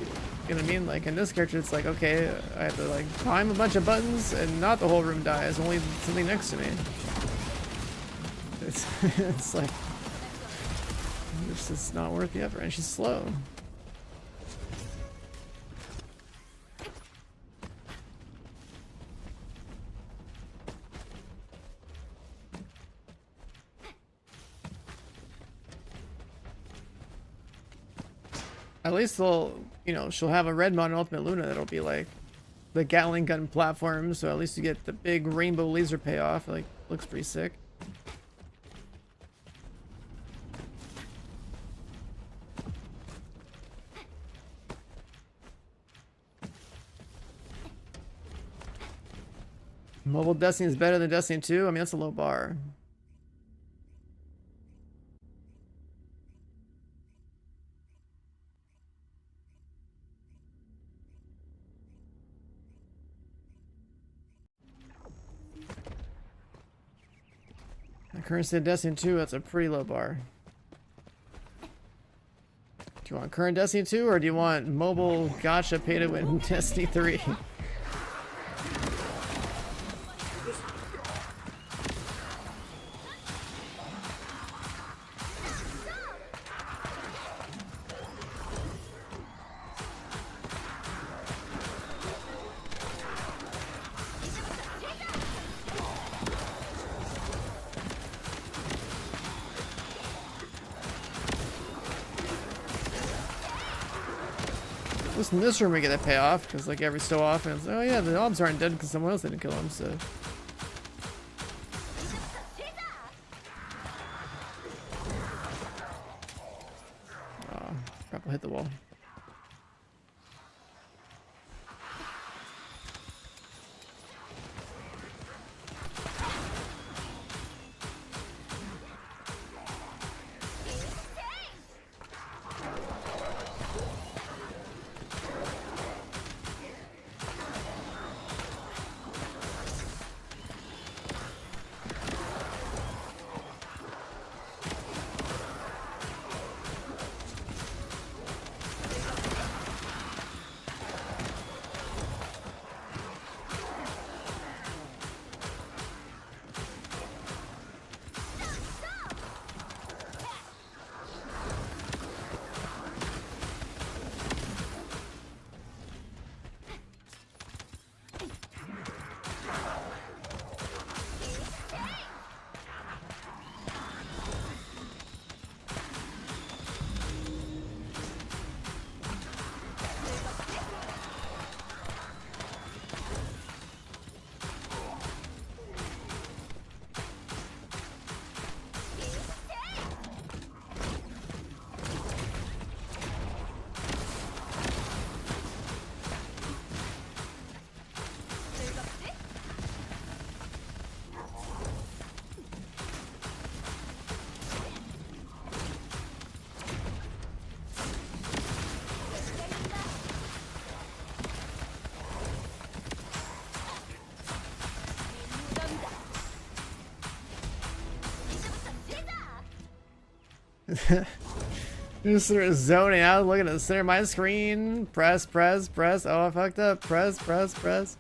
you know what I mean? Like, in this character, it's like, okay, I have to like climb a bunch of buttons and not the whole room dies, only something next to me. It's like, it's just not worth the effort, and she's slow. At least they'll, you know, she'll have a red mod in Ultimate Luna that'll be like the Gatling gun platform, so at least you get the big rainbow laser payoff. Like, looks pretty sick. Mobile Destiny is better than Destiny 2? I mean, that's a low bar. The current state of Destiny 2, that's a pretty low bar. Do you want current Destiny 2 or do you want mobile gacha pay to win Destiny 3? At least in this room we get a payoff, because like every so often it's, oh yeah, the mobs aren't dead because someone else didn't kill them, so. Oh, crap, I'll hit the wall. Just sort of zoning out, looking at the center of my screen. Press, press, press. Oh, I fucked up. Press, press, press.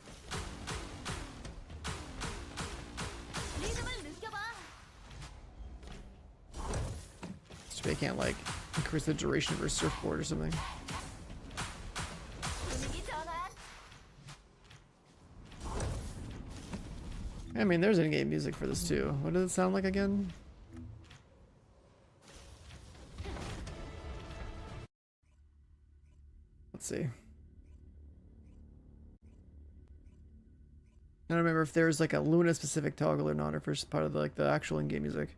I can't like increase the duration of her surfboard or something. I mean, there's in-game music for this too. What does it sound like again? Let's see. I don't remember if there's like a Luna specific toggle or not, or if it's part of the, like the actual in-game music.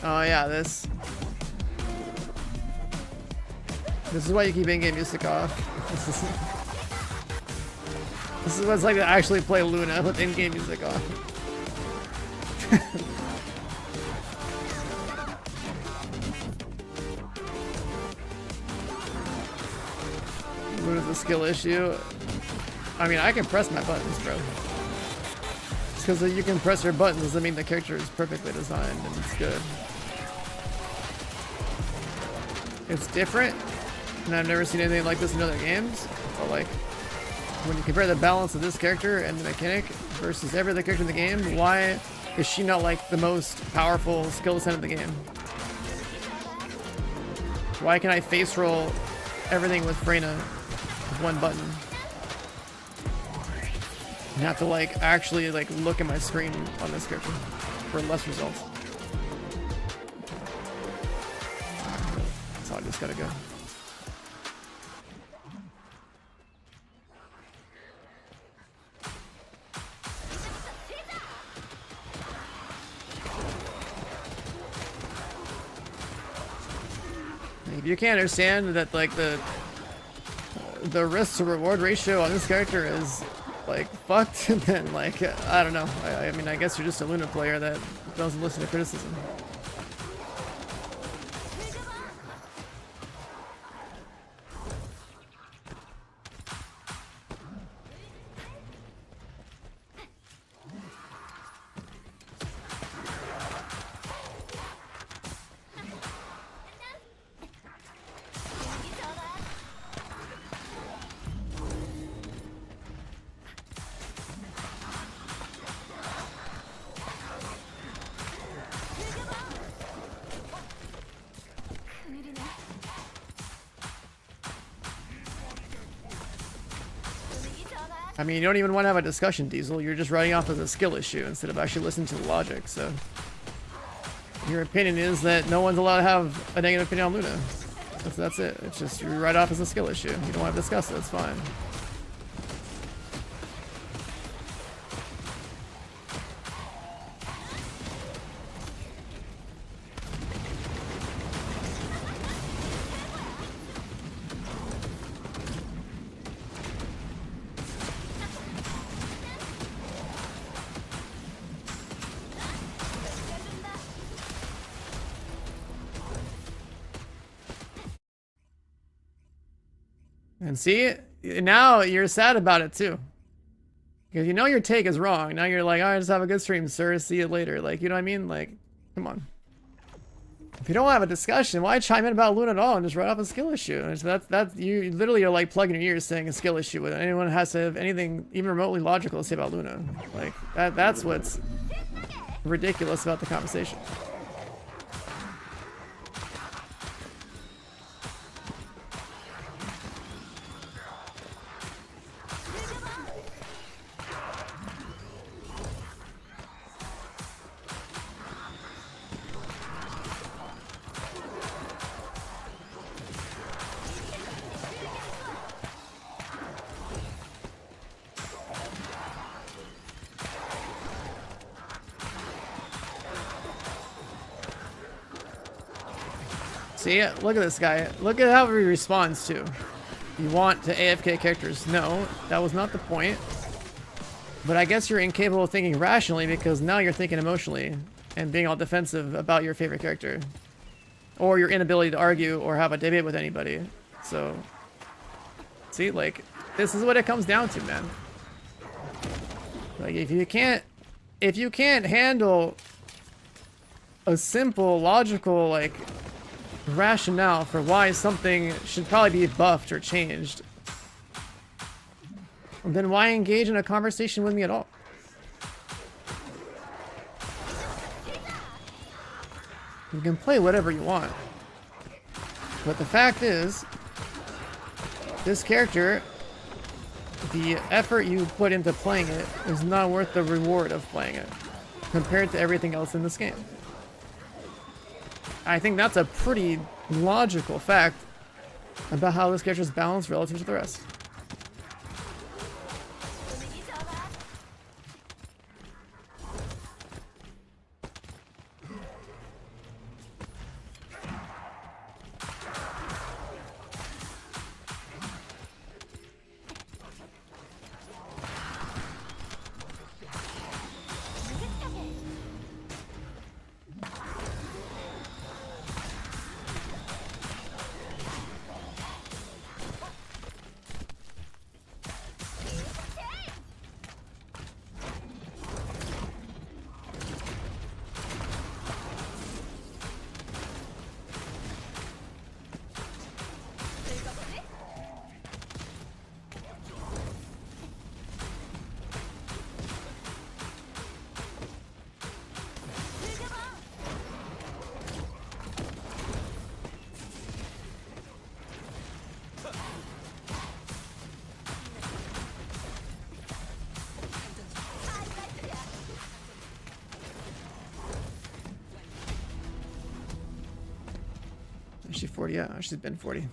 Oh yeah, this is why you keep in-game music off. This is what it's like to actually play Luna with in-game music off. Luna's a skill issue. I mean, I can press my buttons, bro. Just because you can press your buttons doesn't mean the character is perfectly designed and it's good. It's different, and I've never seen anything like this in other games, but like, when you compare the balance of this character and the mechanic versus every other character in the game, why is she not like the most powerful skill set in the game? Why can I face roll everything with Freyna with one button? And have to like actually like look at my screen on this character for less results. So I just gotta go. If you can't understand that like the risk to reward ratio on this character is like fucked, then like I don't know. I mean, I guess you're just a Luna player that doesn't listen to criticism. I mean, you don't even want to have a discussion, Diesel. You're just writing off as a skill issue instead of actually listening to the logic, so... Your opinion is that no one's allowed to have a negative opinion on Luna. That's it. It's just, you write off as a skill issue. You don't want to discuss it, it's fine. And see, now you're sad about it too. Because you know your take is wrong. Now you're like, all right, just have a good stream, sir. See you later. Like, you know what I mean? Like, come on. If you don't have a discussion, why chime in about Luna at all and just write off a skill issue? And so that's you literally are like plugging your ears saying a skill issue with it. Anyone has to have anything even remotely logical to say about Luna. Like, that's what's ridiculous about the conversation. See, look at this guy. Look at how he responds to. You want to AFK characters. No, that was not the point. But I guess you're incapable of thinking rationally because now you're thinking emotionally and being all defensive about your favorite character. Or your inability to argue or have a debate with anybody. So, see, like, this is what it comes down to, man. Like, if you can't handle a simple, logical, like, rationale for why something should probably be buffed or changed, then why engage in a conversation with me at all? You can play whatever you want, but the fact is, this character the effort you put into playing it is not worth the reward of playing it compared to everything else in this game. I think that's a pretty logical fact about how this character is balanced relative to the rest. Is she 40? Yeah, she's been 40.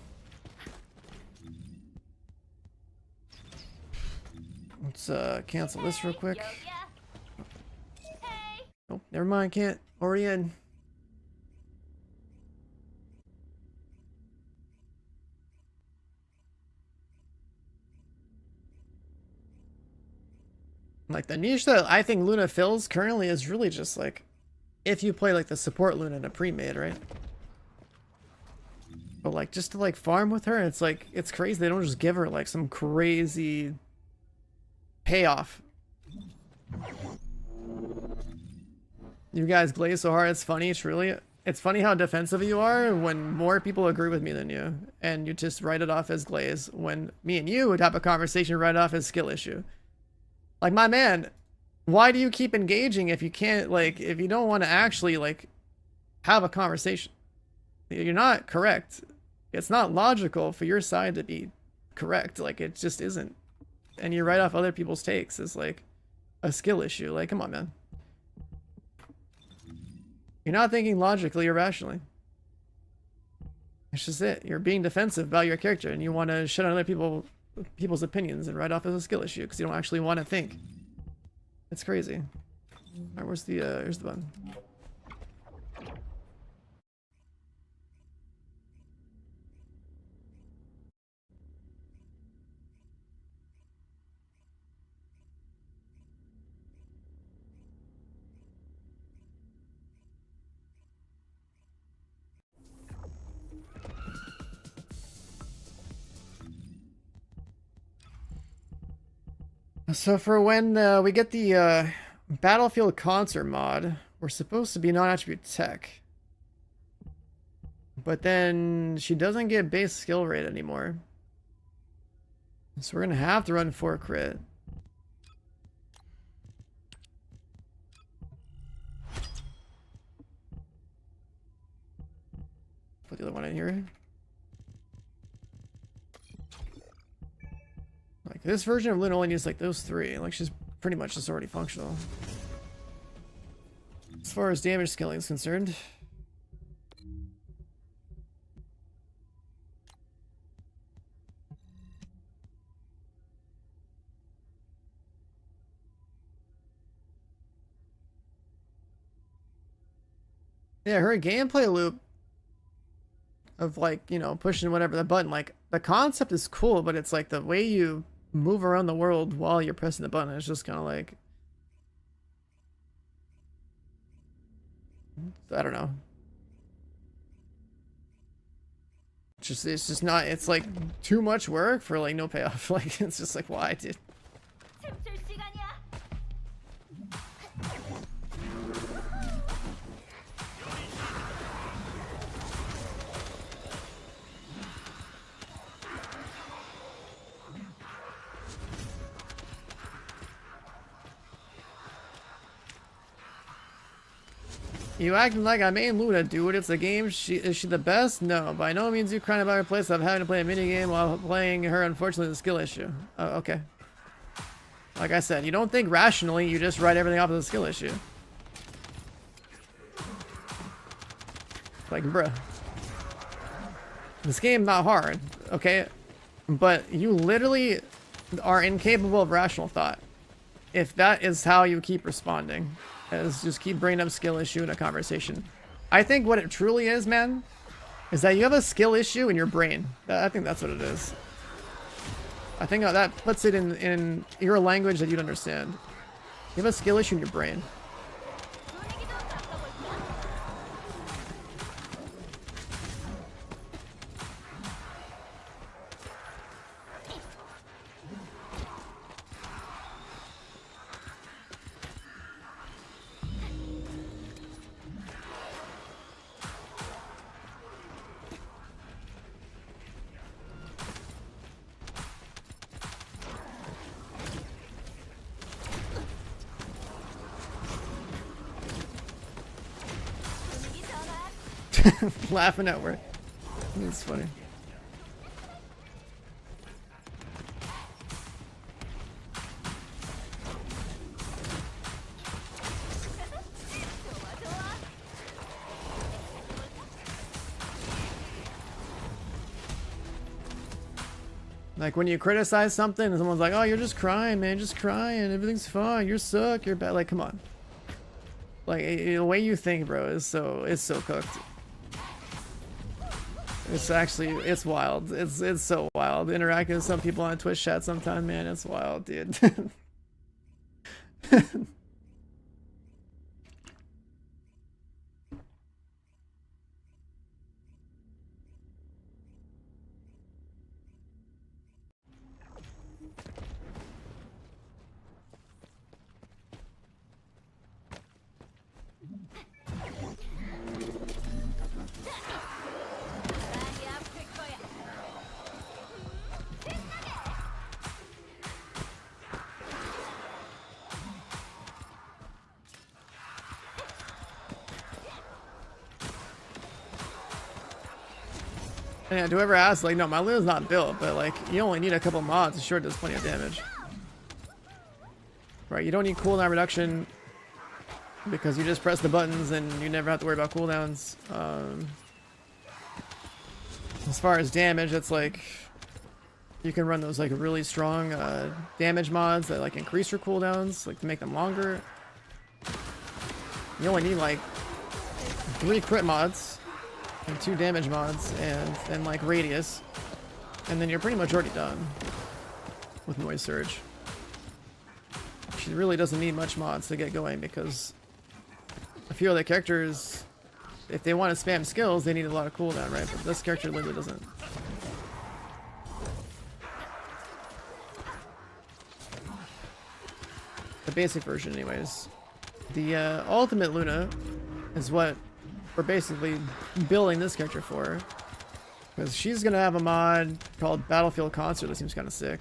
Let's cancel this real quick. Oh, never mind, can't. Already in. Like the niche that I think Luna fills currently is really just like if you play like the support Luna in a pre-made, right? But like just to like farm with her, it's like it's crazy. They don't just give her like some crazy payoff. You guys glaze so hard, it's funny. It's funny how defensive you are when more people agree with me than you, and you just write it off as glaze when me and you would have a conversation right off as skill issue. Like, my man, why do you keep engaging if you can't, like, if you don't want to actually like have a conversation? You're not correct. It's not logical for your side to be correct. Like, it just isn't. And you write off other people's takes as like a skill issue. Like, come on, man. You're not thinking logically or rationally. It's just it. You're being defensive about your character, and you want to shit on other people's opinions and write off as a skill issue because you don't actually want to think. It's crazy. All right, where's the here's the button. So for when we get the Battlefield Concert mod, we're supposed to be non-attribute tech. But then she doesn't get base skill rate anymore. So we're going to have to run 4 crit. Put the other one in here. Like, this version of Luna only needs like those 3. Like, she's pretty much just already functional. As far as damage scaling is concerned. Yeah, her gameplay loop of like, you know, pushing whatever the button, like the concept is cool, but it's like the way you move around the world while you're pressing the button is just kind of like, I don't know. It's just not, it's like too much work for like no payoff. Like, it's just like, why, dude? You acting like I main Luna, dude. It's a game. Is she the best? No. By no means you crying about her place of having to play a minigame while playing her. Unfortunately, the skill issue. Oh, okay. Like I said, you don't think rationally, you just write everything off as a skill issue. Like, bruh. This game not hard, okay? But you literally are incapable of rational thought. If that is how you keep responding, is just keep bringing up skill issue in a conversation. I think what it truly is, man, is that you have a skill issue in your brain. I think that's what it is. I think that puts it in your language that you'd understand. You have a skill issue in your brain. Laughing at work. It's funny. Like when you criticize something and someone's like, oh, you're just crying, man, just crying, everything's fine, you suck, you're bad. Like, come on. Like the way you think, bro, is so cooked. It's actually, it's wild. It's so wild. Interacting with some people on Twitch chat sometimes, man, it's wild, dude. Yeah, whoever asked, like, no, my Luna's not built, but like, you only need a couple mods, it sure does plenty of damage. Right, you don't need cooldown reduction because you just press the buttons and you never have to worry about cooldowns. As far as damage, it's like, you can run those like really strong damage mods that like increase your cooldowns, like to make them longer. You only need like 3 crit mods and 2 damage mods and then like radius, and then you're pretty much already done with noise surge. She really doesn't need much mods to get going because a few other characters, if they want to spam skills, they need a lot of cooldown, right? But this character literally doesn't. The basic version anyways. The ultimate Luna is what we're basically building this character for, because she's gonna have a mod called Battlefield Concert that seems kind of sick.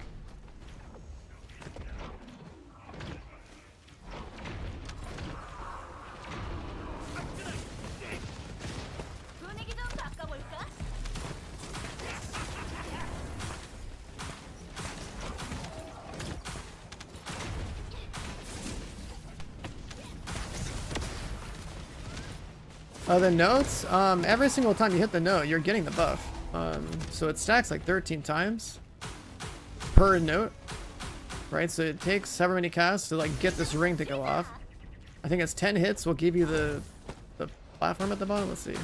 The notes, every single time you hit the note, you're getting the buff. So it stacks like 13 times per note, right? So it takes however many casts to like get this ring to go off. I think it's 10 hits will give you the platform at the bottom. Let's see.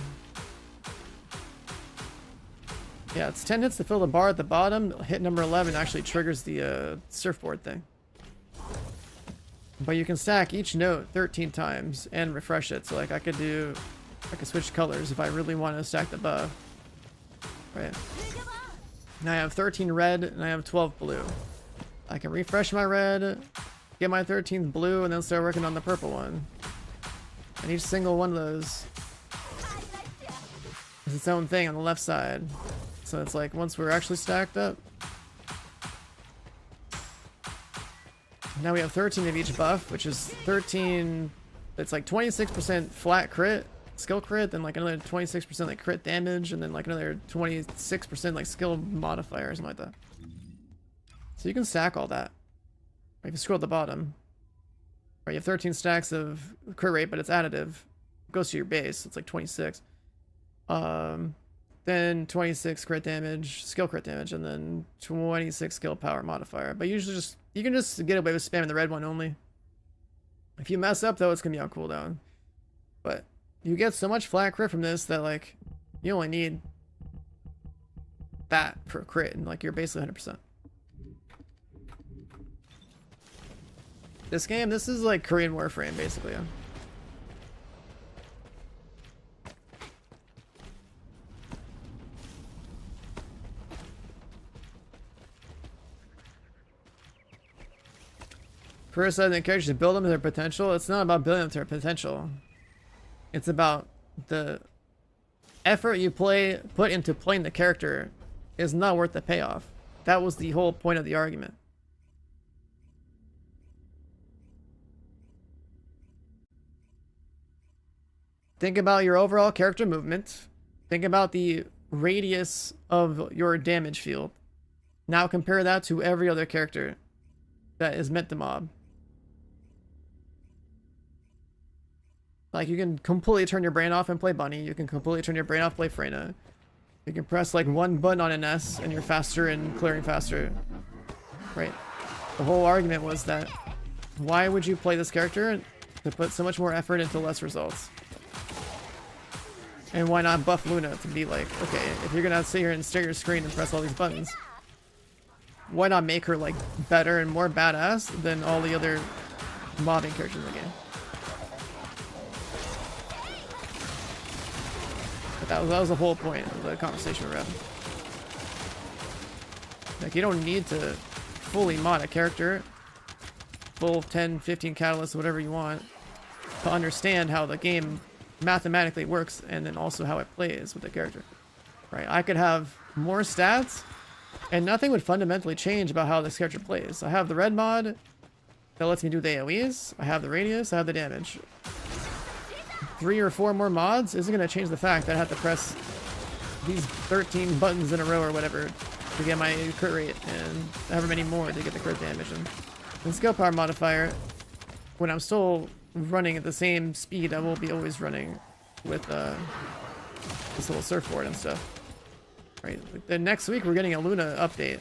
Yeah, it's 10 hits to fill the bar at the bottom. Hit number 11 actually triggers the surfboard thing. But you can stack each note 13 times and refresh it. So like I could switch colors if I really want to stack the buff. Right. Now I have 13 red and I have 12 blue. I can refresh my red, get my 13th blue, and then start working on the purple one. And each single one of those is its own thing on the left side. So it's like once we're actually stacked up, now we have 13 of each buff, which is 13, it's like 26% flat crit, skill crit, then like another 26% like crit damage, and then like another 26% like skill modifier or something like that. So you can stack all that. If you scroll at the bottom, right, you have 13 stacks of crit rate, but it's additive. It goes to your base. It's like 26. Then 26 crit damage, skill crit damage, and then 26 skill power modifier. But usually you can just get away with spamming the red one only. If you mess up though, it's gonna be on cooldown. But you get so much flat crit from this that like you only need that for a crit, and like you're basically 100%. This game, this is like Korean Warframe basically. Yeah. First, I think characters to build them to their potential. It's not about building them to their potential. It's about the effort you put into playing the character is not worth the payoff. That was the whole point of the argument. Think about your overall character movement. Think about the radius of your damage field. Now compare that to every other character that is meant to mob. Like, you can completely turn your brain off and play Bunny. You can completely turn your brain off and play Freyna. You can press like one button on an S and you're faster and clearing faster. Right? The whole argument was that why would you play this character to put so much more effort into less results? And why not buff Luna to be like, okay, if you're gonna sit here and stare at your screen and press all these buttons, why not make her like better and more badass than all the other mobbing characters in the game? But that was the whole point of the conversation we're having. Like, you don't need to fully mod a character, full 10, 15 catalysts, whatever you want, to understand how the game mathematically works and then also how it plays with the character. Right? I could have more stats and nothing would fundamentally change about how this character plays. I have the red mod that lets me do the AoEs, I have the radius, I have the damage. 3 or 4 more mods isn't going to change the fact that I have to press these 13 buttons in a row or whatever to get my crit rate, and however many more to get the crit damage. And the skill power modifier, when I'm still running at the same speed, I will be always running with this little surfboard and stuff. Right. Then next week we're getting a Luna update,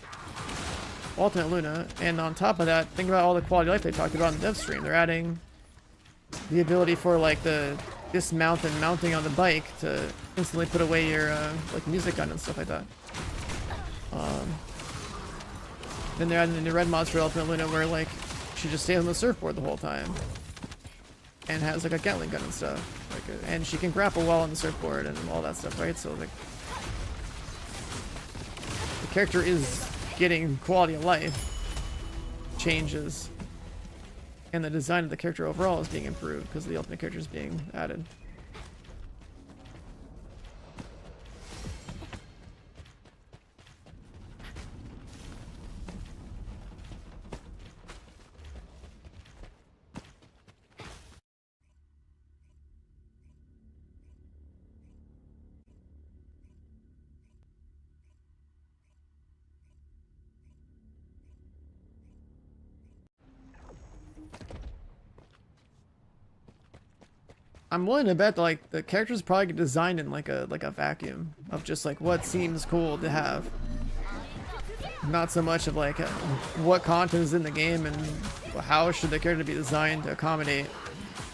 Ultimate Luna, and on top of that, think about all the quality of life they talked about in the dev stream. They're adding the ability for like the dismount and mounting on the bike to instantly put away your like music gun and stuff like that. Then they're adding the new red mods for Ultimate Luna where like she just stays on the surfboard the whole time and has like a Gatling gun and stuff. Like, and she can grapple while on the surfboard and all that stuff, right? So like the character is getting quality of life changes. And the design of the character overall is being improved because the ultimate character is being added. I'm willing to bet that, like, the characters probably get designed in like a vacuum of just like what seems cool to have. Not so much of like what content is in the game and how should the character be designed to accommodate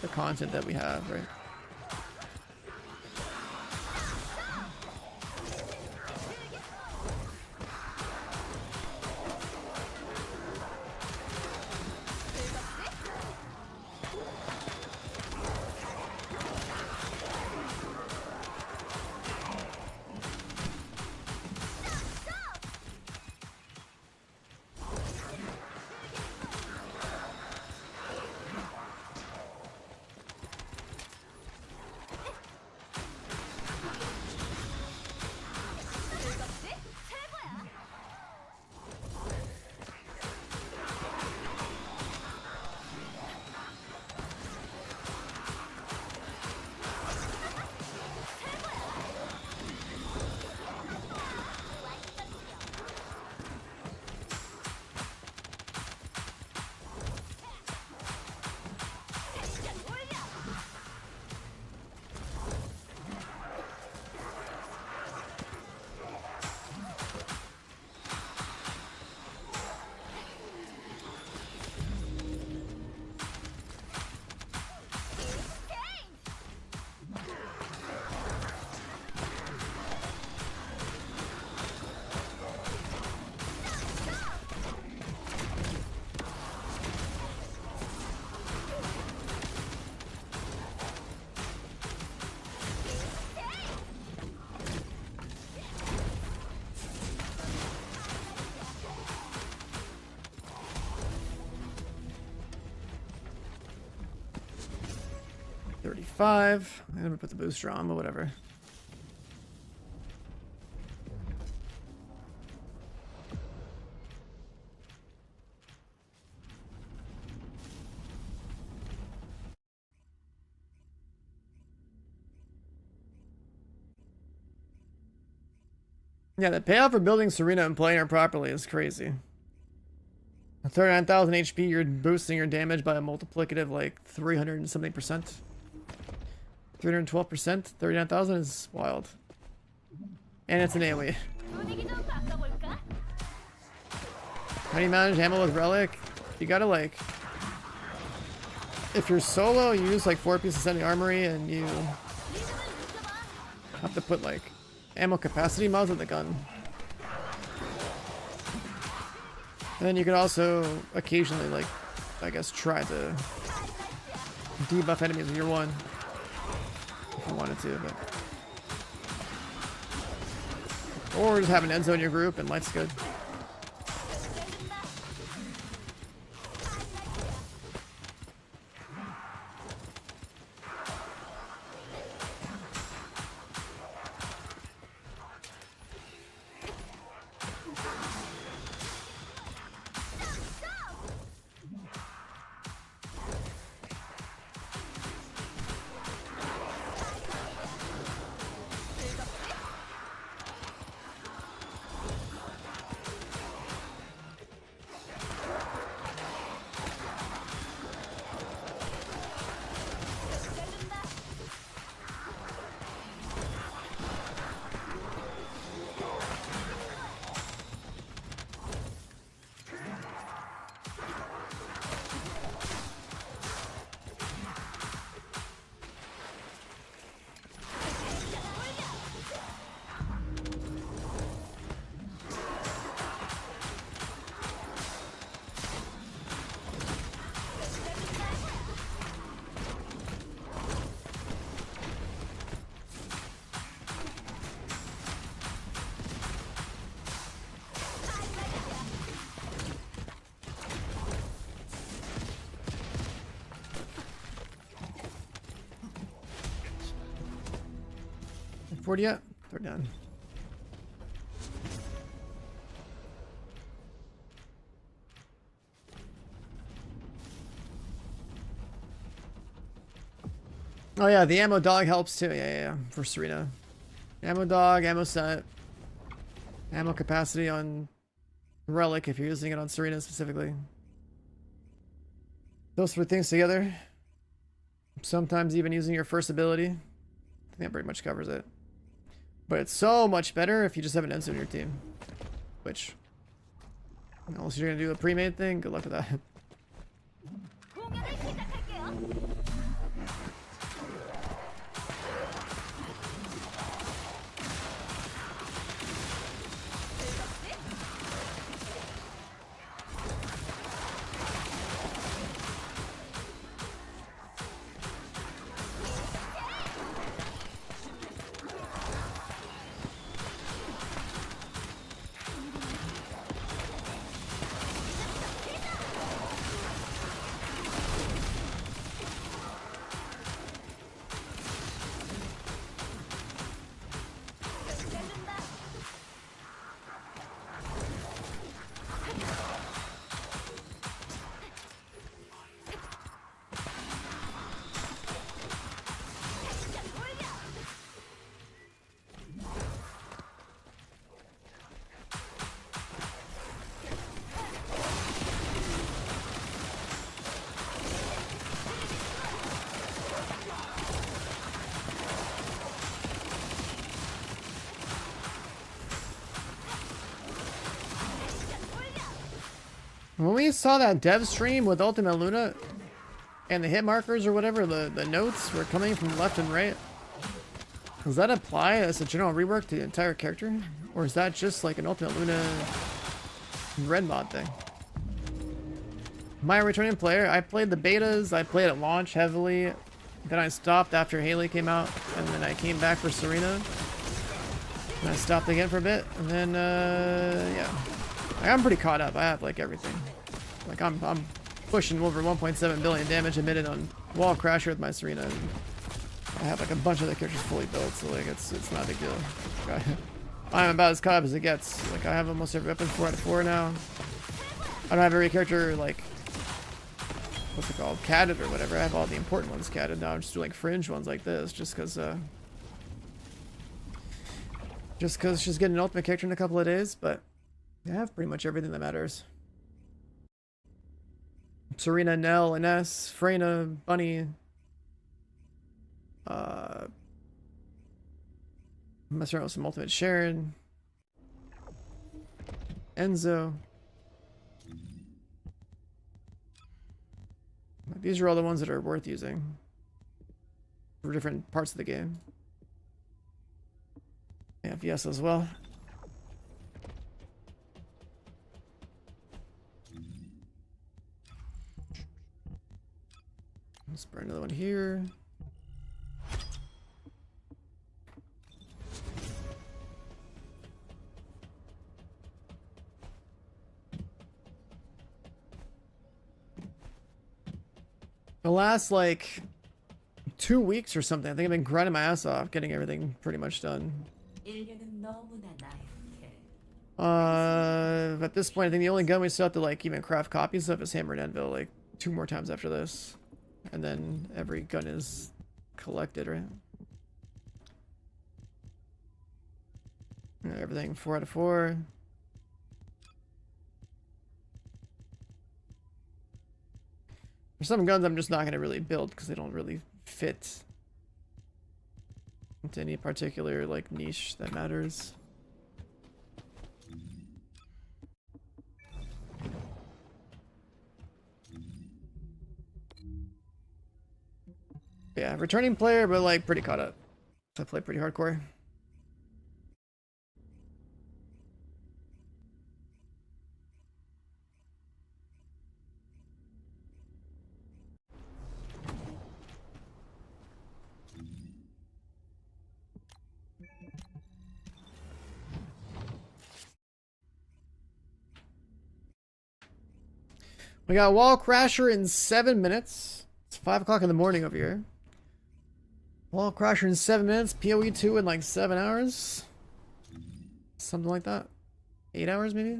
the content that we have, right? 35. I'm gonna put the booster on, but whatever. Yeah, the payoff for building Serena and playing her properly is crazy. At 39,000 HP, you're boosting your damage by a multiplicative like 370%. 312%, 39,000 is wild. And it's an AoE. How do you manage ammo with Relic? You gotta like... If you're solo, you use like 4 pieces of armory and you have to put like ammo capacity mods on the gun. And then you can also occasionally like, I guess, try to debuff enemies in your one. If you wanted to, but... Or just have an Enzo in your group and life's good. Like 40 yet? They're done. Oh yeah, the ammo dog helps too. Yeah, for Serena. Ammo dog, ammo set, ammo capacity on Relic if you're using it on Serena specifically. Those three things together. Sometimes even using your first ability. I think that pretty much covers it. But it's so much better if you just have an Enzo in your team. Which, unless you're gonna do a pre-made thing, good luck with that. When we saw that dev stream with Ultimate Luna and the hit markers or whatever, the notes were coming from left and right. Does that apply as a general rework to the entire character? Or is that just like an Ultimate Luna red mod thing? My returning player, I played the betas, I played at launch heavily, then I stopped after Haley came out, and then I came back for Serena. And I stopped again for a bit, and then, yeah. I'm pretty caught up. I have like everything. Like I'm pushing over 1.7 billion damage emitted on Wall Crasher with my Serena. I have like a bunch of the characters fully built, so like it's not a big deal. I'm about as caught up as it gets. Like I have almost every weapon 4 out of 4 now. I don't have every character like what's it called, catted or whatever. I have all the important ones catted now. I'm just doing like fringe ones like this, just cause she's getting an ultimate character in a couple of days. But I have pretty much everything that matters. Serena, Nell, Ines, Freyna, Bunny. Mess around with some ultimate Sharon. Enzo. These are all the ones that are worth using for different parts of the game. Yeah, VS as well. Let's burn another one here. The last like 2 weeks or something, I think I've been grinding my ass off, getting everything pretty much done. At this point, I think the only gun we still have to like even craft copies of is Hammer and Anvil, like 2 more times after this, and then every gun is collected, right? Yeah, everything 4 out of 4. For some guns, I'm just not going to really build because they don't really fit into any particular like niche that matters. Yeah, returning player, but like pretty caught up. I play pretty hardcore. We got Wall Crasher in 7 minutes. It's 5 o'clock in the morning over here. Wall Crasher in 7 minutes. POE2 in like 7 hours. Something like that. 8 hours maybe?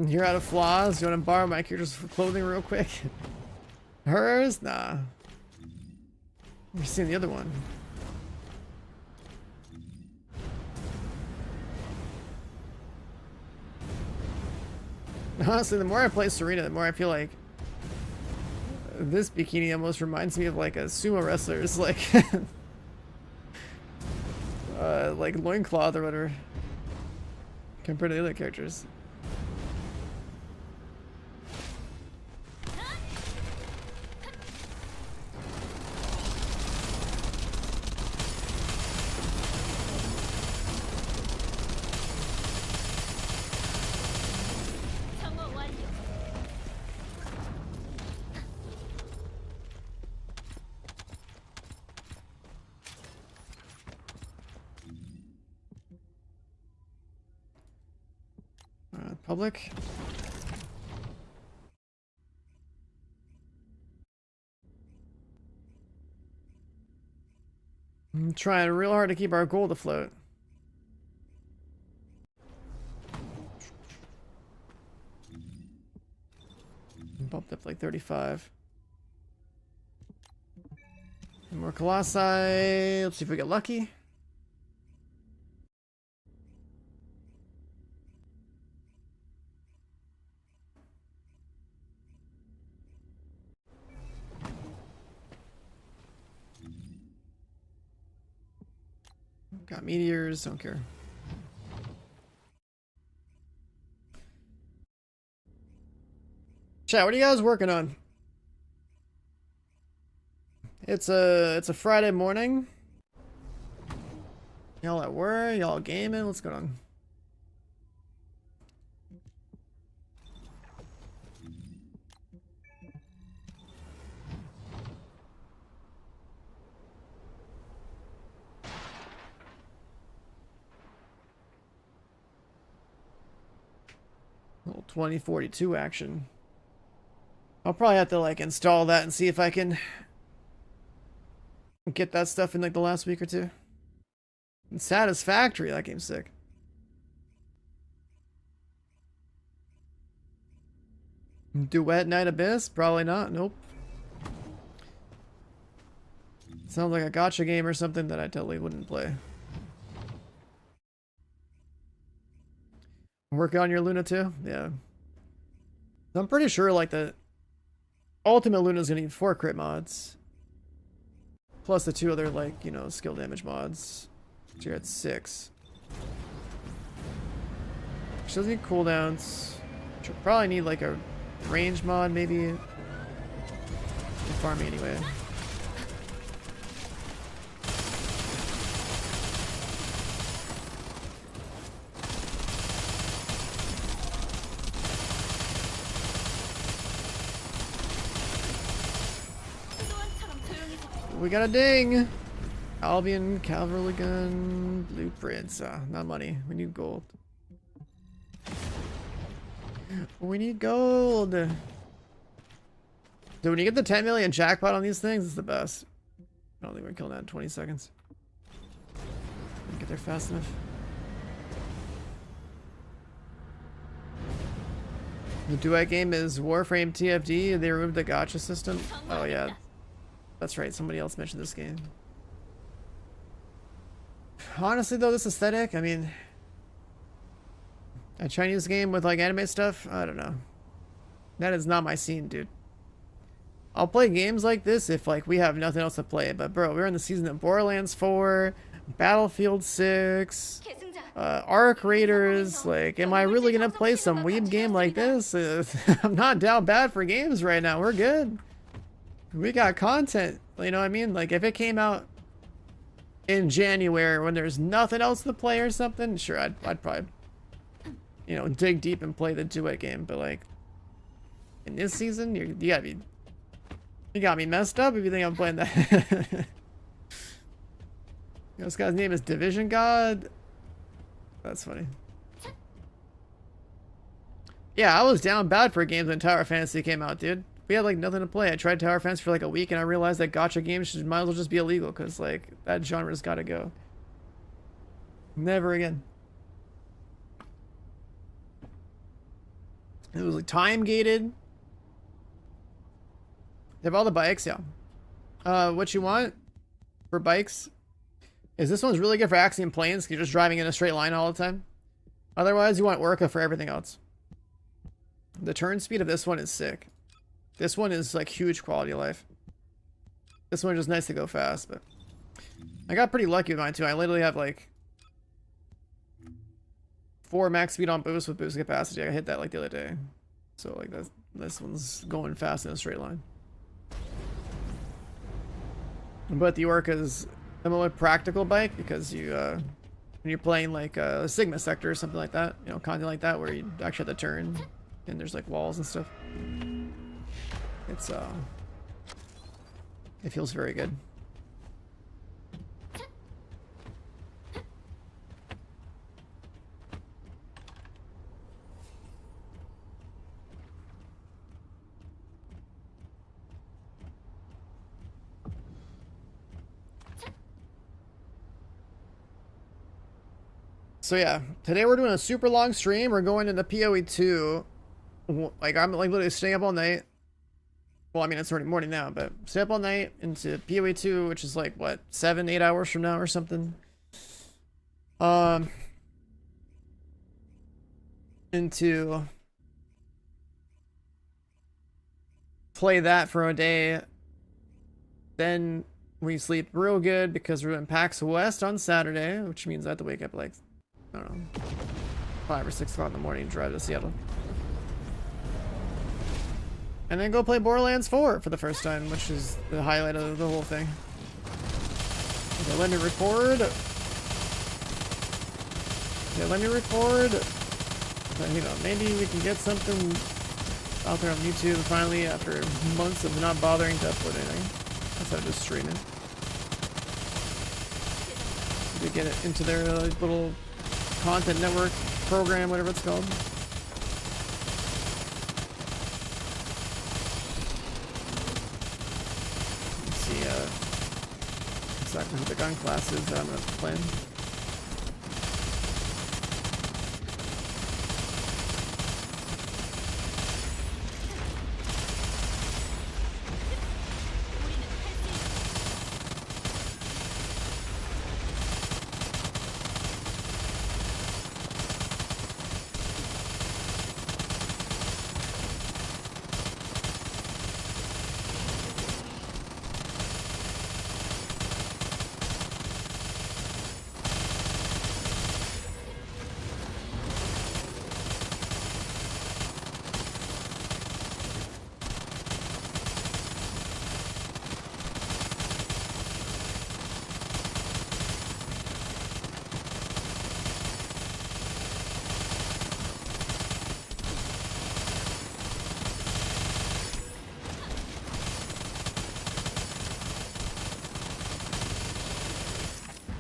You're out of flaws. You want to borrow my character's clothing real quick? Hers? Nah. You've seen the other one. Honestly, the more I play Serena, the more I feel like this bikini almost reminds me of like a sumo wrestler's like like loincloth or whatever compared to the other characters. Public. I'm trying real hard to keep our gold afloat. Bumped up like 35. And more Colossi. Let's see if we get lucky. Got meteors, don't care. Chat, what are you guys working on? It's a Friday morning. Y'all at work? Y'all gaming? What's going on? Little 2042 action. I'll probably have to like install that and see if I can get that stuff in like the last week or two. And Satisfactory, that game's sick. Duet Night Abyss? Probably not, nope. Sounds like a gacha game or something that I totally wouldn't play. Working on your Luna too? Yeah. I'm pretty sure like the Ultimate Luna's gonna need 4 crit mods. Plus the 2 other like, you know, skill damage mods. So you're at 6. Which doesn't need cooldowns. Which will probably need like a range mod maybe. Farming anyway. We got a ding! Albion, cavalry gun, blueprints. Not money. We need gold. We need gold! Dude, when you get the 10 million jackpot on these things, it's the best. I don't think we're killing that in 20 seconds. Get there fast enough. The duet game is Warframe TFD. They removed the gacha system. Oh yeah. That's right, somebody else mentioned this game. Honestly though, this aesthetic, I mean, a Chinese game with like anime stuff, I don't know. That is not my scene, dude. I'll play games like this if like we have nothing else to play, but bro, we're in the season of Borderlands 4, Battlefield 6, Arc Raiders. Like, am I really gonna play some weeb game like this? I'm not down bad for games right now, we're good. We got content, you know what I mean? Like, if it came out in January when there's nothing else to play or something, sure, I'd probably, you know, dig deep and play the duet game. But like, in this season, you got me messed up if you think I'm playing that. This guy's name is Division God. That's funny. Yeah, I was down bad for games when Tower Fantasy came out, dude. We had like nothing to play. I tried Tower Fantasy for like a week and I realized that gacha games might as well just be illegal because like that genre's gotta go. Never again. It was like time gated. They have all the bikes, yeah. What you want for bikes is this one's really good for Axiom Plains because you're just driving in a straight line all the time. Otherwise, you want Orca for everything else. The turn speed of this one is sick. This one is like huge quality of life. This one is just nice to go fast, but I got pretty lucky with mine too. I literally have like 4 max speed on boost with boost capacity. I hit that like the other day. So like this one's going fast in a straight line. But the Orca is a more practical bike because you when you're playing like a Sigma sector or something like that, you know, content like that where you actually have to turn and there's like walls and stuff. It's it feels very good. So yeah, today we're doing a super long stream. We're going into POE2. Like I'm like literally staying up all night. Well, I mean, it's already morning now, but stay up all night into POE2, which is like, what, 7-8 hours from now or something. Into play that for a day. Then we sleep real good because we're in PAX West on Saturday, which means I have to wake up like, I don't know, 5 or 6 o'clock in the morning and drive to Seattle. And then go play Borderlands 4 for the first time, which is the highlight of the whole thing. Okay, let me record. Yeah, let me record. But, you know, maybe we can get something out there on YouTube finally after months of not bothering to upload anything. Instead of just streaming. To get it into their little content network program, whatever it's called. Let's see exactly what the gun class is that I'm going to play in.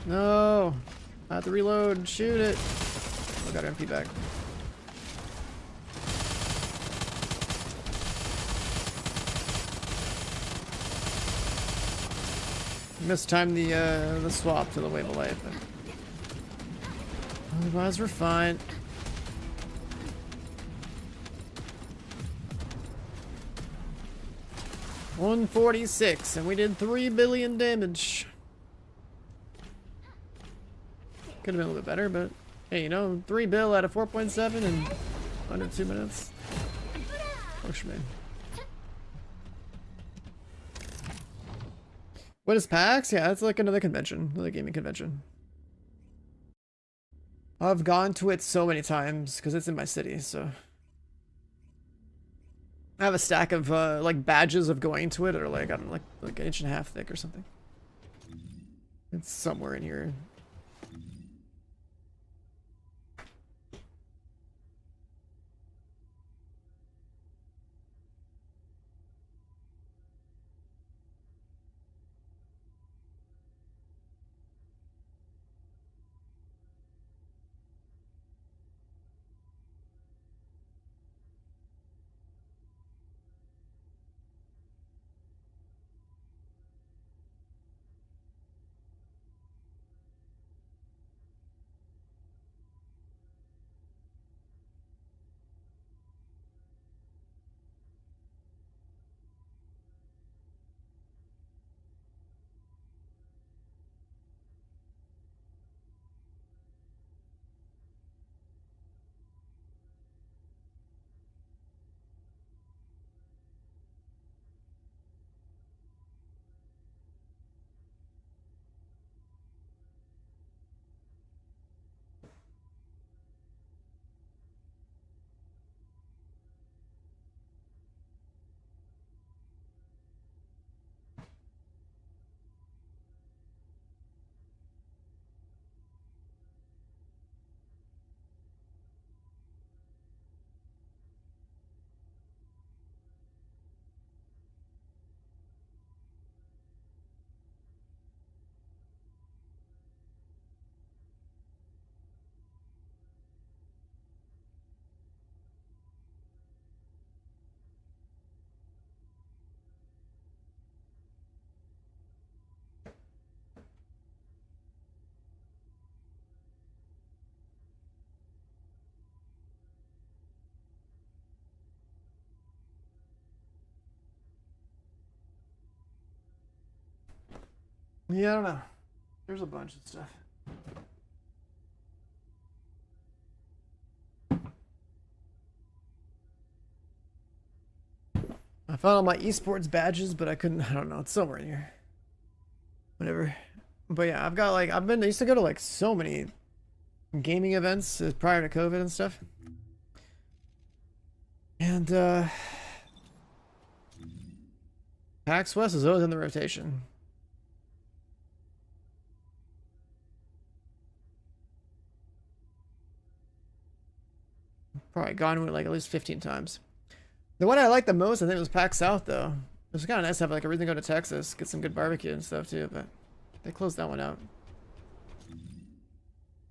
No! I have to reload. Shoot it. I got MP back. Mistimed the swap to the wave of life, but otherwise we're fine. $146, and we did 3 billion damage. Could have been a little bit better, but hey, you know, 3 bill out of 4.7 in under 2 minutes. Works for me. What is PAX? Yeah, it's like another convention, another gaming convention. I've gone to it so many times because it's in my city, so I have a stack of like badges of going to it, or like I don't know, like an inch and a half thick or something. It's somewhere in here. Yeah, I don't know. There's a bunch of stuff. I found all my esports badges, but I couldn't. I don't know. It's somewhere in here. Whatever. But yeah, I've got like I used to go to like so many gaming events prior to COVID and stuff. And PAX West is always in the rotation. Probably gone with like at least 15 times. The one I liked the most, I think, was PAX South, though. It was kind of nice to have like everything go to Texas, get some good barbecue and stuff too, but they closed that one out.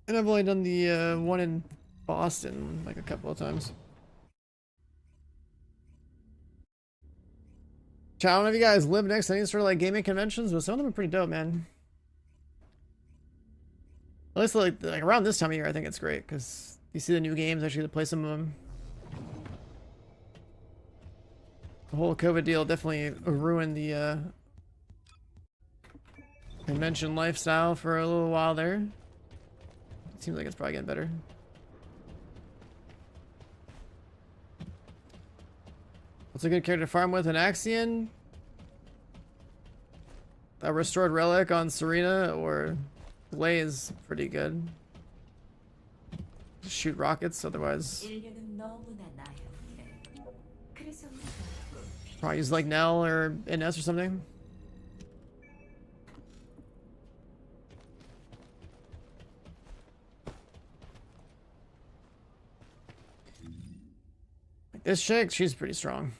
And I've only done the one in Boston like a couple of times. I don't know if you guys live next to any sort of like gaming conventions, but some of them are pretty dope, man. At least like around this time of year, I think it's great because you see the new games. Actually, to play some of them. The whole COVID deal definitely ruined the convention lifestyle for a little while there. It seems like it's probably getting better. What's a good character to farm with? An Axion? A restored relic on Serena or Glay is pretty good. Just shoot rockets, otherwise. Probably use like Nell or Ines or something. Like this chick, she's pretty strong.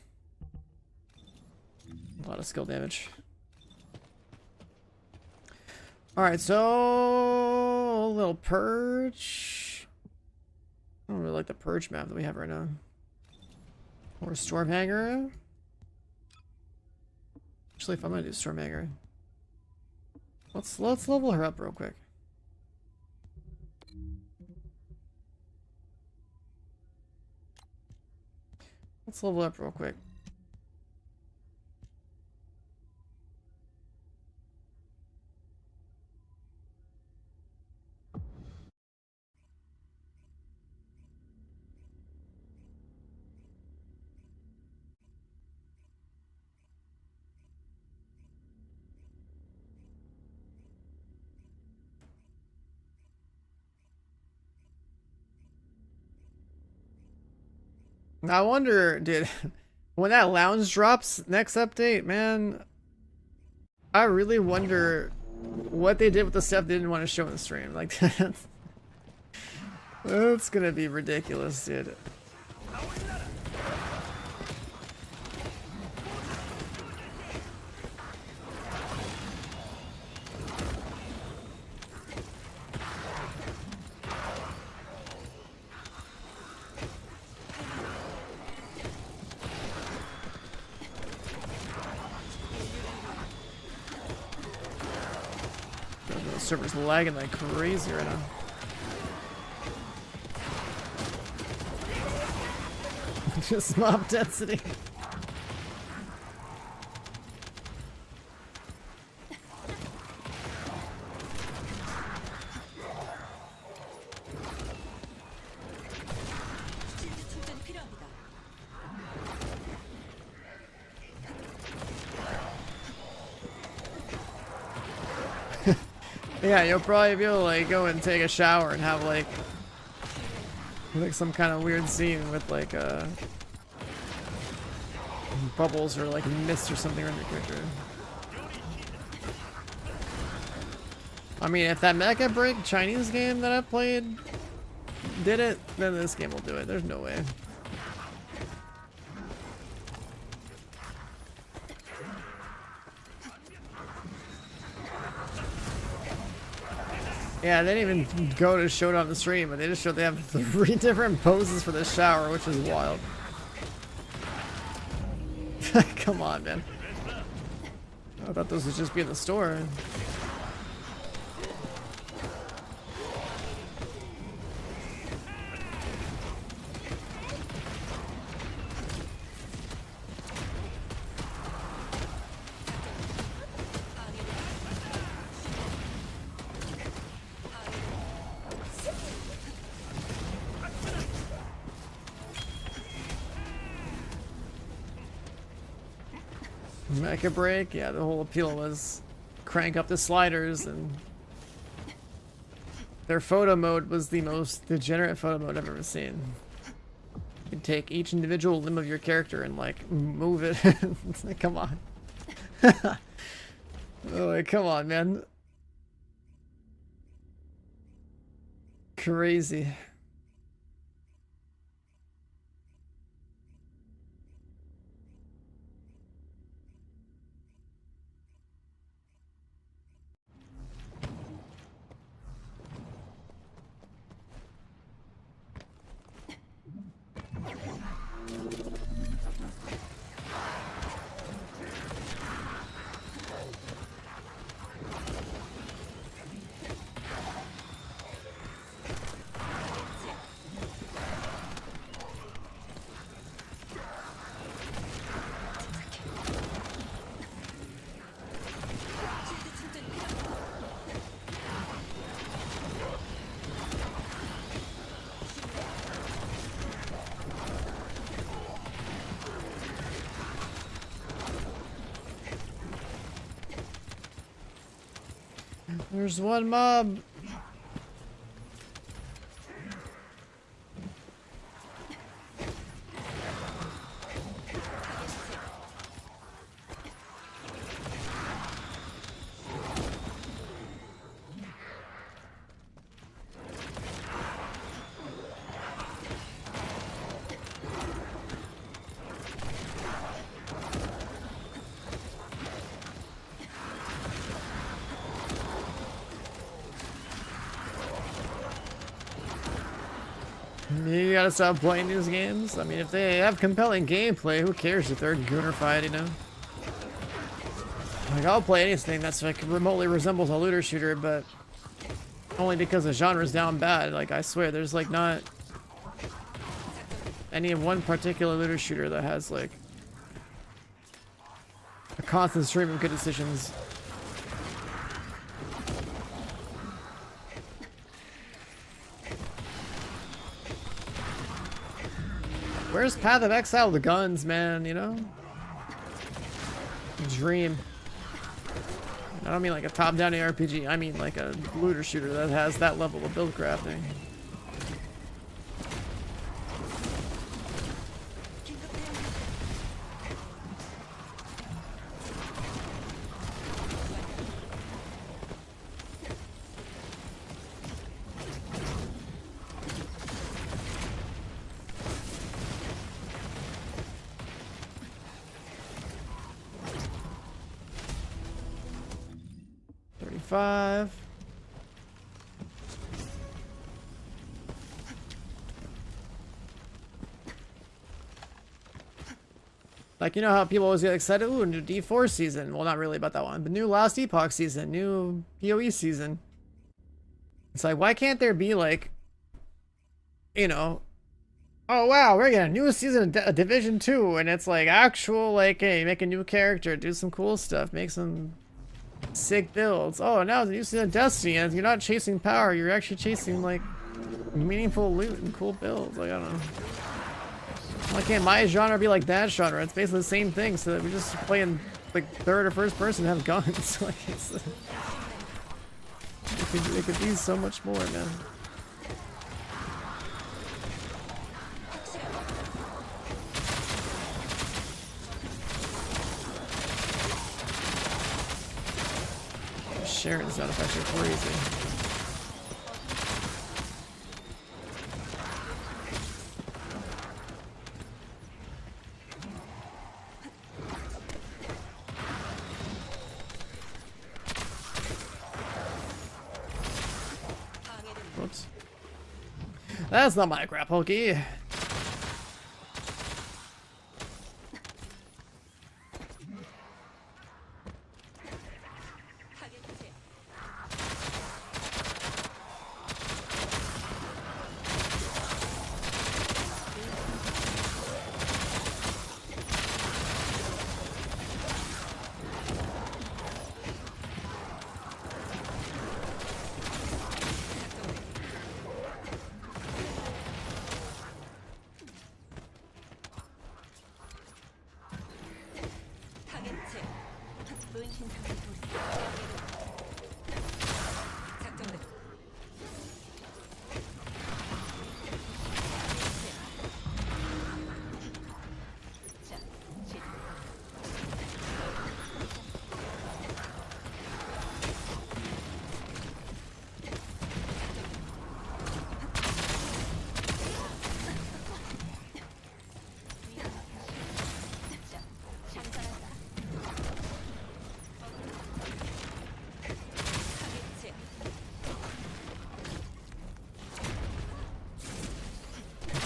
A lot of skill damage. Alright, so a little Purge. I don't really like the Purge map that we have right now. Or Stormhanger. Actually, if I'm gonna do Stormhanger, let's level her up real quick. Let's level up real quick. I wonder, dude, when that lounge drops next update, man, I really wonder what they did with the stuff they didn't want to show in the stream. Like, that's gonna be ridiculous, dude. Server's lagging like crazy right now. Just mob density. Yeah, you'll probably be able to like go and take a shower and have like some kind of weird scene with like bubbles or like mist or something around your character. I mean, if that Mecha Break Chinese game that I played did it, then this game will do it. There's no way. Yeah, they didn't even go to show it on the stream, but they just showed they have 3 different poses for the shower, which is wild. Come on, man. I thought those would just be in the store. Mecha Break, yeah, the whole appeal was crank up the sliders, and their photo mode was the most degenerate photo mode I've ever seen. You can take each individual limb of your character and like move it. It's like, come on. Oh, like, come on, man. Crazy. There's one mob. You gotta stop playing these games. I mean, if they have compelling gameplay, who cares if they're goonified, you know? Like, I'll play anything that's like remotely resembles a looter shooter, but only because the genre's down bad. Like, I swear, there's like not any of one particular looter shooter that has like a constant stream of good decisions. Where's Path of Exile? The guns, man, you know? Dream. I don't mean like a top-down RPG, I mean like a looter shooter that has that level of build crafting. Five. Like, you know how people always get excited? Ooh, new D4 season. Well, not really about that one, but new Last Epoch season, new POE season. It's like, why can't there be like, you know, oh wow, we're getting a new season of Division 2, and it's like actual, like, hey, make a new character, do some cool stuff, make some sick builds. Oh, now it's a new season of Destiny, and you're not chasing power, you're actually chasing like meaningful loot and cool builds. Like, I don't know. Why can't my genre be like that genre? It's basically the same thing, so that we just play in like third or first person and have guns. Like, it's, it could be so much more, man. Sharing sound effects are crazy. Whoops. That's not my grapple key.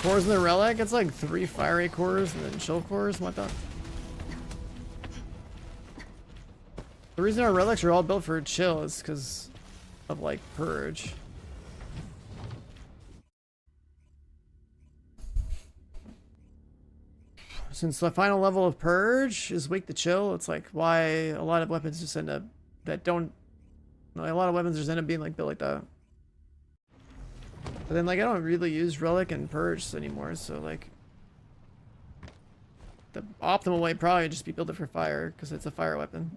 Cores in the relic? It's like 3 fiery cores and then chill cores. What the? The reason our relics are all built for chill is because of like purge. Since the final level of purge is weak to chill, it's like why a lot of weapons just end up that don't. A lot of weapons just end up being like built like that. But then like I don't really use relic and purge anymore, so like the optimal way probably would just be build it for fire because it's a fire weapon.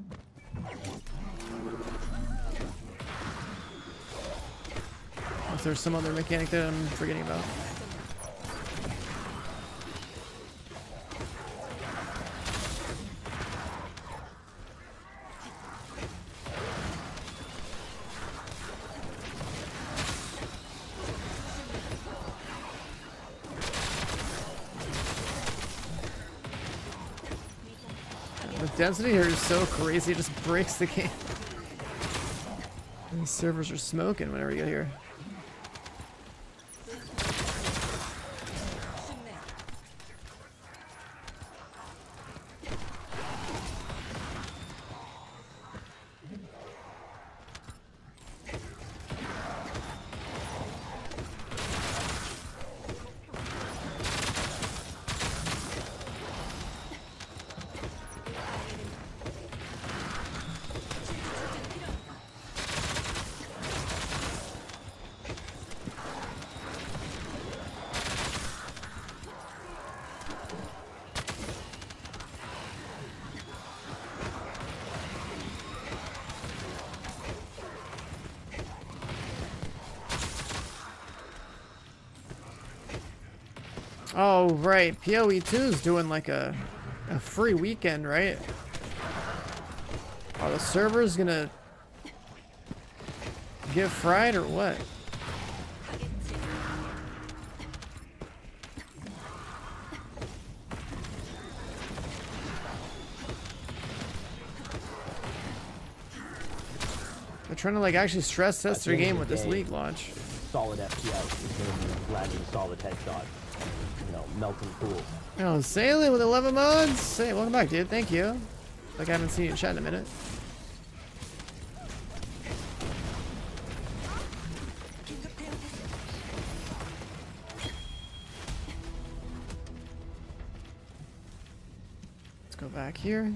If there's some other mechanic that I'm forgetting about. The density here is so crazy, it just breaks the game. These servers are smoking whenever you get here. Oh, right. POE2 is doing like a free weekend, right? Are the servers gonna get fried or what? They're trying to like actually stress test their game with this league launch. Solid FPS is going to be landing solid headshots. You know, melting pools. Oh, Sailing with 11 mods. Hey, welcome back, dude. Thank you. Like I haven't seen you in chat in a minute. Let's go back here.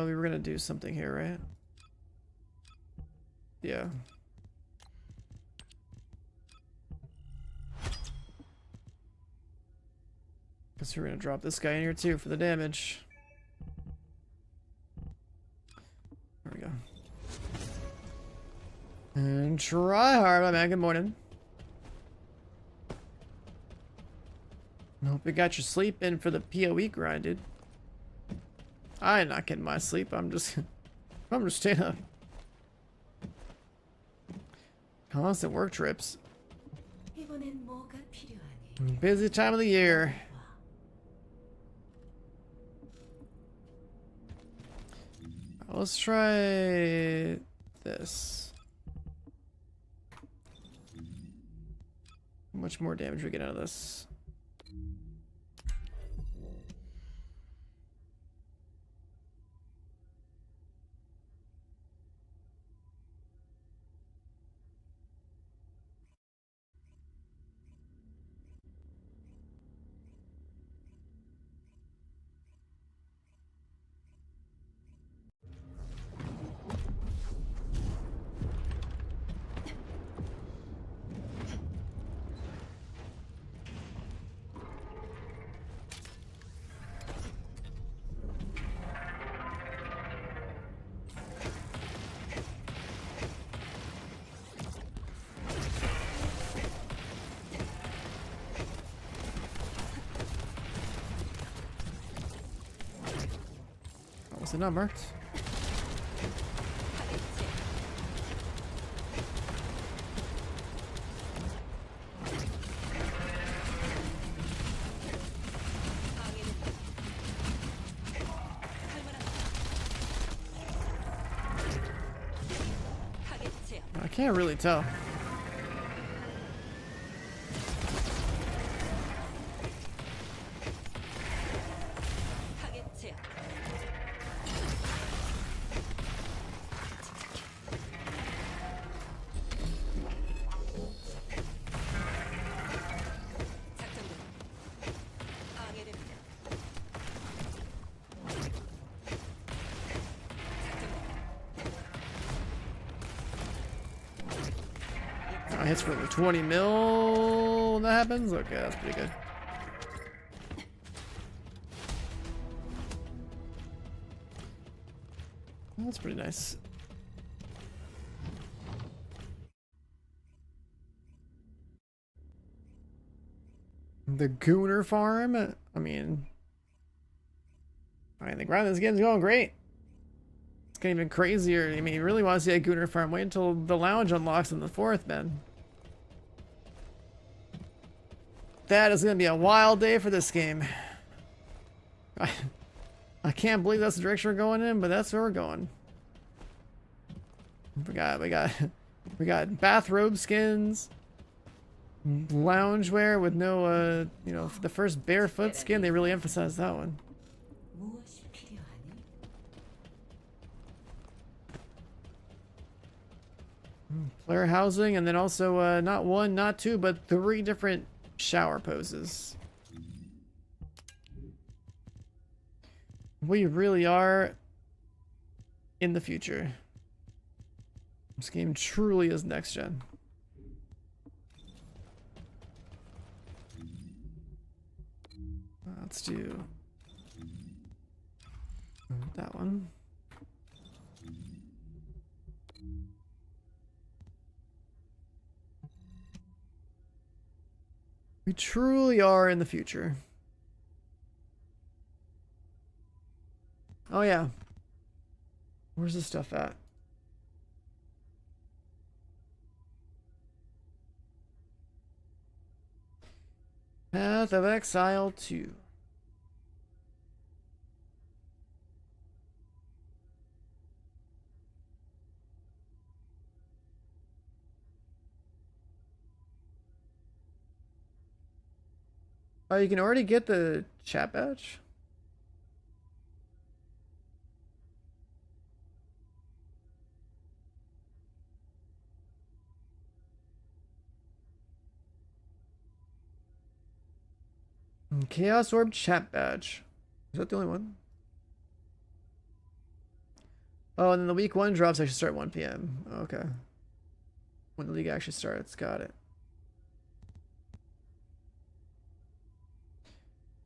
We were gonna do something here, right? Yeah. Guess we're gonna drop this guy in here too for the damage. There we go. And try hard, my man. Good morning. Hope you got your sleep in for the POE grind, dude. I'm not getting my sleep. I'm just staying up. Constant work trips. Busy time of the year. Let's try this. How much more damage we get out of this? Was it not marked? I can't really tell. Hits for like 20 mil when that happens? Okay, that's pretty good. That's pretty nice. The Gooner farm? I mean, the grind of this game's going great. It's getting even crazier. I mean, you really want to see a Gooner farm? Wait until the lounge unlocks in the 4th, man. That is going to be a wild day for this game. I can't believe that's the direction we're going in, but that's where we're going. We got bathrobe skins, loungewear with no you know, the first barefoot skin, they really emphasized that one. Player housing, and then also not 1, not 2, but 3 different shower poses. We really are in the future. This game truly is next gen. Let's do that one. We truly are in the future. Oh yeah. Where's this stuff at? Path of Exile 2. Oh, you can already get the chat badge? Chaos Orb chat badge. Is that the only one? Oh, and then the week 1 drops actually start 1 p.m. Okay. When the league actually starts. Got it.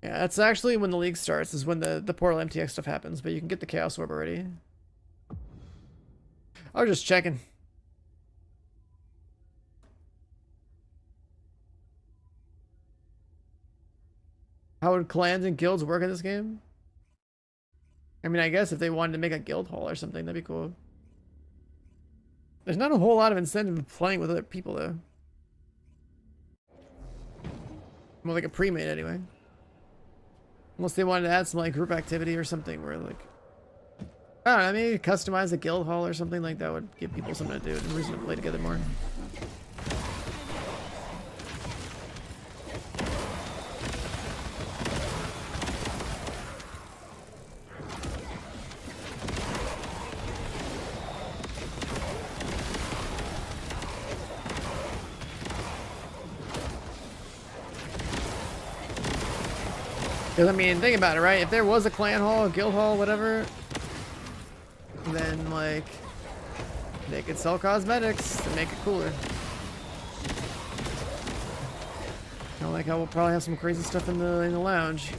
Yeah, that's actually when the league starts, is when the Portal MTX stuff happens, but you can get the Chaos Orb already. I was just checking. How would clans and guilds work in this game? I mean, I guess if they wanted to make a guild hall or something, that'd be cool. There's not a whole lot of incentive of playing with other people, though. More like a pre-made, anyway. Unless they wanted to add some, like, group activity or something where, like... I don't know, maybe customize a guild hall or something like that would give people something to do and reason to play together more. Because, I mean, think about it, right? If there was a clan hall, a guild hall, whatever, then, like, they could sell cosmetics to make it cooler. Kind of like how we'll probably have some crazy stuff in the lounge.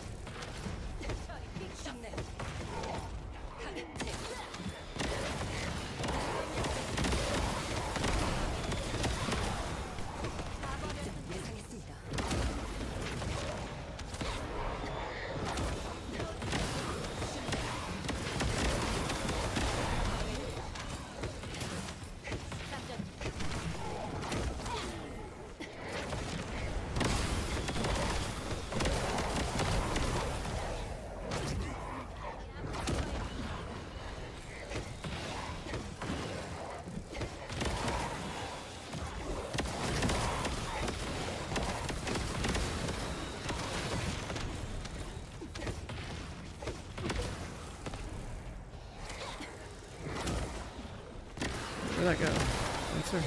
that go? Thanks, sir.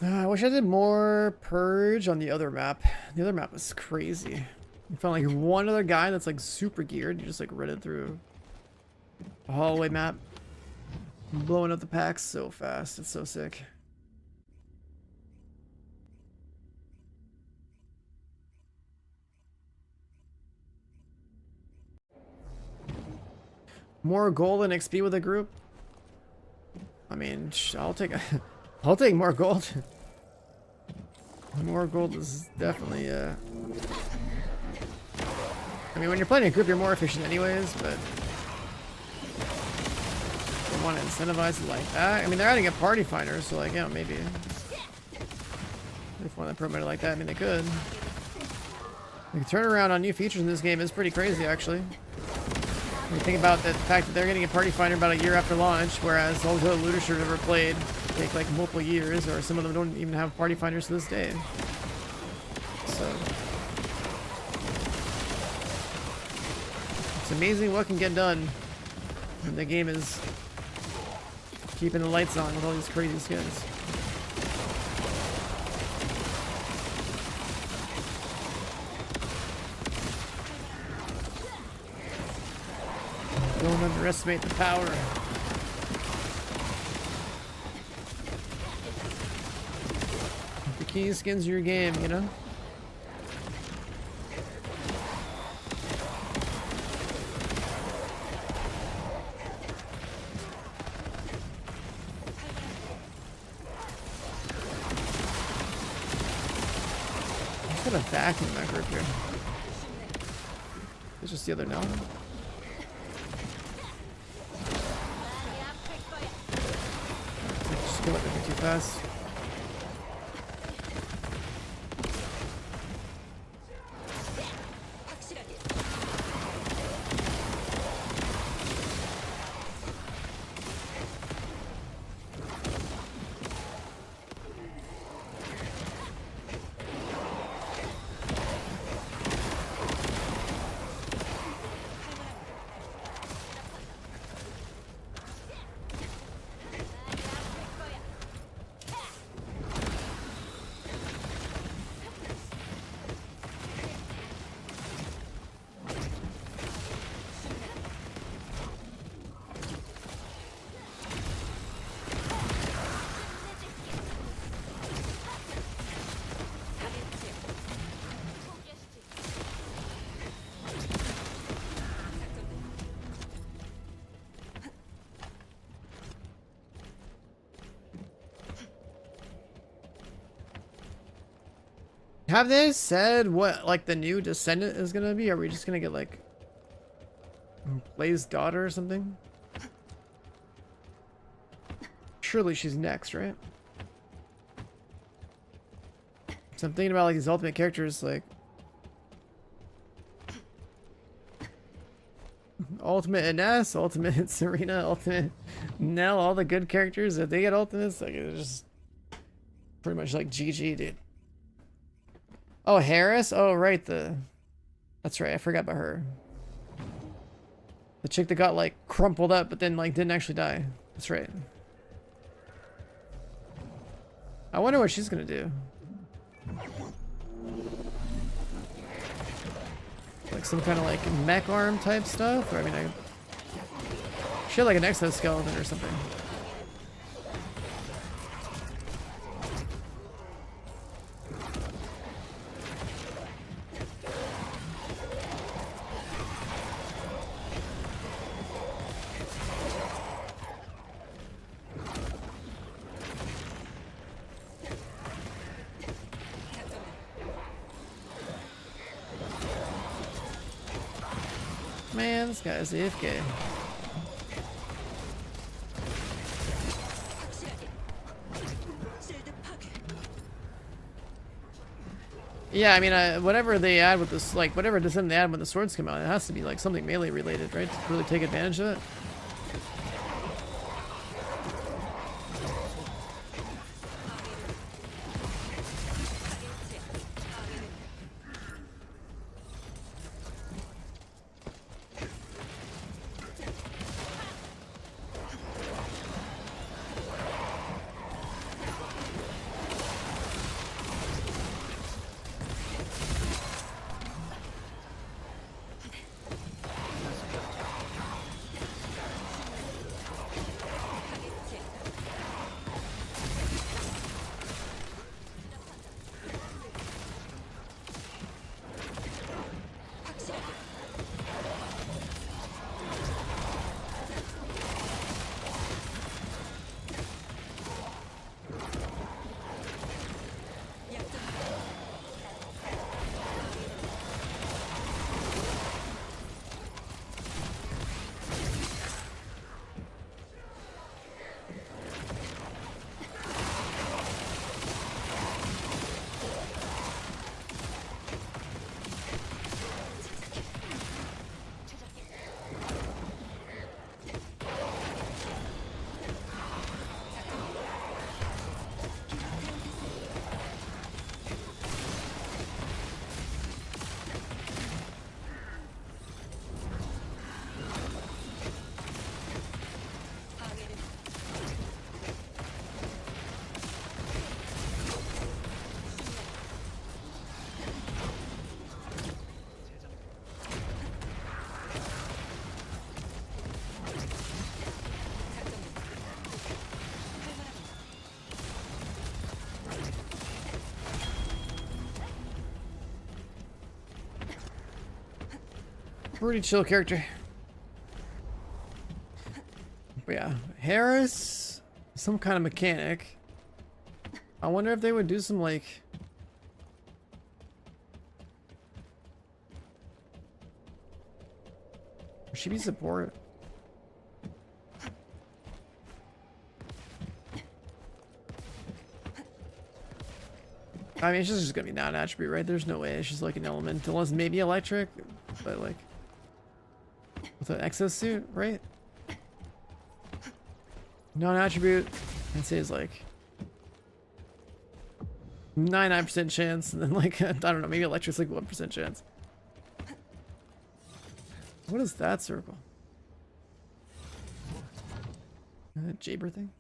I wish I did more Purge on the other map. The other map was crazy. You found like one other guy that's like super geared. You just like run it through a hallway map. Blowing up the packs so fast. It's so sick. More gold and XP with a group? I mean, I'll take I'll take more gold. More gold is definitely I mean, when you're playing a group, you're more efficient anyways, but they want to incentivize it like that. I mean, they're adding a party finder, so like, yeah, maybe if one of them promoted like that, I mean, they could. The turnaround on new features in this game is pretty crazy, actually. When you think about the fact that they're getting a party finder about a year after launch, whereas all the other looters I've ever played take like multiple years, or some of them don't even have party finders to this day. So it's amazing what can get done when the game is keeping the lights on with all these crazy skins. Don't underestimate the power. The key skins your game, you know? I've got a vacuum in that group here. It's just the other now. Just kill it too fast. Have they said what like the new Descendant is gonna be? Are we just gonna get like Blaze's daughter or something? Surely she's next, right? So I'm thinking about like these ultimate characters, like Ultimate Ines, Ultimate Serena, Ultimate Nell, all the good characters. If they get ultimates, like it's just pretty much like GG, dude. Oh, Harris? Oh, right, that's right, I forgot about her. The chick that got, like, crumpled up, but then, like, didn't actually die. That's right. I wonder what she's gonna do. some kind of like mech arm type stuff, or I mean, she had like an exoskeleton or something. Man, this guy's AFK. Yeah, I mean, whatever they add with this, like, whatever Descendant they add when the swords come out, it has to be, like, something melee related, right? To really take advantage of it. Pretty chill character. But yeah, Harris, some kind of mechanic. I wonder if they would do some like... Would she be support? I mean, it's just gonna be not an attribute, right? There's no way it's just like an element, unless maybe electric, but like... With an exosuit, right? Non-attribute, I'd say is like 99% chance, and then like, I don't know, maybe electric's like 1% chance. What is that circle? That Jaber thing?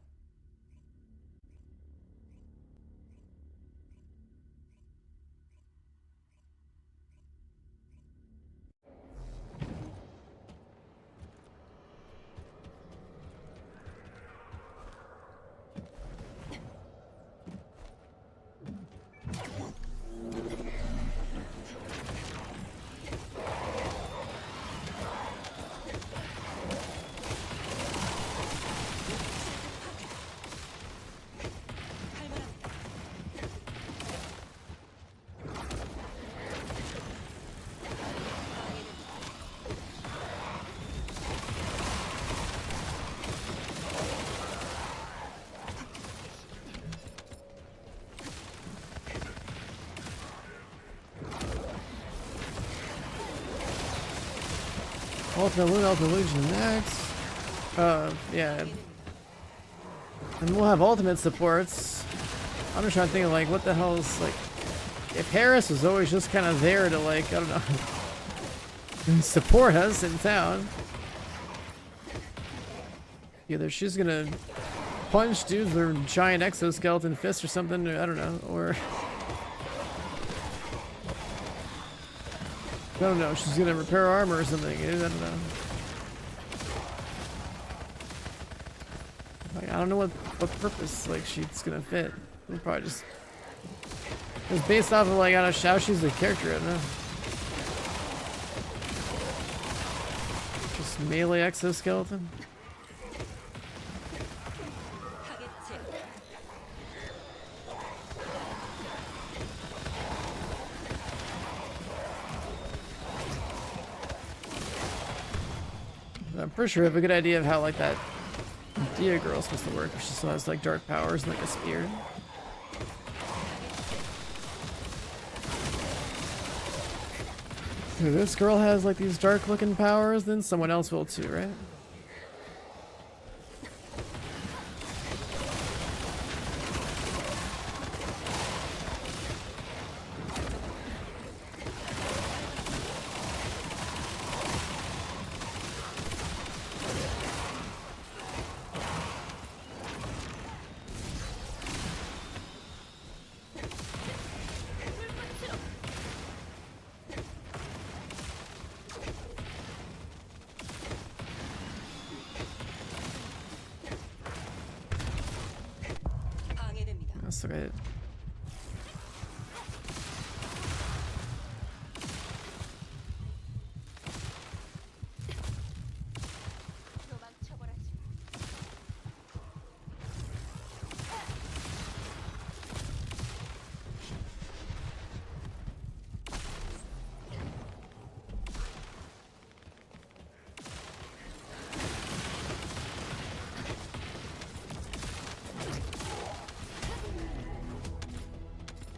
Ultimate loot, ultimate illusion next. Yeah. And we'll have ultimate supports. I'm just trying to think of like, what the hell is like, if Harris was always just kind of there to like, I don't know, support us in town. Either she's gonna punch dudes with her giant exoskeleton fist or something, or I don't know, or... I don't know. She's gonna repair armor or something. I don't know. Like, I don't know what purpose like she's gonna fit. We'll probably just. It's based off of like I don't know how she's a character. I don't know. Just melee exoskeleton. I'm pretty sure I have a good idea of how like that Dia girl is supposed to work. She still has like dark powers and like a spear. If this girl has like these dark looking powers, then someone else will too, right? That's okay.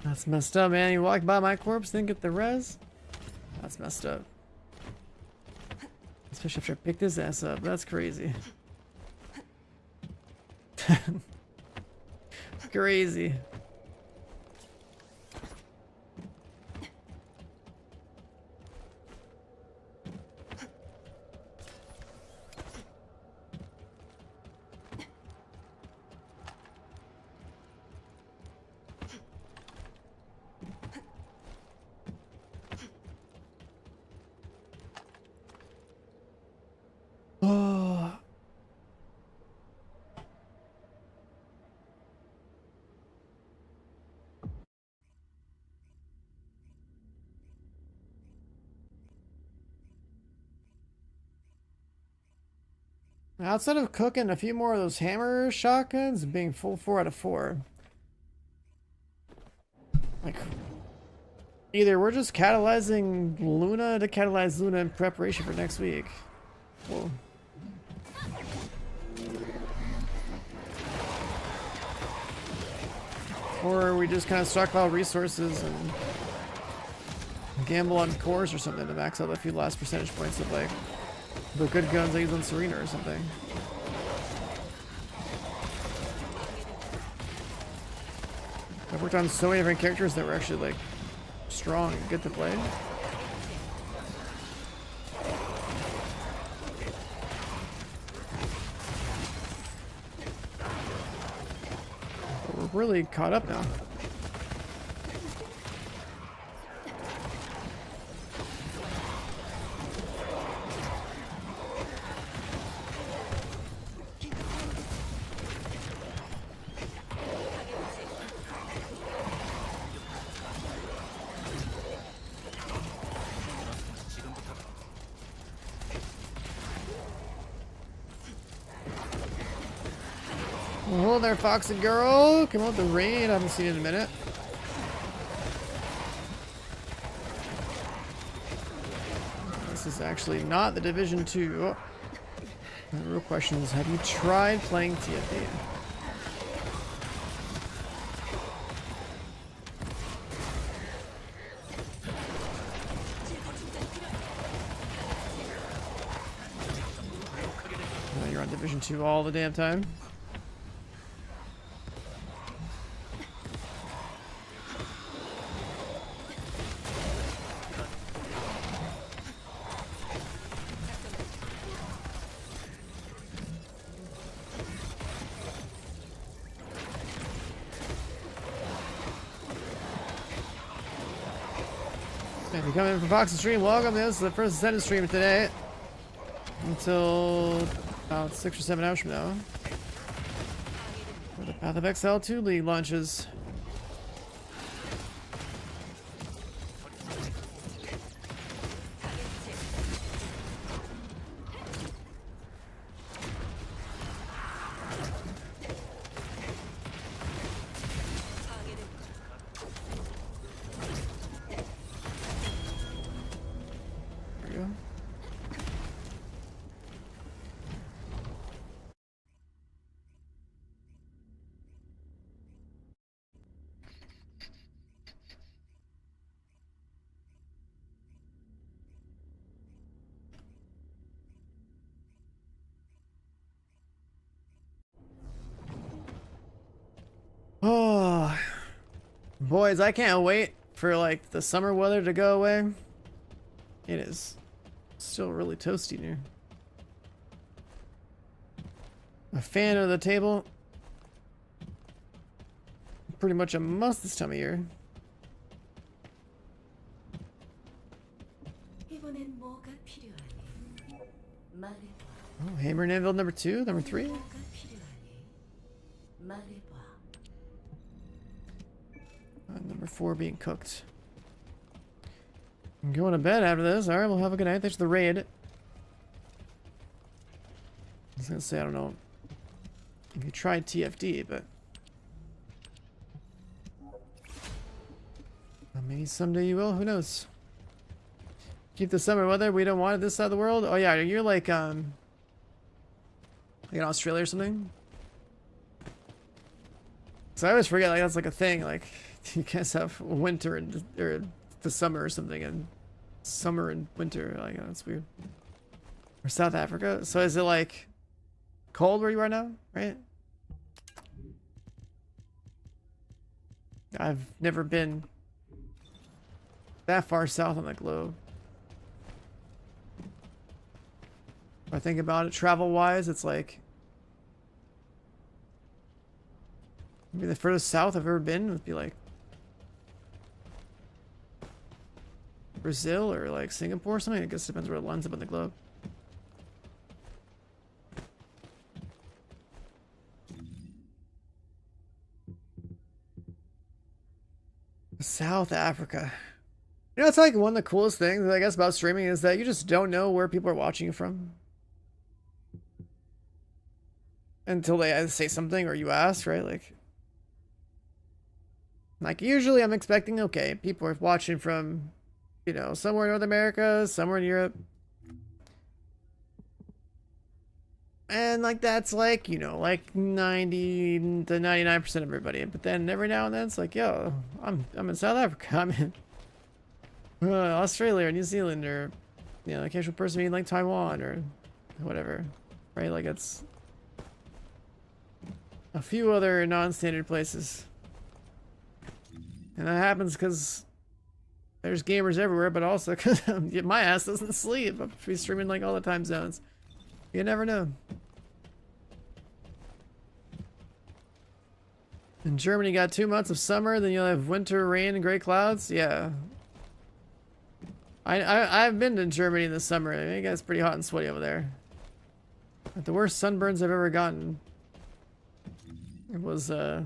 That's messed up, man. You walked by my corpse, didn't get the res? That's messed up. Especially after I picked his ass up. That's crazy. Crazy. Oh. Outside of cooking a few more of those hammer shotguns and being full 4 out of 4. Like, either we're just catalyzing Luna to catalyze Luna in preparation for next week. Whoa. Or we just kind of stockpile resources and gamble on cores or something to max out a few last percentage points of like the good guns I use on Serena or something. I've worked on so many different characters that were actually like strong and good to play. But we're really caught up now. Hello there, Foxy girl. Come on, the raid. I haven't seen it in a minute. This is actually not the Division 2. The real question is, have you tried playing TFT? You're on Division 2 all the damn time. If you come in for Fox's stream, welcome. This is the first Descendant stream today. Until about 6 or 7 hours from now. Where the Path of Exile 2 League launches. Oh, boys, I can't wait for like the summer weather to go away. It is still really toasty in here. A fan of the table. Pretty much a must this time of year. 이번엔 뭐가 필요하니? 말해봐. Oh, Hammer and Anvil number 2, number 3. 뭐가 필요하니? 말해봐. Number 4 being cooked. I'm going to bed after this. Alright, we'll have a good night. Thanks for the raid. I was gonna say, I don't know if you tried TFD, but maybe someday you will. Who knows? Keep the summer weather. We don't want it this side of the world. Oh yeah, you're like in Australia or something. So I always forget like that's like a thing. Like you guys have winter and or the summer or something, and summer and winter. Like that's weird. Or South Africa. So is it like cold where you are now? Right. I've never been that far south on the globe. If I think about it travel-wise, it's like maybe the furthest south I've ever been would be like Brazil or like Singapore or something. I guess it depends where it lines up on the globe. South Africa. You know, it's like one of the coolest things, I guess, about streaming is that you just don't know where people are watching you from. Until they either say something or you ask, right? Like usually I'm expecting, okay, people are watching from, you know, somewhere in North America, somewhere in Europe. And like that's like, you know, like 90 to 99% of everybody. But then every now and then it's like, yo, I'm in South Africa. I'm in Australia or New Zealand, or you know, a casual person being like Taiwan or whatever. Right? Like it's a few other non-standard places. And that happens because there's gamers everywhere, but also because my ass doesn't sleep. I'm streaming like all the time zones. You never know. In Germany, got 2 months of summer, then you'll have winter, rain, and gray clouds. Yeah. I've been to Germany in the summer. I think it's pretty hot and sweaty over there. But the worst sunburns I've ever gotten. It was what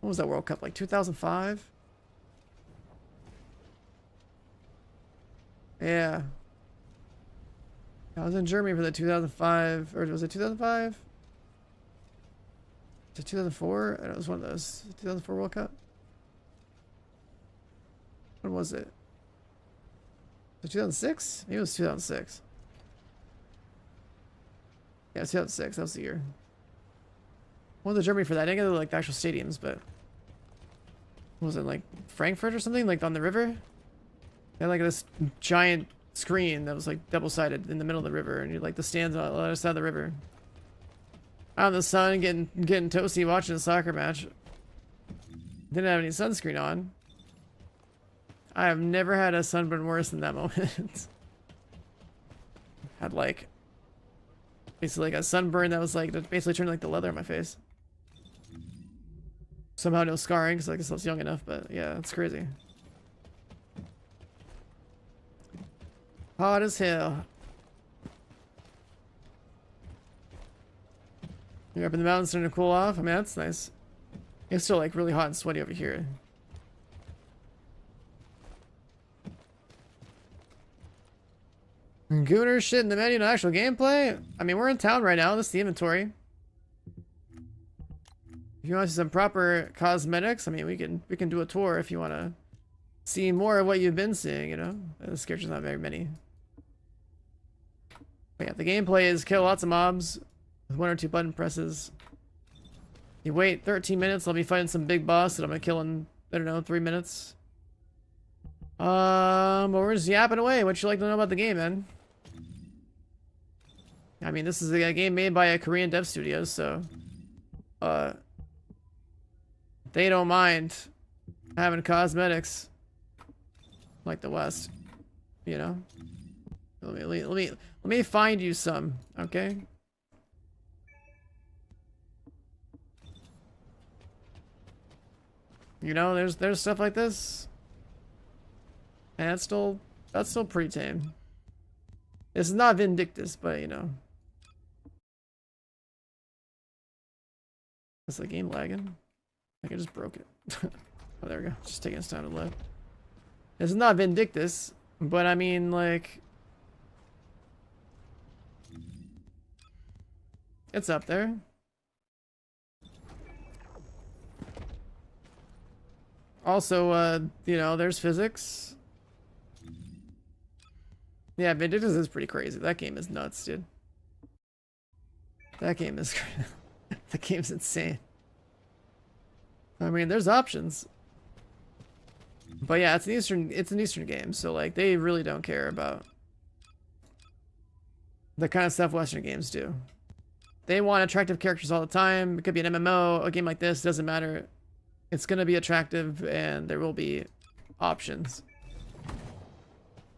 was that World Cup, like 2005? Yeah. I was in Germany for the 2005, or was it 2005? Was it 2004? It was one of those. 2004 World Cup? When was it? Was it 2006? Maybe it was 2006. Yeah, it was 2006. That was the year. I went to Germany for that. I didn't get to like the actual stadiums, but was it like Frankfurt or something? Like on the river? They had like this giant screen that was like double-sided in the middle of the river, and you like the stands on the other side of the river. Out in the sun, getting toasty, watching a soccer match. Didn't have any sunscreen on. I have never had a sunburn worse than that moment. Had like basically like a sunburn that was like that basically turned like the leather on my face. Somehow no scarring because I guess I was young enough, but yeah, it's crazy. Hot as hell. You're up in the mountains starting to cool off. I mean, that's nice. It's still like really hot and sweaty over here. Gooner shit in the menu and actual gameplay? I mean, we're in town right now. This is the inventory. If you want to see some proper cosmetics, I mean, we can do a tour if you want to see more of what you've been seeing, you know? This character's not very many. But yeah, the gameplay is kill lots of mobs with 1 or 2 button presses. You wait 13 minutes, I'll be fighting some big boss that I'm gonna kill in, I don't know, 3 minutes. But we're just yapping away. What you like to know about the game, man? I mean, this is a game made by a Korean dev studio, so they don't mind having cosmetics like the West, you know. Let me find you some, okay? You know, there's stuff like this, and that's still pretty tame. It's not Vindictus, but you know. Is the game lagging? I think I just broke it. Oh, there we go. Just taking its time to load. It's not Vindictus, but I mean, like, it's up there. Also, you know, there's physics. Yeah, Vindictus is pretty crazy. That game is nuts, dude. That game is the game's insane. I mean, there's options. But yeah, it's an Eastern game, so like they really don't care about the kind of stuff Western games do. They want attractive characters all the time. It could be an MMO, a game like this, doesn't matter. It's gonna be attractive and there will be options.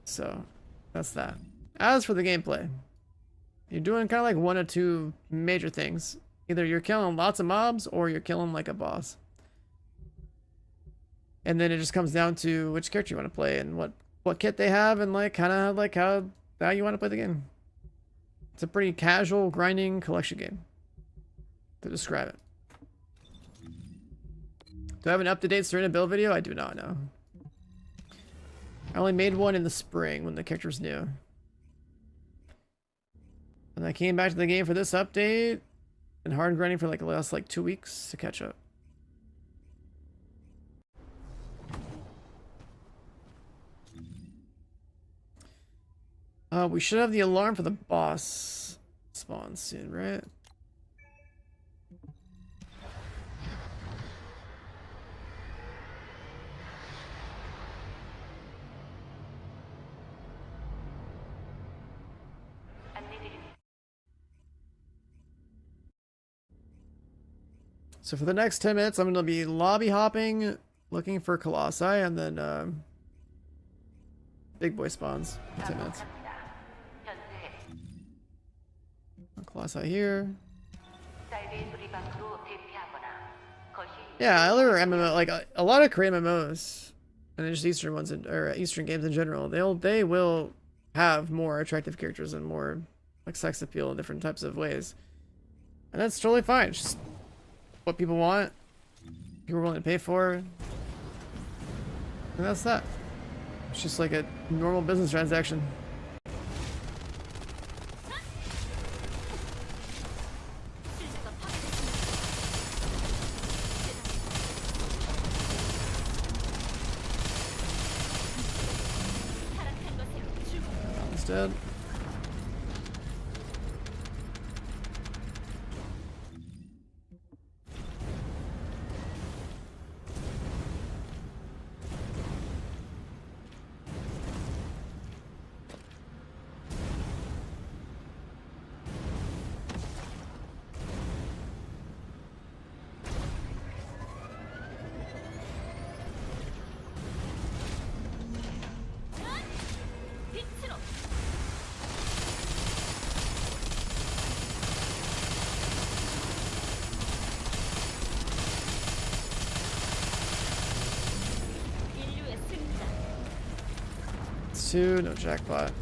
So that's that. As for the gameplay, you're doing kind of like 1 or 2 major things. Either you're killing lots of mobs or you're killing like a boss. And then it just comes down to which character you want to play and what kit they have and like kind of like how you want to play the game. It's a pretty casual grinding collection game to describe it. Do I have an up-to-date Serena build video? I do not know. I only made one in the spring when the character was new. And I came back to the game for this update and hard grinding for like the last like 2 weeks to catch up. We should have the alarm for the boss spawn soon, right? So for the next 10 minutes, I'm going to be lobby hopping, looking for Colossi, and then big boy spawns in 10 minutes. Colossi here. Yeah, other MMO, like a lot of Korean MMOs, and just Eastern ones, or Eastern games in general, they will have more attractive characters and more like sex appeal in different types of ways, and that's totally fine. It's just what people want, people are willing to pay for, and that's that. It's just like a normal business transaction. Dead. Two, no jackpot.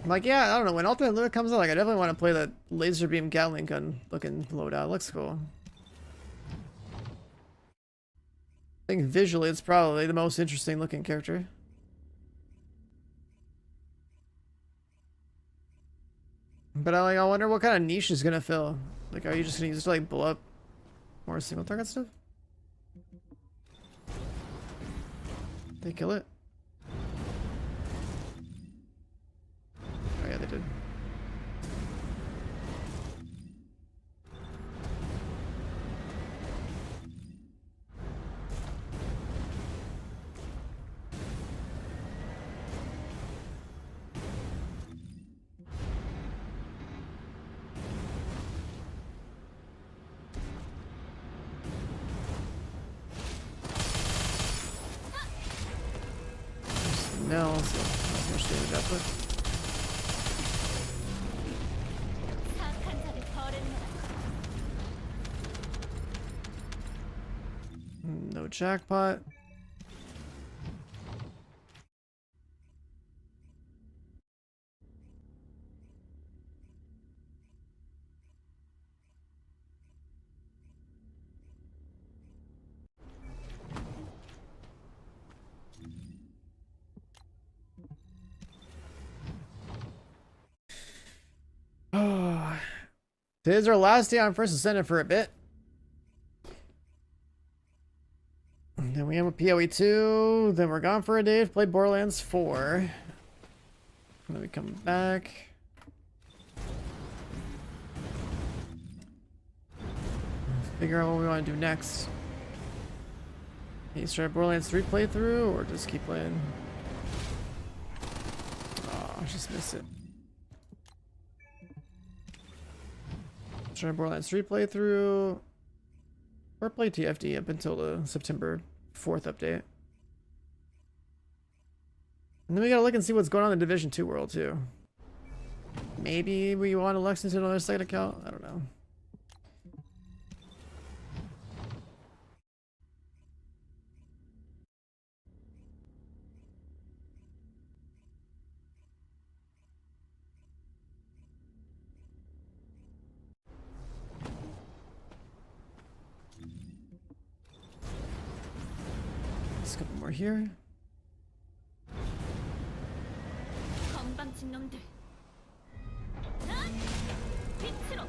Like, yeah, I don't know. When Ultimate Lure comes out, like, I definitely want to play the laser beam Gatling gun looking loadout. Looks cool. I think visually it's probably the most interesting looking character. But I wonder what kind of niche is gonna fill. Like, are you just gonna use it to like blow up more single target stuff? They kill it? Oh yeah, they did. No, so not much damage output. 사악한 자를 벌했노라. No jackpot. Oh, today's our last day on First Descendant for a bit. And then we have a POE2. Then we're gone for a day to play Borderlands 4. And then we come back. Figure out what we want to do next. Can you start Borderlands 3 playthrough or just keep playing? Oh, I just missed it. Try Borderlands 3 playthrough or play TFD up until the September 4th update. And then we gotta look and see what's going on in the Division 2 world too. Maybe we want to Lexington on another site account? I don't know. Just a couple more here. 건방진 놈들. 빛으로.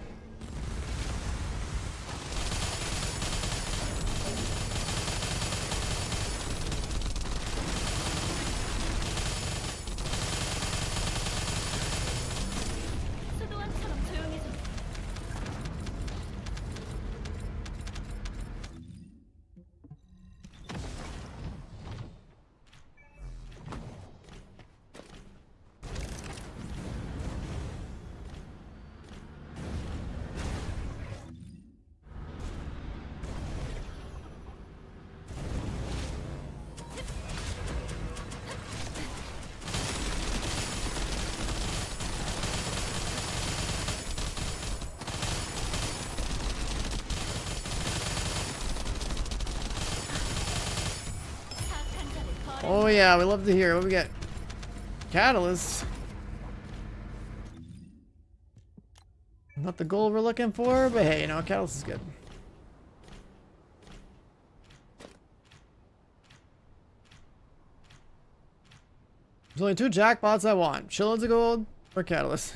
수도원처럼 조용해져. Oh yeah, we love to hear what we get. Catalyst. Not the goal we're looking for, but hey, you know, Catalyst is good. There's only 2 jackpots I want. Shitloads of gold or Catalyst.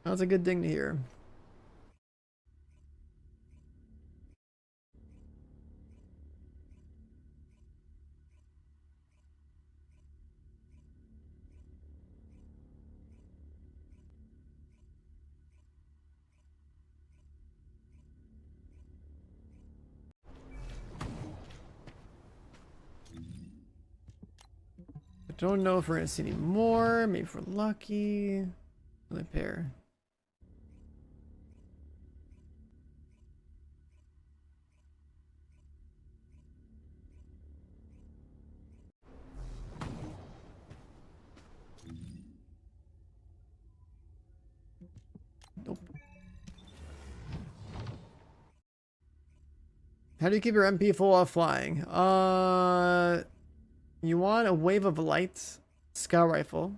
That's a good thing to hear. Don't know if we're gonna see any more. Maybe if we're lucky. Another pair. Nope. How do you keep your MP full while flying? You want a wave of light scout rifle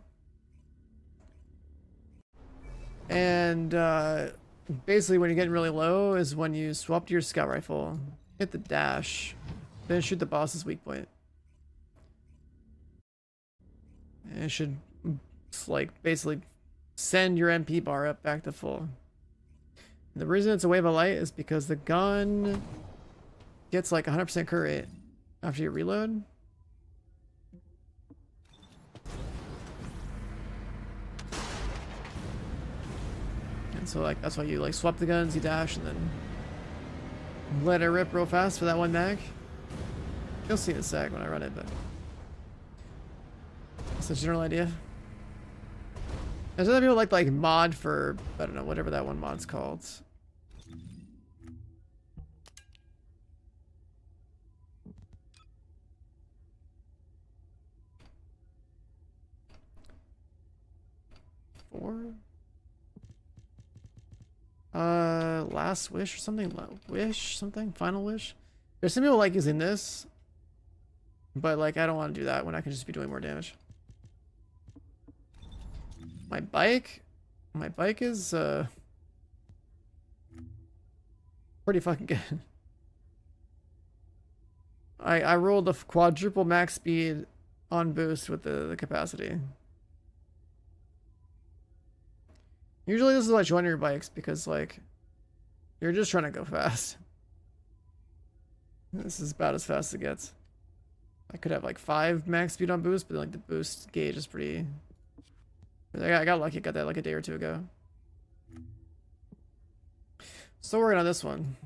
And basically when you're getting really low is when you swap to your scout rifle, hit the dash, then shoot the boss's weak point. And it should like basically send your MP bar up back to full. And the reason it's a wave of light is because the gun gets like 100% crit rate after you reload. And so like that's why you like swap the guns, you dash, and then let it rip real fast for that one mag. You'll see in a sec when I run it, but that's the general idea. There's other people like mod for, I don't know, whatever that one mod's called. Last wish or something? Wish something? Final wish? There's some people like using this, but like I don't want to do that when I can just be doing more damage. My bike is pretty fucking good. I rolled a quadruple max speed on boost with the capacity. Usually this is what you want your bikes because like you're just trying to go fast. This is about as fast as it gets. I could have like 5 max speed on boost, but like the boost gauge is pretty. I got lucky, got that like a day or two ago. Still working on this one.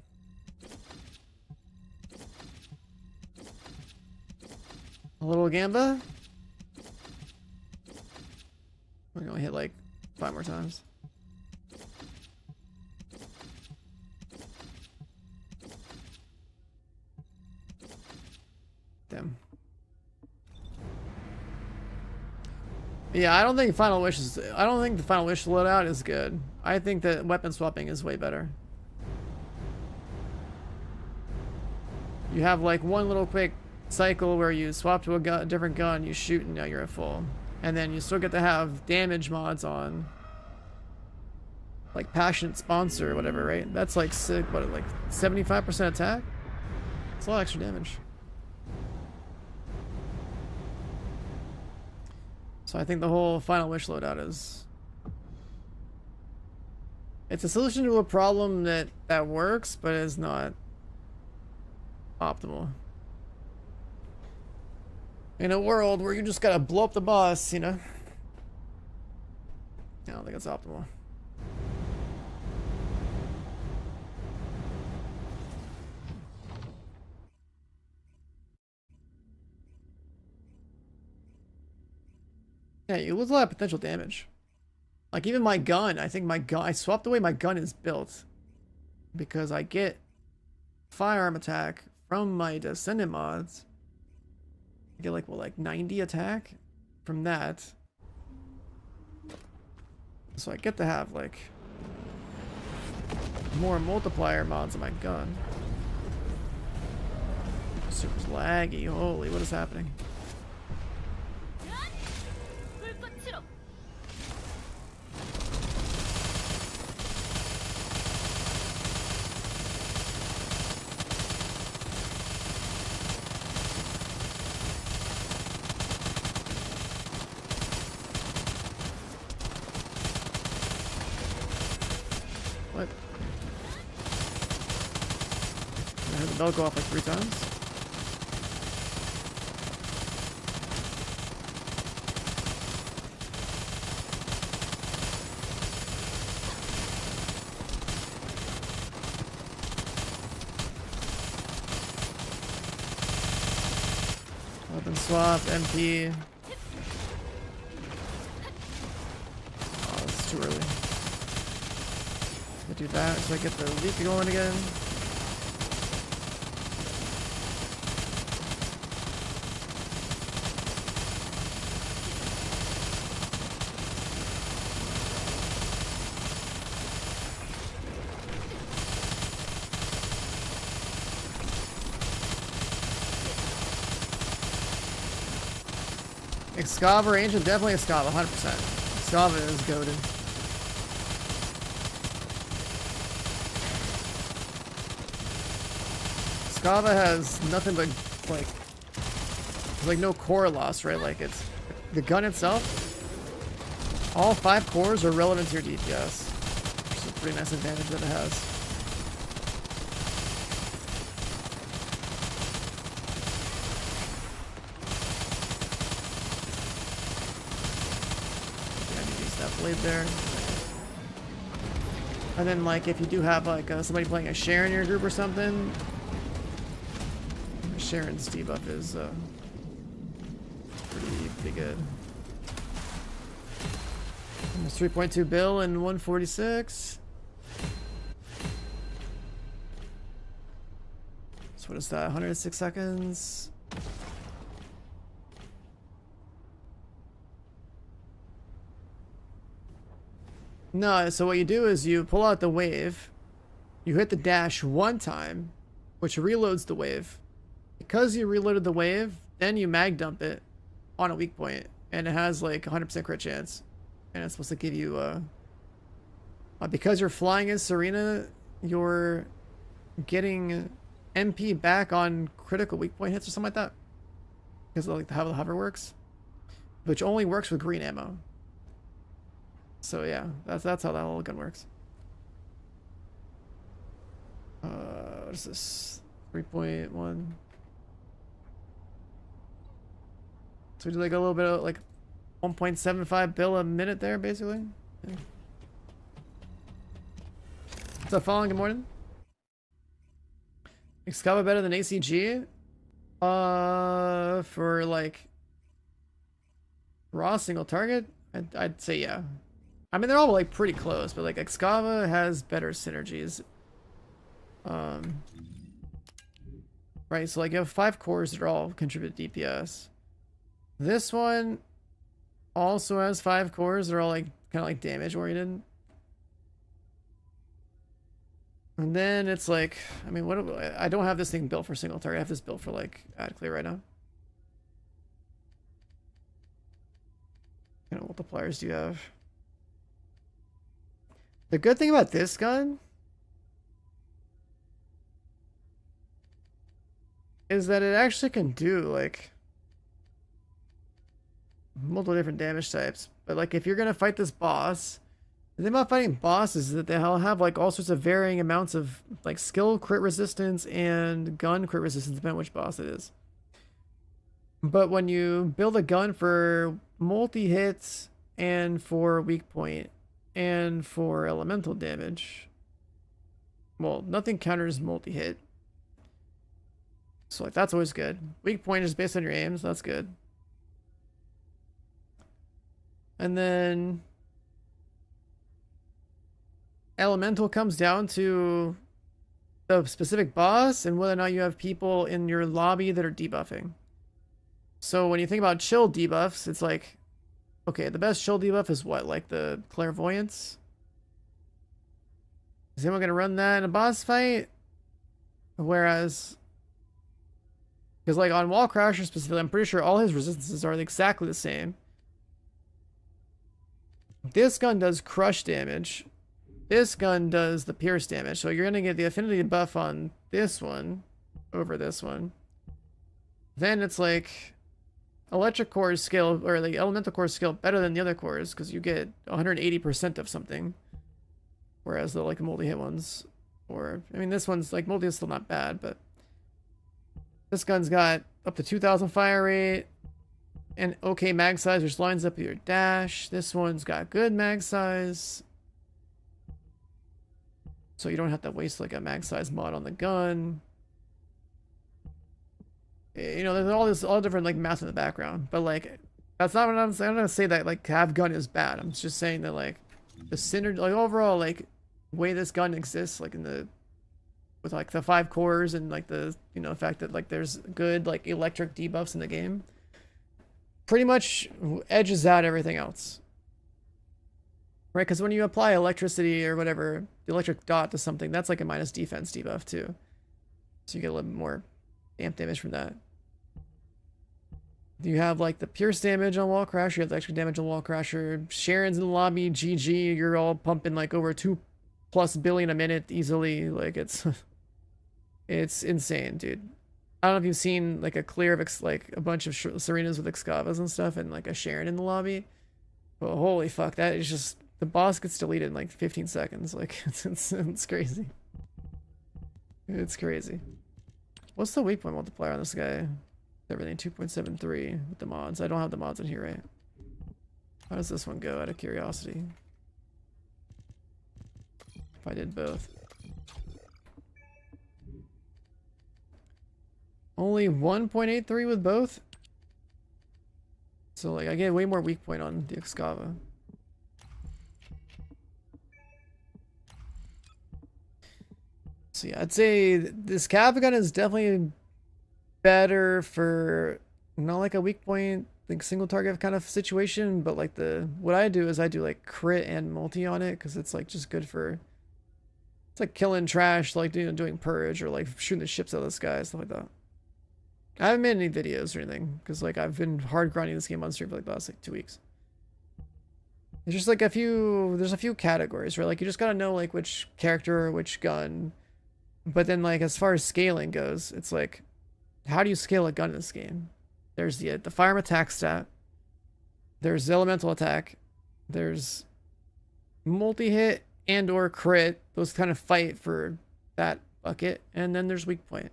A little gamba. We're gonna hit like 5 more times. Damn. Yeah, I don't think the Final Wish loadout is good. I think that weapon swapping is way better. You have like one little quick cycle where you swap to a different gun, you shoot, and now you're at full. And then you still get to have damage mods on. Like Passionate Sponsor or whatever, right? That's like sick, what, like 75% attack? It's a lot of extra damage. So I think the whole Final Wish loadout is... It's a solution to a problem that works, but is not optimal. In a world where you just gotta blow up the boss, you know? I don't think it's optimal. Yeah, you lose a lot of potential damage. Like even my gun, I think I swapped the way my gun is built. Because I get firearm attack from my Descendant mods. I get like, what, like 90 attack from that. So I get to have like more multiplier mods on my gun. Super laggy, holy, what is happening? What? I heard the bell go off like 3 times. Weapon swap, MP. Oh, it's too early. Do that so I get the leak going again. Excava or Ancient, definitely Excava, 100%. Excava is goated. Excava has nothing but like no core loss, right? Like it's the gun itself. All 5 cores are relevant to your DPS, which is a pretty nice advantage that it has. That blade there. And then like if you do have like somebody playing a Sharon in your group or something, Sharon's debuff is pretty good. Almost 3.2 bill and 146. So what is that? 106 seconds. No, so what you do is you pull out the wave, you hit the dash 1 time, which reloads the wave. Because you reloaded the wave, then you mag dump it on a weak point, and it has like 100% crit chance. And it's supposed to give you, because you're flying in Serena, you're getting MP back on critical weak point hits or something like that. Because of like how the hover works, which only works with green ammo. So yeah, that's how that whole gun works. What is this? 3.1. So we do like a little bit of like 1.75 bill a minute there, basically. Yeah. What's up, Fallen? Good morning. Excava better than ACG? For like raw single target, I'd say yeah. I mean, they're all like pretty close, but like Excava has better synergies. Right, so like you have 5 cores that all contribute to DPS. This one also has 5 cores that are all like kind of like damage oriented. And then it's like, I mean, I don't have this thing built for single target. I have this built for like ad clear right now. What kind of multipliers do you have? The good thing about this gun is that it actually can do like multiple different damage types. But like if you're gonna fight this boss, the thing about fighting bosses is that they'll have like all sorts of varying amounts of like skill crit resistance and gun crit resistance depending on which boss it is. But when you build a gun for multi-hits and for weak point and for elemental damage, well, nothing counters multi-hit. So like that's always good. Weak point is based on your aims, that's good. And then elemental comes down to the specific boss and whether or not you have people in your lobby that are debuffing. So when you think about chill debuffs, it's like, okay, the best chill debuff is what? Like the clairvoyance? Is anyone gonna run that in a boss fight? Whereas, because like on Wall Crasher specifically, I'm pretty sure all his resistances are exactly the same. This gun does crush damage. This gun does the pierce damage. So you're gonna get the affinity buff on this one over this one. Then it's like electric cores scale, or the elemental cores scale better than the other cores because you get 180% of something. Whereas the like multi-hit ones, or I mean this one's like multi is still not bad, but this gun's got up to 2,000 fire rate and okay mag size, which lines up with your dash. This one's got good mag size, so you don't have to waste like a mag size mod on the gun. You know, there's all different like math in the background, but like that's not what I'm saying. I'm not gonna say that like have gun is bad. I'm just saying that like the synergy, like overall, like way this gun exists, like in the with like the 5 cores and like the, you know, the fact that like there's good like electric debuffs in the game, pretty much edges out everything else, right? Because when you apply electricity or whatever, the electric dot to something, that's like a minus defense debuff too, so you get a little bit more amp damage from that. You have like the pierce damage on Wall Crasher, you have the extra damage on Wall Crasher. Sharon's in the lobby, GG, you're all pumping like over 2+ billion a minute easily. Like it's It's insane, dude. I don't know if you've seen like a clear of like a bunch of Serenas with Excavas and stuff, and like a Sharon in the lobby. But holy fuck, that is just the boss gets deleted in like 15 seconds. Like it's crazy. It's crazy. What's the weak point multiplier on this guy? Everything 2.73 with the mods. I don't have the mods in here, right? How does this one go out of curiosity? If I did both. Only 1.83 with both? So like I get way more weak point on the Excava. So yeah, I'd say this Cav gun is definitely better for not like a weak point, like single target kind of situation, but like what I do is I do like crit and multi on it because it's like just good for, it's like killing trash, like doing purge or like shooting the ships out of the sky, stuff like that. I haven't made any videos or anything because like I've been hard grinding this game on stream for like the last like 2 weeks. There's just like there's a few categories, right? Like you just gotta know like which character or which gun. But then like as far as scaling goes, it's like, how do you scale a gun in this game? There's the firearm attack stat. There's elemental attack. There's multi-hit and or crit. Those kind of fight for that bucket. And then there's weak point.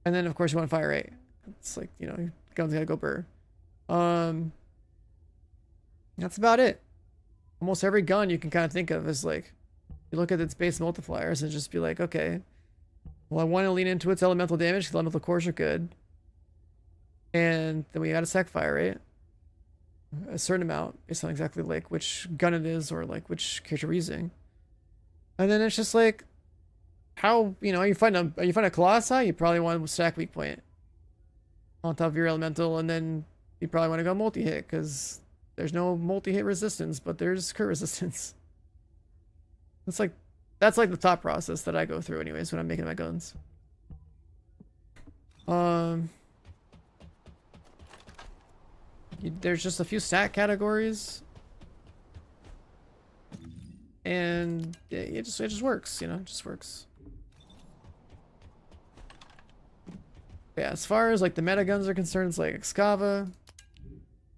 And then of course you want fire rate. It's like, you know, guns gotta go burr. That's about it. Almost every gun you can kind of think of is like, you look at its base multipliers and just be like, okay, well, I want to lean into its elemental damage because elemental cores are good. And then we gotta stack fire rate. A certain amount based on exactly like which gun it is or like which character we're using. And then it's just like, how, you know, you find a Colossi, you probably want to stack weak point on top of your elemental, and then you probably want to go multi-hit because there's no multi-hit resistance, but there's crit resistance. That's like the thought process that I go through anyways when I'm making my guns. There's just a few stat categories. And it just works, you know, it just works. Yeah, as far as like the meta guns are concerned, it's like Excava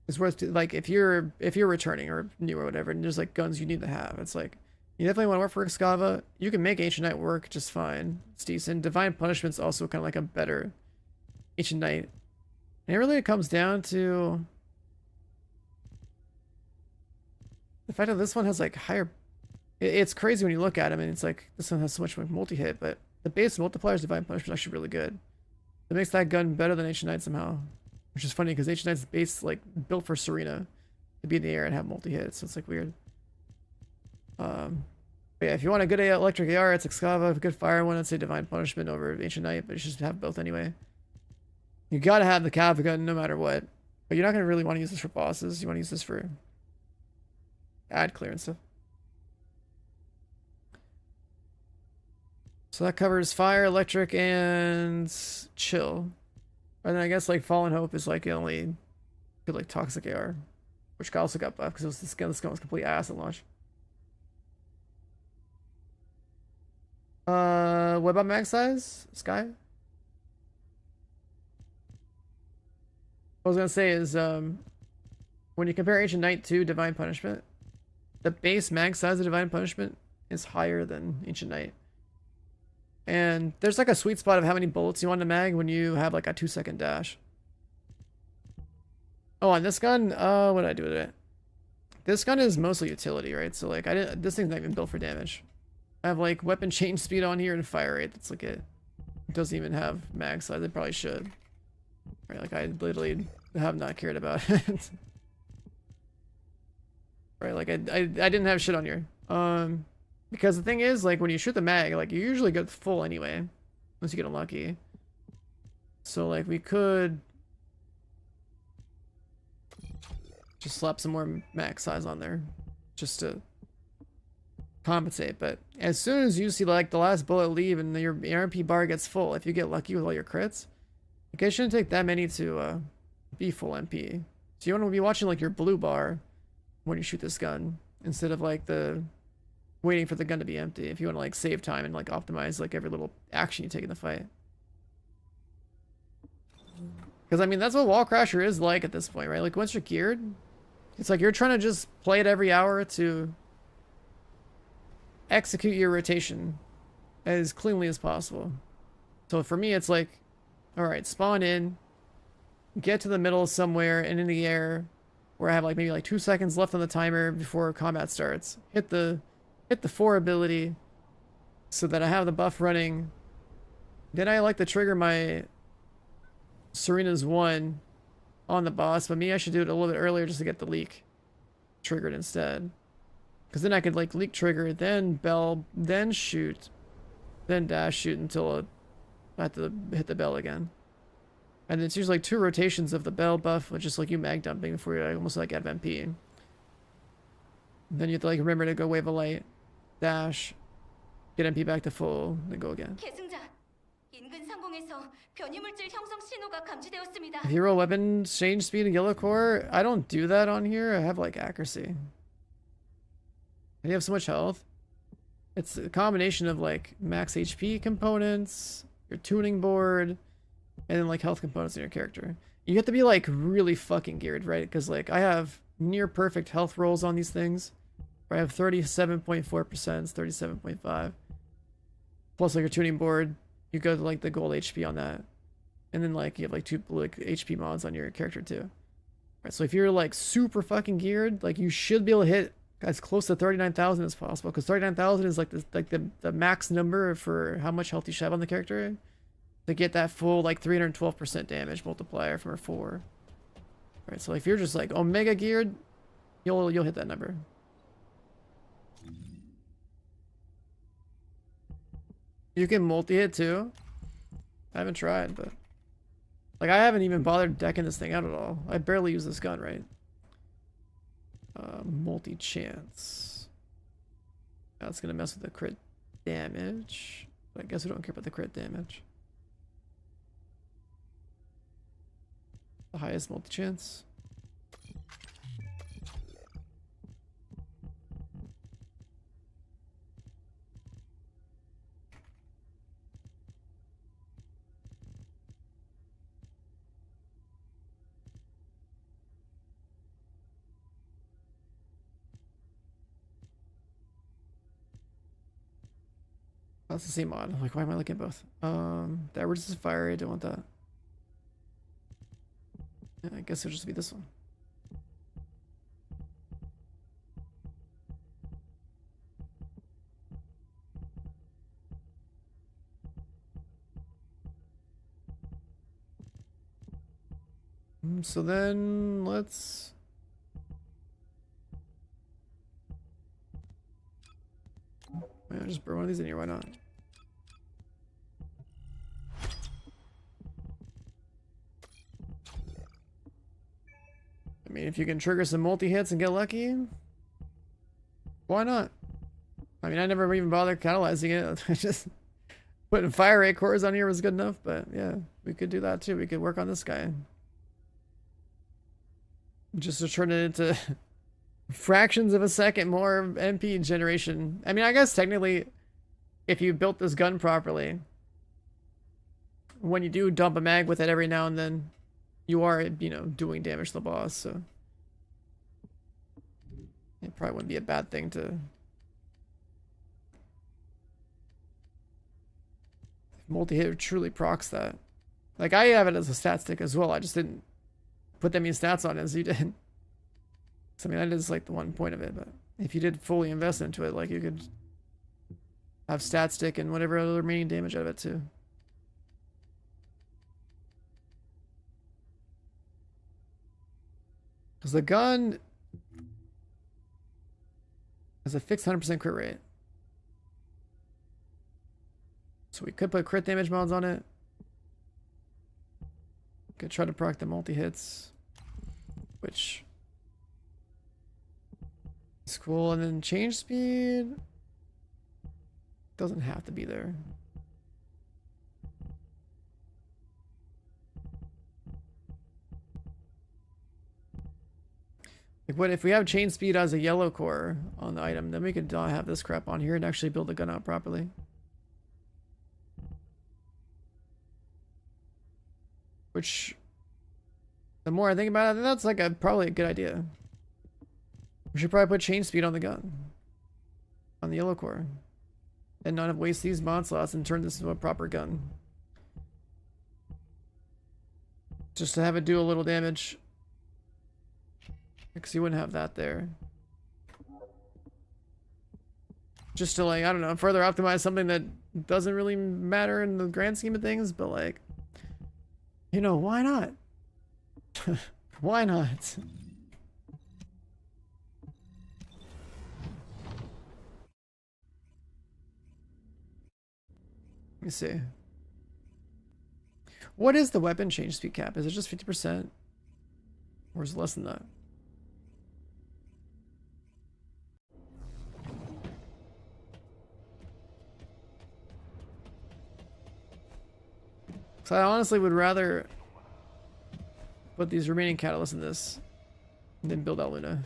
is worth like if you're returning or new or whatever, and there's like guns you need to have. It's like you definitely want to work for Excava. You can make Ancient Knight work just fine. It's decent. Divine Punishment's also kind of like a better Ancient Knight. And it really comes down to the fact that this one has like higher. It's crazy when you look at him and it's like this one has so much multi-hit, but the base multipliers Divine Punishment is actually really good. It makes that gun better than Ancient Knight somehow, which is funny because Ancient Knight's base like built for Serena to be in the air and have multi-hit, so it's like weird. But yeah, if you want a good electric AR, it's Excava. A good fire one, I'd say Divine Punishment over Ancient Knight, but you should have both anyway. You gotta have the Cav gun no matter what, but you're not gonna really want to use this for bosses. You want to use this for ad clear and stuff. So that covers fire, electric, and chill. And then I guess like Fallen Hope is like the only good like toxic AR, which also got buffed because this gun was complete ass at launch. What about mag size, Sky? What I was gonna say is when you compare Ancient Knight to Divine Punishment, the base mag size of Divine Punishment is higher than Ancient Knight. And there's like a sweet spot of how many bullets you want to mag when you have like a 2-second dash. Oh, on this gun, what did I do with it? This gun is mostly utility, right? So like this thing's not even built for damage. I have like weapon change speed on here and fire rate. That's like it. It doesn't even have mag size. It probably should. Right, like I literally have not cared about it. Right, like I didn't have shit on here. Because the thing is, like when you shoot the mag, like you usually get full anyway, unless you get unlucky. So like we could just slap some more mag size on there, just to compensate. But as soon as you see like the last bullet leave and your RMP bar gets full, if you get lucky with all your crits, okay, it shouldn't take that many to be full MP. So you want to be watching like your blue bar when you shoot this gun instead of like the waiting for the gun to be empty if you want to like save time and like optimize like every little action you take in the fight. Because I mean that's what Wall Crasher is like at this point, right? Like once you're geared, it's like you're trying to just play it every hour to execute your rotation as cleanly as possible. So for me, it's like, all right, spawn in, get to the middle somewhere and in the air where I have like maybe like 2 seconds left on the timer before combat starts. Hit the 4 ability so that I have the buff running. Then I like to trigger my Serena's 1 on the boss, but me, I should do it a little bit earlier just to get the leak triggered instead. Because then I could like leak trigger, then bell, then shoot, then dash shoot until I have to hit the bell again. And it's usually like 2 rotations of the bell buff, which is like you mag dumping before you almost like have MP. Then you have to like remember to go wave a light, dash, get MP back to full, then go again. 계승자, 인근 상공에서 변이물질 형성 신호가 감지되었습니다. If you roll weapon change speed and yellow core, I don't do that on here. I have like accuracy. And you have so much health. It's a combination of like max HP components, your tuning board, and then like health components in your character. You have to be like really fucking geared, right? Because like I have near perfect health rolls on these things. I have 37.4%, 37.5. Plus like your tuning board, you go to like the gold HP on that. And then like you have like 2 like HP mods on your character too. Right, so if you're like super fucking geared, like you should be able to hit as close to 39,000 as possible, because 39,000 is like the max number for how much health you should have on the character to get that full like 312% damage multiplier from her 4. Right, so if you're just like omega geared, you'll hit that number. You can multi-hit too. I haven't tried, but like I haven't even bothered decking this thing out at all. I barely use this gun, right? Multi-chance. That's gonna mess with the crit damage. But I guess we don't care about the crit damage. The highest multi-chance. That's the same mod. Like, why am I looking at both? The average is fire. I don't want that. Yeah, I guess it'll just be this one. So then let's. Yeah, just burn one of these in here, why not? I mean, if you can trigger some multi-hits and get lucky, why not? I mean, I never even bothered catalyzing it. I just putting fire rate cores on here was good enough, but yeah, we could do that too. We could work on this guy. Just to turn it into fractions of a second more MP generation. I mean, I guess technically, if you built this gun properly, when you do dump a mag with it every now and then, you are, you know, doing damage to the boss, so it probably wouldn't be a bad thing to multi-hit truly procs that. Like, I have it as a stat stick as well. I just didn't put that many stats on it as you did. So, I mean, that is like the one point of it, but if you did fully invest into it, like you could have stat stick and whatever other remaining damage out of it too. Because the gun has a fixed 100% crit rate. So we could put crit damage mods on it. Could try to proc the multi-hits, which is cool. And then change speed doesn't have to be there. Like, what if we have chain speed as a yellow core on the item, then we could have this crap on here and actually build the gun out properly. Which, the more I think about it, I think that's like probably a good idea. We should probably put chain speed on the gun, on the yellow core, and not waste these mod slots and turn this into a proper gun. Just to have it do a little damage. Because you wouldn't have that there. Just to, like, I don't know, further optimize something that doesn't really matter in the grand scheme of things, but like, you know, why not? Why not? Let me see. What is the weapon change speed cap? Is it just 50%? Or is it less than that? So I honestly would rather put these remaining catalysts in this than build out Luna.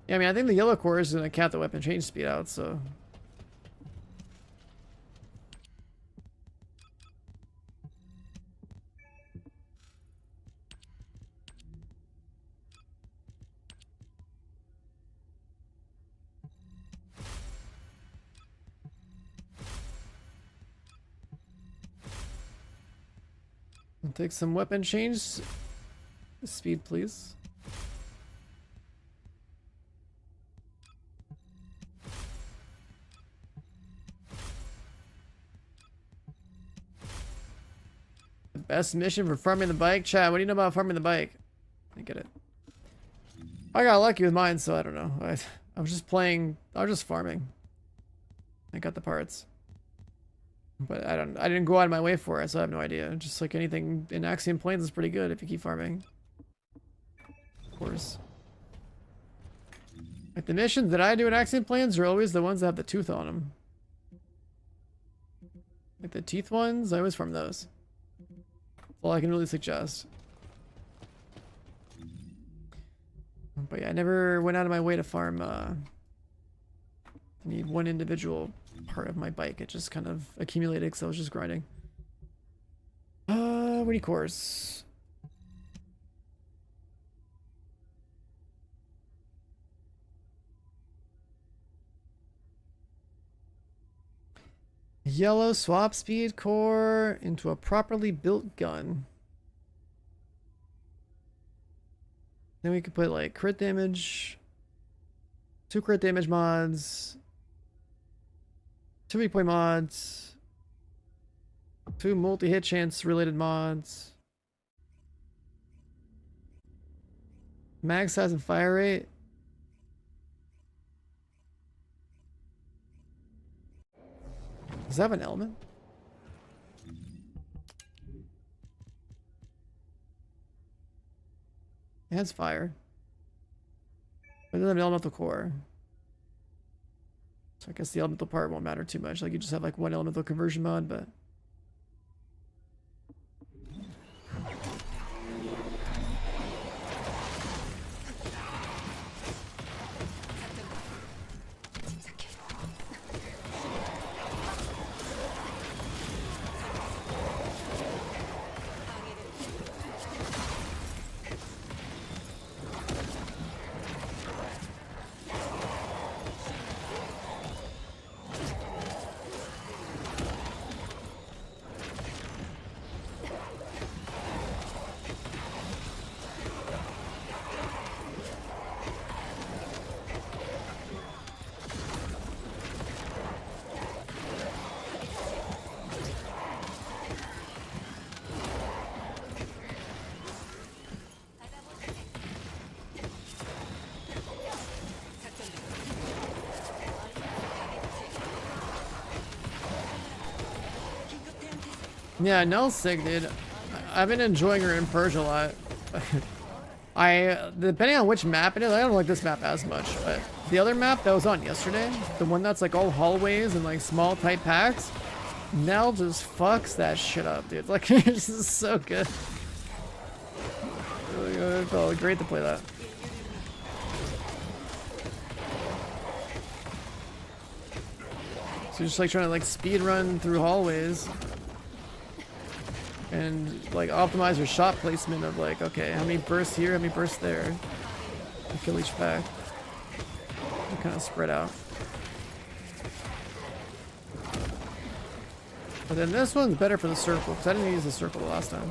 Yeah, I mean, I think the yellow core is going to cap the weapon change speed out, so... I'll take some weapon change speed, please. The best mission for farming the bike? Chad, what do you know about farming the bike? I get it. I got lucky with mine, so I don't know. I was just playing, I was just farming. I got the parts. But I didn't go out of my way for it, so I have no idea. Just like anything in Axiom Plains is pretty good if you keep farming. Of course. Like the missions that I do in Axiom Plains are always the ones that have the tooth on them. Like the teeth ones, I always farm those. That's all I can really suggest. But yeah, I never went out of my way to farm, I need one individual part of my bike. It just kind of accumulated because I was just grinding. What do you cores? Yellow swap speed core into a properly built gun. Then we could put like crit damage, 2 crit damage mods, 2 weak point mods, 2 multi-hit chance related mods, mag size and fire rate. Does that have an element? It has fire. But it doesn't have an elemental core. So I guess the elemental part won't matter too much. Like you just have like one elemental conversion mod, but... Yeah, Nell's sick, dude. I've been enjoying her in Purge a lot. Depending on which map it is, I don't like this map as much, but the other map that was on yesterday, the one that's like all hallways and like small tight packs, Nell just fucks that shit up, dude. Like, this is so good. It felt great to play that. So you're just like trying to like speed run through hallways and like optimize your shot placement of like, okay, how many bursts here, how many bursts there, and kill each pack. You kind of spread out. But then this one's better for the circle because I didn't use the circle the last time.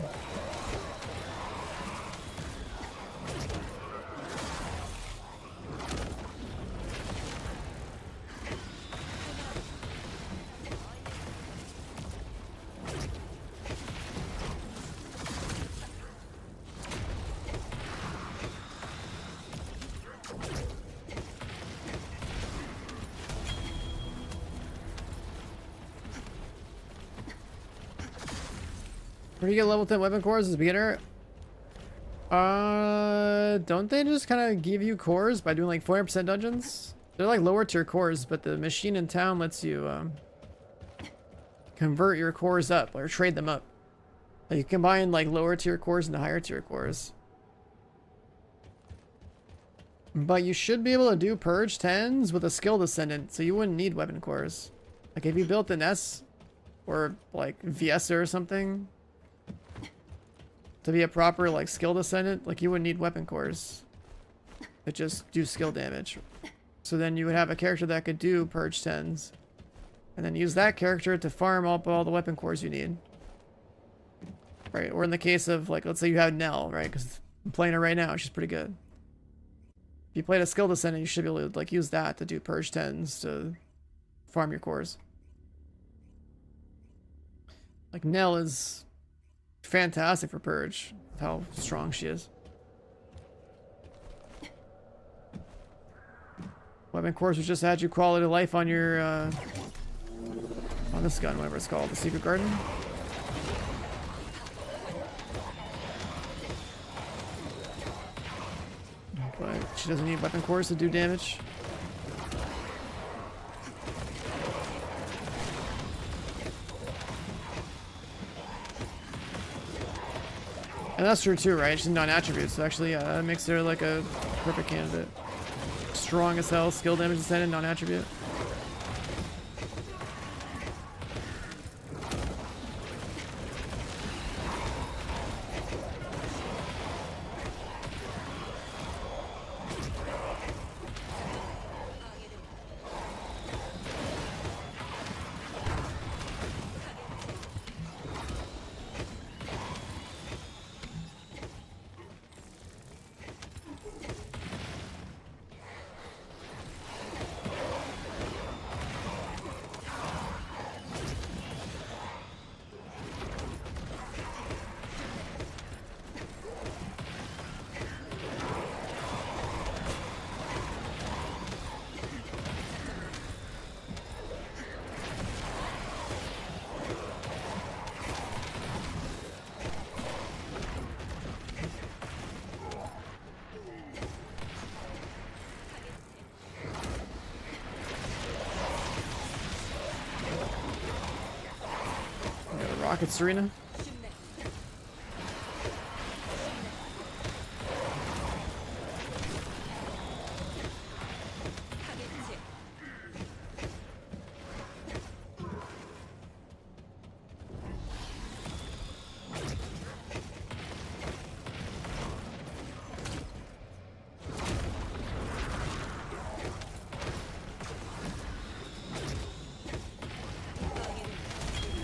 Where do you get level 10 weapon cores as a beginner? Don't they just kind of give you cores by doing like 400% dungeons? They're like lower tier cores, but the machine in town lets you convert your cores up or trade them up. Like you combine like lower tier cores into higher tier cores. But you should be able to do Purge 10s with a skill Descendant, so you wouldn't need weapon cores. Like if you built an S or like VS or something to be a proper like skill Descendant, like you wouldn't need weapon cores that just do skill damage. So then you would have a character that could do Purge 10s and then use that character to farm up all the weapon cores you need. Right, or in the case of like, let's say you have Nell, right? Because I'm playing her right now, she's pretty good. If you played a skill Descendant, you should be able to like use that to do Purge 10s to farm your cores. Like Nell is fantastic for Purge, how strong she is. Weapon cores would just add you quality of life on your on this gun, whatever it's called, the Secret Garden. But she doesn't need weapon cores to do damage. And that's true too, right? She's non-attribute, so actually, yeah, that makes her like a perfect candidate. Strong as hell, skill damage Descendant, non-attribute. Rocket Serena.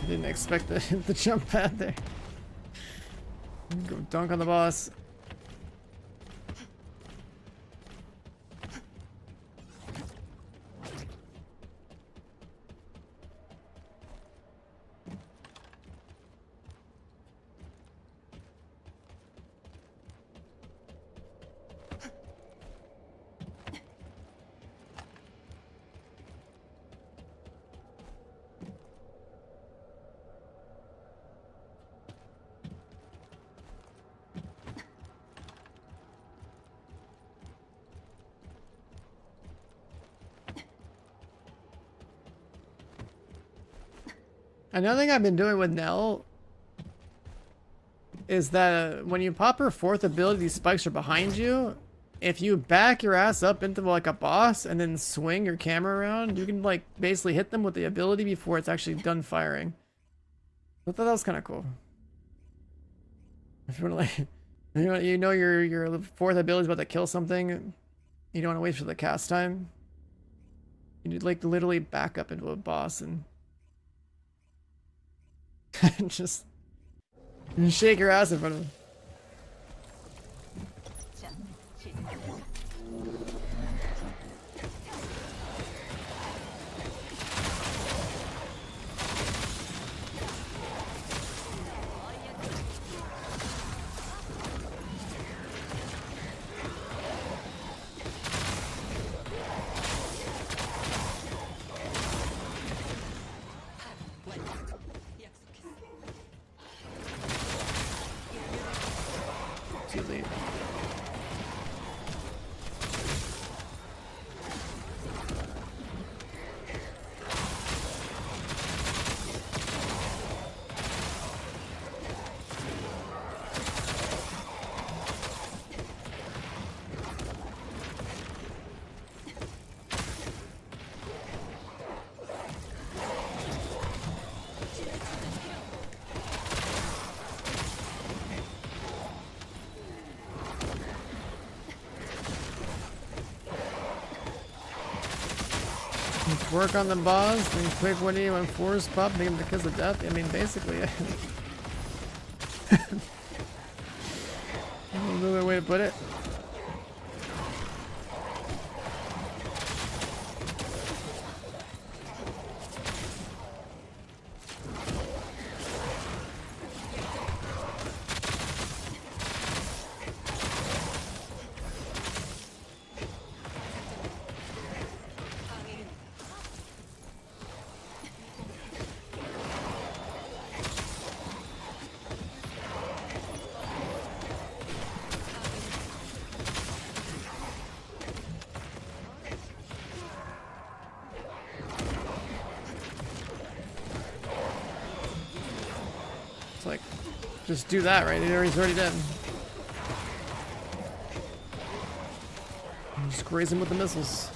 Didn't expect the jump pad there. Go dunk on the boss. Another thing I've been doing with Nell is that when you pop her fourth ability, these spikes are behind you. If you back your ass up into like a boss and then swing your camera around, you can like basically hit them with the ability before it's actually done firing. I thought that was kind of cool. If you want to like, you know your fourth ability is about to kill something, you don't want to wait for the cast time. You need like literally back up into a boss and just shake your ass in front of him. Too late. Work on the boss, then quick when fours pop, make him because of death. I mean, basically, another way to put it. It's like, just do that, right? He's already dead. Just graze him with the missiles.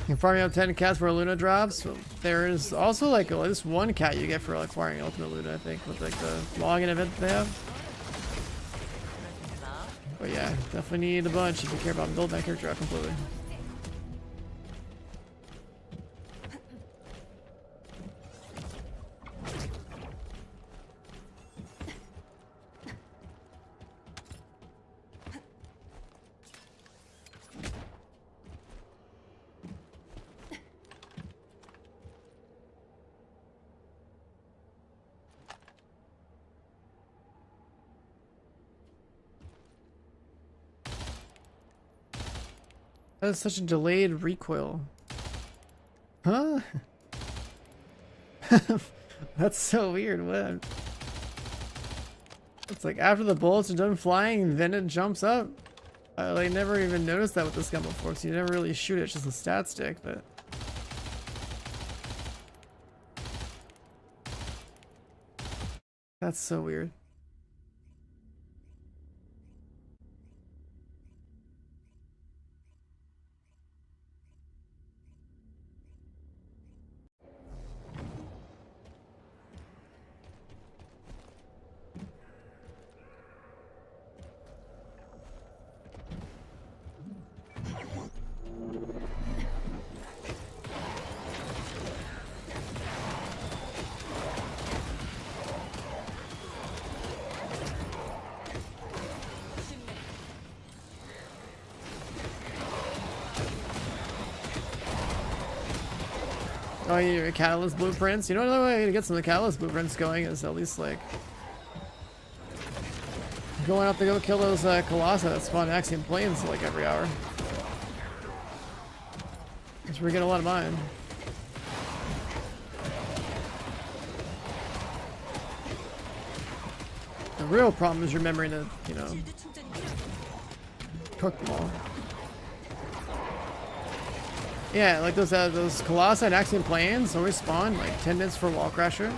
You're farming up 10 cats for a Luna drops. There's also like this one cat you get for like acquiring Ultimate Luna, I think, with like the login event they have. But yeah, definitely need a bunch if you care about building that character out completely. That is such a delayed recoil. Huh? That's so weird. What? It's like after the bullets are done flying, then it jumps up. I like never even noticed that with this gun before, so you never really shoot it, it's just a stat stick, but... That's so weird. Oh, your catalyst blueprints. You know, another way to get some of the catalyst blueprints going is at least like going up to go kill those colossi that spawn Axiom planes like every hour. That's where we get a lot of mine. The real problem is remembering to, you know, cook them all. Yeah, like those Colossi and Axiom planes always spawn like 10 minutes for Wall Crasher.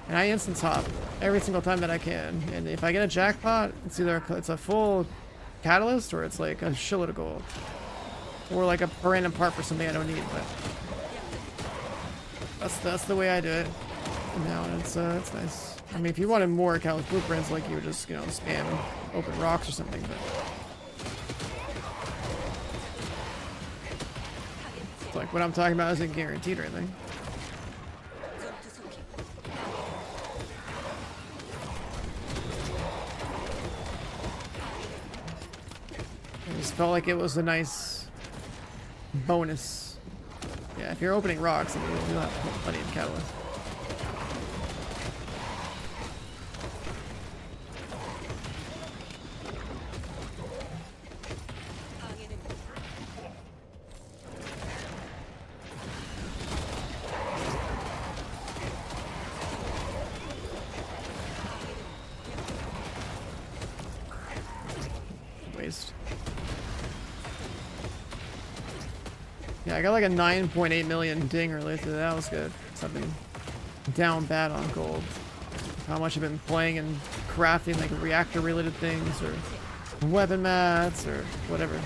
And I instant hop every single time that I can. And if I get a jackpot, it's either it's a full catalyst or it's like a shitload of gold. Or like a random part for something I don't need, but that's the way I do it now, and it's nice. I mean, if you wanted more catalyst blueprints, like you would just, you know, spam open rocks or something, but it's like what I'm talking about isn't guaranteed or anything. I just felt like it was a nice bonus. Yeah, if you're opening rocks, then you'll have plenty of catalyst. Waste. Yeah, I got like a 9.8 million ding related to that. That was good. Something down bad on gold. How much I've been playing and crafting like reactor related things or weapon mats or whatever.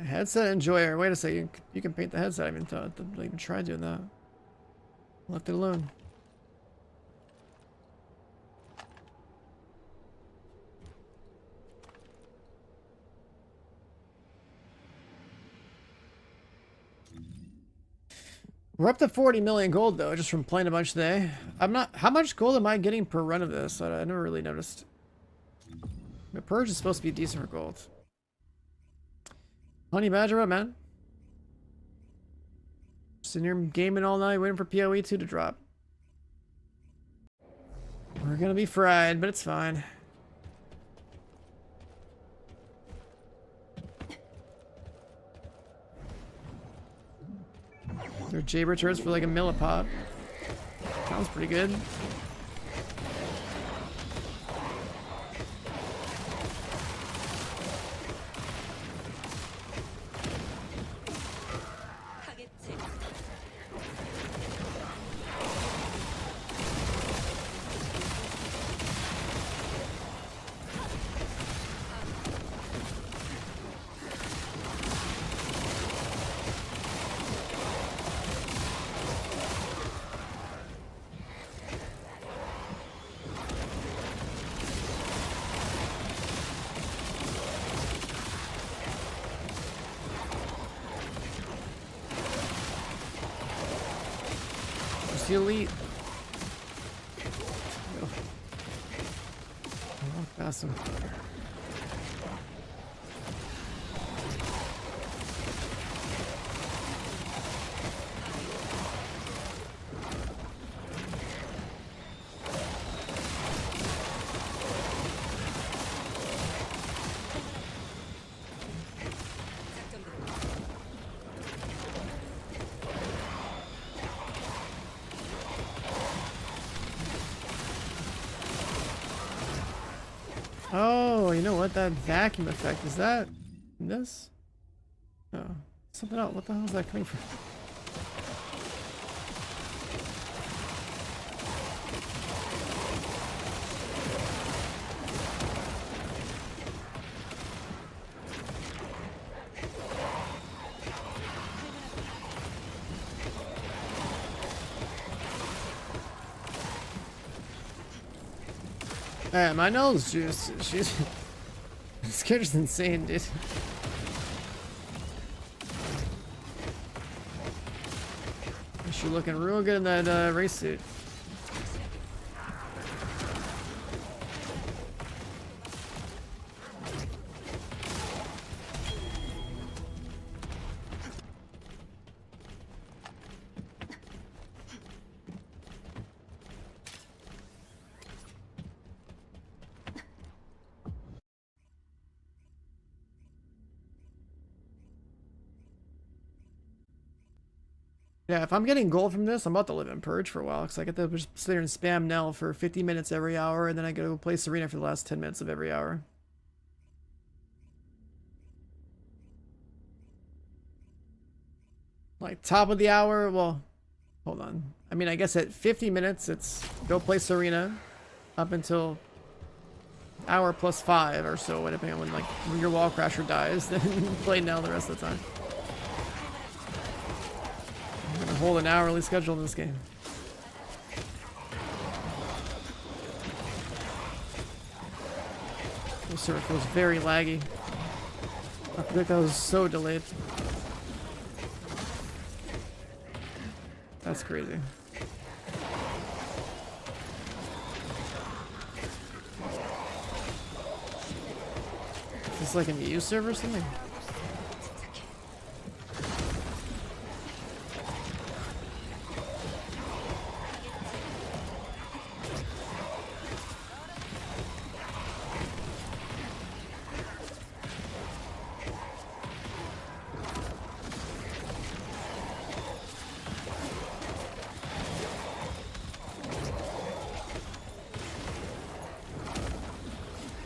Headset enjoyer. Wait a second. You can paint the headset. I haven't even tried doing that. Left it alone. We're up to 40 million gold though, just from playing a bunch today. I'm not. How much gold am I getting per run of this? I never really noticed. The Purge is supposed to be decent for gold. Honey Badger, what, man? Sitting here gaming all night, waiting for POE2 to drop. We're gonna be fried, but it's fine. They're Jaber turrets for like a millipop. Sounds pretty good. The elite. I'll walk past him. Oh, you know what? That vacuum effect, is that this? Oh, something else. What the hell is that coming from? Yeah, my nose juice. She's this character's insane, dude. She's looking real good in that race suit. Yeah, if I'm getting gold from this, I'm about to live in Purge for a while, because I get to just sit there and spam Nell for 50 minutes every hour, and then I get to play Serena for the last 10 minutes of every hour. Like, top of the hour, well, hold on. I mean, I guess at 50 minutes, it's go play Serena up until hour plus 5 or so, depending on when your wall crasher dies, then play Nell the rest of the time. I'm gonna hold an hourly schedule in this game. This server feels very laggy. I think that was so delayed. That's crazy. Is this like an EU server or something?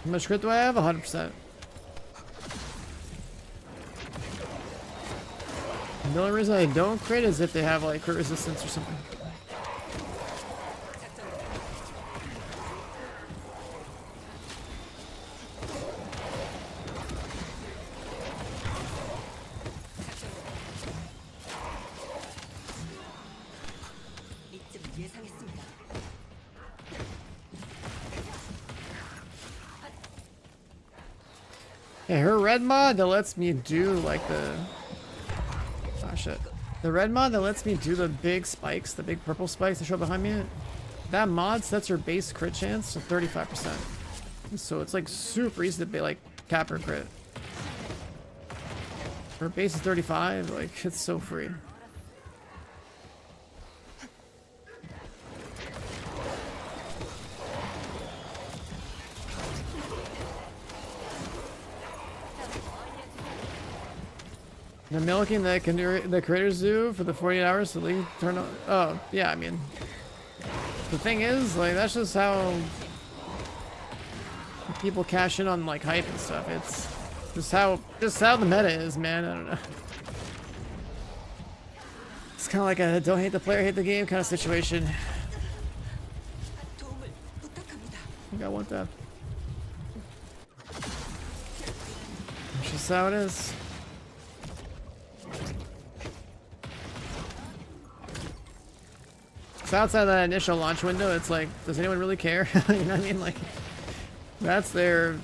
How much crit do I have? 100%. The only reason I don't crit is if they have like crit resistance or something. Yeah, her red mod that lets me do like the... Oh shit. The red mod that lets me do the big spikes, the big purple spikes that show up behind me, that mod sets her base crit chance to 35%. So it's like super easy to be like cap her crit. Her base is 35, like it's so free. The milking that the creators do for the 48 hours to leave turn on. Oh, yeah, I mean. The thing is, like, that's just how people cash in on, like, hype and stuff. It's just how the meta is, man. I don't know. It's kind of like a don't hate the player, hate the game kind of situation. I think I want that. That's just how it is. So outside that initial launch window, it's like, does anyone really care? You know what I mean? Like, that's their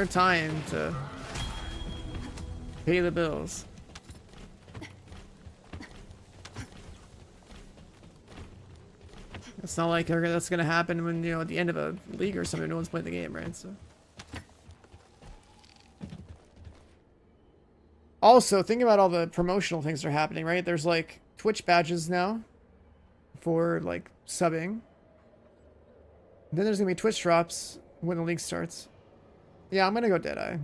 time to pay the bills. It's not like that's gonna happen when, you know, at the end of a league or something, no one's playing the game, right? So. Also, think about all the promotional things that are happening, right? There's like Twitch badges now for like subbing. Then there's gonna be Twitch drops when the league starts. Yeah, I'm gonna go Deadeye.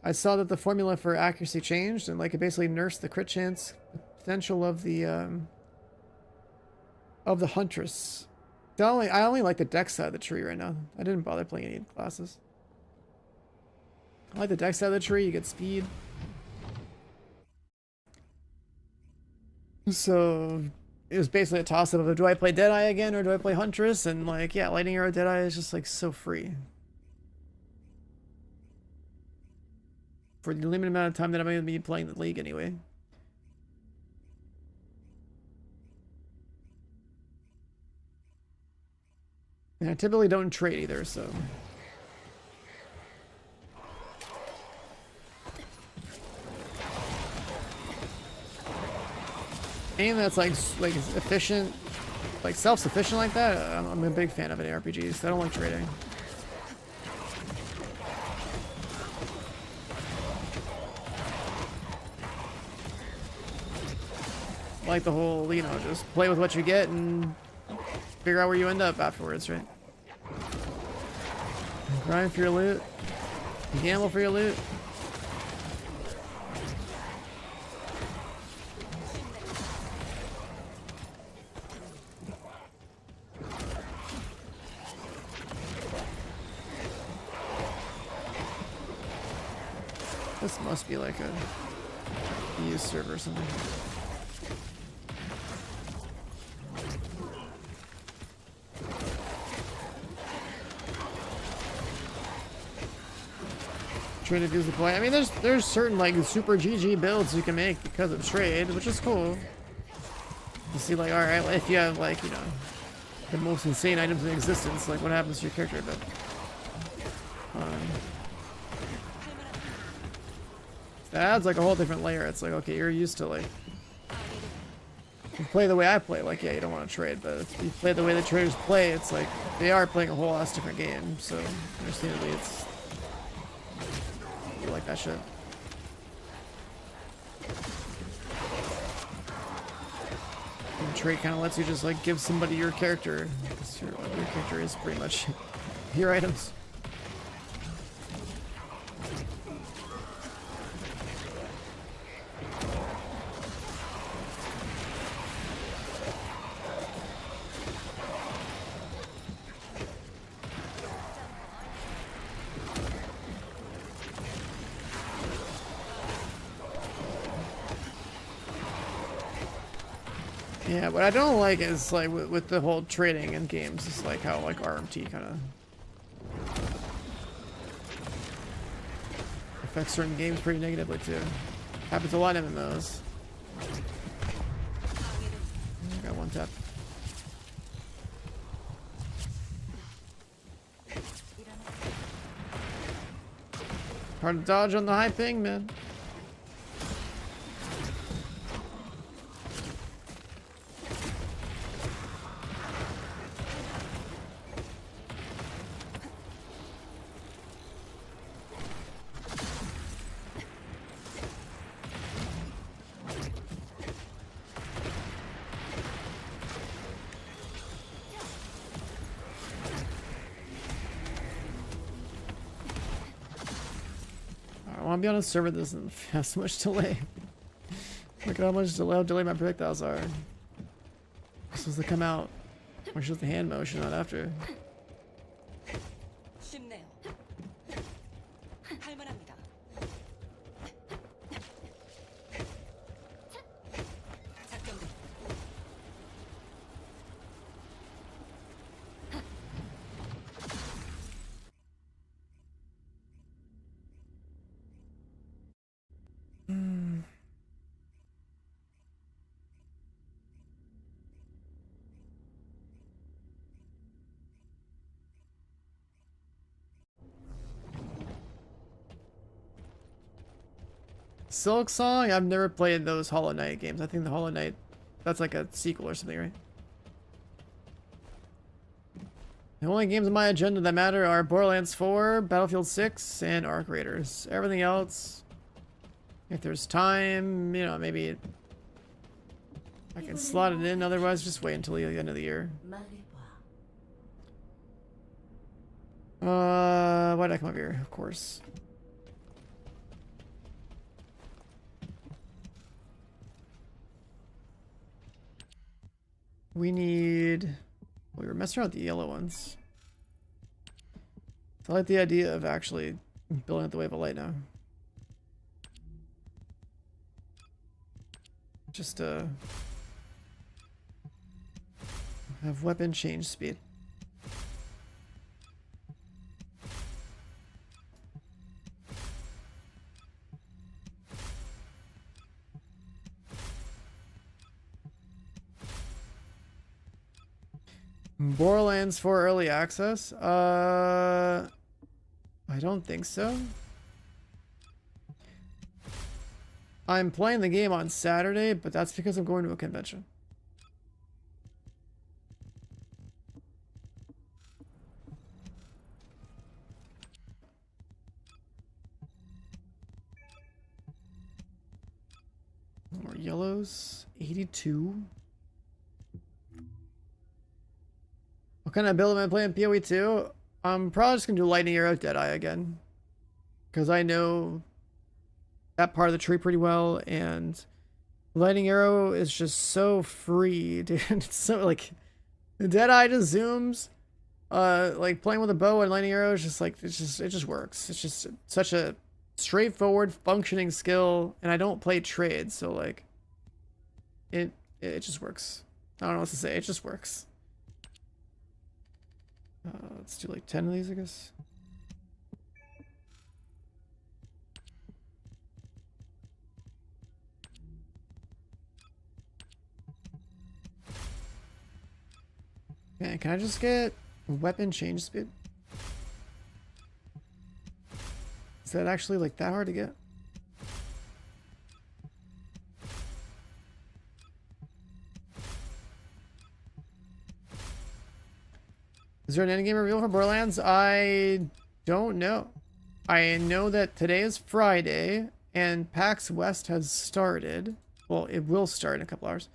I saw that the formula for accuracy changed and like it basically nerfs the crit chance potential of the Huntress. I only like the deck side of the tree right now. I didn't bother playing any classes. I like the deck side of the tree, you get speed. So it was basically a toss-up of do I play Deadeye again or do I play Huntress? And like, yeah, Lightning Arrow Deadeye is just like so free. For the limited amount of time that I'm going to be playing the league anyway. And I typically don't trade either, so... Anything that's like efficient, like self-sufficient like that, I'm a big fan of in RPGs. I don't like trading. I like the whole, you know, just play with what you get and figure out where you end up afterwards, right? Grind for your loot. Gamble for your loot. This must be like a EU server or something. Trying to use the point. I mean, there's certain like super GG builds you can make because of trade, which is cool. You see, like, all right, well, if you have like, you know, the most insane items in existence, like what happens to your character? But that adds like a whole different layer. It's like, okay, you're used to like, you play the way I play. Like, yeah, you don't want to trade, but if you play the way the traders play, it's like they are playing a whole ass different game. So understandably, it's. You like that shit. And trade kind of lets you just like give somebody your character. Your character is pretty much your items. Yeah, what I don't like is like with the whole trading in games, it's like how like RMT kind of affects certain games pretty negatively too. Happens a lot in MMOs. Got one tap. Hard to dodge on the high ping, man. I want to be on a server that doesn't have so much delay. Look at how much delay my projectiles are. They're supposed to come out. We're just the hand motion, not after. Silk Song? I've never played those Hollow Knight games. I think the Hollow Knight, that's like a sequel or something, right? The only games on my agenda that matter are Borderlands 4, Battlefield 6, and Arc Raiders. Everything else, if there's time, you know, maybe I can slot it in. Otherwise, just wait until the end of the year. Why did I come over here? Of course. We need... We were messing around with the yellow ones. I like the idea of actually building up the Wave of Light now. Just have weapon change speed. Borderlands 4 early access? I don't think so. I'm playing the game on Saturday, but that's because I'm going to a convention. More yellows. 82. What kind of build am I playing POE2? I'm probably just going to do Lightning Arrow Deadeye again. Because I know that part of the tree pretty well, and Lightning Arrow is just so free, dude. It's so, like, the Deadeye just zooms. Like, playing with a bow and Lightning Arrow is just, like, it just works. It's just such a straightforward functioning skill, and I don't play trades, so like it just works. I don't know what to say. It just works. Let's do like 10 of these, I guess. Okay, can I just get weapon change speed? Is that actually like that hard to get? Is there an endgame reveal for Borderlands? I don't know. I know that today is Friday and PAX West has started. Well, it will start in a couple hours.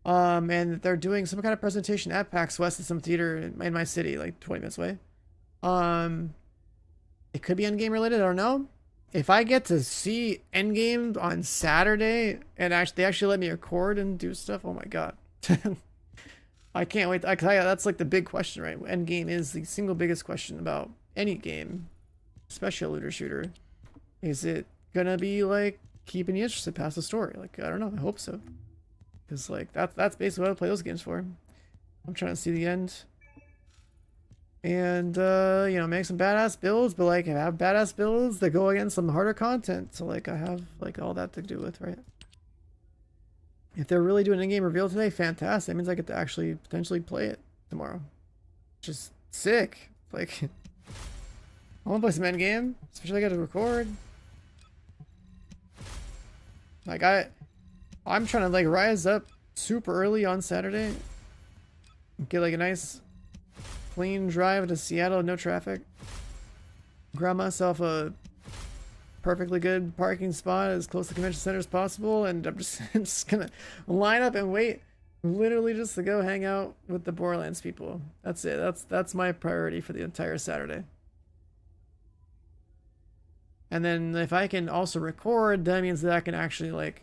And they're doing some kind of presentation at PAX West at some theater in my city, like 20 minutes away. It could be Endgame related, I don't know. If I get to see Endgame on Saturday and they actually let me record and do stuff, oh my god. I can't wait. I tell you, that's like the big question, right? Endgame is the single biggest question about any game, especially a looter shooter. Is it gonna be like keeping you interested past the story? Like, I don't know. I hope so. Because like that's basically what I play those games for. I'm trying to see the end. And you know, make some badass builds, but like have badass builds that go against some harder content. So like I have like all that to do with, right? If they're really doing an in-game reveal today, fantastic. That means I get to actually potentially play it tomorrow. Just sick. Like I want to play some endgame, especially I got to record. Like I'm trying to like rise up super early on Saturday. Get like a nice clean drive to Seattle, no traffic. Grab myself a perfectly good parking spot as close to the convention center as possible, and I'm just gonna line up and wait, literally just to go hang out with the Borderlands people. That's it. That's my priority for the entire Saturday. And then if I can also record, that means that I can actually like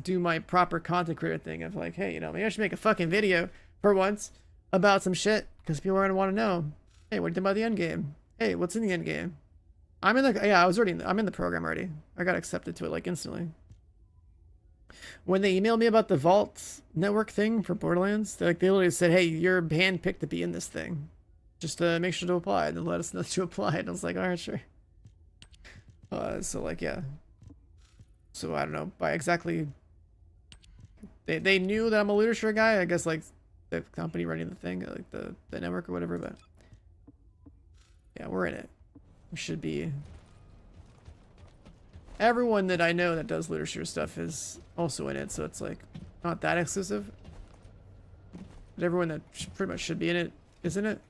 do my proper content creator thing of like, hey, you know, maybe I should make a fucking video for once about some shit because people are gonna want to know, hey, what do you think about the end game? Hey, what's in the end game? I'm in the, yeah, I'm in the program already. I got accepted to it like instantly. When they emailed me about the Vault network thing for Borderlands, they literally said, hey, you're handpicked to be in this thing. Just make sure to apply, and then let us know that you applied. And I was like, all right, sure. So like, yeah. So I don't know, by exactly, they knew that I'm a leadership guy, I guess, like the company running the thing, like the network or whatever, but yeah, we're in it. We should be. Everyone that I know that does leadership stuff is also in it, so it's like not that exclusive. But everyone that pretty much should be in it is in it.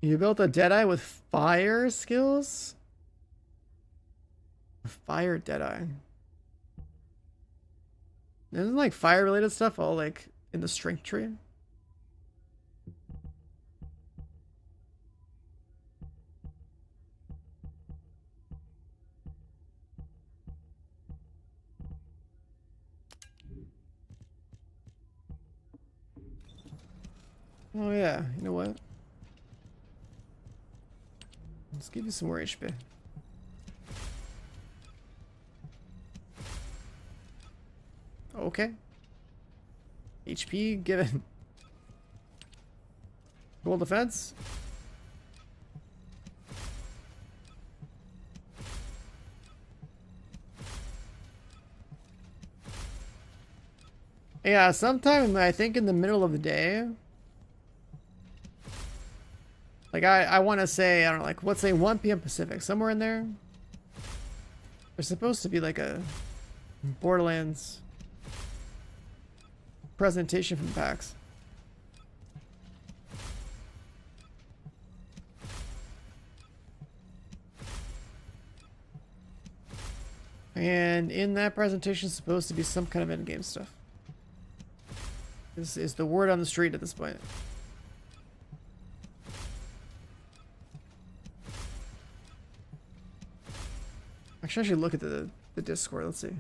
You built a Deadeye with fire skills? Fire Deadeye. Isn't like fire related stuff all like in the strength tree? Oh yeah, you know what? Let's give you some more HP. Okay. HP given. Roll defense. Yeah, sometime I think in the middle of the day. Like I want to say, I don't know, like let's say 1 p.m. Pacific, somewhere in there. There's supposed to be like a Borderlands presentation from PAX. And in that presentation is supposed to be some kind of endgame stuff. This is the word on the street at this point. Actually, I should look at the Discord. Let's see.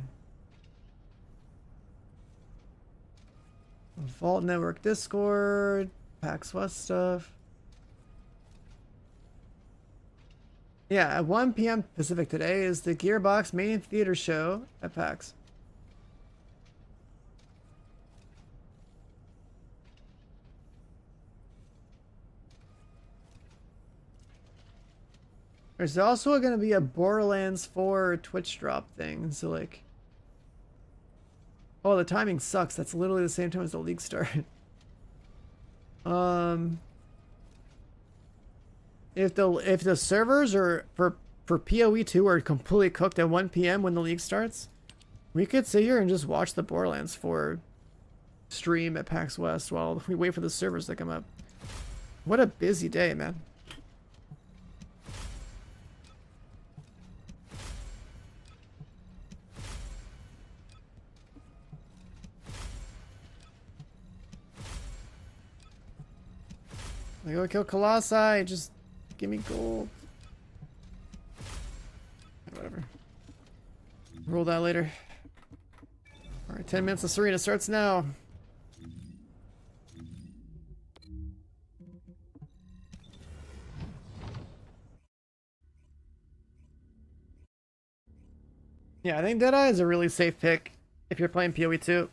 Vault Network Discord, PAX West stuff. Yeah, at 1 p.m. Pacific today is the Gearbox main theater show at PAX. There's also going to be a Borderlands 4 Twitch drop thing, so like... Oh, the timing sucks. That's literally the same time as the league started. If the servers are for POE2 are completely cooked at 1 p.m. when the league starts, we could sit here and just watch the Borderlands 4 stream at PAX West while we wait for the servers to come up. What a busy day, man. I go kill Colossi, just give me gold. Whatever. Roll that later. Alright, 10 minutes of Serena starts now. Yeah, I think Deadeye is a really safe pick if you're playing PoE2.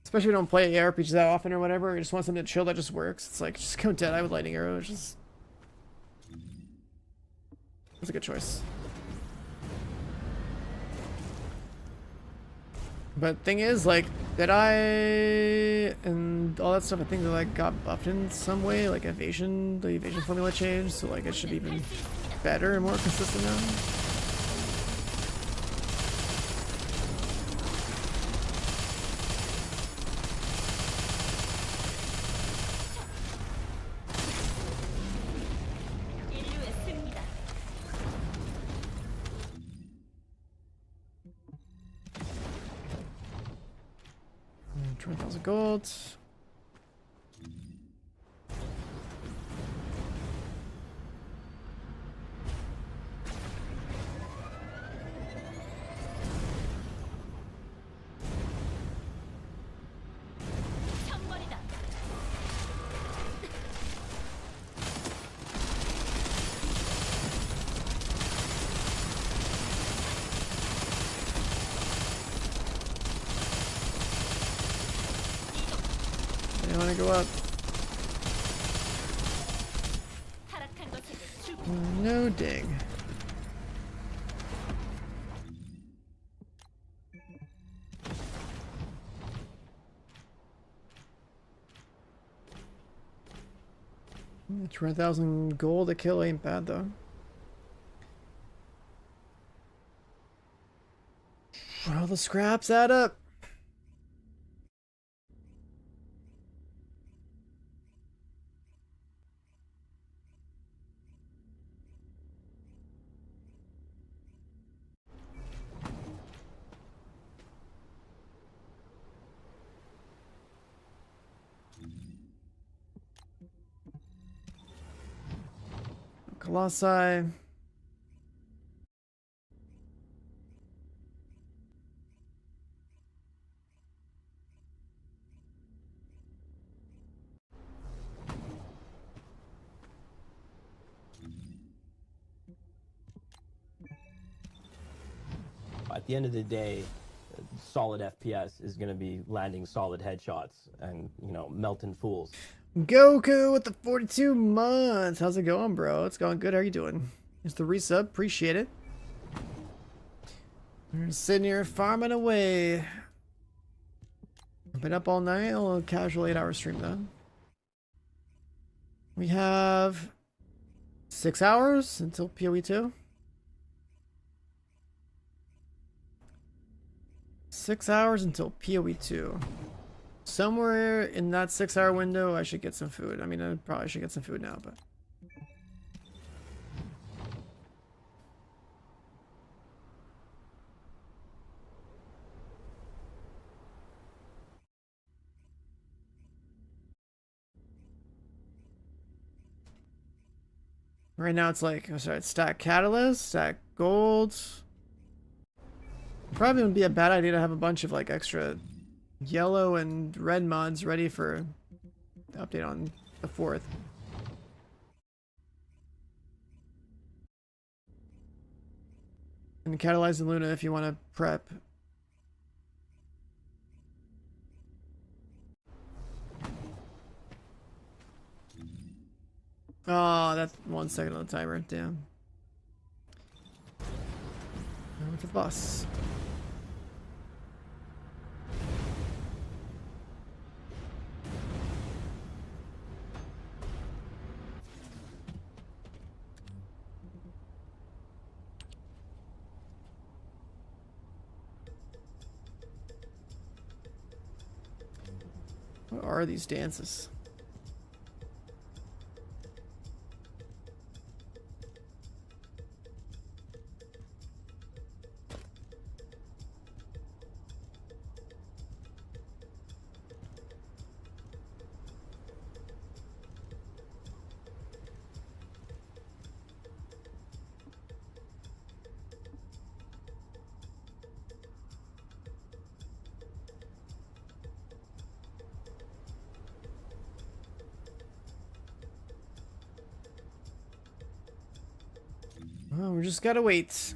Especially if you don't play ARPGs that often or whatever, you just want something to chill that just works. It's like, just go Deadeye with Lightning Arrow. It's just... It's a good choice. But thing is, like, Deadeye and all that stuff, I think they like got buffed in some way, like evasion, the evasion formula changed, so like it should be even better and more consistent now. 인류의 승리다. 20,000 gold. 청벌이다. I want to go up. 타락한 것에게 출. No dig. It's 1,000 gold to kill ain't bad though. All the scraps add up. Colossi. At the end of the day, solid FPS is going to be landing solid headshots and, you know, melting fools. Goku with the 42 months. How's it going, bro? It's going good. How are you doing? Here's the resub. Appreciate it. We're sitting here farming away. I've been up all night. A little casual 8-hour stream, though. We have 6 hours until PoE2. 6 hours until PoE2. Somewhere in that 6-hour window, I should get some food. I mean, I probably should get some food now, but... Right now it's like, oh, sorry, stack catalyst, stack gold. Probably wouldn't be a bad idea to have a bunch of like extra yellow and red mods ready for the update on the 4th. And catalyze the Luna if you want to prep. Oh, that's 1 second on the timer. Damn. Now with the boss. What are these dances? Oh, we just gotta wait.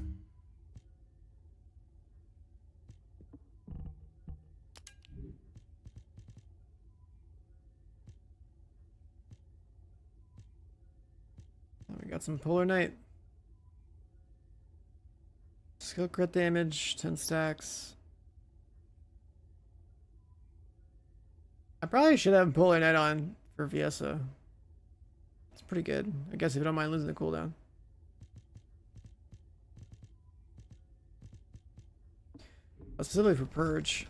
Oh, we got some Polar Knight. Skill crit damage, 10 stacks. I probably should have Polar Knight on for Viesa. It's pretty good. I guess if you don't mind losing the cooldown. Specifically for Purge.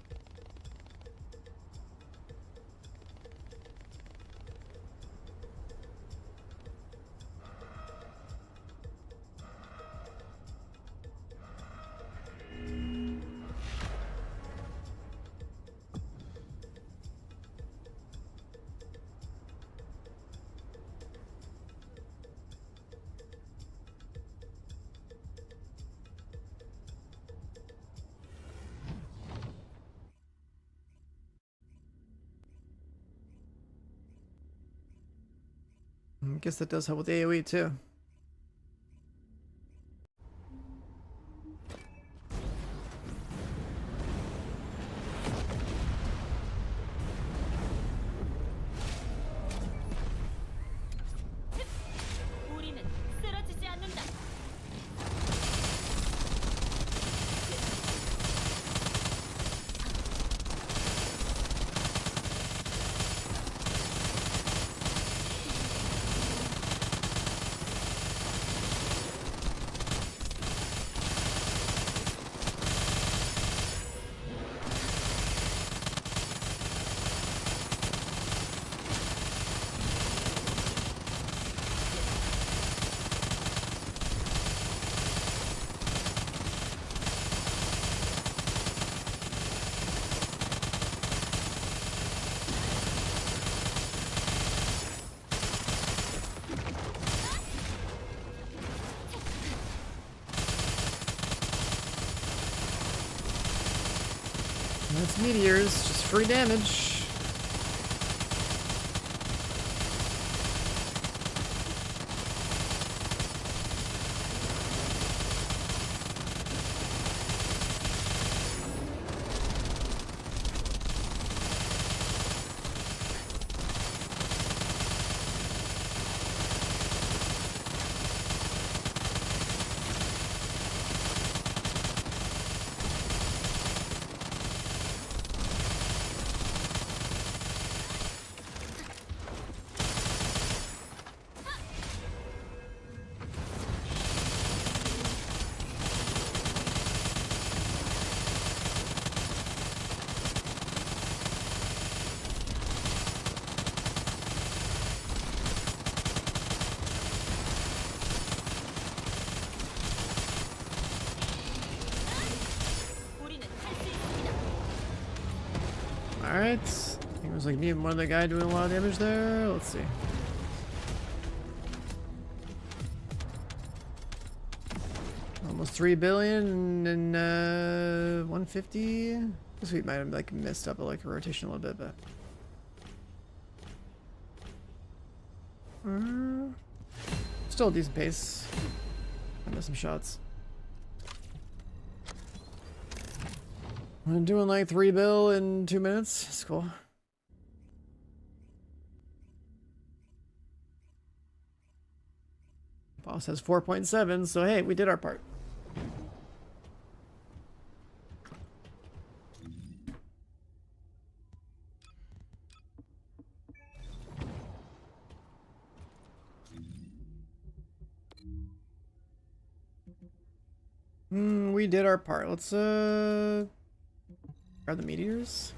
I guess that does help with AoE too. 우리는 쓰러지지 않는다. That's meteors, just free damage. Alright. I think it was like me and one other guy doing a lot of damage there. Let's see. Almost 3 billion and 150. Guess we might have like messed up like a rotation a little bit, but still a decent pace. I missed some shots. I'm doing like 3 bill in 2 minutes. It's cool. Boss has 4.7, so hey, we did our part. We did our part. Let's grab the meteors.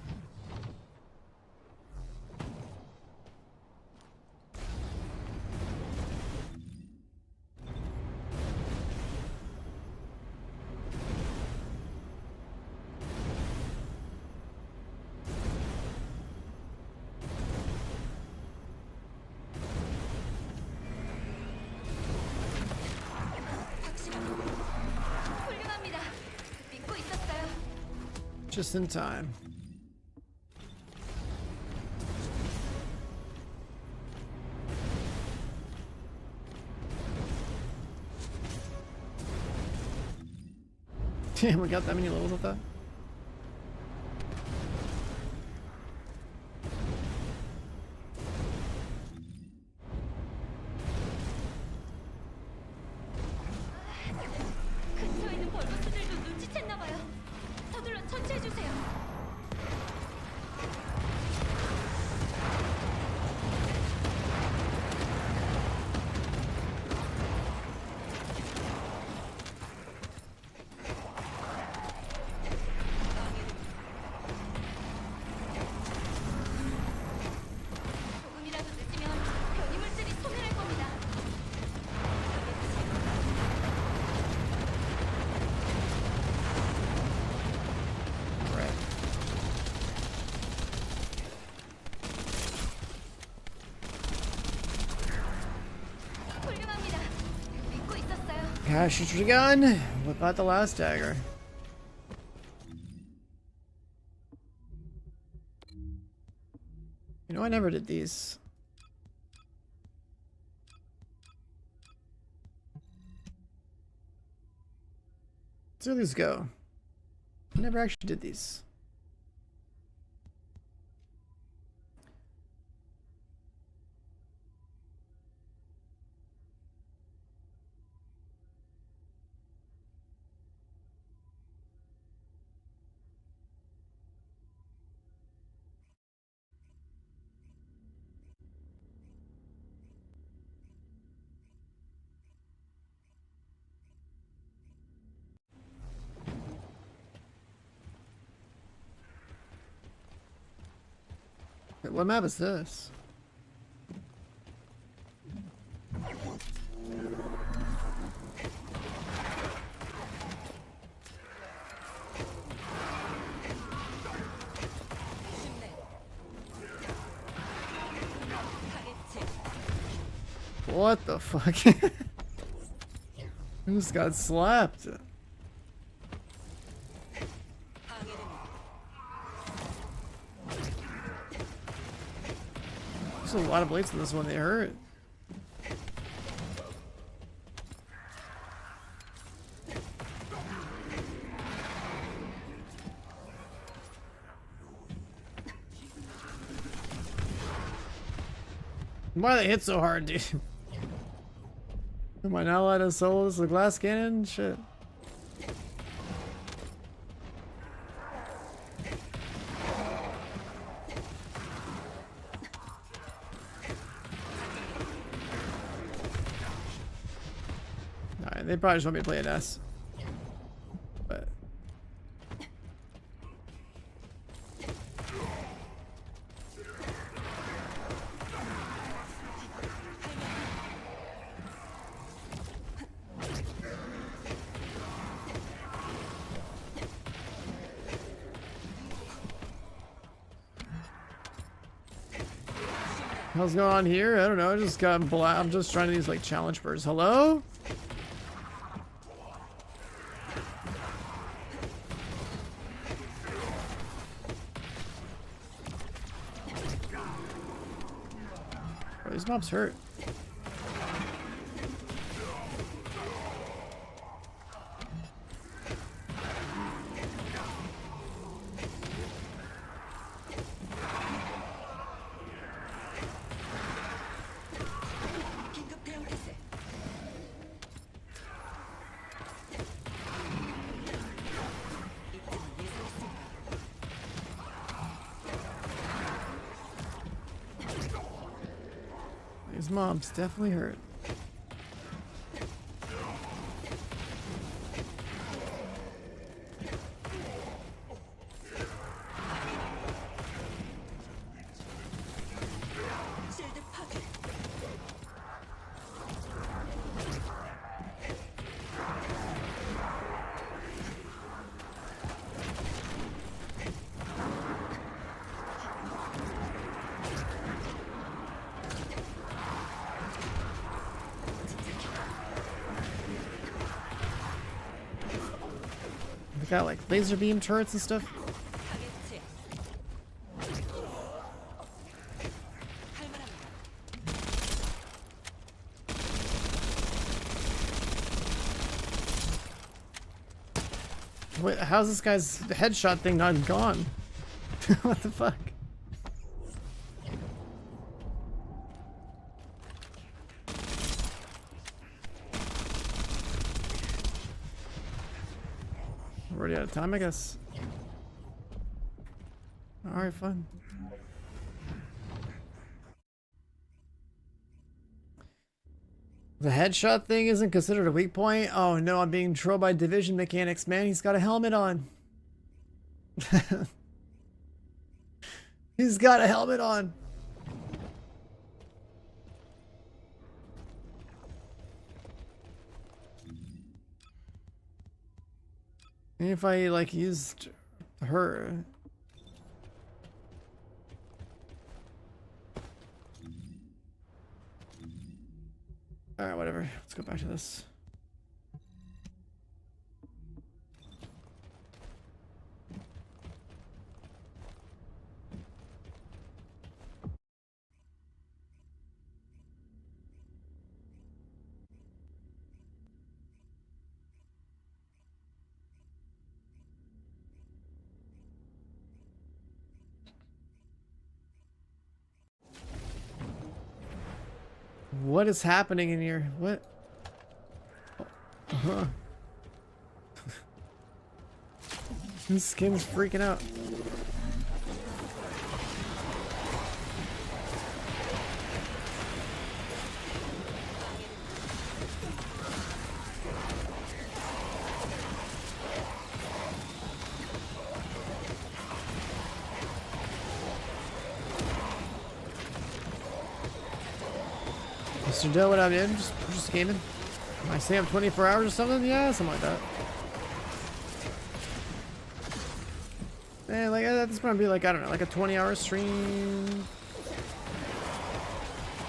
훌륭합니다. 믿고 있었어요. Just in time. Damn, we got that many levels with that? 근처에 있는 벌거스들도 눈치챘나 봐요. 서둘러 처치해 주세요. 조금이라도 늦으면 변이 물질이 소멸할 겁니다. Right. 훌륭합니다. 믿고 있었어요. Gosh, shoot your gun. What about the last dagger? You know, I never did these. Let's see how these go. I never actually did these. Wait, what map is this? What the fuck? Who just got slapped? There's a lot of blades in this one, they hurt. Why they hit so hard, dude? Am I not allowed to solo this with glass cannon? Shit. Alright, they probably just want me to play an S. But what's going on here? I don't know. I just got I'm just trying to use like challenge birds. Hello? Bro, these mobs hurt. mobs definitely hurt. They got like laser beam turrets and stuff. Wait, how's this guy's headshot thing not gone? What the fuck? We're already out of time, I guess. Alright, fine. The headshot thing isn't considered a weak point? Oh no, I'm being trolled by division mechanics, man. He's got a helmet on. He's got a helmet on. And if I like used her. Alright, whatever. Let's go back to this. What is happening in here? What? Uh-huh. This skin's freaking out. Mr. Dill, what up, dude? Just gaming. I stay up 24 hours or something? Yeah, something like that. Man, like that's gonna be like, I don't know, like a 20-hour stream.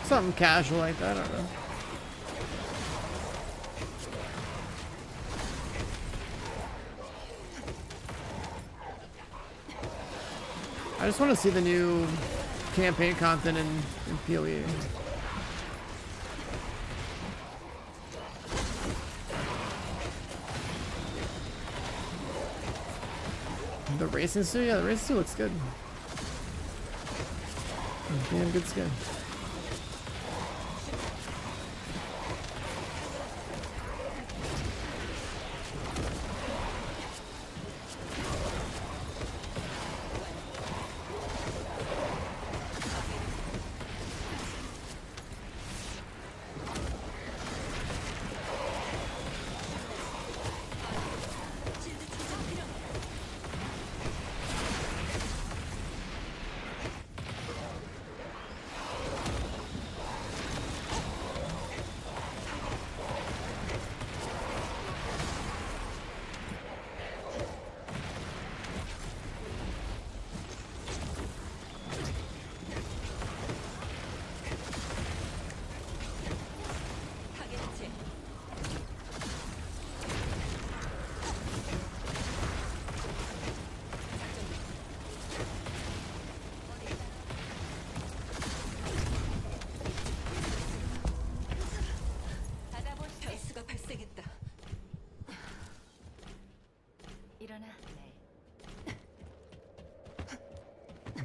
Something casual like that, I don't know. I just want to see the new campaign content in POE. The racing suit? Yeah, the racing suit looks good. Damn good skin.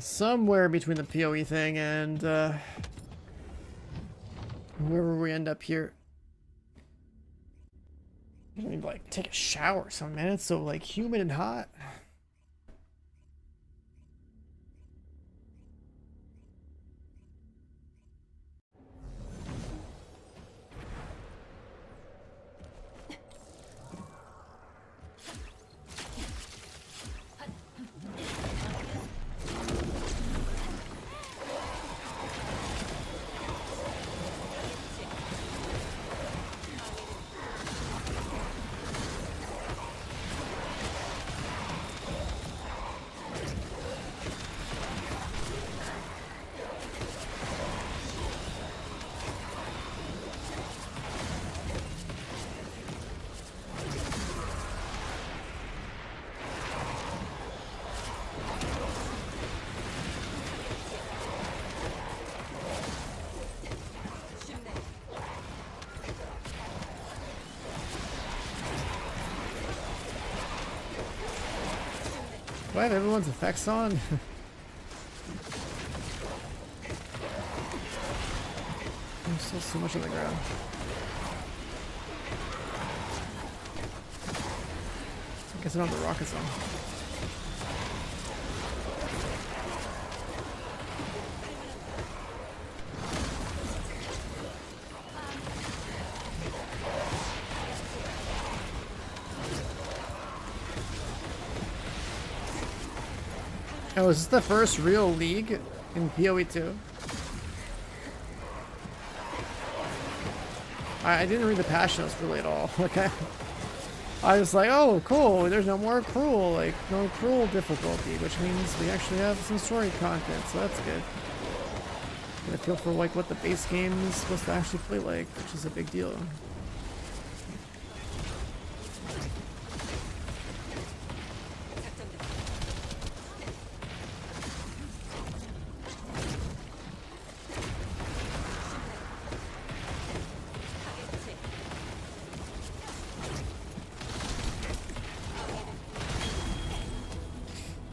Somewhere between the POE thing and wherever we end up here. I don't even like take a shower or something, man. It's so like humid and hot. Do I have everyone's effects on? There's still so much on the ground. I guess I don't have the rockets on. Oh, is this the first real league in POE2? I didn't read the patch notes really at all. Okay. I was like, oh, cool. There's no more cruel, like no cruel difficulty, which means we actually have some story content, so that's good. Get a feel for like what the base game is supposed to actually play like, which is a big deal.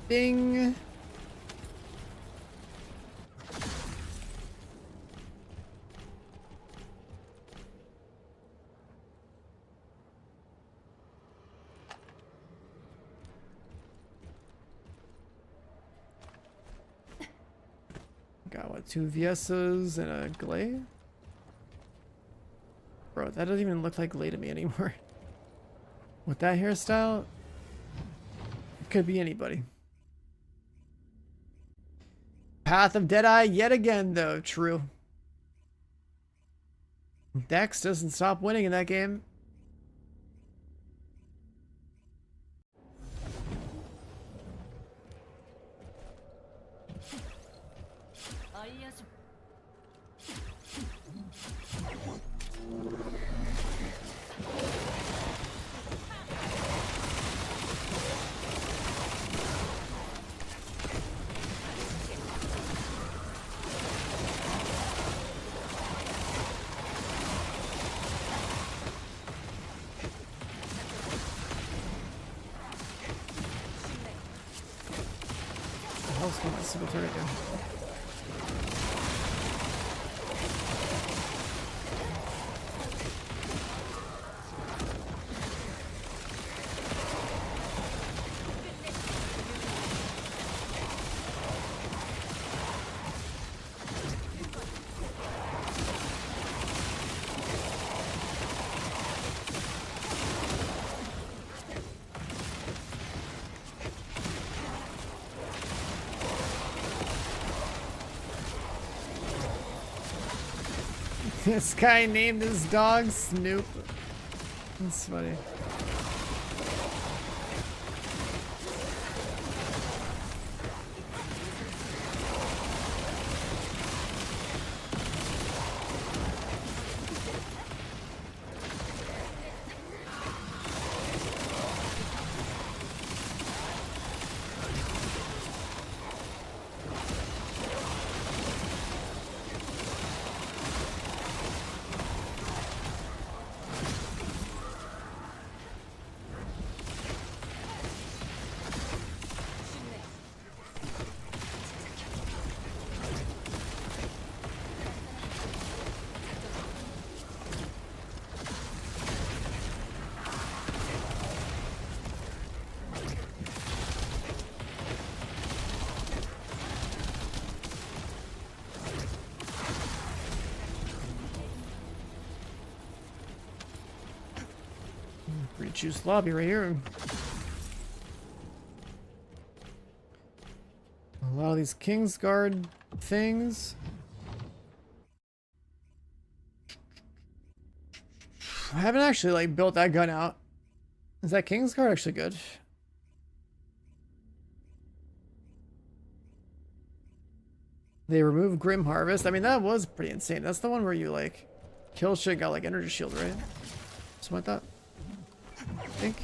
Ding. Got what, 2 VSs and a Glay? Bro, that doesn't even look like Glay to me anymore. With that hairstyle, it could be anybody. Path of Deadeye yet again, though. True. Dex doesn't stop winning in that game. What's my single turret do? This guy named his dog Snoop. That's funny. Juice lobby right here. A lot of these Kingsguard things. I haven't actually like built that gun out. Is that Kingsguard actually good? They removed Grim Harvest. I mean, that was pretty insane. That's the one where you like kill shit, got like energy shield, right? Something like that. I think.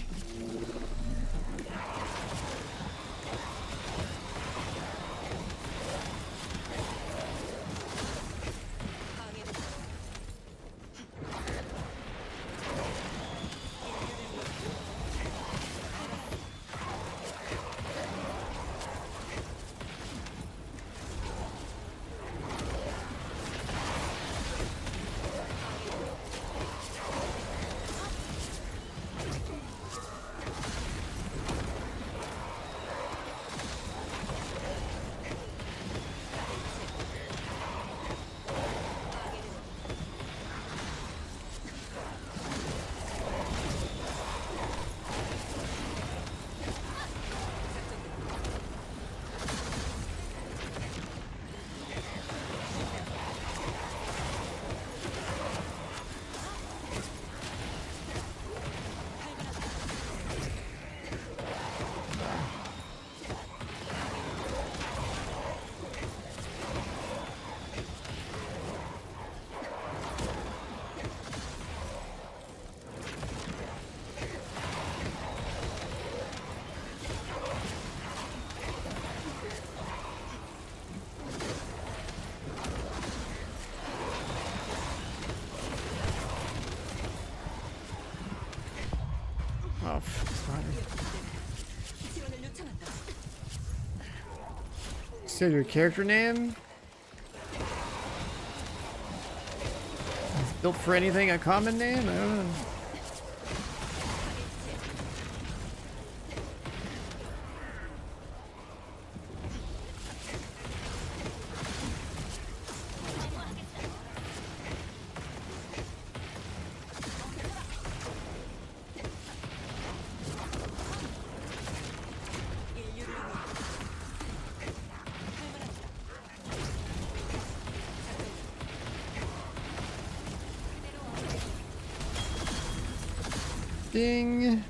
Oh, it's behind me. So your character name? Is built for anything a common name? I don't know. Ding.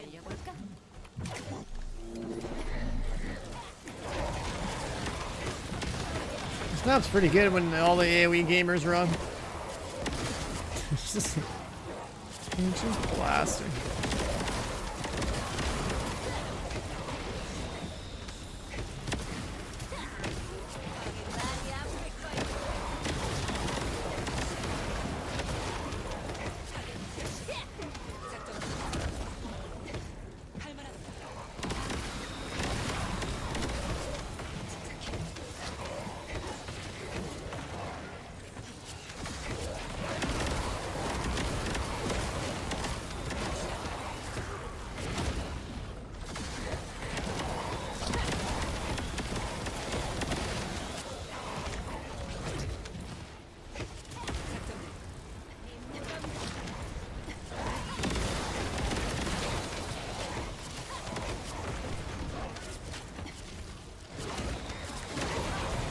달려볼까? This map's pretty good when all the AoE gamers are on. It's just blasting.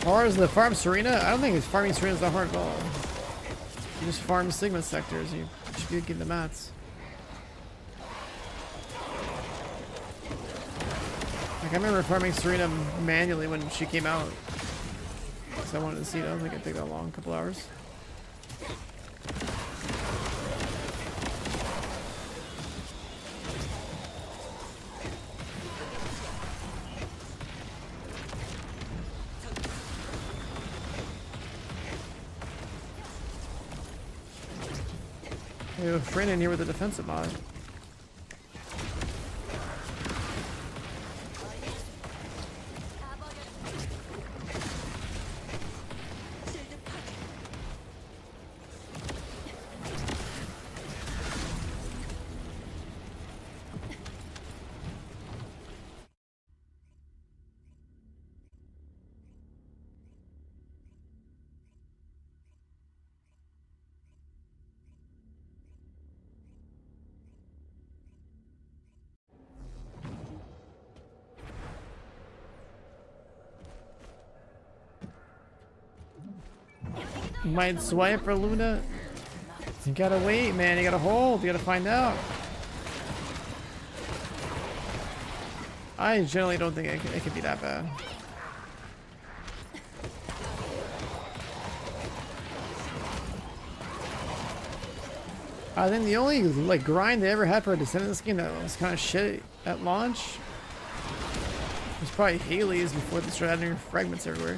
Hard as the farm Serena? I don't think it's farming Serena is that hard at all. You just farm Sigma sectors, you should be getting the mats. Like I remember farming Serena manually when she came out. So I wanted to see it. I don't think it'd take that long, a couple hours. We have a friend in here with a defensive mod. You might swipe for Luna. You gotta wait, man. You gotta hold. You gotta find out. I generally don't think it could be that bad. I think the only like grind they ever had for a Descendant skin that was kind of shit at launch was probably Haley's before they started adding fragments everywhere.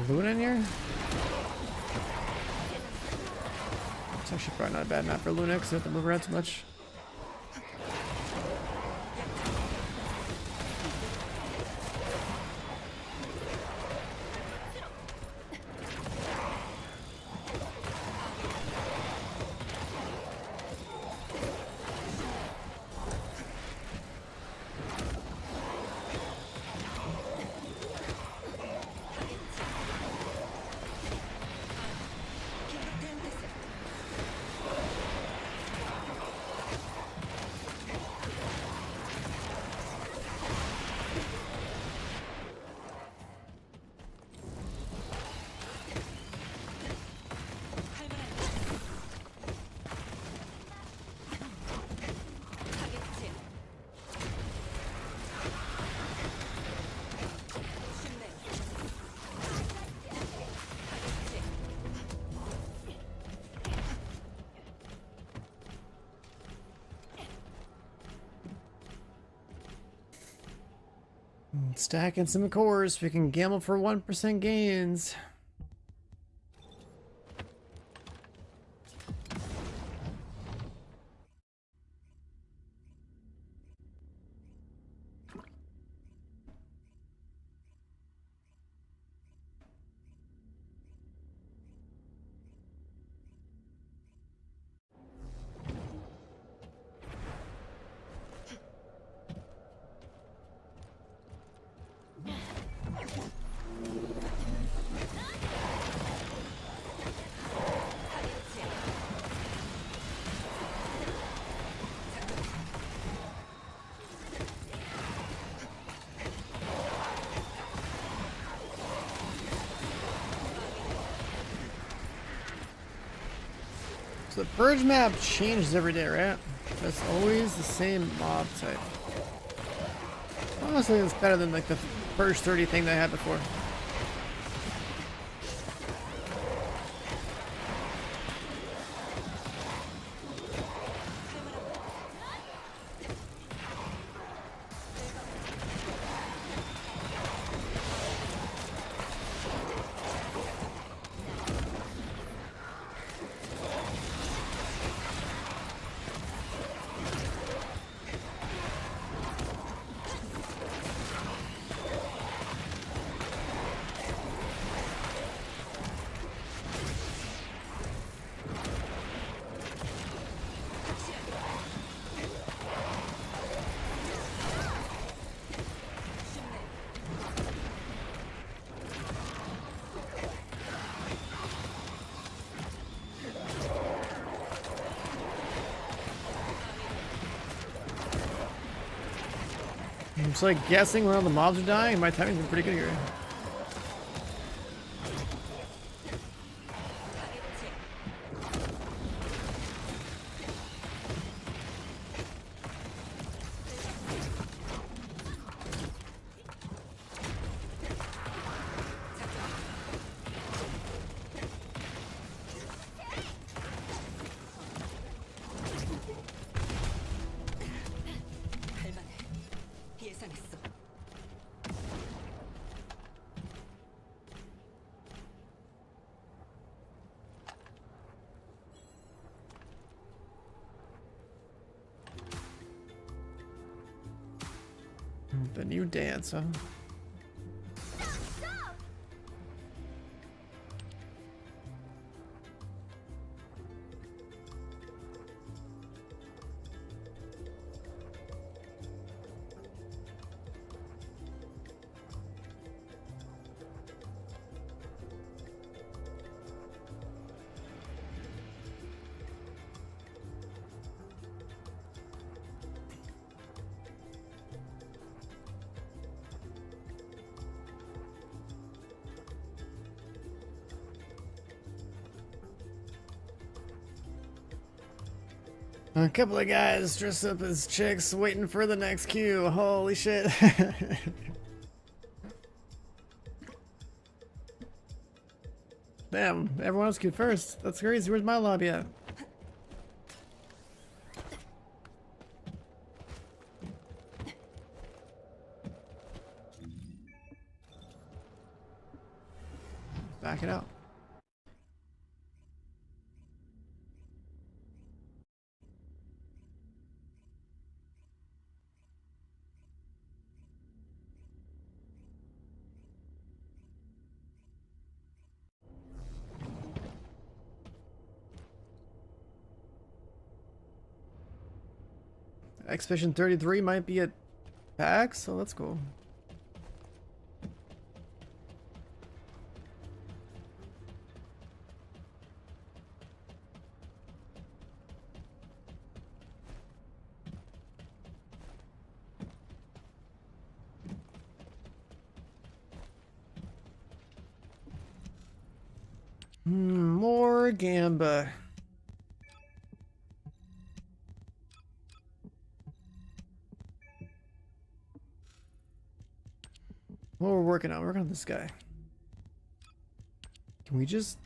Luna in here? It's actually probably not a bad map for Luna because you have to move around too much. Stacking some cores. We can gamble for 1% gains. So the Purge map changes every day, right? That's always the same mob type. Honestly, it's better than like the Purge 30 thing that I had before. I'm just like guessing when all the mobs are dying. My timing's been pretty good here. 예상했어. The new dance, huh? A couple of guys dressed up as chicks waiting for the next queue. Holy shit. Damn, everyone else queued first. That's crazy. Where's my lobby at? Back it out. Expedition 33 might be at PAX, so that's cool. More Gamba. What we're working on? We're working on this guy. Can we just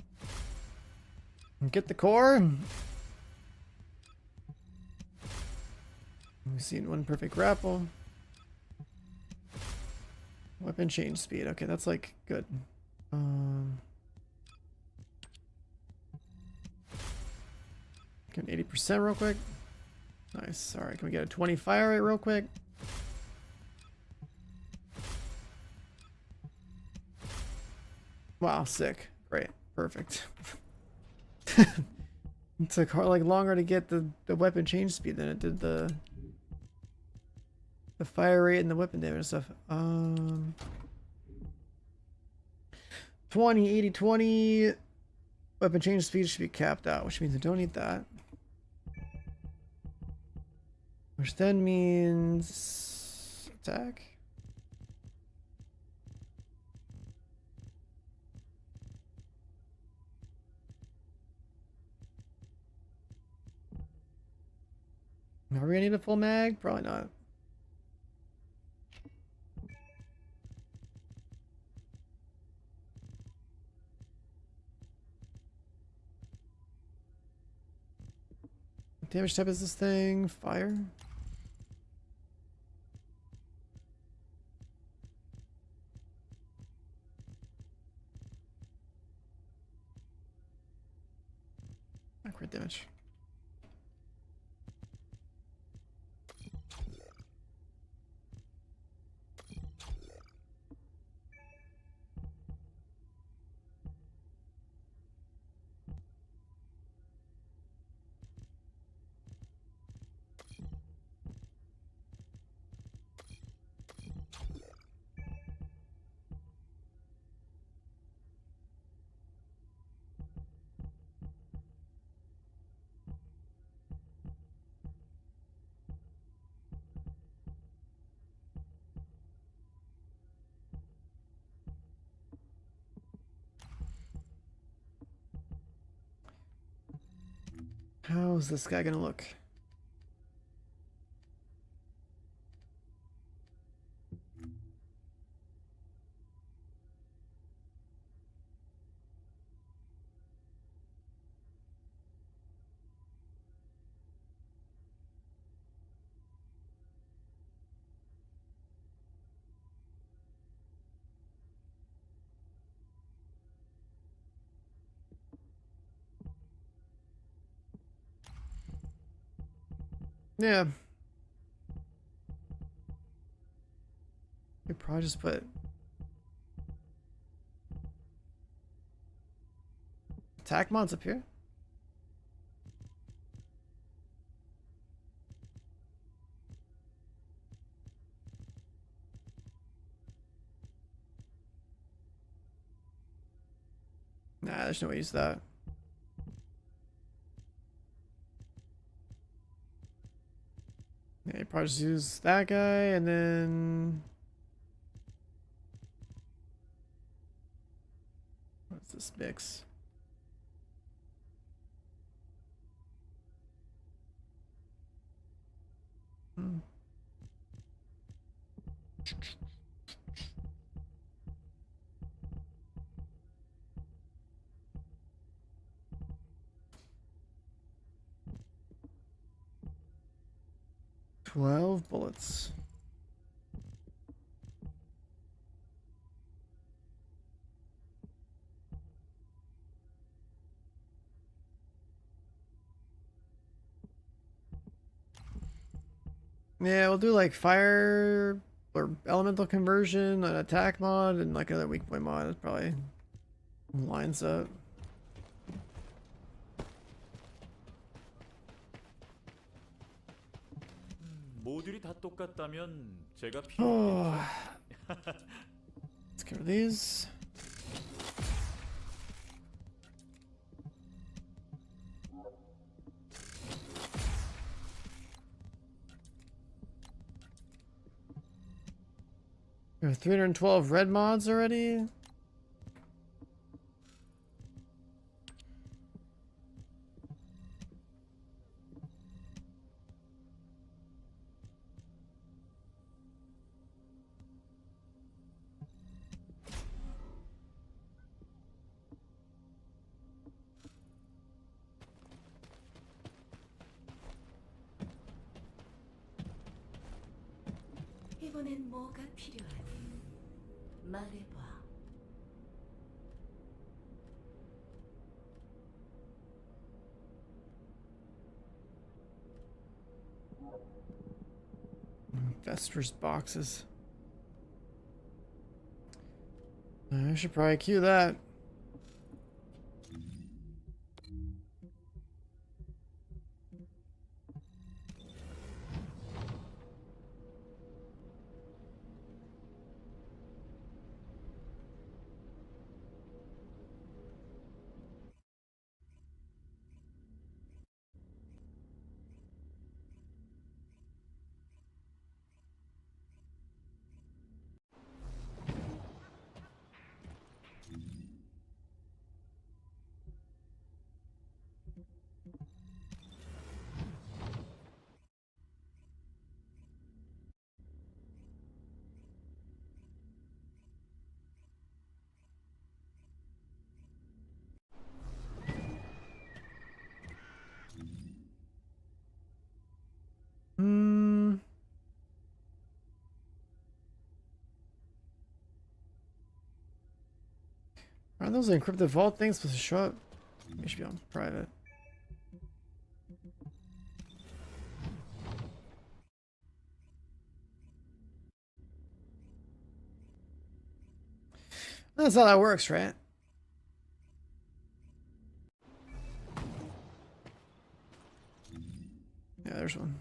get the core? We've seen one perfect grapple. Weapon change speed. Okay, that's like good. Get an 80% real quick. Nice. Alright, can we get a 20 fire rate real quick? Wow, sick. Great. Perfect. It took like longer to get the weapon change speed than it did the fire rate and the weapon damage and stuff. 20, 80, 20. Weapon change speed should be capped out, which means I don't need that. Which then means attack. Are we gonna need a full mag? Probably not. What damage type is this thing? Fire? Crit damage. How's this guy gonna look? Yeah. We probably just put attack mods up here. Nah, there's no way to use that. Yeah, you probably just use that guy and then what's this mix? Hmm. $12 bullets. Yeah, we'll do like fire or elemental conversion, an attack mod, and like another weak point mod. It probably lines up. 모듈이 다 똑같다면 제가 필요 Oh, 없겠죠. let's get rid of these. We have 312 red mods already. 이번엔 뭐가 필요하니? 말해봐. Vesper's boxes. I should probably queue that. Are those encrypted vault things supposed to show up? They should be on private. That's how that works, right? Yeah, there's one.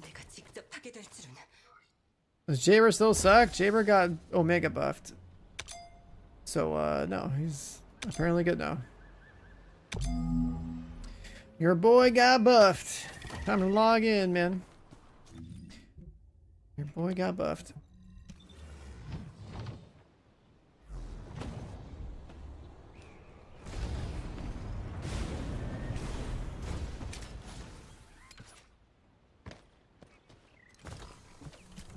내가 직접 하게 될 줄은. Does Jaber still suck? Jaber got Omega buffed. So, no, he's apparently good now. Your boy got buffed. Time to log in, man. Your boy got buffed.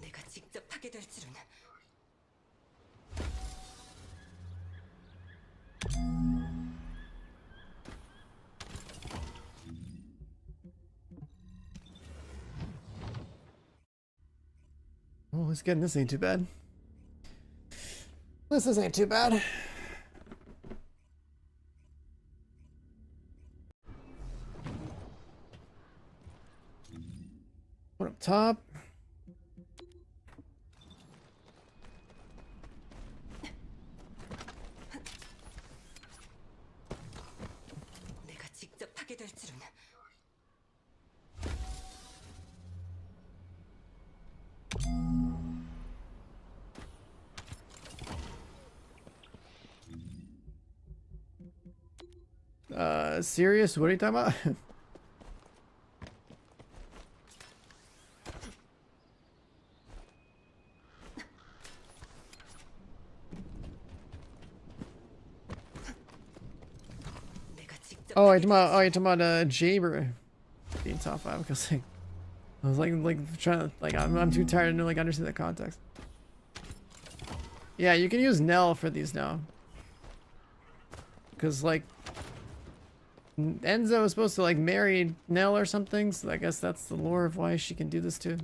내가 직접 하게 될 줄은. Oh, this getting this ain't too bad. This ain't too bad. One up top. 내가 직접 하게 될 줄은. Serious? What are you talking about? 내가 직접. Oh, you're talking about Jaber being top 5 because like, I was like trying to I'm too tired to like understand the context. Yeah, you can use Nell for these now. Because like Enzo is supposed to like marry Nell or something, so I guess that's the lore of why she can do this too.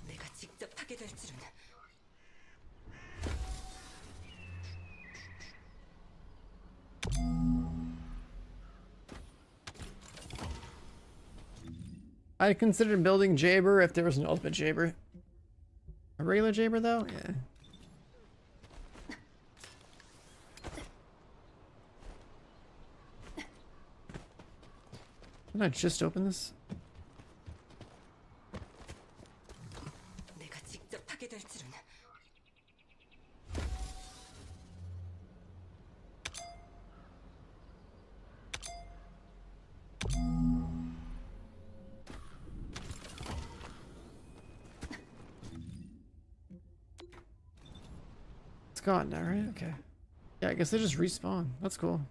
내가 직접 하게 될 줄은. I'd consider building Jaber if there was an ultimate Jaber. A regular Jaber though? Yeah. Didn't I just open this? 내가 직접 하게 될 줄은. It's gone now, right? Okay. Yeah, I guess they just respawn. That's cool.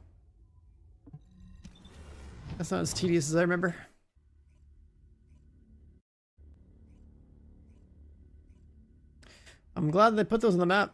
That's not as tedious as I remember. I'm glad they put those on the map.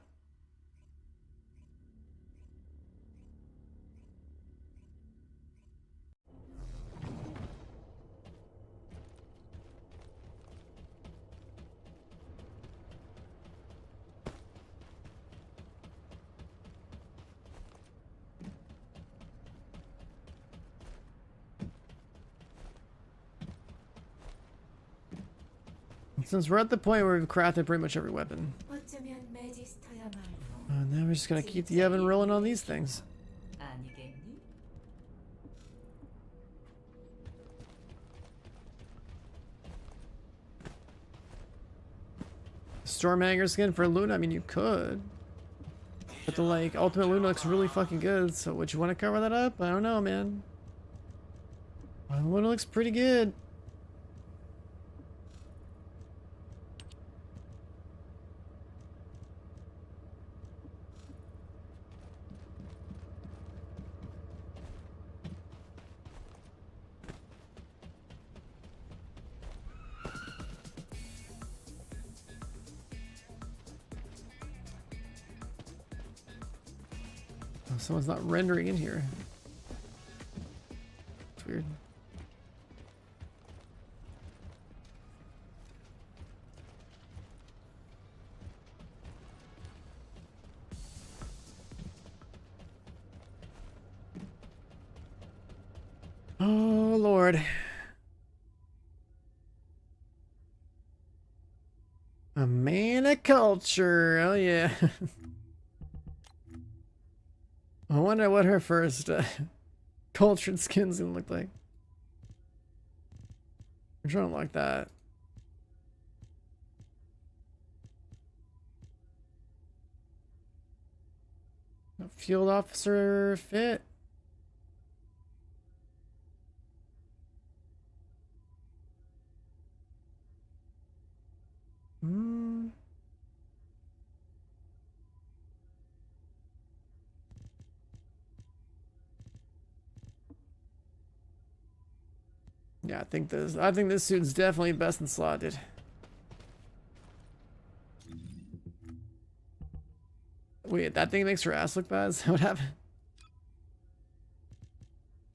Since we're at the point where we've crafted pretty much every weapon. Now we're just gonna keep the oven rolling on these things. 아니겠니? Storm hanger skin for Luna, I mean you could. But the like ultimate Luna looks really fucking good, so would you want to cover that up? I don't know, man. Luna looks pretty good. Oh, someone's not rendering in here. It's weird. Oh, Lord. A man of culture. Oh, yeah. I wonder what her first cultured skin's gonna look like. I'm trying to like that. A field officer fit. Hmm. Yeah, I think this suit's definitely best in slotted. Wait, that thing makes her ass look bad? Is that what happened?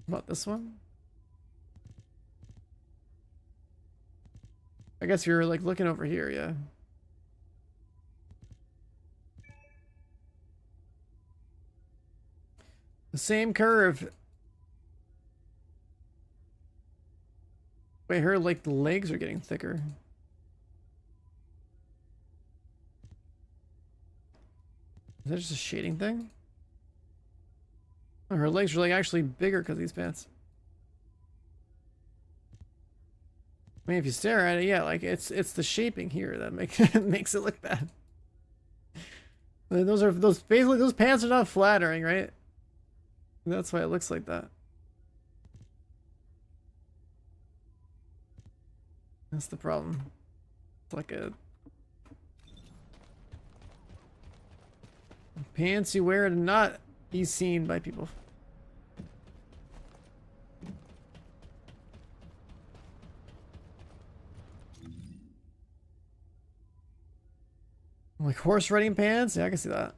About this one? I guess you're like looking over here, yeah. The same curve. Wait, her like the legs are getting thicker. Is that just a shading thing? Oh, her legs are like actually bigger because of these pants. I mean, if you stare at it, yeah, like it's the shaping here that makes it look bad. Those basically those pants are not flattering, right? That's why it looks like that. That's the problem. It's like a pants you wear to not be seen by people. Like horse riding pants? Yeah, I can see that.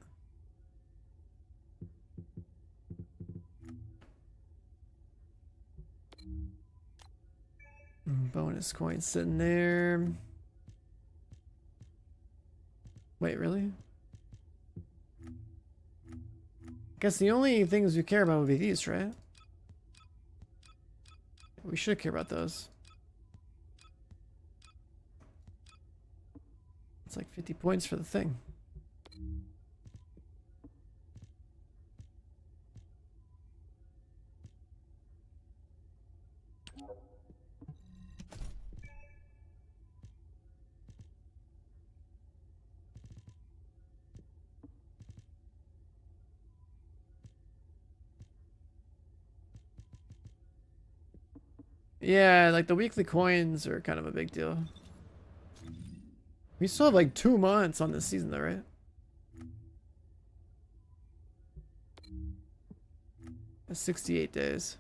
Bonus coin sitting there. Wait, really? Guess the only things we care about would be these, right? We should care about those. It's like 50 points for the thing. Yeah, like the weekly coins are kind of a big deal. We still have like 2 months on this season though, right? That's 68 days.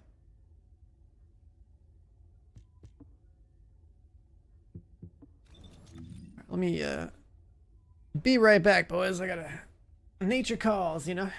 Let me Be right back, boys. I gotta... Nature calls, you know?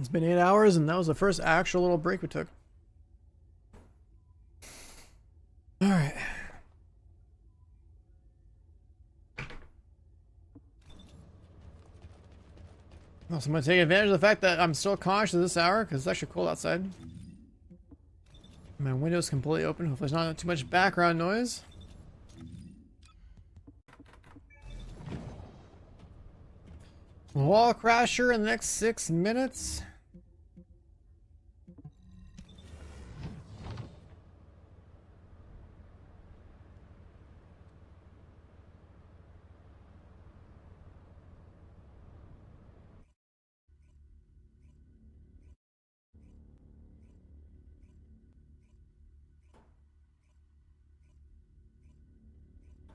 It's been 8 hours, and that was the first actual little break we took. All right. Also, I'm going to take advantage of the fact that I'm still conscious this hour because it's actually cold outside. My window's completely open. Hopefully, there's not too much background noise. Wall crasher in the next 6 minutes.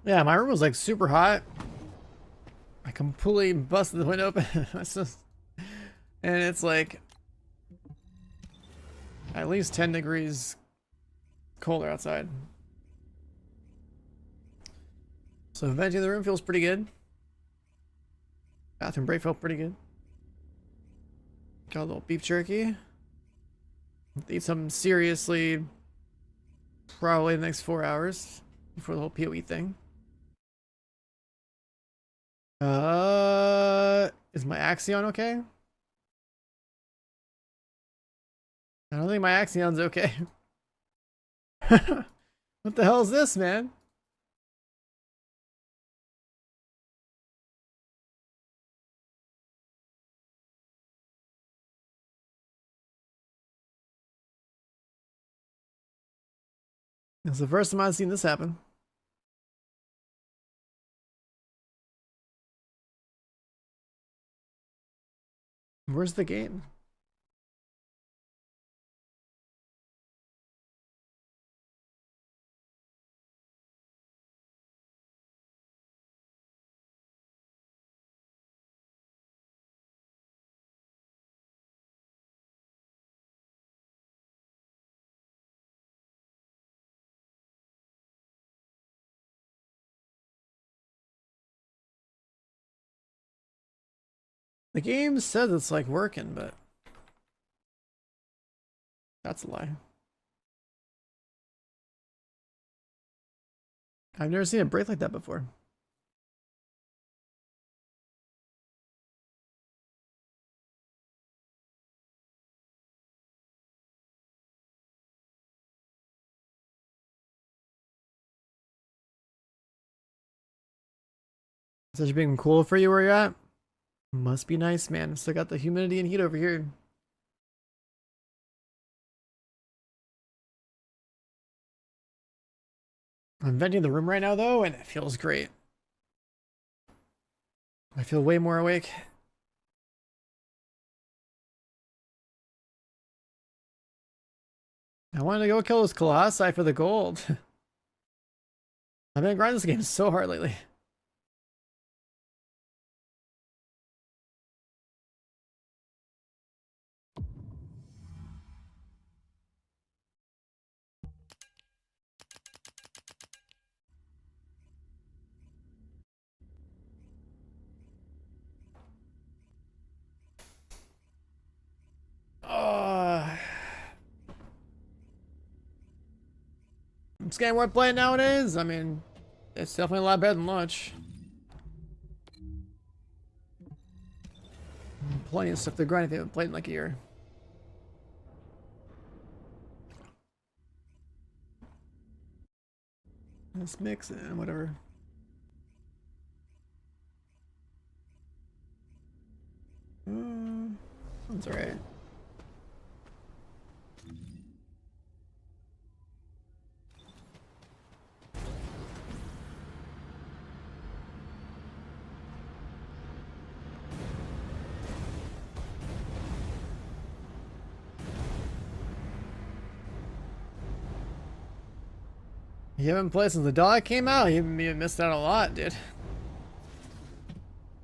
Yeah, my room was like super hot. I completely busted the window open. And it's like at least 10 degrees colder outside. So venting the room feels pretty good. Bathroom break felt pretty good. Got a little beef jerky. Eat something seriously probably the next 4 hours before the whole POE thing. Is my Axion okay? I don't think my Axion's okay. What the hell is this, man? It's the first time I've seen this happen. Where's the game? The game says it's like working, but that's a lie. I've never seen it break like that before. Such being cool for you where you're at? Must be nice, man. Still got the humidity and heat over here. I'm venting the room right now though, and it feels great. I feel way more awake. I wanted to go kill those Colossi for the gold. I've been grinding this game so hard lately. I'm just getting worth playing nowadays. I mean, it's definitely a lot better than lunch. Plenty of stuff to grind if you haven't played in like a year. Let's mix it and whatever. That's alright. You haven't played since the dog came out? You missed out a lot, dude.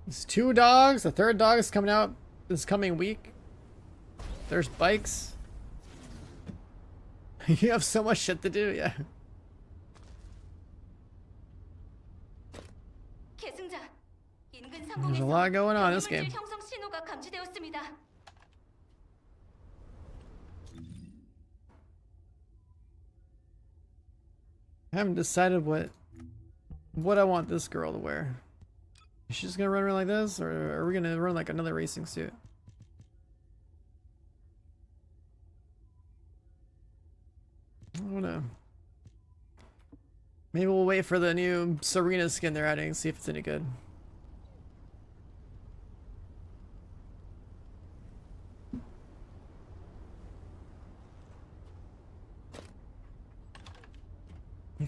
There's 2 dogs. The 3rd dog is coming out this coming week. There's bikes. You have so much shit to do, yeah. There's a lot going on in this game. I haven't decided what I want this girl to wear. Is she just gonna run around like this, or are we gonna run like another racing suit? I don't know. Maybe we'll wait for the new Serena skin they're adding and see if it's any good.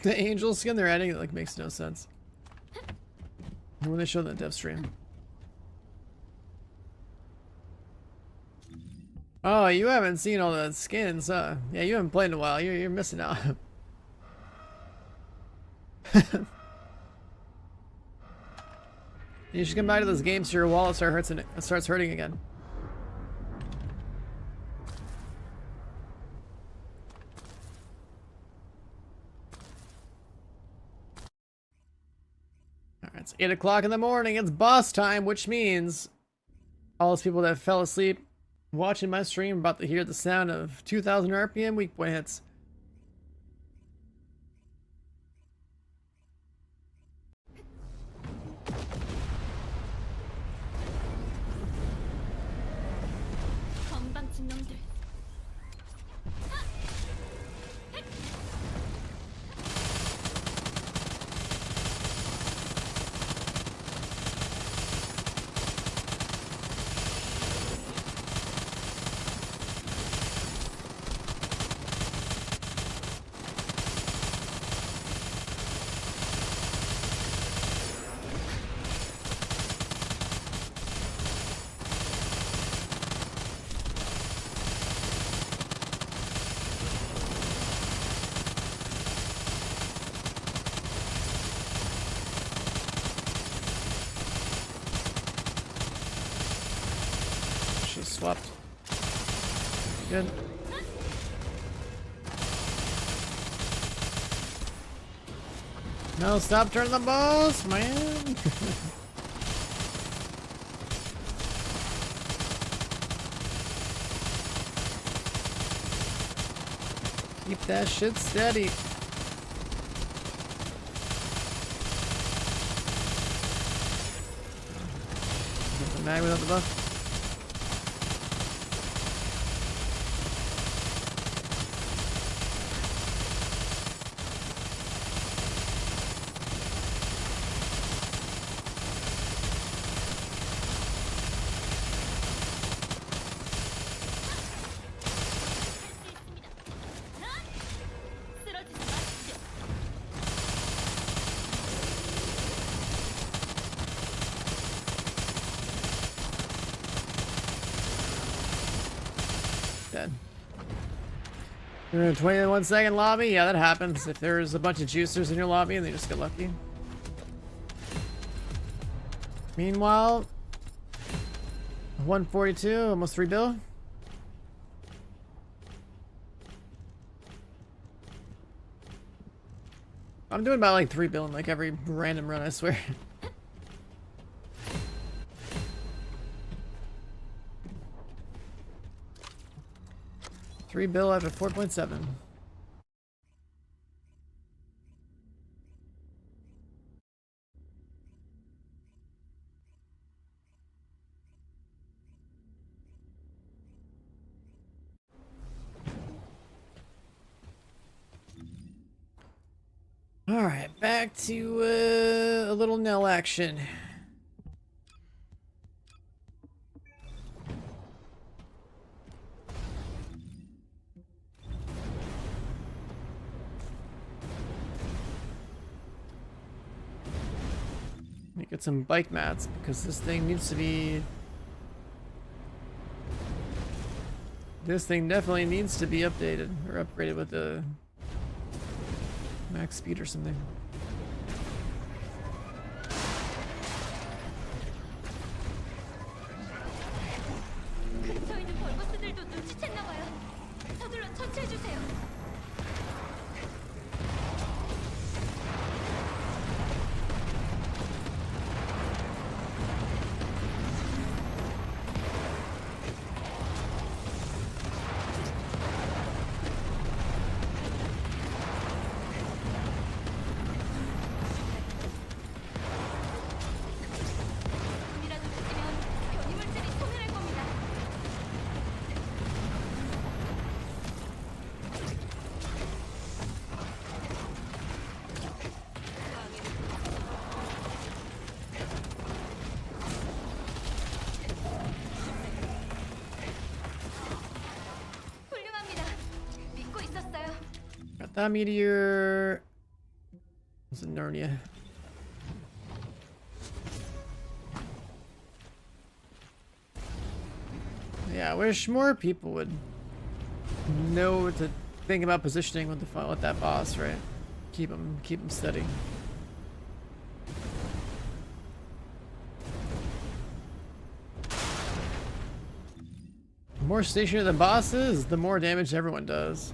The angel skin they're adding, it like makes no sense. When they show the dev stream. Oh, you haven't seen all the skins, huh? Yeah, you haven't played in a while. You're missing out. You should come back to this game so your wallet starts hurting again. Alright, it's 8 o'clock in the morning. It's boss time, which means all those people that fell asleep watching my stream about to hear the sound of 2,000 RPM weak point hits. 건방진 놈들. Swapped. Good. No, stop turning the boss, man. Keep that shit steady. Get the mag without the buff. Dead. You're in a 21-second lobby? Yeah, that happens. If there's a bunch of juicers in your lobby and they just get lucky. Meanwhile, 142, almost 3 bill. I'm doing about like 3 bill in like every random run, I swear. $3 bill after 4.7. All right, back to a little Nell action. Let me get some bike mats because this thing needs to be. This thing definitely needs to be updated or upgraded with the max speed or something. 근처에 있는 벌거스들도 눈치챘나 봐요. 서둘러 처치해 주세요. That meteor was in Narnia. Yeah, I wish more people would know what to think about positioning with with that boss, right? Keep him steady. The more stationary the boss is, the more damage everyone does.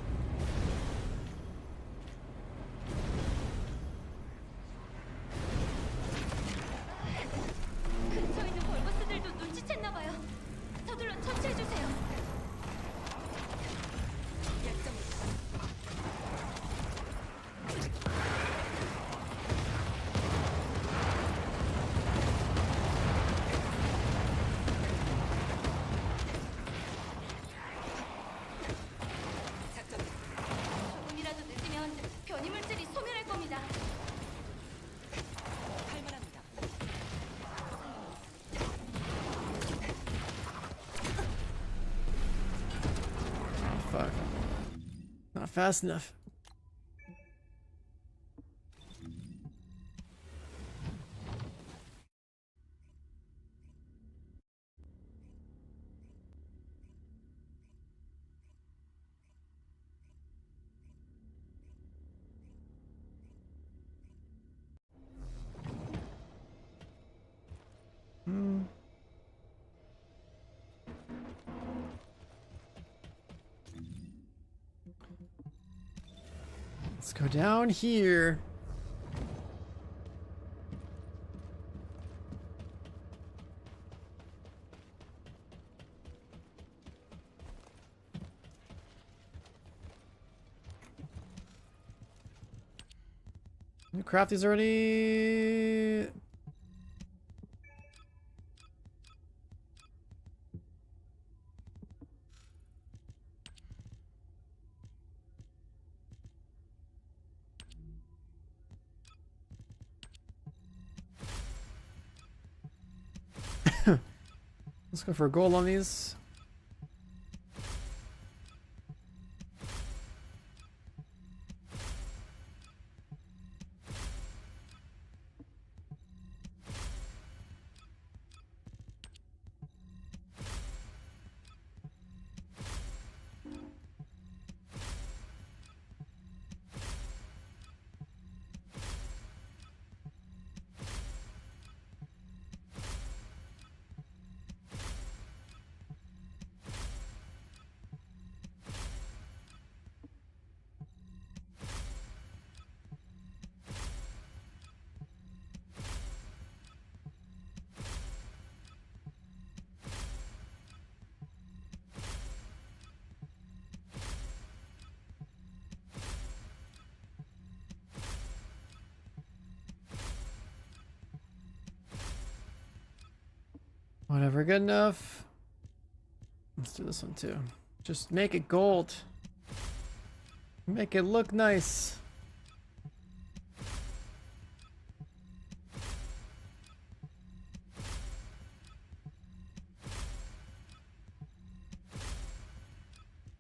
근처에 있는 벌거스들도 눈치챘나 봐요. 서둘러 처치해 주세요. 조금이라도 늦으면 변이 물질이 소멸할 겁니다. Oh fuck. Not fast enough. Let's go down here. Can you craft these already? Let's go for a goal on these. Whatever, good enough. Let's do this one too. Just make it gold. Make it look nice.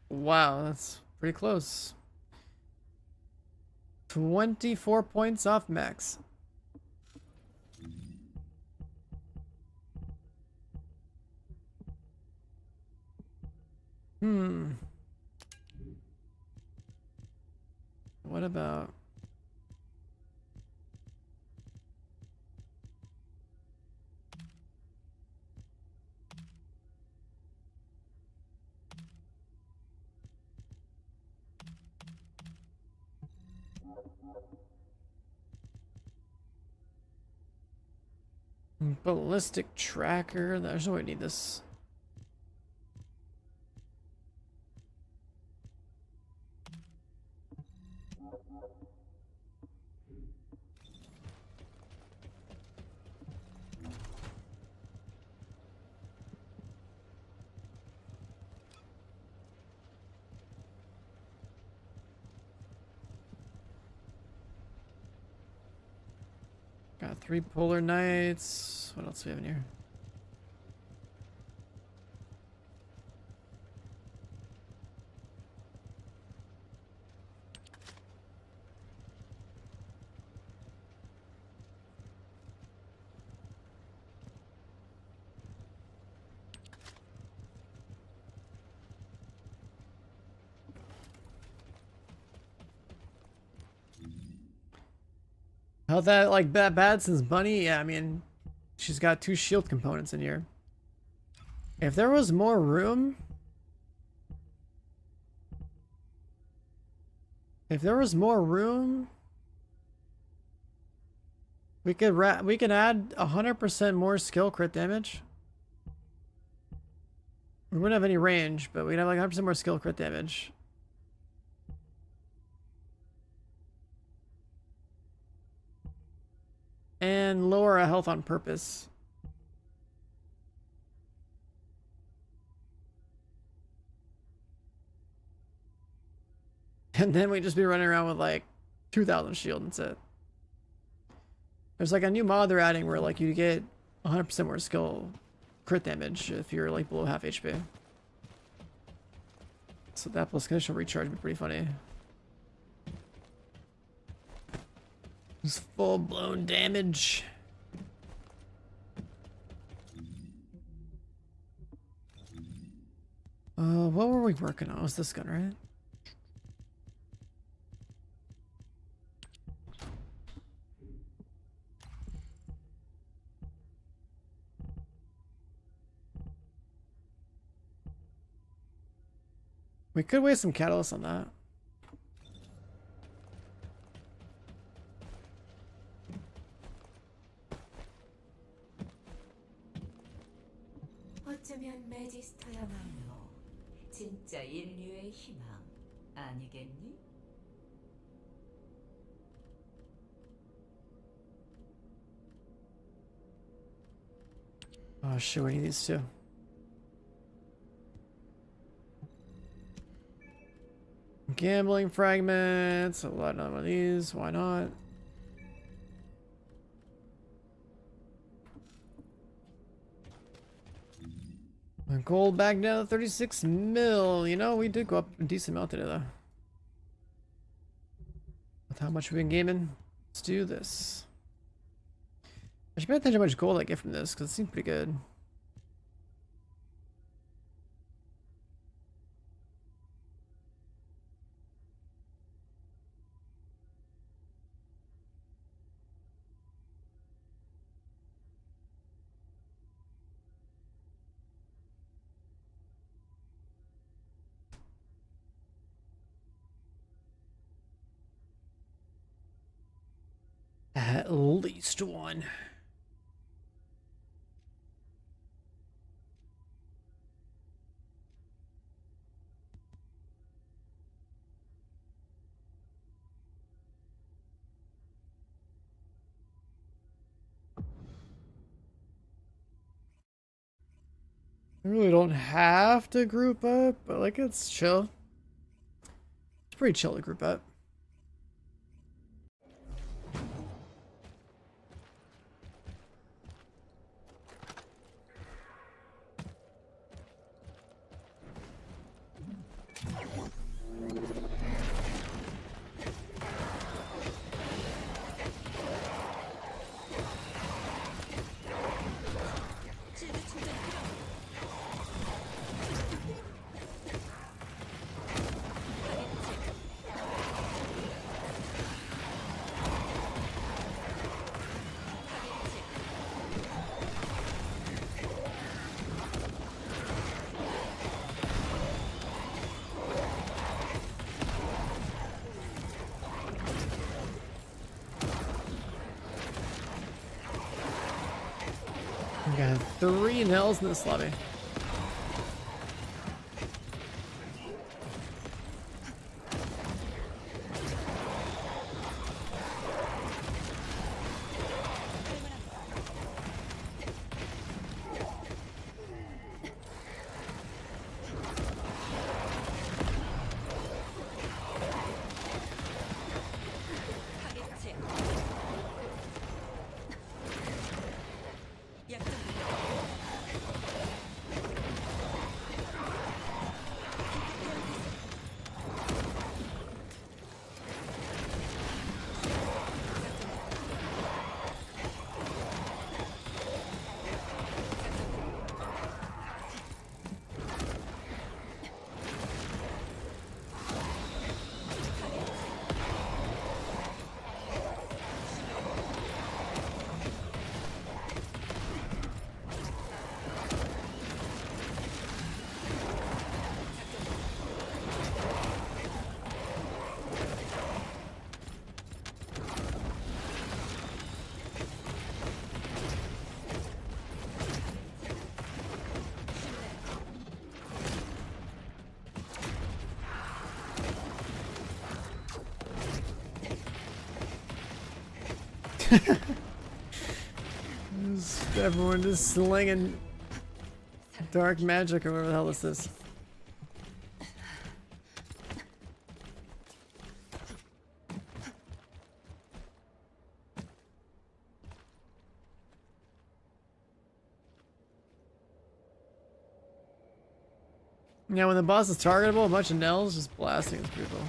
Wow, that's pretty close. 24 points off max. What about... ballistic tracker? There's no way I need this. Got 3 polar knights. What else do we have in here? How that like bad since Bunny? Yeah, I mean, she's got 2 shield components in here. If there was more room, we could add 100% more skill crit damage. We wouldn't have any range, but we'd have like 100% more skill crit damage. And lower our health on purpose. And then we'd just be running around with like 2,000 shield and that's it. There's like a new mod they're adding where like you get 100% more skill crit damage if you're like below half HP. So that plus conditional recharge would be pretty funny. Just full blown damage. What were we working on? It was this gun, right? We could waste some catalyst on that. 어쩌면 매지스터야말로 진짜 인류의 희망 아니겠니? Oh shit, we need these two. Gambling fragments. A lot of these. Why not? My gold back down to 36 mil. You know, we did go up a decent amount today, though. With how much we've been gaming. Let's do this. I should pay attention to how much gold I get from this, because it seems pretty good. At least one. We really don't have to group up, but like it's chill. It's pretty chill to group up. We got 3 nails in this lobby. Everyone just slinging dark magic or whatever the hell is this. Yeah, when the boss is targetable, a bunch of Nells just blasting his people.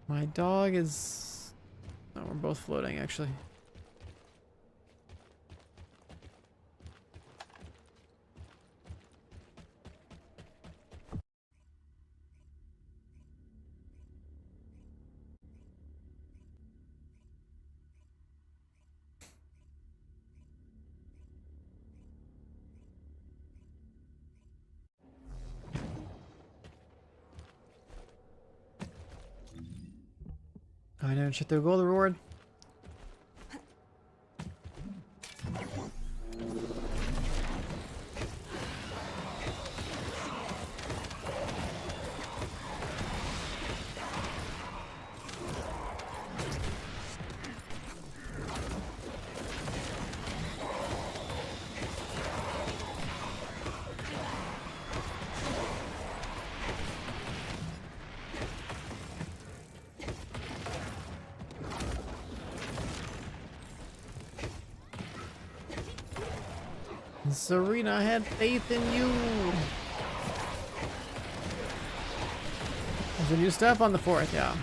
My dog is... Oh, we're both floating, actually. I never checked the gold reward. Serena, I had faith in you. There's a new stuff on the 4th, yeah.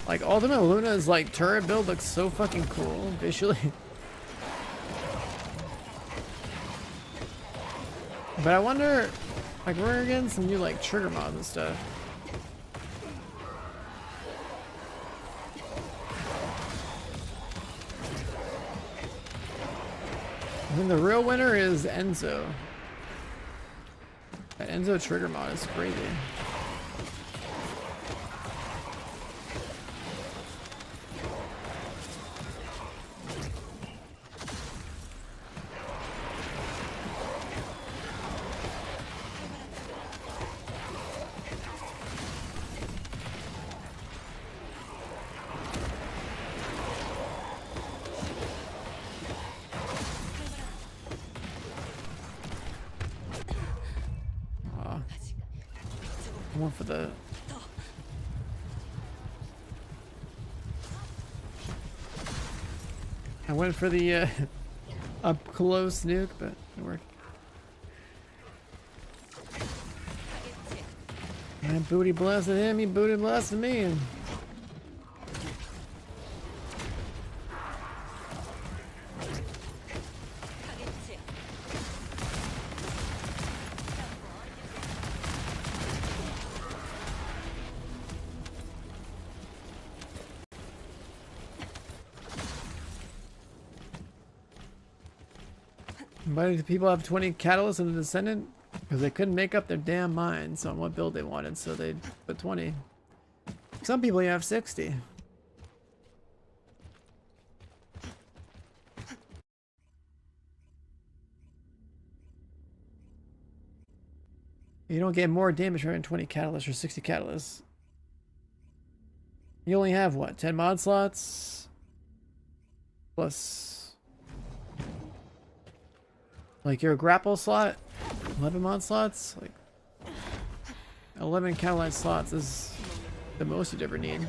Like, Ultimate Luna's, like, turret build looks so fucking cool, visually. But I wonder, like, we're getting some new, like, trigger mods and stuff. I think the real winner is Enzo. That Enzo trigger mod is crazy. More for the... I went for the up close nuke, but it worked. I booty blasted him, he booty blasted me. And... Why did people have 20 catalysts in the Descendant? Because they couldn't make up their damn minds on what build they wanted, so they put 20. Some people have 60. You don't get more damage from 20 catalysts or 60 catalysts. You only have what, 10 mod slots? Plus... like your grapple slot, 11 mod slots, like 11 catalyzed slots is the most you'd ever need.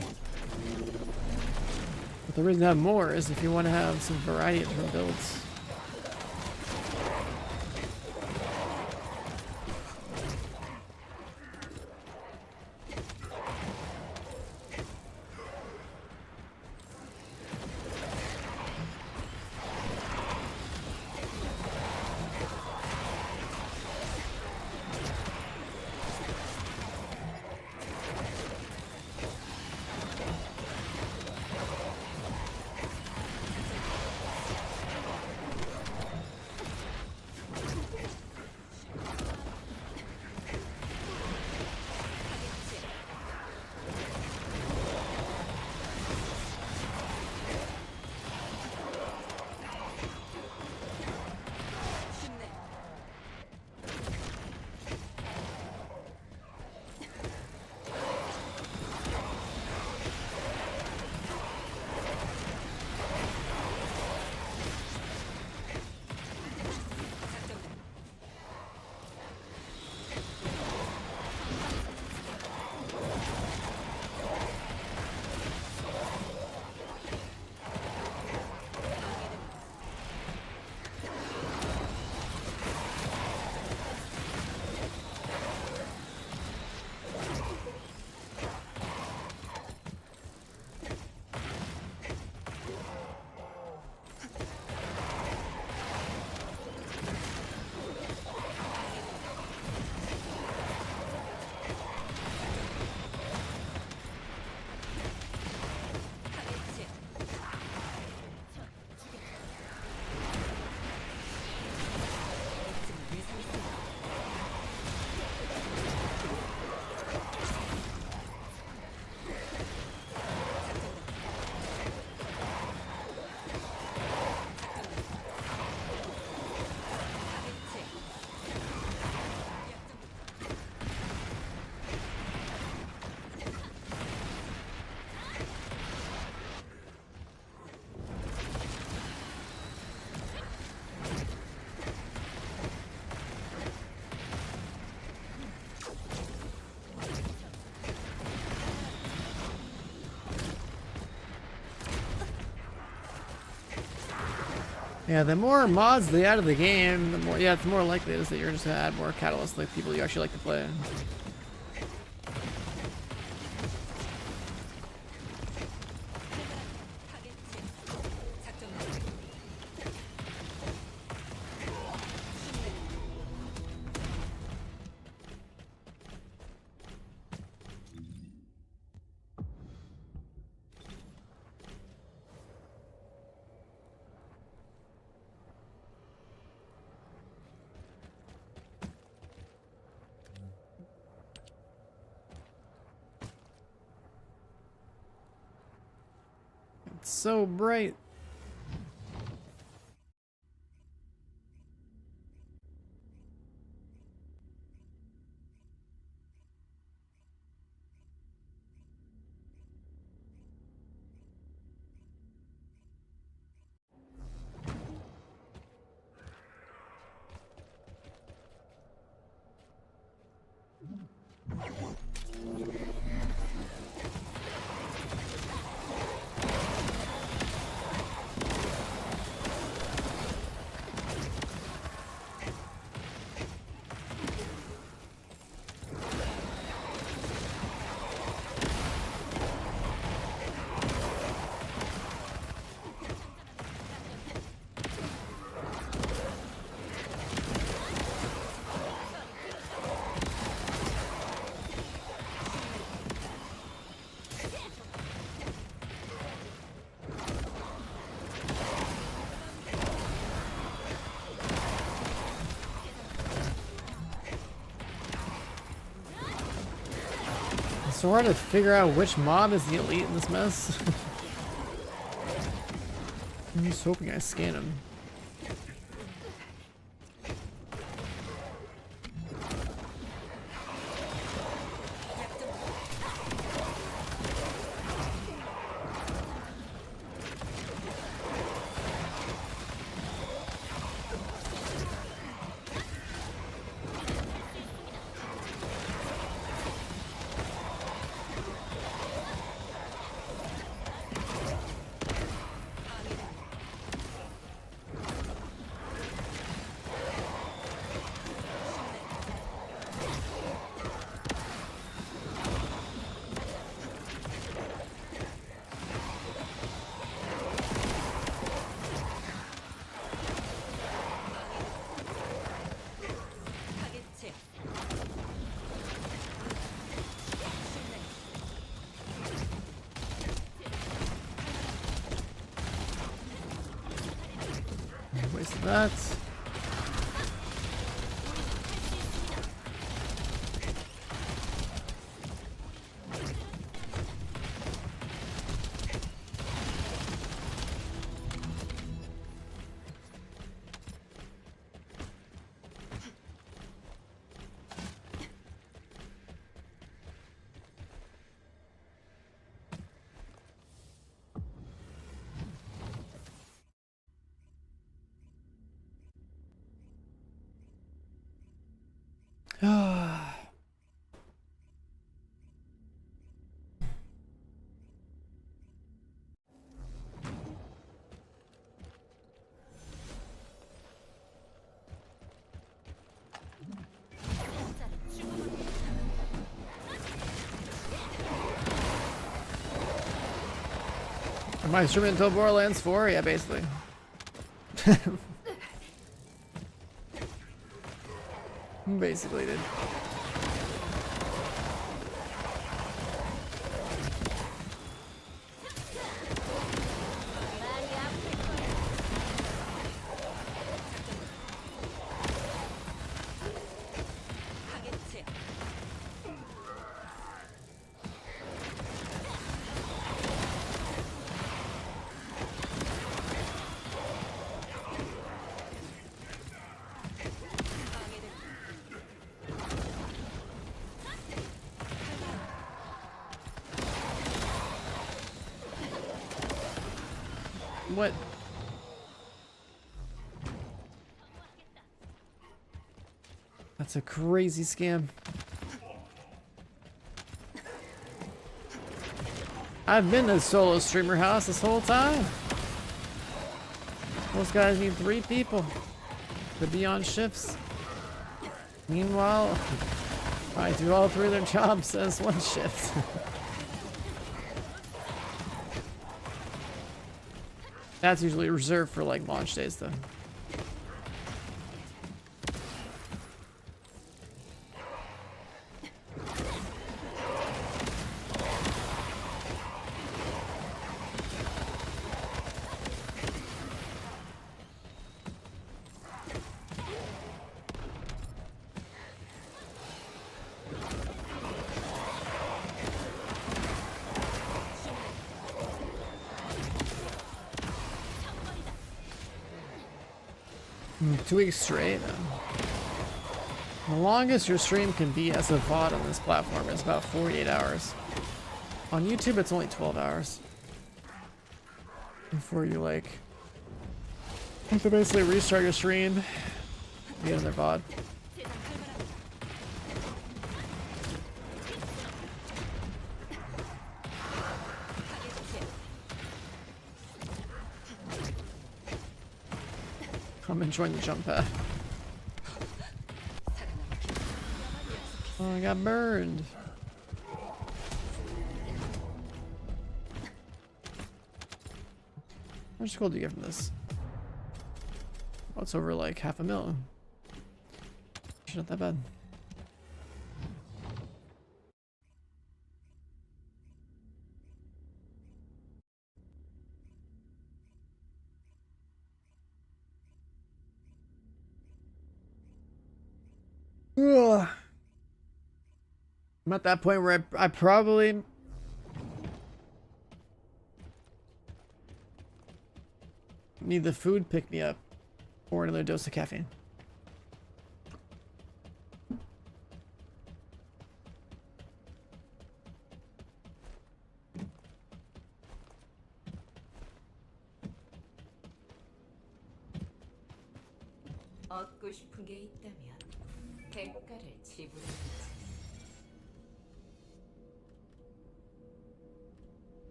But the reason to have more is if you want to have some variety of different builds. Yeah, the more mods they add to the game, the more, yeah, it's more likely it is that you're just gonna add more catalysts, like people you actually like to play. It's so bright. It's so hard to figure out which mob is the elite in this mess. I'm just hoping I scan him. Wasted that. Am I streaming until Borderlands 4? Yeah, basically. Basically, dude. What? That's a crazy scam. I've been to Solo Streamer House this whole time. Those guys need 3 people to be on shifts. Meanwhile, I do all 3 of their jobs as 1 shift. That's usually reserved for like launch days though. Mm, 2 weeks straight. The longest your stream can be as a VOD on this platform is about 48 hours. On YouTube, it's only 12 hours. Before you like, you have to basically restart your stream, get another VOD. Come and join the jump pad. Oh, I got burned. How much gold do you get from this? Oh, it's over like $500,000. Actually, not that bad. Ugh. I'm at that point where I probably need the food pick me up or another dose of caffeine. 얻고 싶은 게 있다면 대가를 지불해야지.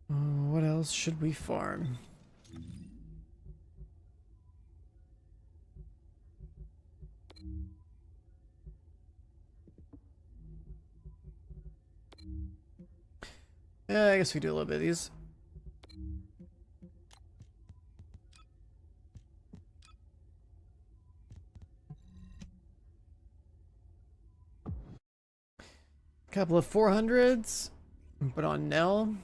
What else should we farm? Yeah, I guess we do a little bit of these. Couple of 400s, but on Nell.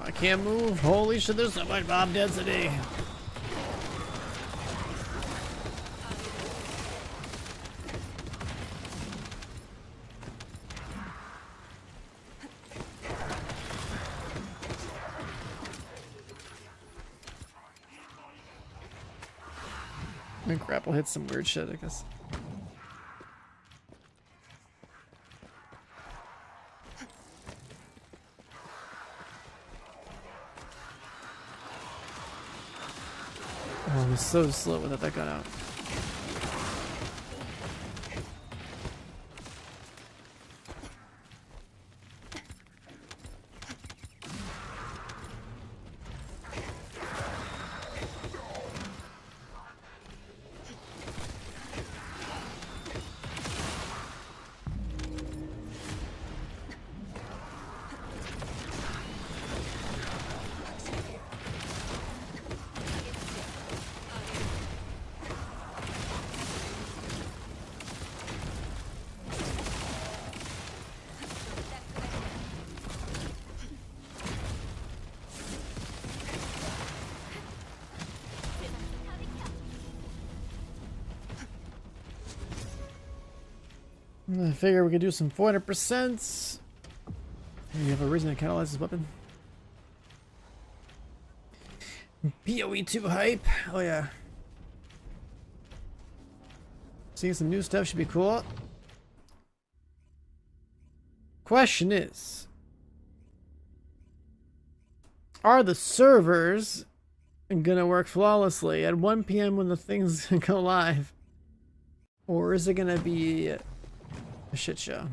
I can't move. Holy shit, there's so much mob density. And grapple hits some weird shit, I guess. Oh, I'm so slow without that gun out. I figure we could do some 400%. You have a reason to catalyze this weapon. POE2 hype. Oh yeah. Seeing some new stuff should be cool. Question is, are the servers gonna work flawlessly at 1 p.m. when the things go live? Or is it gonna be a shit show?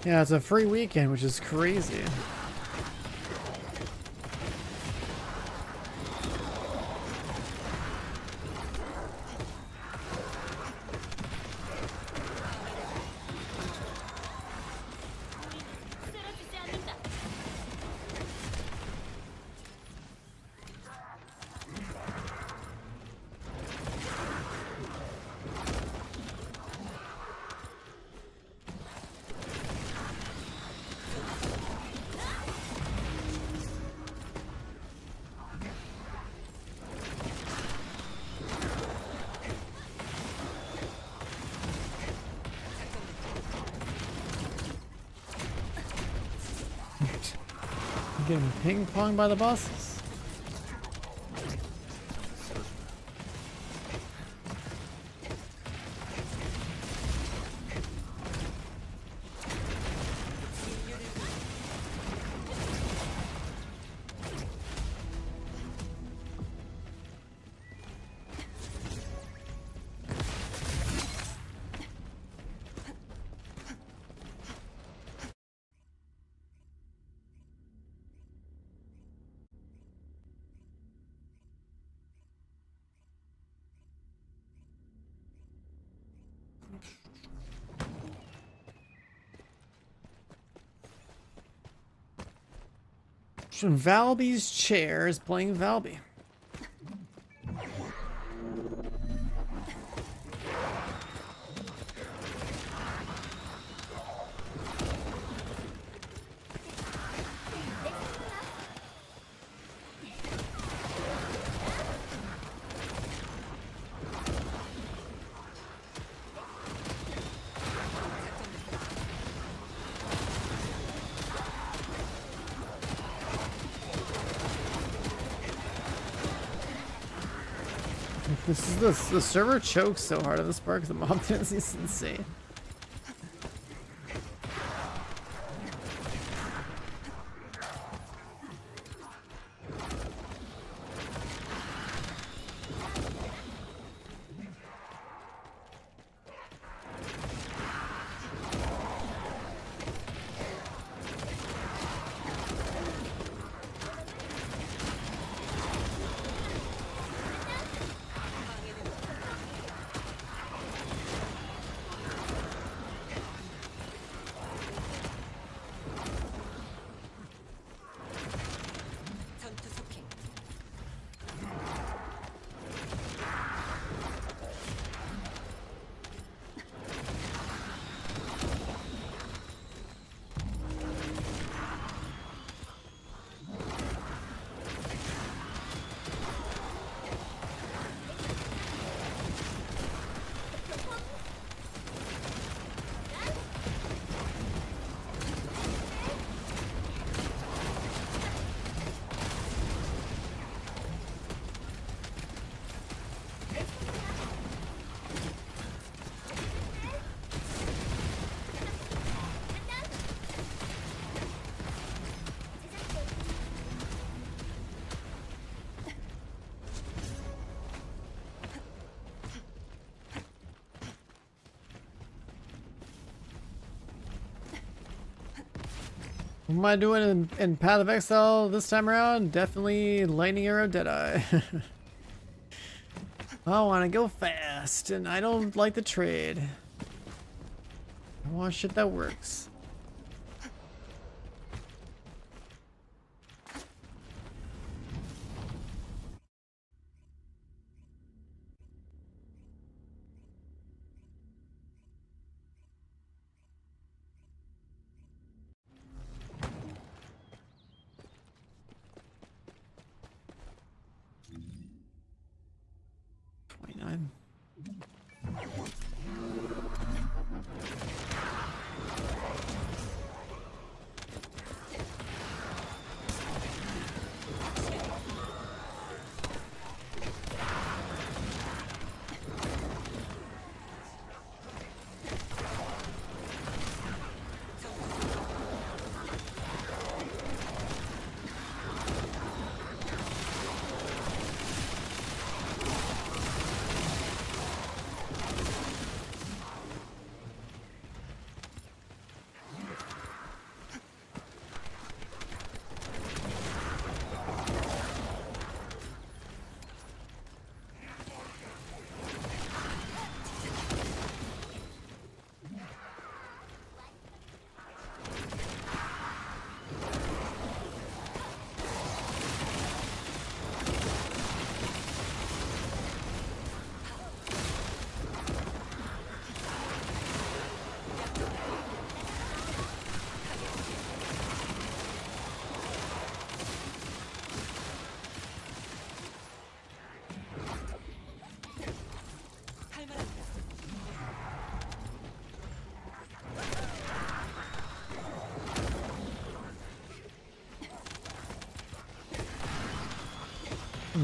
Yeah, it's a free weekend, which is crazy. 쓰러지지 않는다. Getting ping-ponged by the bosses. Valby's chair is playing Valby. The server chokes so hard on this part because the mob density is insane. What am I doing in Path of Exile this time around? Definitely Lightning Arrow Deadeye. I want to go fast, and I don't like the trade. I want shit that works.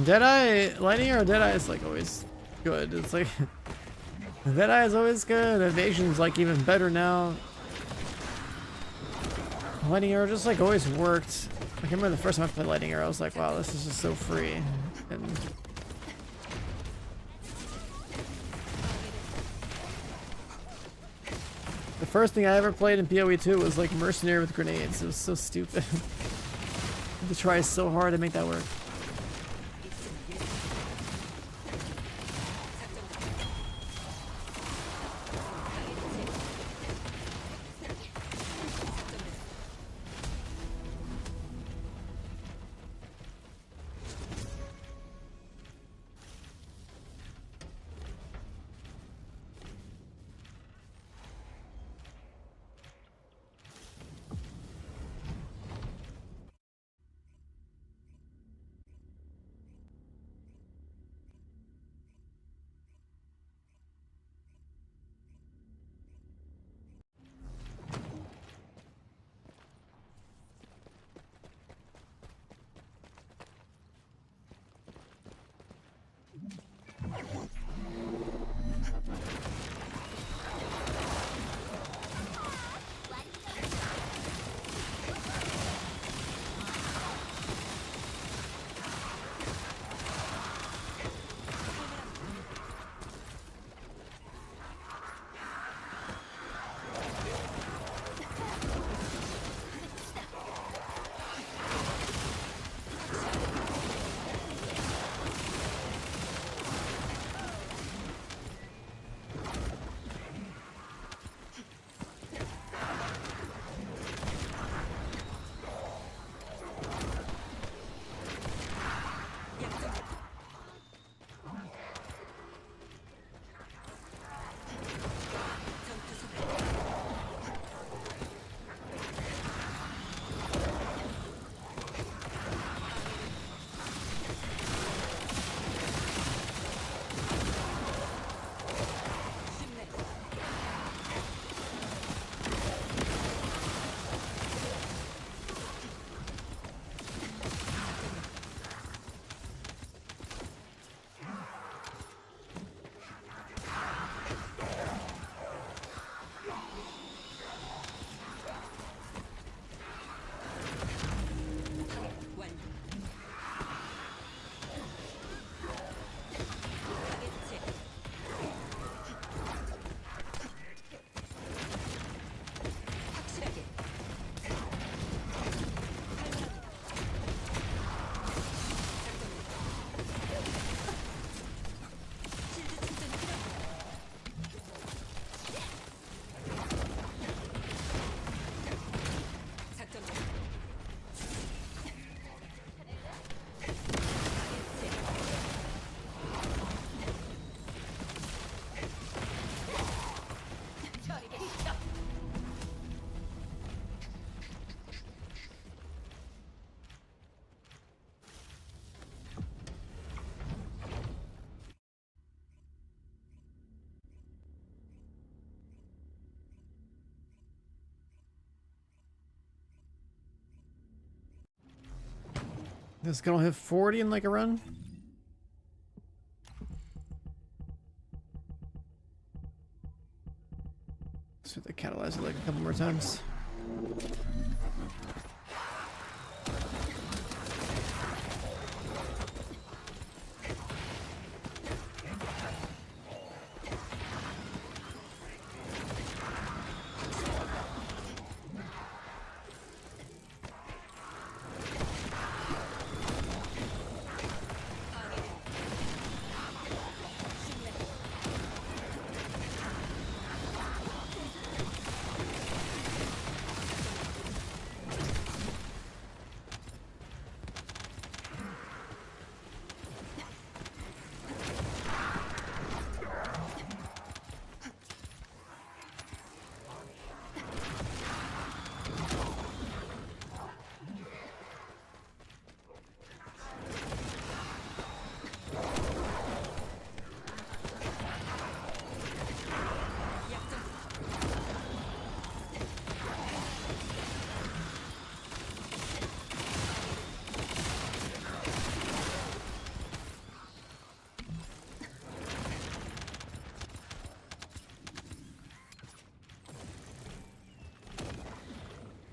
Deadeye, Lightning Arrow Deadeye is like always good. It's like Deadeye is always good. Evasion's like even better now. Lightning Arrow just like always worked. I remember the first time I played Lightning Arrow, I was like, wow, this is just so free. And the first thing I ever played in POE2 was like Mercenary with grenades. It was so stupid. I had to try so hard to make that work. This gonna hit 40 in like a run. So they catalyze it like a couple more times.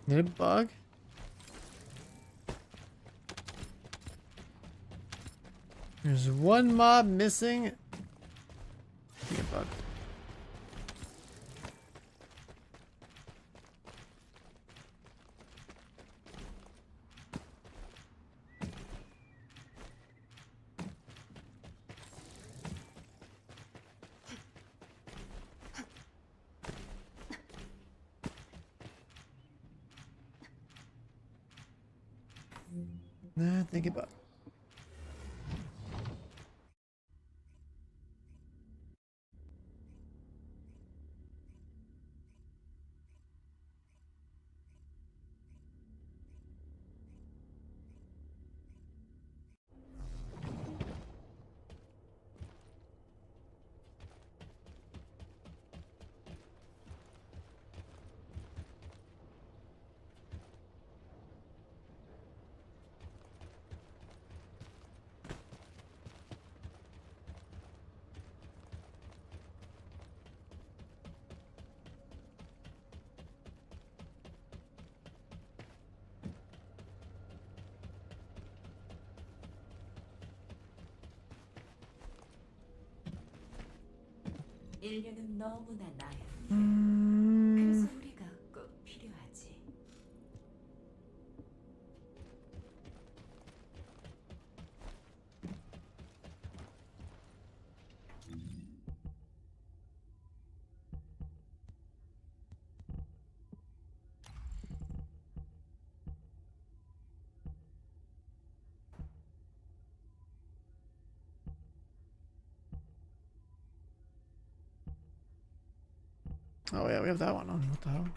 Need a bug? There's one mob missing. Need a bug. Nah, think about it. 인류는 너무나 나약해. 그래서 우리가 꼭 필요하지. Oh yeah, we have that one on. What the hell?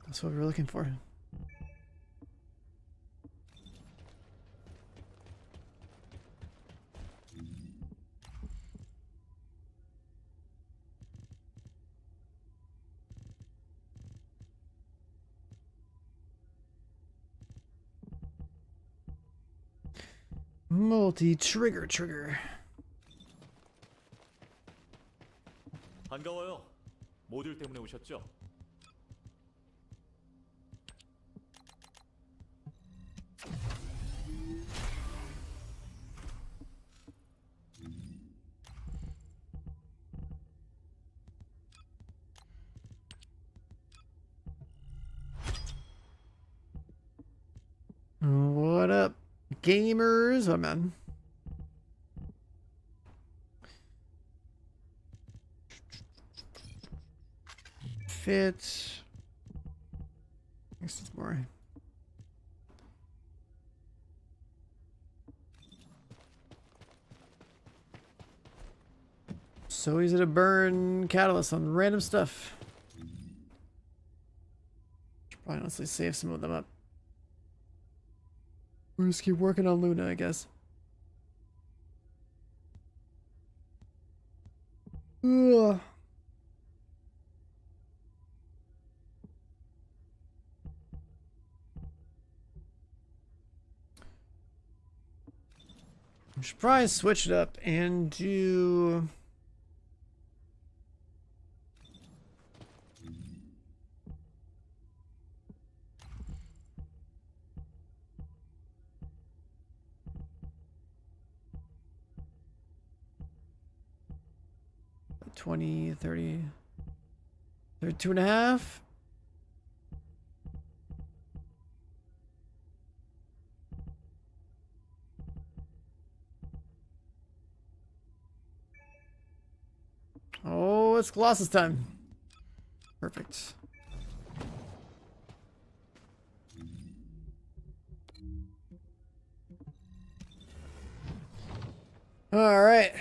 That's what we were looking for. Multi-trigger. 반가워요. 모듈 때문에 오셨죠? What up, gamers? Oh man. Fit. I guess it's more. So easy to burn catalyst on random stuff. Should probably honestly save some of them up. We'll just keep working on Luna, I guess. Ugh. I should probably switch it up and do. $20, $30, $32.5. Oh, it's Colossus time. Perfect. All right.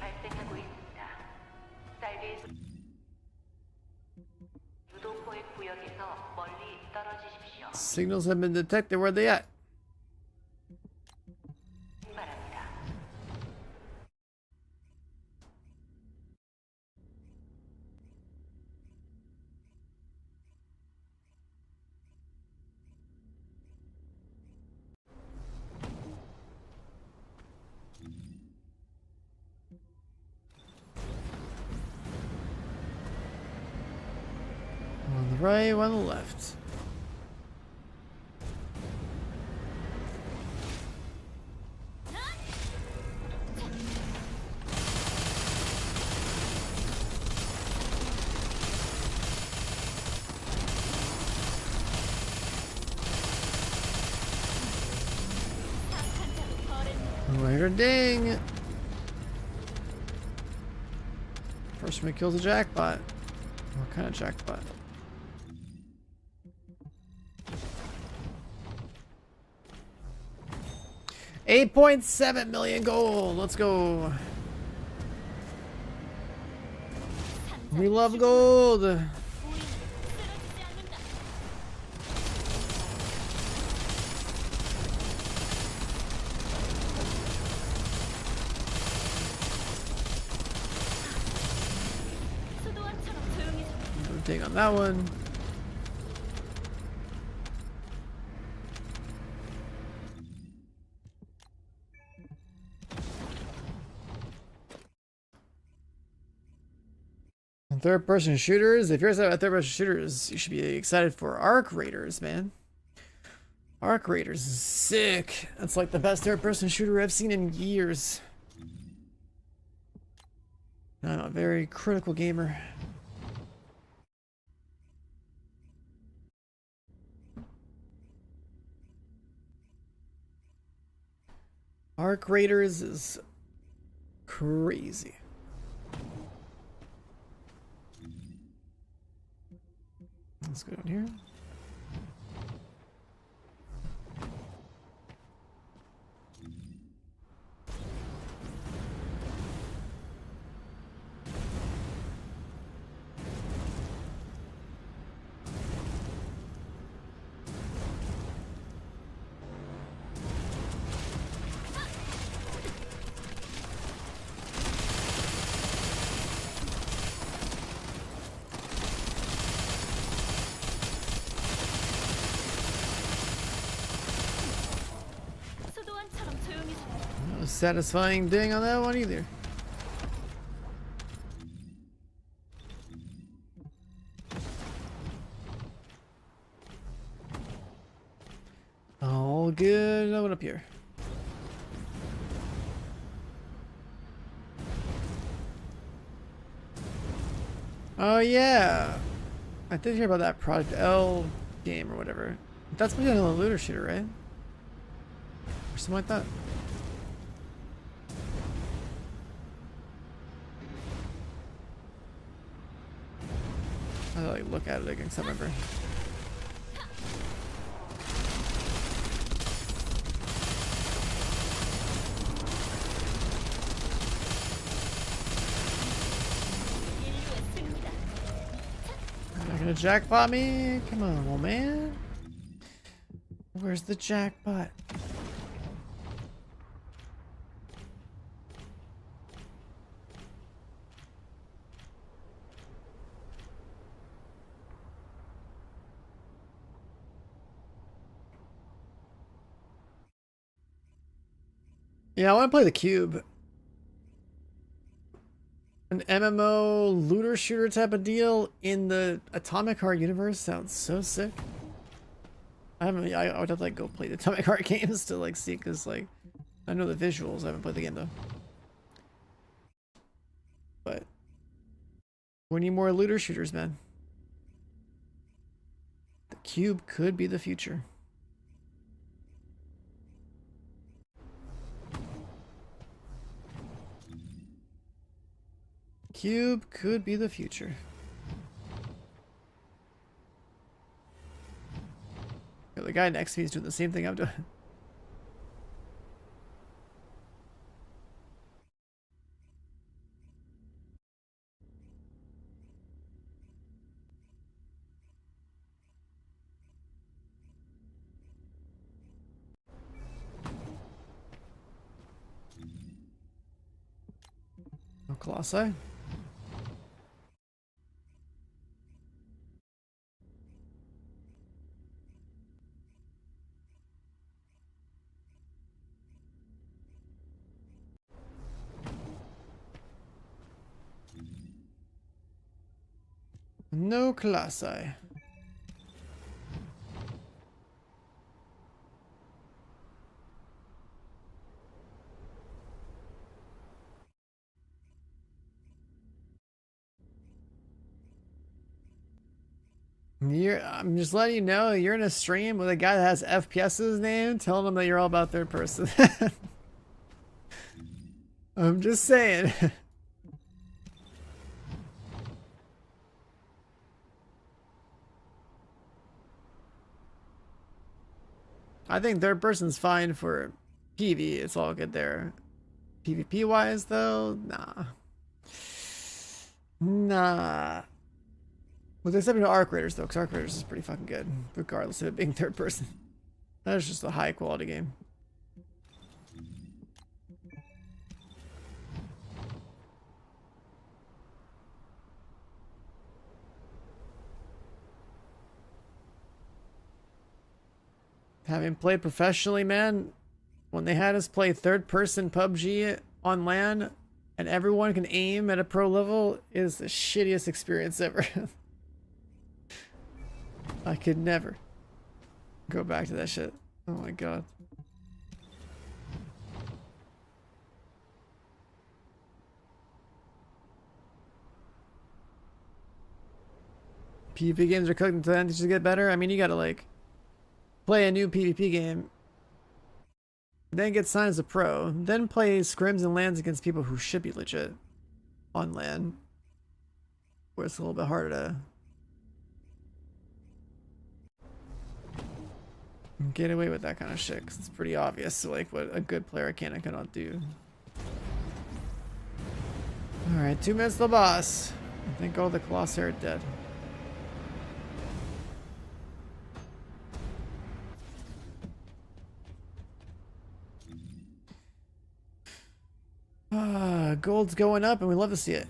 발생하고 있습니다. 쌀비의 유도포획 구역에서 멀리 떨어지십시오. Signals have been detected. Where are they at? 바랍니다. One on the right, one on the left. Later, ding. First one kills a jackpot. What kind of jackpot? $8.7 million gold. Let's go. We love gold. 우리는 쓰러지지 않는다. 수도원처럼 조용히 좀. No dig on that one. And third-person shooters. If you're excited about third-person shooters, you should be excited for Arc Raiders, man. Arc Raiders is sick. That's like the best third-person shooter I've seen in years. I'm a very critical gamer. Arc Raiders is crazy. Let's go down here. 수도원처럼 조용히 좀. No satisfying ding on that one either. All good. What up here? Oh yeah, I did hear about that Project L game or whatever. That's been a looter shooter, right? Or something like that. I like look at it again, 'cause I remember. jackpot me? Come on, old man. Where's the jackpot? Yeah, I want to play the cube. An MMO looter shooter type of deal in the Atomic Heart universe sounds so sick. I would have to like go play the Atomic Heart games to like see, because like I know the visuals. I haven't played the game though. But we need more looter shooters, man. The cube could be the future. Cube could be the future. Yo, the guy next to me is doing the same thing I'm doing. No Colossi. No Colossi. I'm just letting you know, you're in a stream with a guy that has FPS in his name, telling him that you're all about third person. I'm just saying. I think third person's fine for PV. It's all good there. PvP wise though, nah. Nah. With the exception of Arc Raiders though, because Arc Raiders is pretty fucking good, regardless of it being third person. That is just a high quality game. Having played professionally, man, when they had us play third-person PUBG on LAN and everyone can aim at a pro level is the shittiest experience ever. I could never go back to that shit. Oh my god. PvP games are cooked until then to get better. I mean, you gotta like play a new PvP game, then get signed as a pro, then play scrims and lands against people who should be legit on LAN, where it's a little bit harder to get away with that kind of shit, because it's pretty obvious like what a good player can and cannot do. Alright, 2 minutes to the boss. I think all the Colossi are dead. Gold's going up and we love to see it.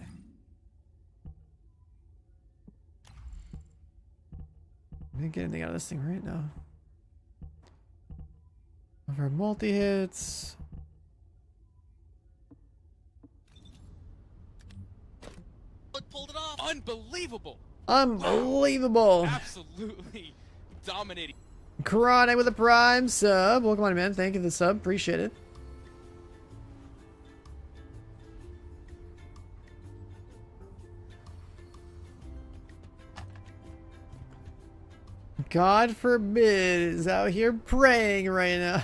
I didn't get anything out of this thing right now. Of our multi-hits. Pulled it off. Unbelievable. Unbelievable. Absolutely dominating. Karate with a prime sub. Welcome on, man. Thank you for the sub. Appreciate it. God forbid is out here praying right now.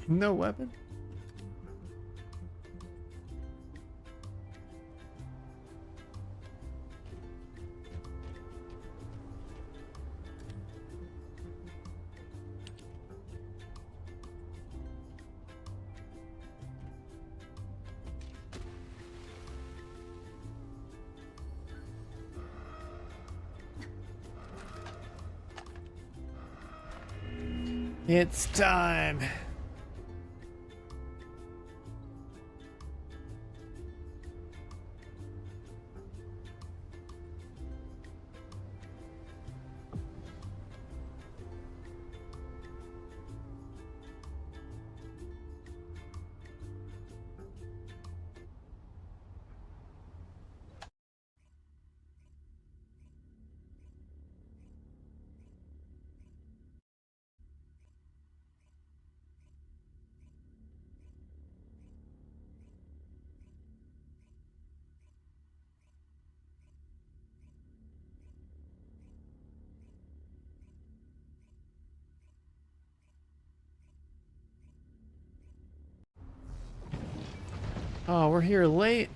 No weapon? It's time. Oh, we're here late.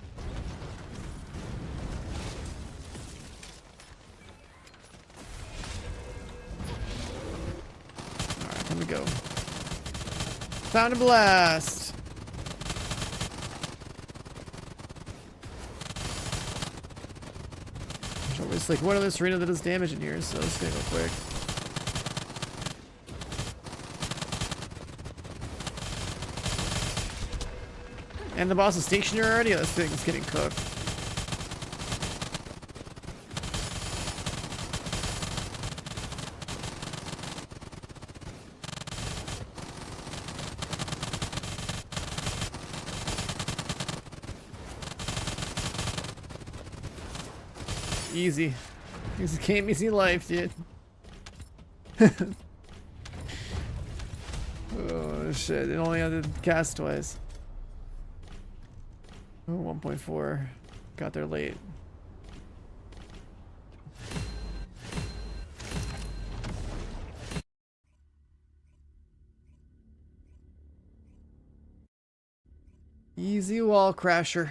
Alright, here we go. Time to blast. It's like one of this arena that does damage in here, so it's gonna go quick. And the boss is stationary already? This thing's getting cooked. Easy. Easy game, easy life, dude. Oh shit, it only had to cast twice. Oh, 1.4. Got there late. Easy wall crasher.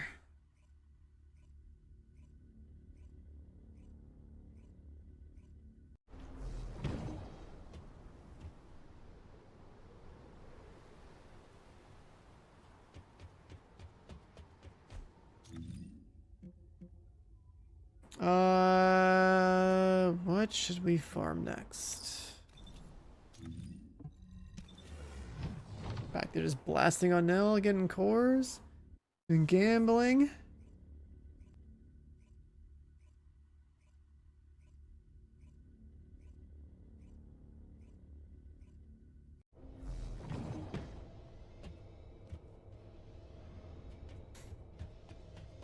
What should we farm next? Back there just blasting on nil, getting cores, and gambling.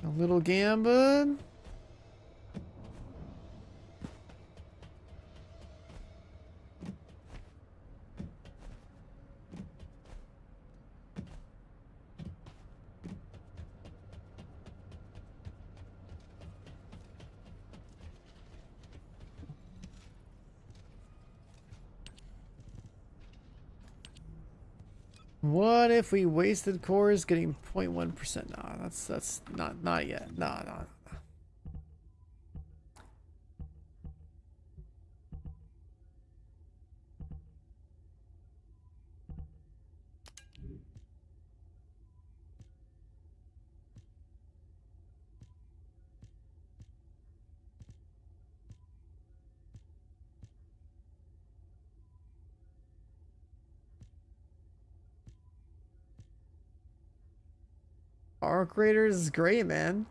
A little gambling. What if we wasted cores getting 0.1%? Nah, that's not yet. Nah. Arc Raiders is great, man.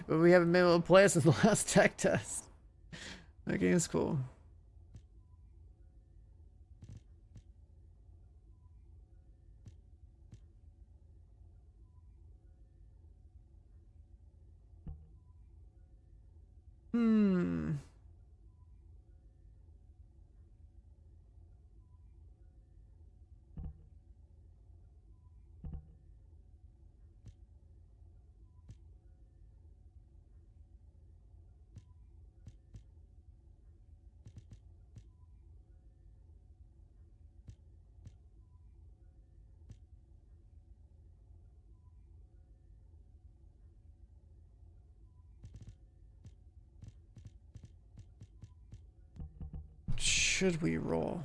But we haven't been able to play it since the last tech test. That game's cool. Hmm. should we roll?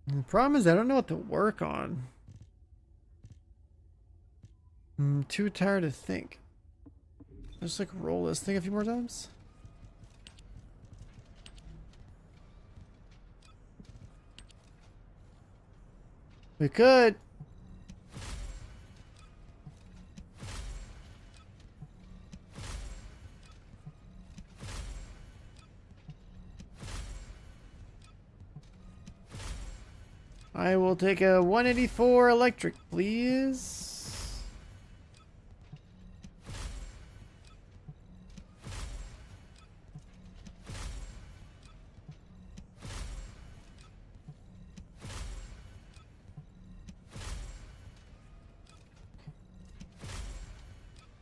The problem is I don't know what to work on. I'm too tired to think. Just like roll this thing a few more times. We could. I will take a 184 electric, please.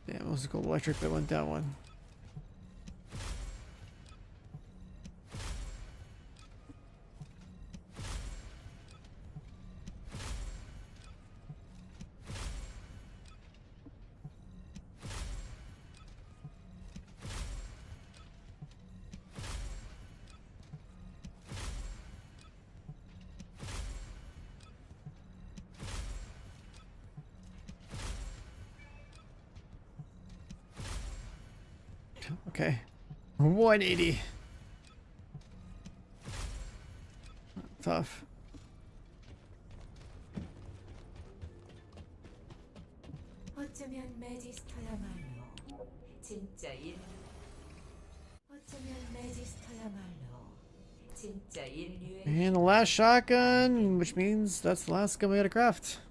Damn, let's go electric, that went down one. Okay. 180. Tough. 어쩌면 매지스터야말로 진짜 어쩌면 매지스터야말로 진짜 인류의 And the last shotgun, which means that's the last gun we gotta craft.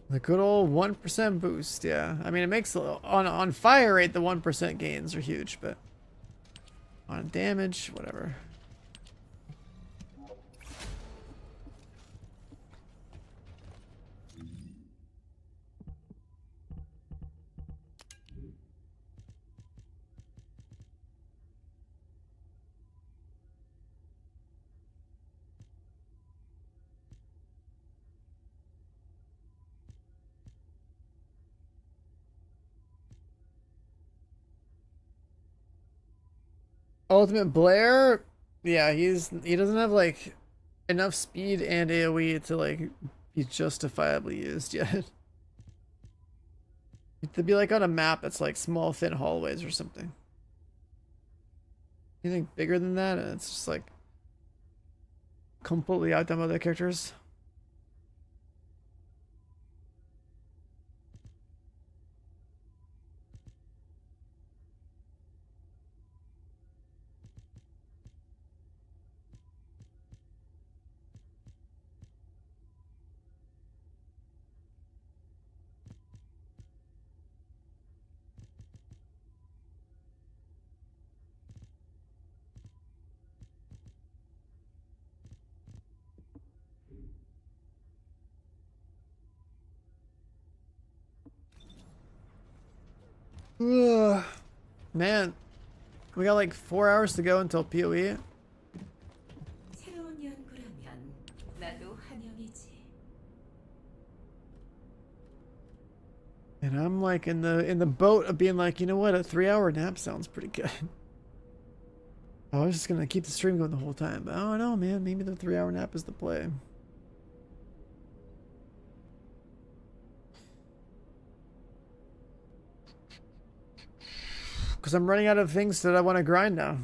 The good old 1% boost, yeah. I mean, it makes on fire rate the 1% gains are huge, but on damage, whatever. Ultimate Blair, yeah, he doesn't have like enough speed and AoE to like be justifiably used yet. To be like on a map that's like small thin hallways or something. Anything bigger than that, and it's just like completely outdone by other characters. Ugh. Man, we got like 4 hours to go until POE. 새로운 연구라면 나도 환영이지. And I'm like in the boat of being like, you know what, a 3-hour nap sounds pretty good. I was just gonna keep the stream going the whole time, but I don't know, man. Maybe the 3-hour nap is the play. because I'm running out of things that I want to grind now.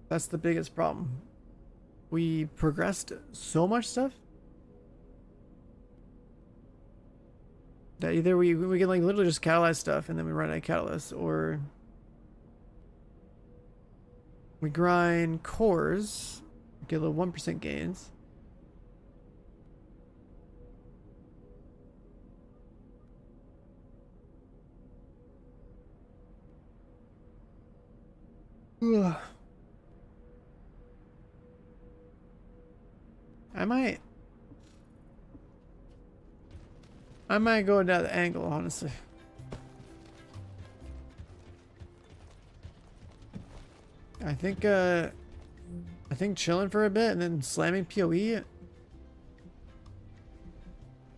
That's the biggest problem. We progressed so much stuff that either we can like literally just catalyze stuff and then we run out of catalyst, or we grind cores, get a little 1% gains. Ugh. I might go down the angle, honestly. I think chilling for a bit and then slamming POE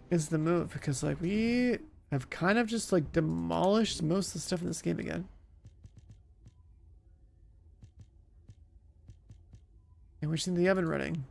is the move, because like we have kind of just like demolished most of the stuff in this game again. And we're seeing the oven running.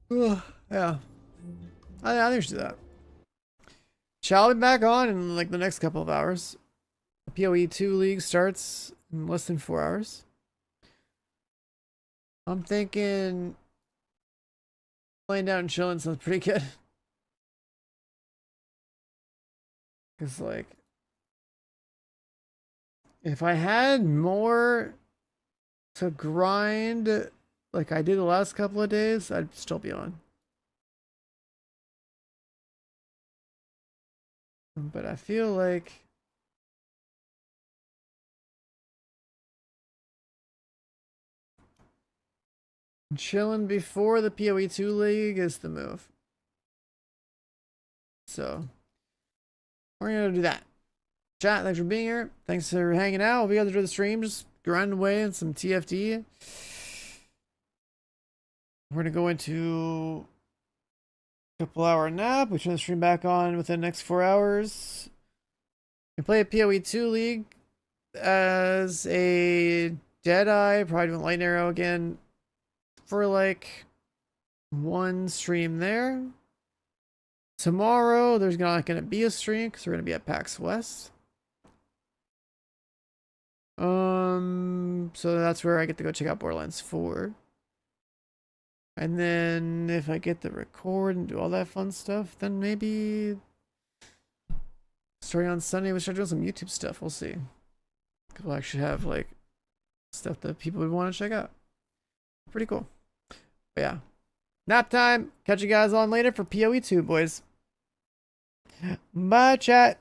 Ugh, yeah. I think we should do that. Shall be back on in like the next couple of hours. The POE2 league starts in less than 4 hours. I'm thinking laying down and chilling sounds pretty good. Cause like if I had more to grind like I did the last couple of days, I'd still be on. But I feel like chilling before the POE2 league is the move. So we're gonna do that. Chat, thanks for being here. Thanks for hanging out. We'll be able to do the stream, just grind away in some TFT. We're gonna go into a couple hour nap. We turn the stream back on within the next 4 hours. We play a POE2 league as a Deadeye, probably doing Light Arrow again for like one stream there. Tomorrow there's not gonna be a stream because we're gonna be at PAX West. So that's where I get to go check out Borderlands 4. And then if I get to record and do all that fun stuff, then maybe starting on Sunday we start doing some YouTube stuff. We'll see. We'll actually have like stuff that people would want to check out. Pretty cool. But yeah. Nap time. Catch you guys on later for POE2, boys. Bye, chat.